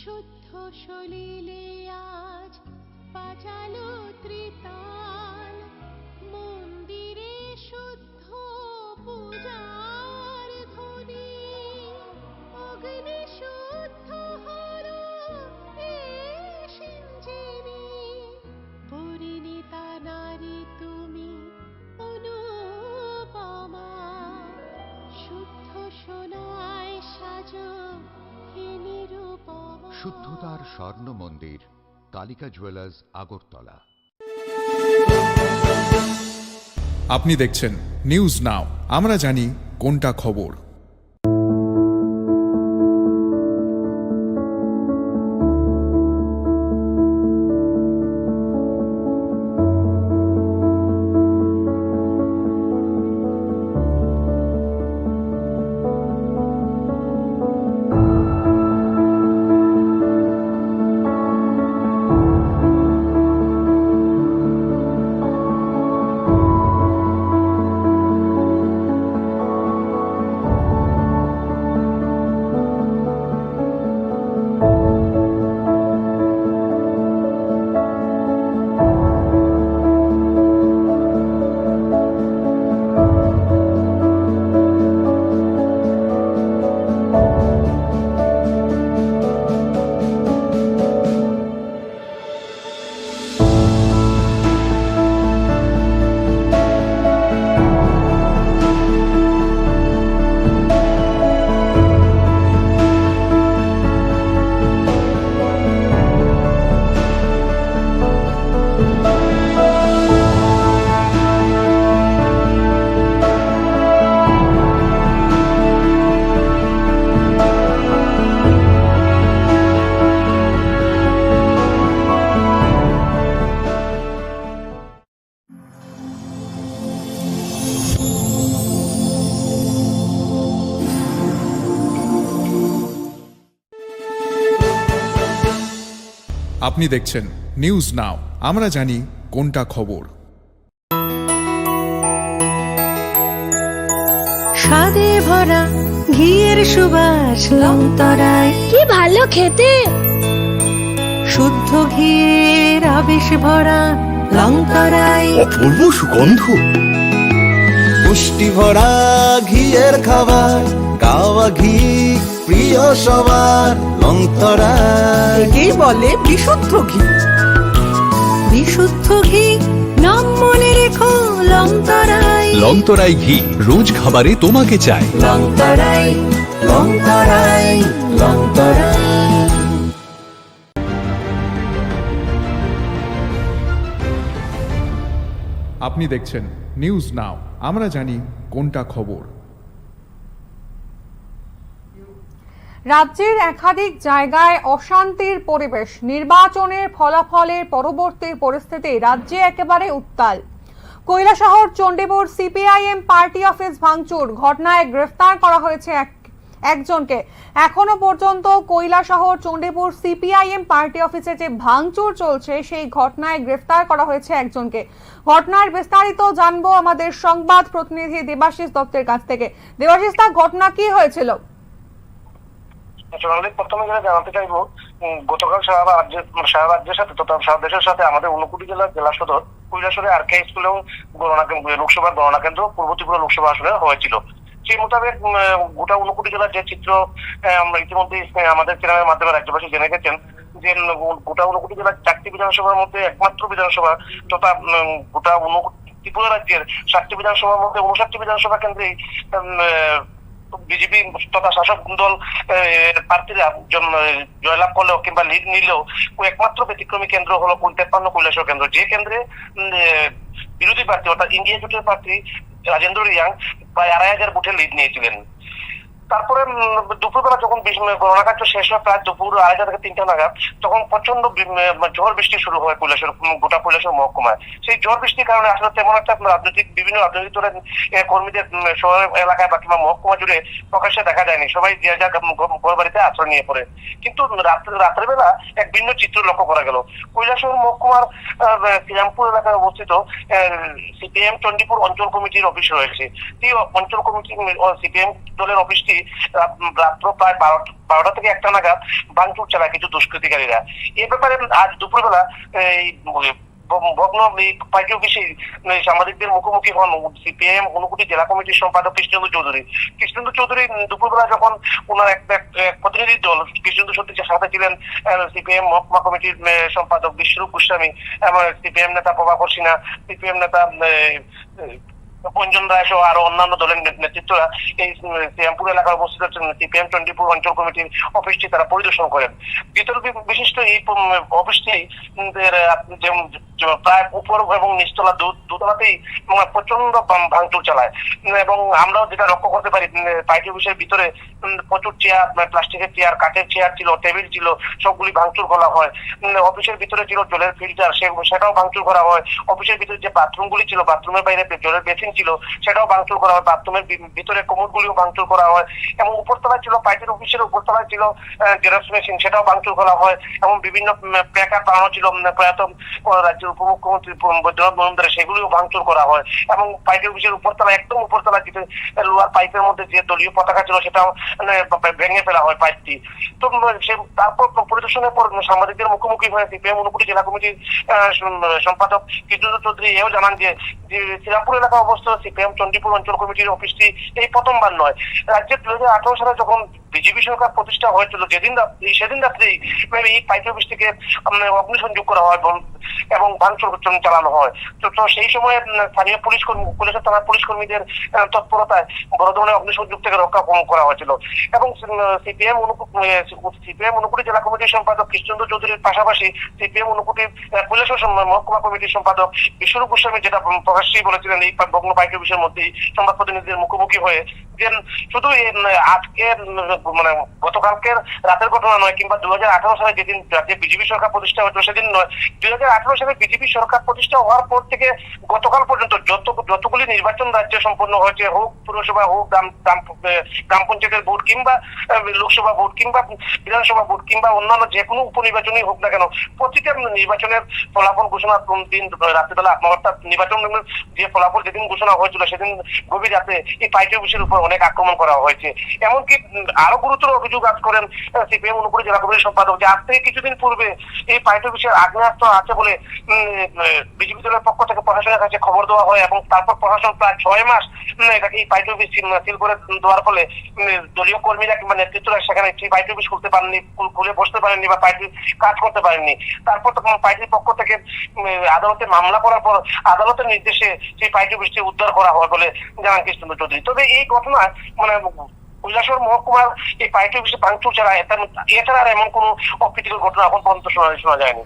শুদ্ধ সলিলে আজ বাজালো ত্রিতাল, মন্দিরে শুদ্ধ পূজার ধ্বনি, অগ্নি শুদ্ধ হলো এ সিঞ্জিনী, পরিণীতা নারী তুমি অনুপমা, শুদ্ধ সোনায় সাজো হে নিরুপমা। শুদ্ধতার স্বর্ণ মন্দির, কালিকা জুয়েলার্স, আগরতলা। আপনি দেখছেন নিউজ নাও, আমরা জানি কোনটা খবর। আপনি দেখছেন নিউজ নাও, আমরা জানি কোনটা খবর। স্বাদে ভরা ঘিয়ের সুবাস লংতরায়, কি ভালো খেতে, শুদ্ধ ঘিয়ের আবেশ ভরা লংতরায়, অপূর্ব সুগন্ধ, পুষ্টি ভরা ঘিয়ের খাবার, গাওয়া ঘি প্রিয় সবার লংতরায়। কি বলে বিশুদ্ধ ঘি, বিশুদ্ধ ঘি নাম মনে রেখো লংতরায়। লংতরাই ঘি রোজ খাবারে তোমাকে চাই। লংতরাই, লংতরাই, লংতরাই। আপনি দেখছেন নিউজ নাও, আমরা জানি কোনটা খবর। রাজ্যের একাধিক জায়গায় অশান্তির পরিবেশ, নির্বাচনের ফলাফলের পরবর্তী পরিস্থিতি রাজ্যে একেবারে উত্তাল। Kailashahar Chandipur CPIM party office ভাঙচুর ঘটনায় গ্রেফতার করা হয়েছে একজনকে। এখনো পর্যন্ত কৈলাসহর চণ্ডীপুর সিপিআইএম পার্টি অফিসে যে ভাঙচুর চলছে সেই ঘটনায় গ্রেফতার করা হয়েছে একজনকে। ঘটনার বিস্তারিত জানবো আমাদের সংবাদ প্রতিনিধি দেবাশিস দত্তের কাছ থেকে। দেবাশিস, তা ঘটনা কি হয়েছিল? প্রথমে যেটা জানাতে চাইবো, গতকাল সারা রাজ্যের সাথে তথা সারা দেশের সাথে আমাদের ঊনকোটি জেলার জেলা সদর কৈলাসহরে আরকে স্কুলেও লোকসভার গণনা কেন্দ্র পূর্ব ত্রিপুরা লোকসভা আসনে হয়েছিল। সেই মোতাবেক গোটা ঊনকোটি জেলার যে চিত্র ইতিমধ্যে আমাদের চ্যানেলের মাধ্যমে রাজ্যবাসী জেনে গেছেন যে গোটা ঊনকোটি জেলার 4টি বিধানসভার মধ্যে একমাত্র বিধানসভা তথা গোটা ত্রিপুরা রাজ্যের 7টি বিধানসভার মধ্যে 59টি বিধানসভা কেন্দ্রেই বিজেপি তথা শাসক দল প্রার্থীরা জয়লাভ করলেও কিংবা লিড নিলেও একমাত্র ব্যতিক্রমী কেন্দ্র হলো 53 কৈলাসহর কেন্দ্র, যে কেন্দ্রে বিরোধী প্রার্থী অর্থাৎ ইন্ডিয়া জোটের প্রার্থী রাজেন্দ্র রিয়াং প্রায় 2500 ভোটে লিড নিয়েছিলেন। তারপরে দুপুরবেলা যখন গণনা কার্য শেষ হয় প্রায় দুপুর 2:30 থেকে 3টা নাগাদ, তখন প্রচন্ড ঝড় বৃষ্টি শুরু হয় গোটা কৈলাসহর মহকুমায়। সেই ঝড় বৃষ্টির কারণে আসলে তেমন একটা বিভিন্ন রাজনৈতিক দলের কর্মীদের শহর এলাকায় বা কিংবা মহকুমা জুড়ে প্রকাশ্যে দেখা যায়নি, সবাই যে যা ঘর বাড়িতে আশ্রয় নিয়ে পড়ে। কিন্তু রাত্রেবেলা এক ভিন্ন চিত্র লক্ষ্য করা গেল। কৈলাসহর মহকুমার শ্রীরামপুর এলাকায় অবস্থিত সিপিএম চণ্ডীপুর অঞ্চল কমিটির অফিস রয়েছে। এই অঞ্চল কমিটি সিপিএম দলের অফিসটি রাত্র প্রায় 12টা থেকে 1টা নাগাদ ভাঙচুর চালায় কিছু দুষ্কৃতিকারীরা। এ ব্যাপারে আজ দুপুরবেলা এই ভগ্ন পার্টি অফিসে সাংবাদিকদের মুখোমুখি হন সিপিআইএম ঊনকোটি জেলা কমিটির সম্পাদক কৃষ্ণেন্দু চৌধুরী। কৃষ্ণেন্দু চৌধুরী দুপুরবেলা যখন ওনার এক প্রতিনিধি দল, কৃষ্ণেন্দু সত্যির সাথে ছিলেন সিপিআইএম মহকুমা কমিটির সম্পাদক বিশ্বরূপ গোস্বামী এবং সিপিএম নেতা প্রভাকর সিনহা, সিপিএম নেতা অঞ্জন রায় সহ আরো অন্যান্য দলের নেতৃত্বরা এই শ্রীরামপুর এলাকায় অবস্থিত সিপিএম চণ্ডীপুর অঞ্চল কমিটির অফিসটি তারা পরিদর্শন করেন। ভিতর বিশিষ্ট এই অফিসটি প্রায় উপর এবং নিচতলা দুতলাতেই প্রচন্ড ভাঙচুর চালায় এবং আমরাও যেটা লক্ষ্য করতে পারি পার্টি অফিসের ভিতরে প্রচুর চেয়ার, প্লাস্টিকের চেয়ার, কাঠের চেয়ার ছিল, টেবিল ছিল, সবগুলি ভাঙচুর করা হয়। অফিসের ভিতরে ছিল জলের ফিল্টার, সেটাও ভাঙচুর করা হয়। অফিসের ভিতরে যে বাথরুমগুলি ছিল, বাথরুমের বাইরে জলের বেসিন ছিল, সেটাও ভাঙচুর করা হয়। বাথরুমের ভিতরে কোমরগুলিও ভাঙচুর করা হয় এবং উপরতলায় ছিল পার্টির অফিসের উপরতলায় ছিল জেরক্স মেশিন, সেটাও ভাঙচুর করা হয় এবং বিভিন্ন প্ল্যাকার্ড বানানো ছিল প্রয়াত রাজ্যের উপমুখ্যমন্ত্রী বৈদ্যনাথ মজুমদারের, সেগুলিও ভাঙচুর করা হয় এবং পার্টি অফিসের উপরতলা একদম উপরতলা যেটা লোহার পাইপের মধ্যে যে দলীয় পতাকা ছিল সেটাও ভেঙে ফেলা হয় পাইপটি। তো তারপর পরিদর্শনের পর সাংবাদিকদের মুখোমুখি হয়ে সিপিএম ঊনকোটি জেলা কমিটির সম্পাদক কৃষ্ণেন্দু চৌধুরী এও জানান যে শ্রীরামপুর এলাকা অবস্থিত সিপিএম চণ্ডীপুর অঞ্চল কমিটির অফিসটি এই প্রথমবার নয়। রাজ্যের 2018 সালে যখন বিজেপি সরকার প্রতিষ্ঠা হয়েছিল সেদিন রাত্রেই এই পার্টি অফিসটিকে অগ্নিসংযোগ করা হয় এবং ভাঙচুর চালানো হয়। তো সেই সময় স্থানীয় পুলিশের থানার পুলিশ কর্মীদের তৎপরতায় বড় ধরনের অগ্নিসংযোগ থেকে রক্ষা করা হয়েছিল এবং সিপিএম ঊনকোটি জেলা কমিটির সম্পাদক কৃষ্ণেন্দু চৌধুরীর পাশাপাশি সিপিএম ঊনকোটি কৈলাসহর মহকুমা কমিটির সম্পাদক বিশ্বরূপ গোস্বামী যেটা প্রকাশ্যেই বলেছিলেন এই ভগ্ন পার্টি অফিসের মধ্যেই সংবাদ প্রতিনিধিদের মুখোমুখি হয়ে যে শুধু আজকে মানে গতকালকের রাতের ঘটনা নয় কিংবা 2018 সালে যেদিন রাজ্যে বিজেপি সরকার প্রতিষ্ঠা হয়েছিল সেদিন নয়, 2018 সালে বিজেপি সরকার প্রতিষ্ঠা হওয়ার পর থেকে গতকাল পর্যন্ত যতগুলি নির্বাচন রাজ্যে সম্পন্ন হয়েছে, হোক পুরসভা, হোক গ্রাম পঞ্চায়েতের ভোট কিংবা লোকসভা ভোট কিংবা বিধানসভা ভোট কিংবা অন্যান্য যে কোনো উপনির্বাচনই হোক না কেন, প্রতিটা নির্বাচনের ফলাফল ঘোষণার দিন রাত্রিবেলা অর্থাৎ নির্বাচন যে ফলাফল যেদিন ঘোষণা হয়েছিল সেদিন গভীর রাতে এই পার্টি অফিসের উপর অনেক আক্রমণ করা হয়েছে। এমনকি আরো গুরুতর অভিযোগ আজ করেন সিপিএম ঊনকোটি জেলা কমিটির সম্পাদক যে আজ থেকে কিছুদিন পূর্বে এই পার্টি অফিসের আগ্নেয়াস্ত্র আছে বলে বিজেপি দলের পক্ষ থেকে প্রশাসনের কাছে খবর দেওয়া হয় এবং তারপর প্রশাসন প্রায় 6 মাস এটাকে এই পার্টি অফিস সিল করে দেওয়ার ফলে দলীয় কর্মীরা কিংবা নেতৃত্বরা সেখানে সেই পার্টি অফিস খুলতে পারেননি, খুলে বসতে পারেননি বা পার্টি কাজ করতে পারেননি। তারপর তখন পার্টির পক্ষ থেকে আদালতে মামলা করার পর আদালতের নির্দেশে সেই পার্টি অফিসটি উদ্ধার করা হয় বলে জানান কৃষ্ণেন্দু চৌধুরী। তবে এই ঘটনায় মানে কৈলাসহর মহকুমার এই পার্টি অফিসে ভাঙচুর চালায় এছাড়া আর এমন কোনো অপ্রীতিকর ঘটনা এখন পর্যন্ত শোনা যায়নি।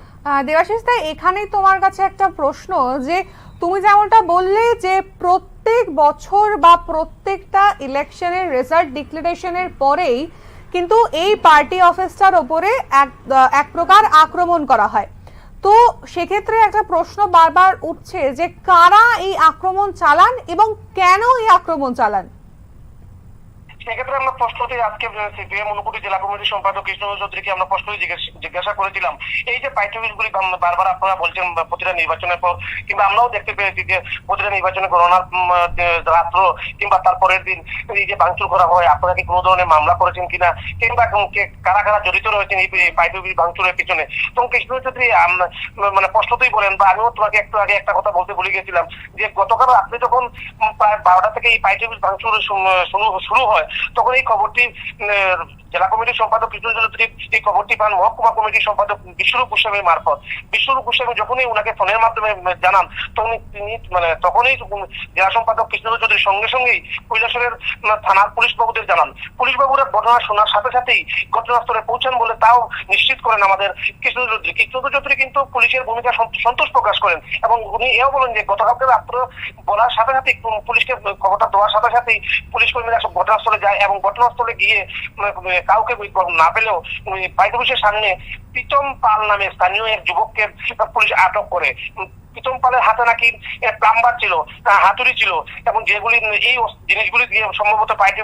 দেবাশিস দা, এখানেই তোমার কাছে একটা প্রশ্ন যে তুমি যেমনটা বললে যে প্রত্যেক বছর বা প্রত্যেকটা ইলেকশনের রেজাল্ট ডিক্লারেশনের পরেই কিন্তু এই পার্টি অফিসটার ওপরে এক প্রকার আক্রমণ করা হয়, তো সেক্ষেত্রে একটা প্রশ্ন বারবার উঠছে যে কারা এই আক্রমণ চালান এবং কেন এই আক্রমণ চালান? সেক্ষেত্রে আমরা প্রশ্নটি আজকে সিপিএম ঊনকোটি জেলা কমিটির সম্পাদক কৃষ্ণেন্দু চৌধুরীকে আমরা প্রশ্নই জিজ্ঞাসা করেছিলাম। এই যে পার্টি অফিসগুলি বারবার আপনারা বলছেন প্রতিটা নির্বাচনের পর কিংবা আমরাও দেখতে পেয়েছি যে প্রতিটা নির্বাচনে গণনার রাত্র কিংবা তারপরের দিন এই যে ভাঙচুর করা হয়, আপনারা কি কোনো ধরনের মামলা করেছেন কিনা কিংবা কারা কারা জড়িত রয়েছেন এই পার্টি অফিস ভাঙচুরের পিছনে? তখন কৃষ্ণেন্দু চৌধুরী মানে প্রশ্নতেই বলেন বা আমিও তোমাকে একটু আগে একটা কথা বলতে ভুলে গেছিলাম যে গতকাল রাত্রে যখন প্রায় 12টা থেকে এই পার্টি অফিস ভাঙচুর শুরু হয় তখন এই খবরটি জেলা কমিটির সম্পাদক কৃষ্ণেন্দু চৌধুরী এই খবরটি পান মহকুমা কমিটির সম্পাদক বিশ্বরূপ গোস্বামীর মারফত। বিশ্বরূপ গোস্বামী যখনই ওনাকে ফোনের মাধ্যমে জানান তখনই জেলা সম্পাদক কৃষ্ণেন্দু চৌধুরী সঙ্গে সঙ্গেই কৈলাসহরের থানার পুলিশ বাবুদের জানান। পুলিশ বাবুরা ঘটনা শোনার সাথে সাথেই ঘটনাস্থলে পৌঁছান বলে তাও নিশ্চিত করেন আমাদের কৃষ্ণেন্দু চৌধুরী। কৃষ্ণেন্দু চৌধুরী কিন্তু পুলিশের ভূমিকা সন্তোষ প্রকাশ করেন এবং উনি এও বলেন যে গতকালকে রাত্রে বলার সাথে সাথেই পুলিশকে খবরটা দেওয়ার সাথে সাথেই পুলিশ কর্মীরা সব ঘটনাস্থলে যায় এবং ঘটনাস্থলে গিয়ে কাউকে না পেলেও পার্টি অফিসের সামনে প্রীতম পাল নামে স্থানীয় এক যুবককে পুলিশ আটক করে। প্রীতম পালের হাতে নাকি প্লাম্বার ছিল, হাতুড়ি ছিল, এবং যেগুলি এই জিনিসগুলি দিয়ে সম্ভবত পাইট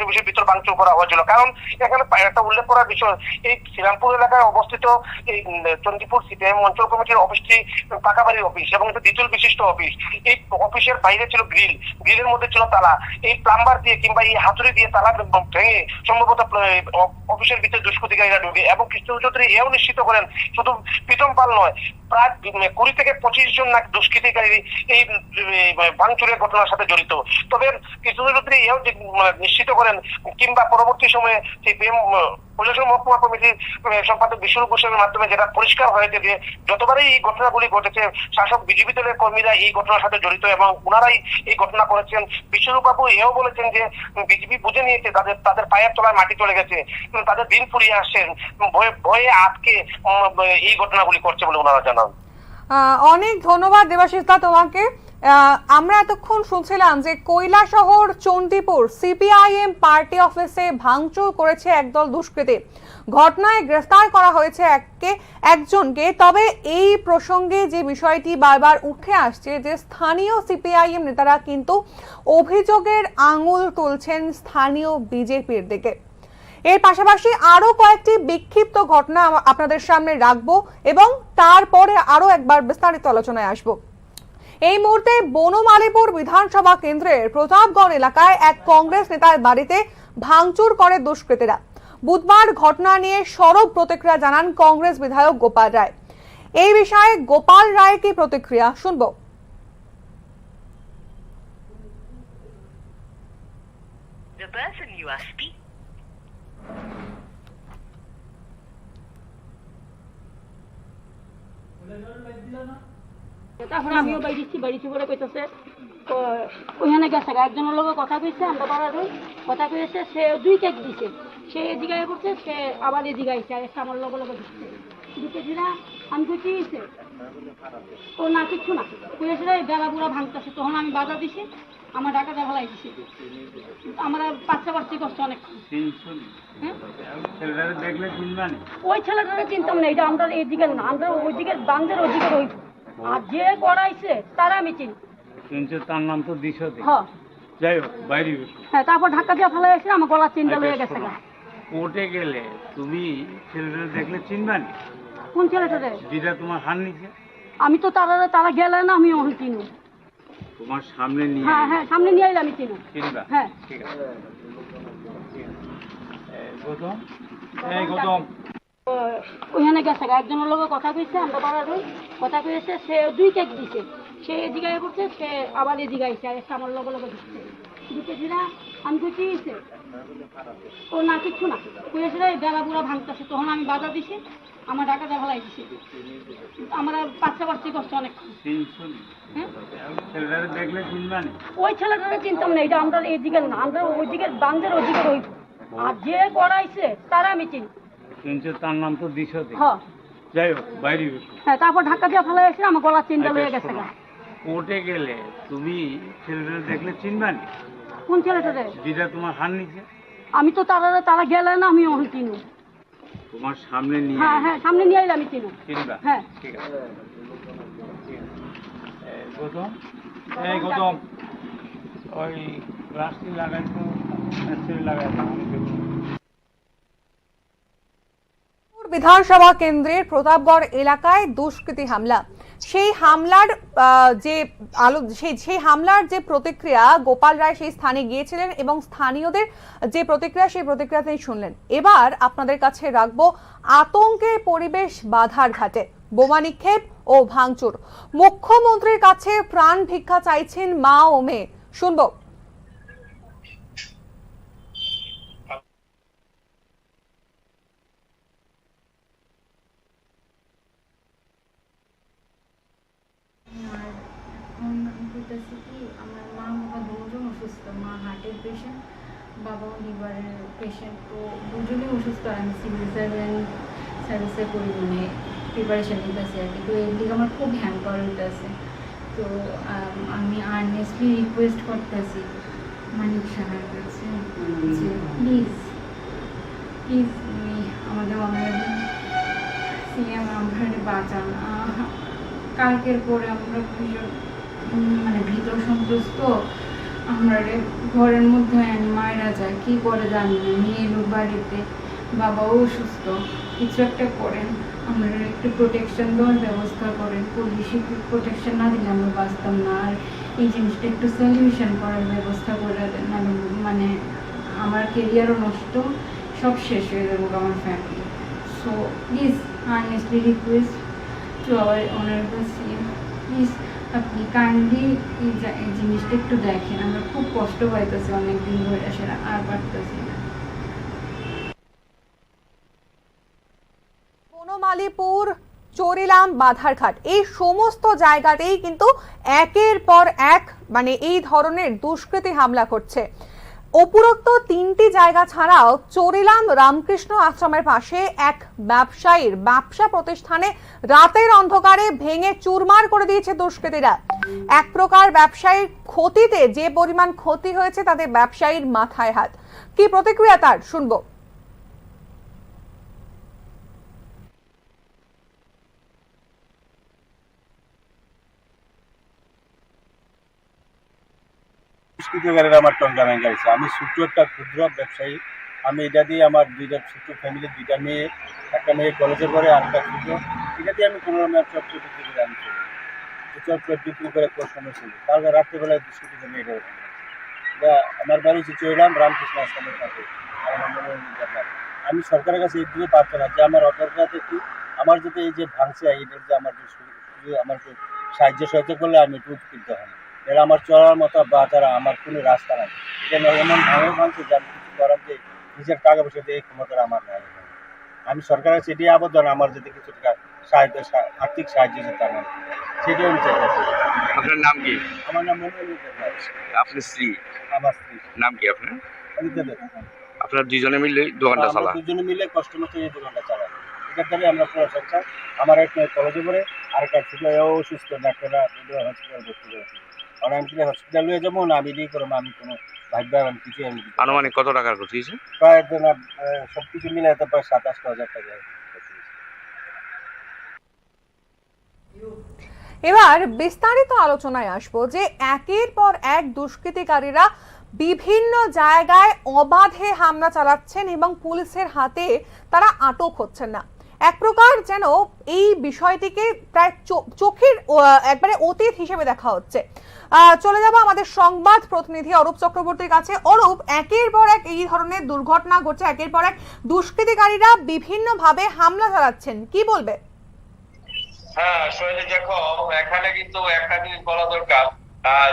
অফিসের ভিতর ভাঙচুর করা হয়েছিল। কারণ এখানে একটা উল্লেখ করার বিষয়, এই শ্রীরামপুর এলাকায় অবস্থিত এই চণ্ডীপুর সিপিআইএম অঞ্চল কমিটির অফিসটি পাকা বাড়ির অফিস এবং একটা দ্বিতল বিশিষ্ট অফিস। এই অফিসের বাইরে ছিল গ্রিলের মধ্যে ছিল তালা। এই প্লাম্বার দিয়ে কিংবা এই হাতুড়ি দিয়ে তালা ভেঙে সম্ভবত অফিসের ভিতরে দুষ্কৃতিকারীরা ঢুকে। এবং কৃষ্ণ চৌধুরী এও নিশ্চিত করেন শুধু প্রীতম পাল নয়, প্রায় 20 থেকে 25 জন নাকি দুষ্কৃতিকারী এই ভাঙচুরের ঘটনার সাথে জড়িত। তবে কৃষ্ণ চৌধুরী এও নিশ্চিত করেন কিংবা পরবর্তী সময়ে সেই কৈলাসহর মহকুমা কমিটির সম্পাদক বিশ্বরূপ গোস্বামীর মাধ্যমে যেটা পরিষ্কার হয়েছে যে যতবারই এই ঘটনাগুলি ঘটেছে শাসক বিজেপি দলের কর্মীরা এই ঘটনার সাথে জড়িত এবং ওনারাই এই ঘটনা করেছেন। বিশ্বরূপ বাবু এও বলেছেন যে বিজেপি বুঝে নিয়েছে তাদের পায়ের তলায় মাটি চলে গেছে, তাদের দিন ফুরিয়ে আসছেন, ভয়ে আটকে এই ঘটনাগুলি করছে বলে ওনারা জানান। অনেক ধন্যবাদ দেবাশিস দা তোমাকে। আমরা এতক্ষণ শুনছিলাম যে কৈলাসহর চণ্ডীপুর সিপিআইএম পার্টি অফিসে ভাঙচুর করেছে একদল দুষ্কৃতী। ঘটনায় গ্রেফতার করা হয়েছে একজনকে। তবে এই প্রসঙ্গে যে বিষয়টি বারবার উঠে আসছে যে স্থানীয় সিপিআইএম নেতারা কিন্তু অভিযোগের আঙুল তুলছেন স্থানীয় বিজেপির দিকে। এর পাশাপাশি আরো কয়েকটি বিক্ষিপ্ত ঘটনা আপনাদের সামনে রাখবো এবং তারপরে আরো একবার বিস্তারিত আলোচনায় আসবো। এই মুহূর্তে বনমালীপুর বিধানসভা কেন্দ্রের প্রতাপগড় এলাকায় এক কংগ্রেস নেতার বাড়িতে ভাঙচুর করে দুষ্কৃতীরা। বুধবার ঘটনা নিয়ে সরব প্রতিক্রিয়া জানান কংগ্রেস বিধায়ক গোপাল রায়। এই বিষয়ে গোপাল রায়ের কি প্রতিক্রিয়া শুনবো। তারপরে আমিও বাড়িছি বলে কইতেছে ওইখানে গেছে একজনের লোক কথা কইছে, আমরা পাড়ার কথা কইছে, সে 2 কেক দিছে, সে এদিকে করছে, সে আবার এদিকে আইছে, আর একটা আমার লগে দিচ্ছে দিতেছি না। আমি কইছি ও না কিচ্ছু না কইছে বেলা পুরা ভাঙতেছে। তখন আমি বাধা দিছি, আমার টাকাটা ভালাই দিছি, আমার পাচ্ছি কষ্ট অনেক। ওই ছেলেটাকে চিনতাম না, এটা আমরা এইদিকে না, আমরা ওইদিকে বাংলার ওইদিকে রইব, আর যে করাইছে তারা আমি চিনি। তার নাম তো দিশা। হ্যাঁ যাই হোক বাইরে। হ্যাঁ তারপর ধাক্কা দিয়ে ফেলে এসে আমার গলার চিন্তা লয়ে গেছে। কোর্টে গেলে তুমি ছেলেটা দেখলে চিনবানি? কোন ছেলেটা? যেটা তোমার হার নিচে। আমি তো তারা গেলে না, আমি ওখানে চিনি। তোমার সামনে নিয়ে? হ্যাঁ সামনে নিয়ে আইলে আমি চিনি। চিনবা? হ্যাঁ ঠিক আছে। গৌতম ওইখানে গেছে একজনের লোক কথা কইছে, আমরা পাড়ার কথা কইছে, সে 2 কেক দিছে, সে এদিকে করছে, সে আবার এদিকে আইছে, আর একটা আমার লগে দিচ্ছে দিতেছি না। আমি কইছি ও না কিচ্ছু না কইছে বেলা পুরা ভাঙতেছে। তখন আমি বাধা দিছি, আমার টাকাটা ভালাই দিছি, আমার পাচ্ছি কষ্ট অনেক। দেখলে চিনবানি? ওই ছেলেটাকে চিনতাম না, এটা আমরা এইদিকে না, আমরা ওইদিকে বাংলার ওইদিকে রইব, আর যে করাইছে তারা আমি চিনি। তার নাম তো দিশা। হ্যাঁ যাই হোক বাইরে। হ্যাঁ তারপর ধাক্কা দিয়ে ফেলে এসে আমার গলার চিন্তা লয়ে গেছে। কোর্টে গেলে তুমি ছেলেটা দেখলে চিনবানি? কোন ছেলেটা? যেটা তোমার হার নিচে। আমি তো তারা গেলে না, আমি ওখানে চিনি। তোমার সামনে নিয়ে? হ্যাঁ সামনে নিয়ে আইলে আমি চিনি। চিনবা? হ্যাঁ ঠিক আছে। গৌতম ওই প্লাস্টিক লাগাইতো লাগাইতো। বিধানসভা কেন্দ্রের প্রতাপগড় এলাকায় দুষ্কৃতী হামলা। সেই হামলার যে প্রতিক্রিয়া গোপাল রায় সেই স্থানে গিয়েছিলেন এবং স্থানীয়দের যে প্রতিক্রিয়া সেই প্রতিক্রিয়া তিনি শুনলেন। এবার আপনাদের কাছে রাখবো আতঙ্কের পরিবেশ বাধার ঘাটে, বোমা নিক্ষেপ ও ভাঙচুর। মুখ্যমন্ত্রীর কাছে প্রাণ ভিক্ষা চাইছেন মা ও মেয়ে, শুনবো। আমার মা বাবা দুজন অসুস্থ, মা হার্টের পেশেন্ট, বাবাও লিভারের পেশেন্ট, তো দুজনেই অসুস্থ। আমি সিভিল সার্ভিসে করি, মানে প্রিপারেশন নিতেছি আর কি। তো এর দিকে আমার খুব হ্যাম্পার হইতেছে। তো আমি আর্নেস্টলি রিকোয়েস্ট করতেছি মানিক সাহার কাছে যে প্লিজ আমাদের সিএম আমাদের বাঁচান। কালকের পরে আমরা ভীষণ মানে ভীত সন্ত্রস্ত। আমরা ঘরের মধ্যে মায়েরা যায় কি করে জানি না, মেয়ে লোক বাড়িতে, বাবাও অসুস্থ, কিছু একটা করেন, আমরা একটু প্রোটেকশন দেওয়ার ব্যবস্থা করেন। পুলিশি প্রোটেকশন না দিলে আমরা বাঁচতাম না। আর এই জিনিসটা একটু সলিউশন করার ব্যবস্থা করে দেন, মানে আমার কেরিয়ারও নষ্ট, সব শেষ হয়ে যাবো আমার family. So please earnestly request to our honourable CM, please আপনি কাইন্ডলি এই জিনিসটা একটু দেখেন। আমরা খুব কষ্ট পাইতেছি অনেকদিন ধরে, সেটা আর পারতেছি না। বনমালীপুর, চোরিলাম, বাধারঘাট, এই সমস্ত জায়গাতেই কিন্তু একের পর এক মানে এই ধরনের দুষ্কৃতী হামলা করছে। উপরোক্ত 3টি জায়গা ছাড়াও চোরিলাম রামকৃষ্ণ আশ্রমের পাশে এক ব্যবসায়ীর ব্যবসা প্রতিষ্ঠানে রাতের অন্ধকারে ভেঙে চুরমার করে দিয়েছে দুষ্কৃতীরা। এক প্রকার ব্যবসায়ীর ক্ষতিতে যে পরিমাণ ক্ষতি হয়েছে তাতে ব্যবসায়ীর মাথায় হাত। কি প্রতিক্রিয়া তার, শুনবো। দুষ্কৃতকারীরা আমার টঙ্কা ভেঙেছে। আমি ছোট্ট একটা ক্ষুদ্র ব্যবসায়ী, আমি এটা দিয়ে আমার দুইটা ছোট্ট ফ্যামিলি, 2টা মেয়ে, একটা মেয়ে কলেজে পড়ে, আর একটা ছোট, এটা দিয়ে আমি কোনো রকম চট করে আমি চলি, চট করে বিক্রি করে সময় ছিল। তারপর রাত্রিবেলায় দুষ্কৃতিকে মেয়ে ধরে এটা আমার বাড়ি চইলাম রামকৃষ্ণ আশ্রমের কাছে। আমি সরকারের কাছে এই দিকে প্রার্থনা যে আমার অপরাধে কি আমার যাতে এই যে ভাঙছে এইটার যে আমার আমাকে সাহায্য সহায়তা করলে আমি একটু উপকৃত হই। এরা আমার চলার মতো বা তারা আমার কোনো রাস্তা নাই, এটা এমন ভাঙছে যে আমি কিছু করার যে নিজের টাকা পয়সা দিয়ে এই ক্ষমতা আমার নাই। আমি সরকারের সেটি আবেদন আমার যদি কিছু টাকা সাহায্য, আর্থিক সাহায্য যেতে আমার, সেটাই আমি চাইতেছি। আপনার নাম কি? আমার নাম মনোজ। আপনার স্ত্রী? আমার স্ত্রী নাম কি আপনার? আপনারা দুজনে মিলে দোকানটা চালান? দুজনে মিলে কষ্ট মতো এই দোকানটা চালাই। এটার দ্বারা আমরা পুরো সংসার। আমার এক মেয়ে কলেজে পড়ে, আর একটা ছিল অসুস্থ, ডাক্তাররা হসপিটাল ভর্তি করেছিল। কারণ আমি হসপিটাল হয়ে যাবো না, আমি দিয়ে করবো, আমি কোনো ভাগ্য আমি কিছু আমি আনুমানিক কত টাকার ক্ষতি হয়েছে? প্রায় সব কিছু মিলে প্রায় 27,000 টাকা। এবার বিস্তারিত আলোচনায় আসবো যে একের পর এক দুষ্কৃতিকারীরা বিভিন্ন জায়গায় অবাধে হামলা চালাচ্ছেন এবং পুলিশের হাতে তারা আটক হচ্ছেন না। এক প্রকার যেন এই বিষয়টিকে প্রায় চোখের একবারে অতীত হিসেবে দেখা হচ্ছে। চলে যাব আমাদের সংবাদ প্রতিনিধি অরূপ চক্রবর্তীর কাছে। অরূপ, একের পর এক এই ধরনের দুর্ঘটনা ঘটছে, একের পর এক দুষ্কৃতিকারীরা বিভিন্ন ভাবে হামলা চালাচ্ছেন, কি বলবে? হ্যাঁ শৈলী, দেখো এখানে কিন্তু একটা জিনিস বলা দরকার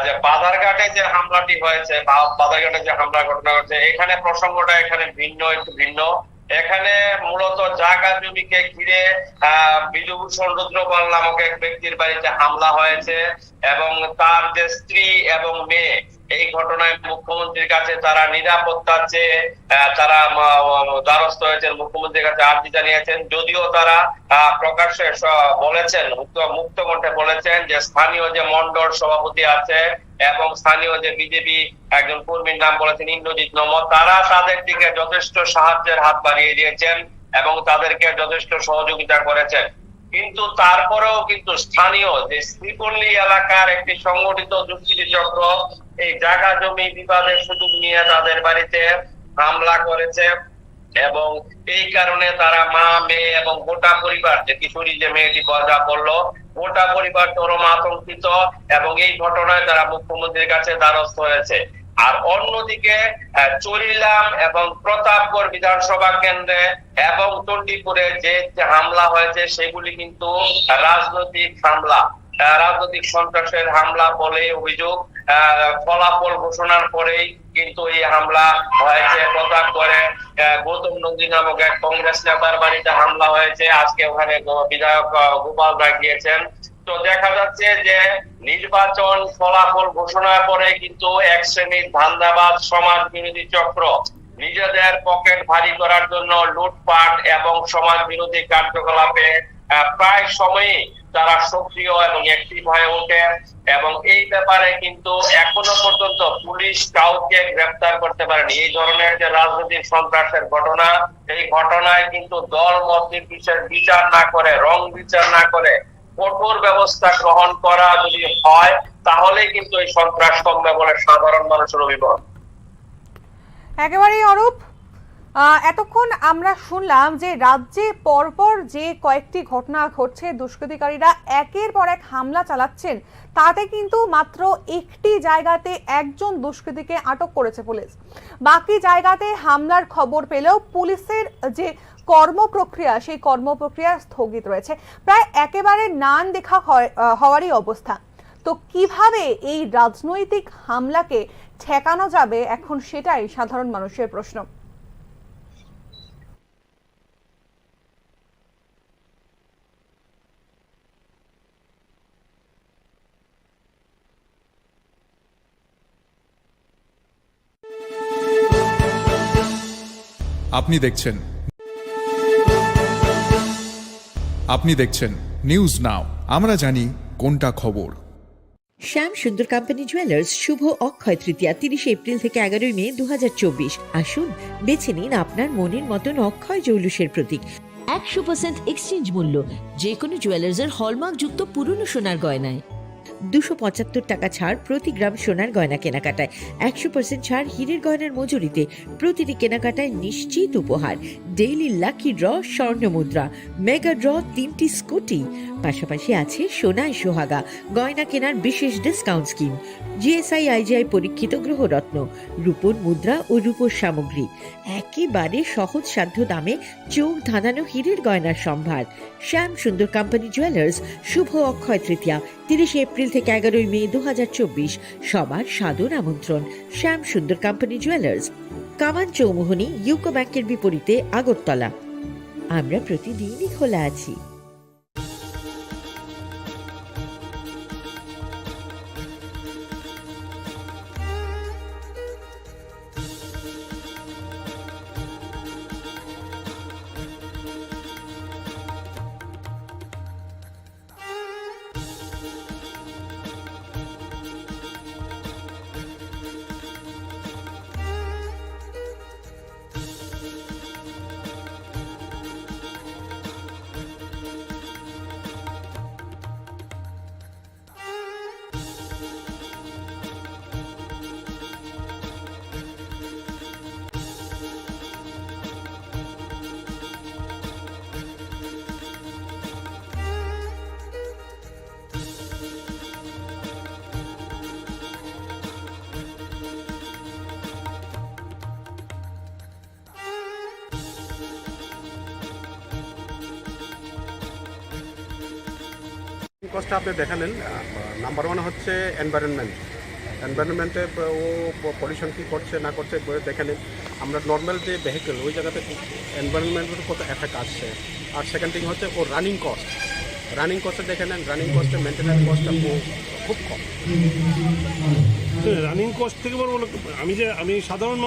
যে বাধারঘাটে যে হামলাটি হয়েছে বা বাধারঘাটে যে হামলা ঘটনা ঘটছে, এখানে প্রসঙ্গটা এখানে একটু ভিন্ন। এখানে মূলত জায়গা জমিকে ঘিরে বিধুভূষণ রুদ্রপাল নামক এক ব্যক্তির বাড়িতে হামলা হয়েছে এবং তার যে স্ত্রী এবং মেয়ে, এই ঘটনায় মুখ্যমন্ত্রীর কাছে তারা নিরাপত্তার চেয়ে তারা দ্বারস্থ হয়েছেন, মুখ্যমন্ত্রীর কাছে আর্জি জানিয়েছেন। যদিও তারা প্রকাশ্যে বলেছেন, মুক্ত কণ্ঠে বলেছেন যে স্থানীয় যে মন্ডল সভাপতি আছে এবং স্থানীয় যে বিজেপি একজন কর্মীর নাম বলেছেন ইন্দ্রজিৎ নমঃ, তারা তাদের দিকে যথেষ্ট সাহায্যের হাত বাড়িয়ে দিয়েছেন এবং তাদেরকে যথেষ্ট সহযোগিতা করেছেন। কিন্তু তারপরেও কিন্তু স্থানীয় যে শ্রীপল্লী এলাকার একটি সংগঠিত দুষ্কৃতী চক্র এই জায়গা জমি বিবাদের সুযোগ নিয়ে তাদের বাড়িতে হামলা করেছে এবং এই কারণে তারা মা, মেয়ে এবং গোটা পরিবার, যে কিশোরী যে মেয়েটি যা বললো, গোটা পরিবার চরম আতঙ্কিত এবং এই ঘটনায় তারা মুখ্যমন্ত্রীর কাছে দ্বারস্থ হয়েছে। আর অন্যদিকে চরিলাম এবং প্রতাপগড় বিধানসভা কেন্দ্রে এবং চণ্ডীপুরে যে হামলা হয়েছে সেগুলি কিন্তু রাজনৈতিক হামলা, রাজনৈতিক সন্ত্রাসের হামলা বলে অভিযোগ। ফলাফল ঘোষণার পরেই কিন্তু এই হামলা হয়েছে। প্রতাপগড়ে গৌতম নন্দী নামক এক কংগ্রেস নেতার বাড়িতে হামলা হয়েছে, আজকে ওখানে বিধায়ক গোপাল রায় গিয়েছেন। তো দেখা যাচ্ছে যে নির্বাচন ফলাফল ঘোষণার পরে কিন্তু এক শ্রেণীর ধান্দাবাজ সমাজ বিরোধী চক্র নিজেদের পকেট ভারী করার জন্য লুটপাট এবং সমাজ বিরোধী কার্যকলাপে প্রায় সময়ই তারা সক্রিয় এবং অ্যাক্টিভ হয়ে ওঠে এবং এই ব্যাপারে কিন্তু এখনো পর্যন্ত পুলিশ কাউকে গ্রেফতার করতে পারেনি। এই ধরনের যে রাজনৈতিক সন্ত্রাসের ঘটনা, এই ঘটনায় কিন্তু দল মত নির্বিশেষে বিচার না করে, রং বিচার না করে কঠোর ব্যবস্থা গ্রহণ করা যদি হয় তাহলে কিন্তু এই সন্ত্রাস কমবে বলে সাধারণ মানুষের অভিমত। একেবারেই অরূপ, এতক্ষণ আমরা শুনলাম যে রাজ্যে পরপর যে কয়েকটি ঘটনা ঘটছে, দুষ্কৃতিকারীরা একের পর এক হামলা চালাচ্ছেন, তাতে কিন্তু মাত্র একটি জায়গাতে একজন দুষ্কৃতীকে আটক করেছে পুলিশ। বাকি জায়গাতে হামলার খবর পেলেও পুলিশের যে কর্মপ্রক্রিয়া, সেই কর্মপ্রক্রিয়া স্থগিত রয়েছে, প্রায় একেবারে নান দেখা হওয়ারই অবস্থা। তো কিভাবে এই রাজনৈতিক হামলাকে ঠেকানো যাবে, এখন সেটাই সাধারণ মানুষের প্রশ্ন। আপনি দেখছেন নিউজ নাও, আমরা জানি কোনটা খবর। শ্যাম সুন্দর কোম্পানি জুয়েলার্স শুভ অক্ষয় তৃতীয়া 30 এপ্রিল থেকে 11 মে 2024। আসুন বেছে নিন আপনার মনের মতন অক্ষয় জৌলুসের প্রতীক। 100% এক্সচেঞ্জ মূল্য যে কোনো জুয়েলার্সের হলমার্ক যুক্ত পুরনো সোনার গয়নায়। 275 টাকা ছাড় প্রতি গ্রাম সোনার গয়না কেনাকাটায়। 100% ছাড় হীরের গয়নার মজুরিতে। প্রতিটি কেনাকাটায় নিশ্চিত উপহার, ডেইলি লাকি ড্র, স্বর্ণ মুদ্রা, মেগা ড্র, 3টি স্কুটি। পাশাপাশি আছে সোনায় সোহাগা, গয়না কেনার বিশেষ ডিসকাউন্ট স্কিম, জিএসআই আইজিআই পরীক্ষিত গ্রহরত্ন, রূপোর মুদ্রা ও রূপোর সামগ্রী। একেবারে সহজ সাধ্য দামে চোখ ধাঁধানো হীরের গয়নার সম্ভার। শ্যাম সুন্দর কোম্পানি জুয়েলার্স শুভ অক্ষয় তৃতীয়া 30 এপ্রিল থেকে 11 মে 2024। সবার সাদর আমন্ত্রণ। শ্যাম সুন্দর কোম্পানি জুয়েলার্স, কামান চৌমুহনী, ইউকো ব্যাংকের বিপরীতে, আগরতলা। আমরা প্রতিদিনই খোলা আছি। কষ্টটা আপনি দেখে নেন। নাম্বার 1 হচ্ছে এনভায়রনমেন্টে ও পলিউশন কী করছে না করছে দেখে নিন। আমরা নর্মাল যে ভেহিকেল ওই জায়গাতে এনভায়রনমেন্টের কত এফেক্ট আসছে। আর সেকেন্ড থিং হচ্ছে ও রানিং কস্টে দেখে নেন। রানিং কস্টে মেনটেন্যান্স কস্টটা খুব কম। রানিং কস্ট থেকে বলবো আমি সাধারণ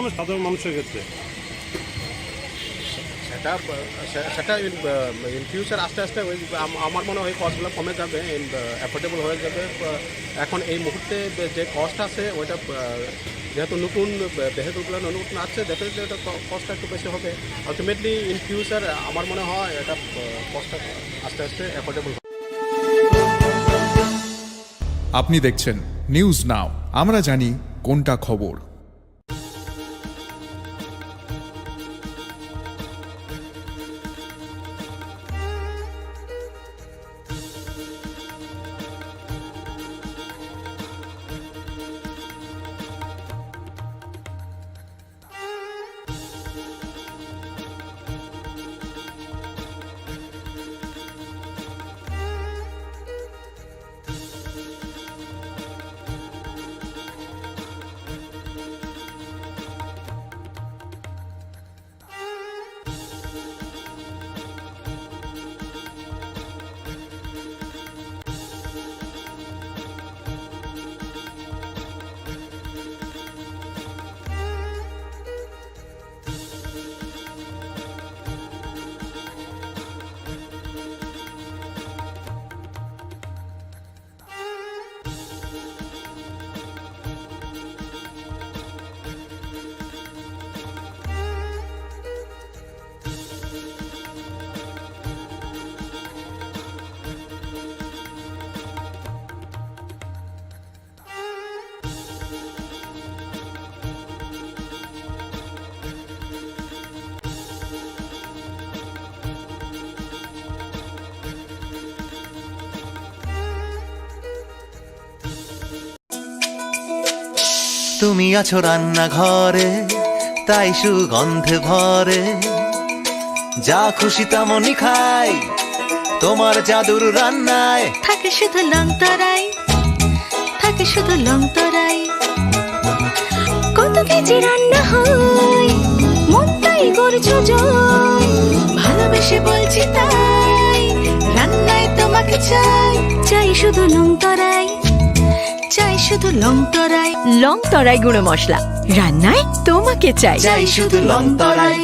মানুষের ক্ষেত্রে সেটা ইন ফিউচার আস্তে আস্তে ওই আমার মনে হয় কস্টগুলো কমে যাবে, অ্যাফোর্ডেবল হয়ে যাবে। এখন এই মুহূর্তে যে কস্ট আছে ওইটা যেহেতু নতুন ভেহিকলগুলো নতুন আসছে, ডেফিনেটলি এটা কস্টটা একটু বেশি হবে। আলটিমেটলি ইন ফিউচার আমার মনে হয় এটা কস্টটা আস্তে আস্তে অ্যাফোর্ডেবল হবে। আপনি দেখছেন নিউজ নাও, আমরা জানি কোনটা খবর। তুমি আছো রান্নাঘরে, তাই সুগন্ধে ভরে, যা খুশি তেমনই খাই তোমার জাদুর রান্নায়। থাকে শুধু লং তরাই, থাকে শুধু লং তরাই। কত কেজি রান্না হয়, মনটাই করছো জয়। ভালোবেসে বলছি তাই, রান্নায় তোমাকে চাই, চাই শুধু লং তরাই, চাই শুধু লং তরাই। লং তরাই গুঁড়ো মশলা, রান্নায় তোমাকে চাই, চাই শুধু লং তরাই।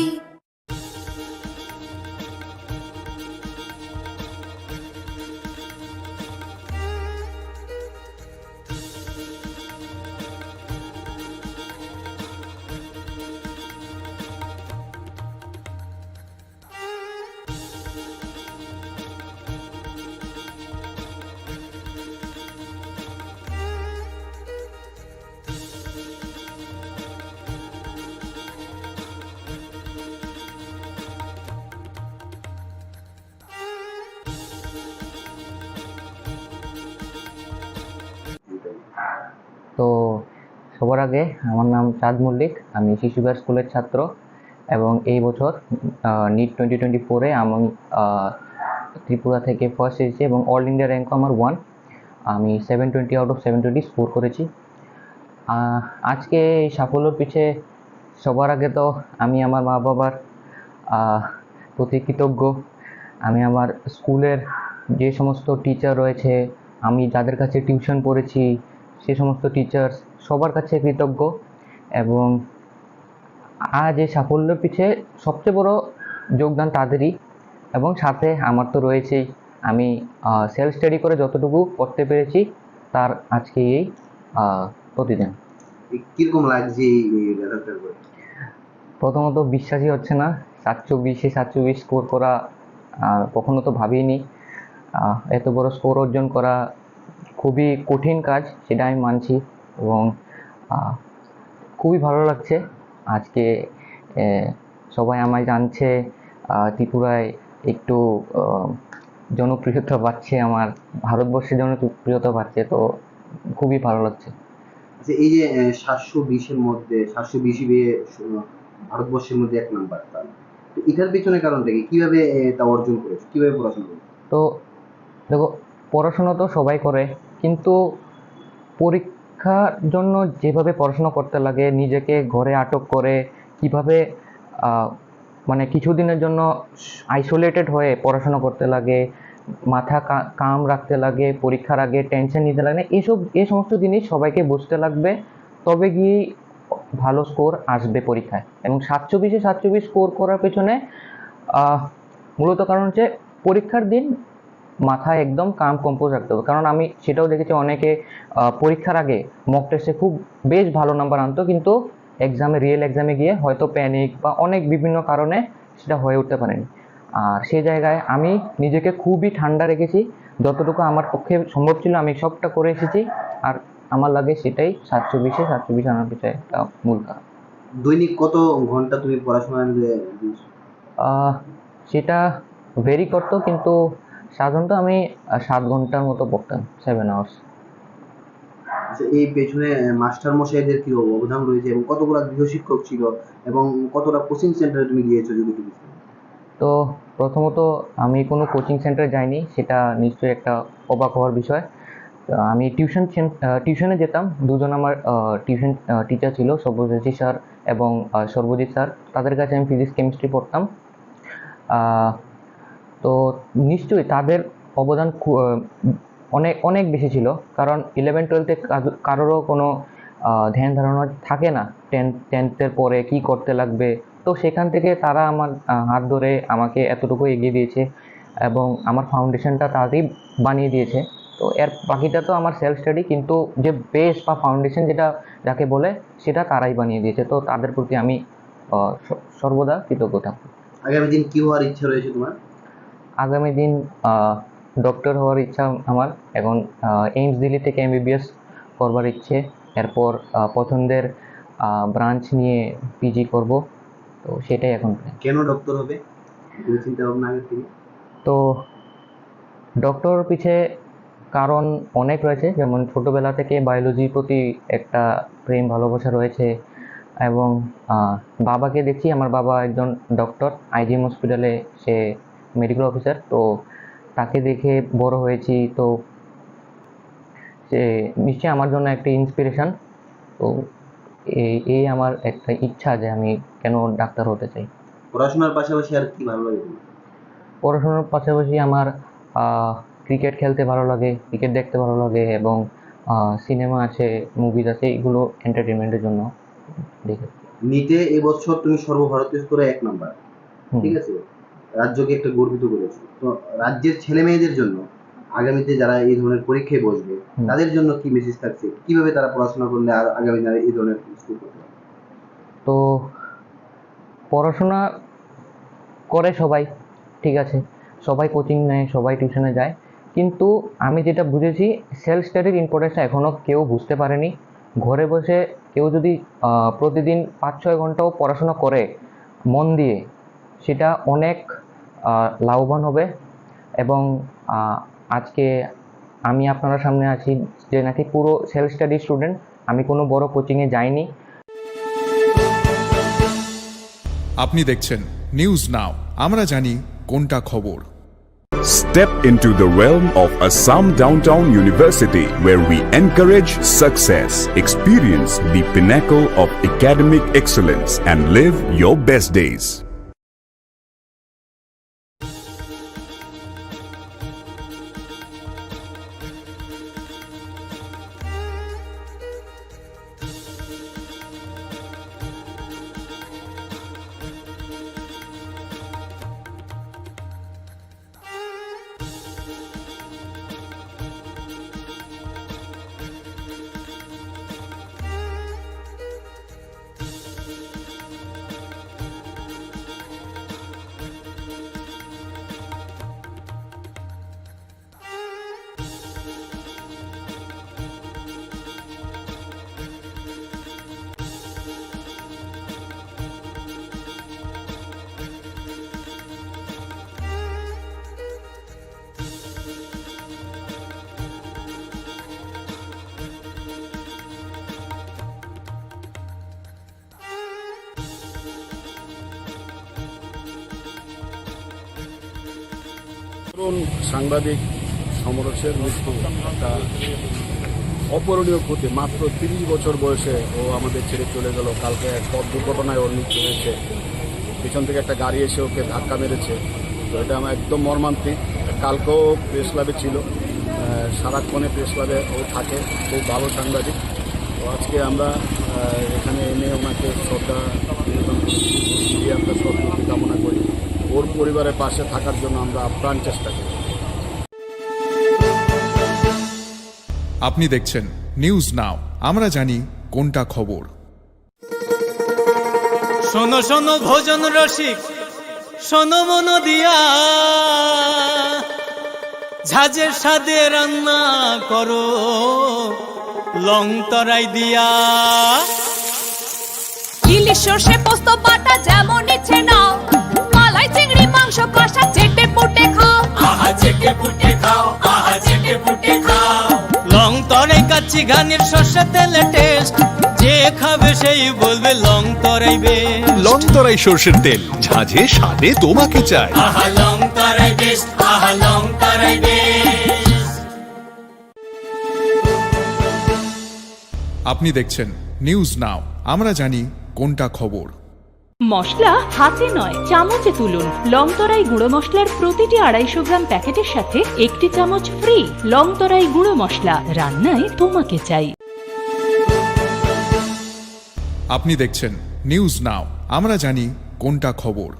তো সবার আগে আমার নাম চাঁদ মল্লিক, আমি শিশুবিহার স্কুলের ছাত্র এবং এই বছর নিট 2024-এ আমি ত্রিপুরা থেকে ফার্স্ট এসেছি এবং অল ইন্ডিয়া র্যাঙ্ক আমার 1। আমি 720 আউট অফ 720 স্কোর করেছি। আজকে এই সাফল্যর পিছে সবার আগে তো আমি আমার মা বাবার প্রতি কৃতজ্ঞ। আমি আমার স্কুলের যে সমস্ত টিচার রয়েছে, আমি যাদের কাছে টিউশন পড়েছি, সে সমস্ত টিচার্স সবার কাছে কৃতজ্ঞ। এবং আজ এই সাফল্যের পিছে সবচেয়ে বড় যোগদান তাদেরই, এবং সাথে আমার তো রয়েছেই। আমি সেলফ স্টাডি করে যতটুকু করতে পেরেছি তার আজকে এই প্রতিদিন। কিরকম লাগছে এই রেজাল্টের পরে? প্রথমত বিশ্বাসই হচ্ছে না, 724 স্কোর করা কখনো তো ভাবিনি। এত বড় স্কোর অর্জন করা খুবই কঠিন কাজ, সেটা আমি মানছি, এবং খুবই ভালো লাগছে। আজকে সবাই আমায় জানছে, ত্রিপুরায় একটু জনপ্রিয়তা পাচ্ছে, আমার ভারতবর্ষে জনপ্রিয়তা পাচ্ছে, তো খুবই ভালো লাগছে। আচ্ছা, এই যে 720-এর মধ্যে 720 পেয়ে ভারতবর্ষের মধ্যে 1 নাম্বার, তো এটার পেছনে কারণটা কি? কিভাবে তা অর্জন করেছো? কিভাবে পড়াশোনা করেছো? তো দেখো, পড়াশোনা তো সবাই করে, কিন্তু পরীক্ষার জন্য যেভাবে পড়াশোনা করতে লাগে, নিজেকে ঘরে আটক করে কিভাবে মানে কিছুদিনের জন্য আইসোলেটেড হয়ে পড়াশোনা করতে লাগে, মাথা কাম রাখতে লাগে, পরীক্ষার আগে টেনশন নিতে লাগে, এই সমস্ত জিনিস সবাইকে বুঝতে লাগবে, তবে গিয়েই ভালো স্কোর আসবে পরীক্ষায়। এবং 724 স্কোর করার পেছনে মূলত কারণ হচ্ছে পরীক্ষার দিন মাথায় একদম কাম কম্পোজ রাখতে হবে। কারণ আমি সেটাও দেখেছি, অনেকে পরীক্ষার আগে মক টেস্টে খুব বেশ ভালো নাম্বার আনতো, কিন্তু রিয়েল এক্সামে গিয়ে হয়তো প্যানিক বা অনেক বিভিন্ন কারণে সেটা হয়ে উঠতে পারেনি। আর সেই জায়গায় আমি নিজেকে খুবই ঠান্ডা রেখেছি, যতটুকু আমার পক্ষে সম্ভব ছিল আমি সবটা করে এসেছি। আর আমার লাগে সেটাই 724 আনার পিছনে একটা মূল কারণ। দৈনিক কত ঘন্টা তুমি পড়াশোনা দিয়েছো? সেটা ভেরি করতো, কিন্তু সাধারণত আমি 7 ঘন্টার মতো পড়তাম, 7 আওয়ার্স। আচ্ছা, এই পেছনে মাস্টার মশাইদের কি অবদান রয়েছে এবং কতগুলো গৃহশিক্ষক ছিল এবং কতটা কোচিং সেন্টারে তুমি গিয়েছো যদি তুমি? তো প্রথমত আমি কোনো কোচিং সেন্টারে যাইনি, সেটা নিশ্চয়ই একটা অবাক হওয়ার বিষয়। আমি টিউশনে যেতাম। দুজন আমার টিউশন টিচার ছিল, সব্যসাচী স্যার এবং সর্বজিৎ স্যার। তাদের কাছে আমি ফিজিক্স কেমিস্ট্রি পড়তাম। তো নিশ্চয়ই তাদের অবদান অনেক অনেক বেশি ছিল, কারণ 11-12-এ কারোরও কোনো ধ্যান ধারণা থাকে না 10th-এর পরে কি করতে লাগবে। তো সেখান থেকে তারা আমার হাত ধরে আমাকে এতটুকু এগিয়ে দিয়েছে এবং আমার ফাউন্ডেশনটা তাড়াতাড়ি বানিয়ে দিয়েছে। তো এর বাকিটা তো আমার সেলফ স্টাডি, কিন্তু যে বেস বা ফাউন্ডেশন যাকে বলে সেটা তারাই বানিয়ে দিয়েছে। তো তাদের প্রতি আমি সর্বদা কৃতজ্ঞ থাকব। আগামী দিন কি হওয়ার ইচ্ছা রয়েছে তোমার? আগামী দিন ডক্টর হওয়ার ইচ্ছা আমার। এখন এইমস দিল্লি থেকে MBBS করবার ইচ্ছে। এরপর পছন্দের ব্রাঞ্চ নিয়ে পিজি করব। তো সেটাই এখন। কেন ডক্টর হবে চিন্তা ভাবনা আগে থেকে? তো ডক্টর পিছে কারণ অনেক রয়েছে, যেমন ছোটবেলা থেকে বায়োলজির প্রতি একটা প্রেম ভালোবাসা রয়েছে। এবং বাবাকে দেখছি, আমার বাবা একজন ডক্টর, আইজিএম হসপিটালে সে মেডিকেল অফিসার। তো তাকে দেখে বড় হয়েছি, তো সে নিশ্চয়ই আমার জন্য একটা ইন্সপিরেশন। তো এই আমার একটা ইচ্ছা যে আমি কেন ডাক্তার হতে চাই। পড়াশোনার পাশাপাশি আর কি ভালো লাগে? পড়াশোনার পাশাপাশি আমার ক্রিকেট খেলতে ভালো লাগে, ক্রিকেট দেখতে ভালো লাগে, এবং সিনেমা আছে, মুভিজ আছে, এগুলো এন্টারটেনমেন্টের জন্য দেখে। নিটে এবছর তুমি সর্বভারতীয় স্তরে 1 নাম্বার, ঠিক আছে, রাজ্যকে একটা গর্বিত করেছো। তো রাজ্যের ছেলে মেয়েদের জন্য আগামীতে যারা এই ধরনের পরীক্ষায় বসবে তাদের জন্য কি মেসেজ থাকছে, কিভাবে তারা পড়াশোনা করলে আর আগামী দিনে এই ধরনের স্কোর করতে পারবে? তো পড়াশোনা করে সবাই, ঠিক আছে, সবাই কোচিং নেয়, সবাই টিউশনে যায়, কিন্তু আমি যেটা বুঝেছি সেলফ স্টাডির ইম্পর্টেন্সটা এখনও কেউ বুঝতে পারেনি। ঘরে বসে কেউ যদি প্রতিদিন 5-6 ঘন্টাও পড়াশোনা করে মন দিয়ে, সেটা অনেক লাভবান হবে। এবং আজকে আমি আপনার সামনে আছি যে নাকি পুরো সেলফ স্টাডি স্টুডেন্ট, আমি কোনো বড় কোচিংয়ে যাইনি। আপনি দেখছেন নিউজ নাও, আমরা জানি কোনটা খবর। Step into the realm of Assam Downtown University, where we encourage success, experience the pinnacle of academic excellence, and live your best days. সাংবাদিক সমরেশের মৃত্যু একটা অপূরণীয় ক্ষতি। মাত্র 30 বছর বয়সে ও আমাদের ছেড়ে চলে গেল। কালকে পথ দুর্ঘটনায় ওর মৃত্যু হয়েছে, পিছন থেকে একটা গাড়ি এসে ওকে ধাক্কা মেরেছে। তো এটা আমার একদম মর্মান্তিক। কালকেও প্রেস ক্লাবে ছিল, সারাক্ষণে প্রেস ক্লাবে ও থাকে, খুব ভালো সাংবাদিক। তো আজকে আমরা এখানে এনে ওনাকে শ্রদ্ধা কামনা করি। ওর পরিবারের পাশে থাকার জন্য আমরা আপ্রাণ চেষ্টা করি। আপনি দেখছেন নিউজ নাও, আমরা জানি কোনটা খবর। শোনো শোনো ভোজন রসিক, শোনো মন দিয়া, ঝাঁঝের সাদে রান্না করো লং তরাই দিয়া। ইলিশ সর্ষে পোস্ত বাটা যেমন ইচ্ছে নাও, মালাই চিংড়ি মাংস কষা চেটে পুটে খাও, আহা চেটে পুটে খাও, আহা চেটে পুটে খাও। লং তরাই কাচ্চি ঘানির সর্ষে তেলে টেস্ট, যে খাবে সেই বলবে লং তরাই বেশ। লং তরাই সর্ষের তেল, ঝাঁঝে স্বাদে তোমাকে চাই। আহা লং তরাই বেস্ট, আহা লং তরাই বেস্ট। আপনি দেখছেন নিউজ নাও, আমরা জানি কোনটা খবর। মশলা হাতে নয় চামচে তুলুন। লং তরাই গুঁড়ো মশলার প্রতিটি 250 গ্রাম প্যাকেটের সাথে 1টি চামচ ফ্রি। লং তরাই গুঁড়ো মশলা, রান্নায় তোমাকে চাই। আপনি দেখছেন নিউজ নাও, আমরা জানি কোনটা খবর।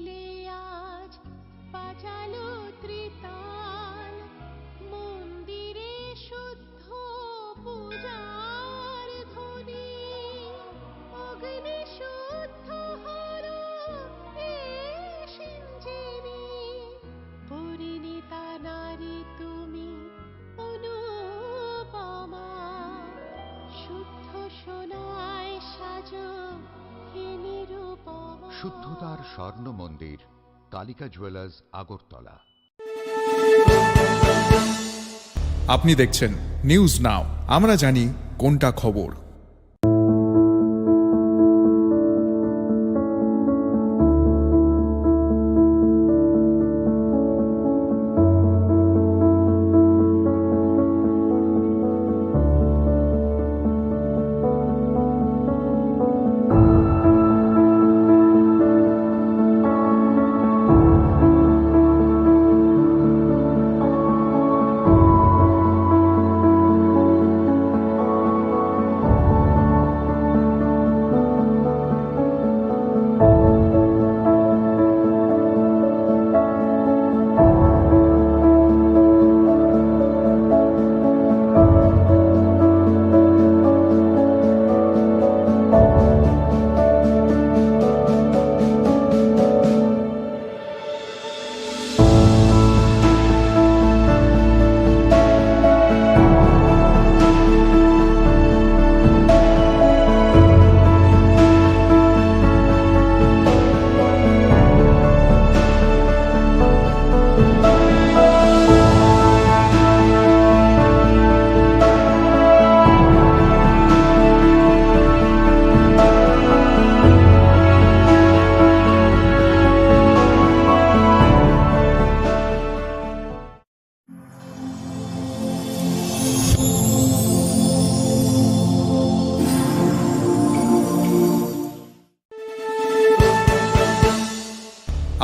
এলে আজ বাজালো ত্রিতাল মন্দিরে শুদ্ধ পূজার ধ্বনি অগ্নি শুদ্ধ হলো সিঞ্জিনী পরিণীতা নারী তুমি অনুপমা শুদ্ধ সোনায় সাজো হে নিরুপমা শুদ্ধতার স্বর্ণ মন্দির কালিকা জুয়েলার্স আগরতলা। আপনি দেখছেন নিউজ নাও, আমরা জানি কোনটা খবর।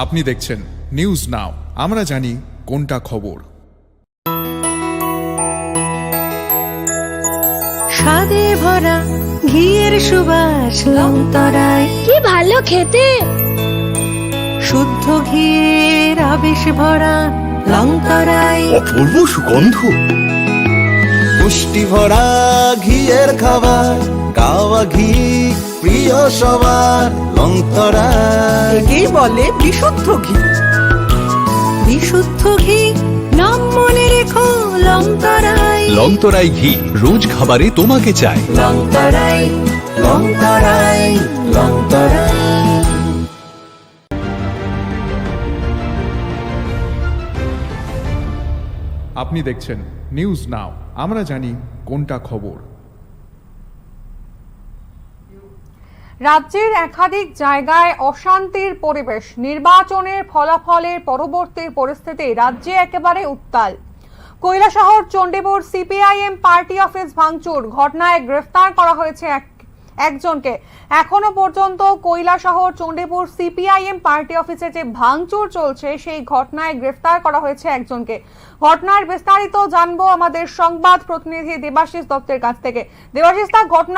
আপনি দেখছেন নিউজ নাও, আমরা জানি কোনটা খবর। স্বাদে ভরা ঘিয়ের সুবাস লংতরায় কি ভালো খেতে শুদ্ধ ঘিয়ের আবেশ ভরা লংতরায় অপূর্ব সুগন্ধ পুষ্টি ভরা ঘিয়ের খাবার গাওয়া ঘি প্রিয় সবার লংতরায় একেই বলে বিশুদ্ধ ঘি বিশুদ্ধ ঘি নাম মনে রেখো লংতরায় লংতরাই ঘি রোজ খাবারে তোমাকে চাই। লংতরায় লংতরায় লংতরায়। আপনি দেখছেন নিউজ নাও, আমরা জানি কোনটা খবর। রাজ্যের একাধিক জায়গায় অশান্তির পরিবেশ, নির্বাচনের ফলাফলের পরবর্তী পরিস্থিতি রাজ্যে একেবারে উত্তাল। Kailashahar Chandipur CPIM party office ভাঙচুর ঘটনায় গ্রেফতার করা হয়েছে একজনকে। এখনো পর্যন্ত কৈলাসহর চণ্ডীপুর সিপিআইএম পার্টি অফিসে যে ভাঙচুর চলছে সেই ঘটনায় গ্রেফতার করা হয়েছে একজনকে। ঘটনার বিস্তারিত জানবো আমাদের সংবাদ প্রতিনিধি দেবাশিস দত্তের কাছ থেকে। দেবাশিস, ঘটনা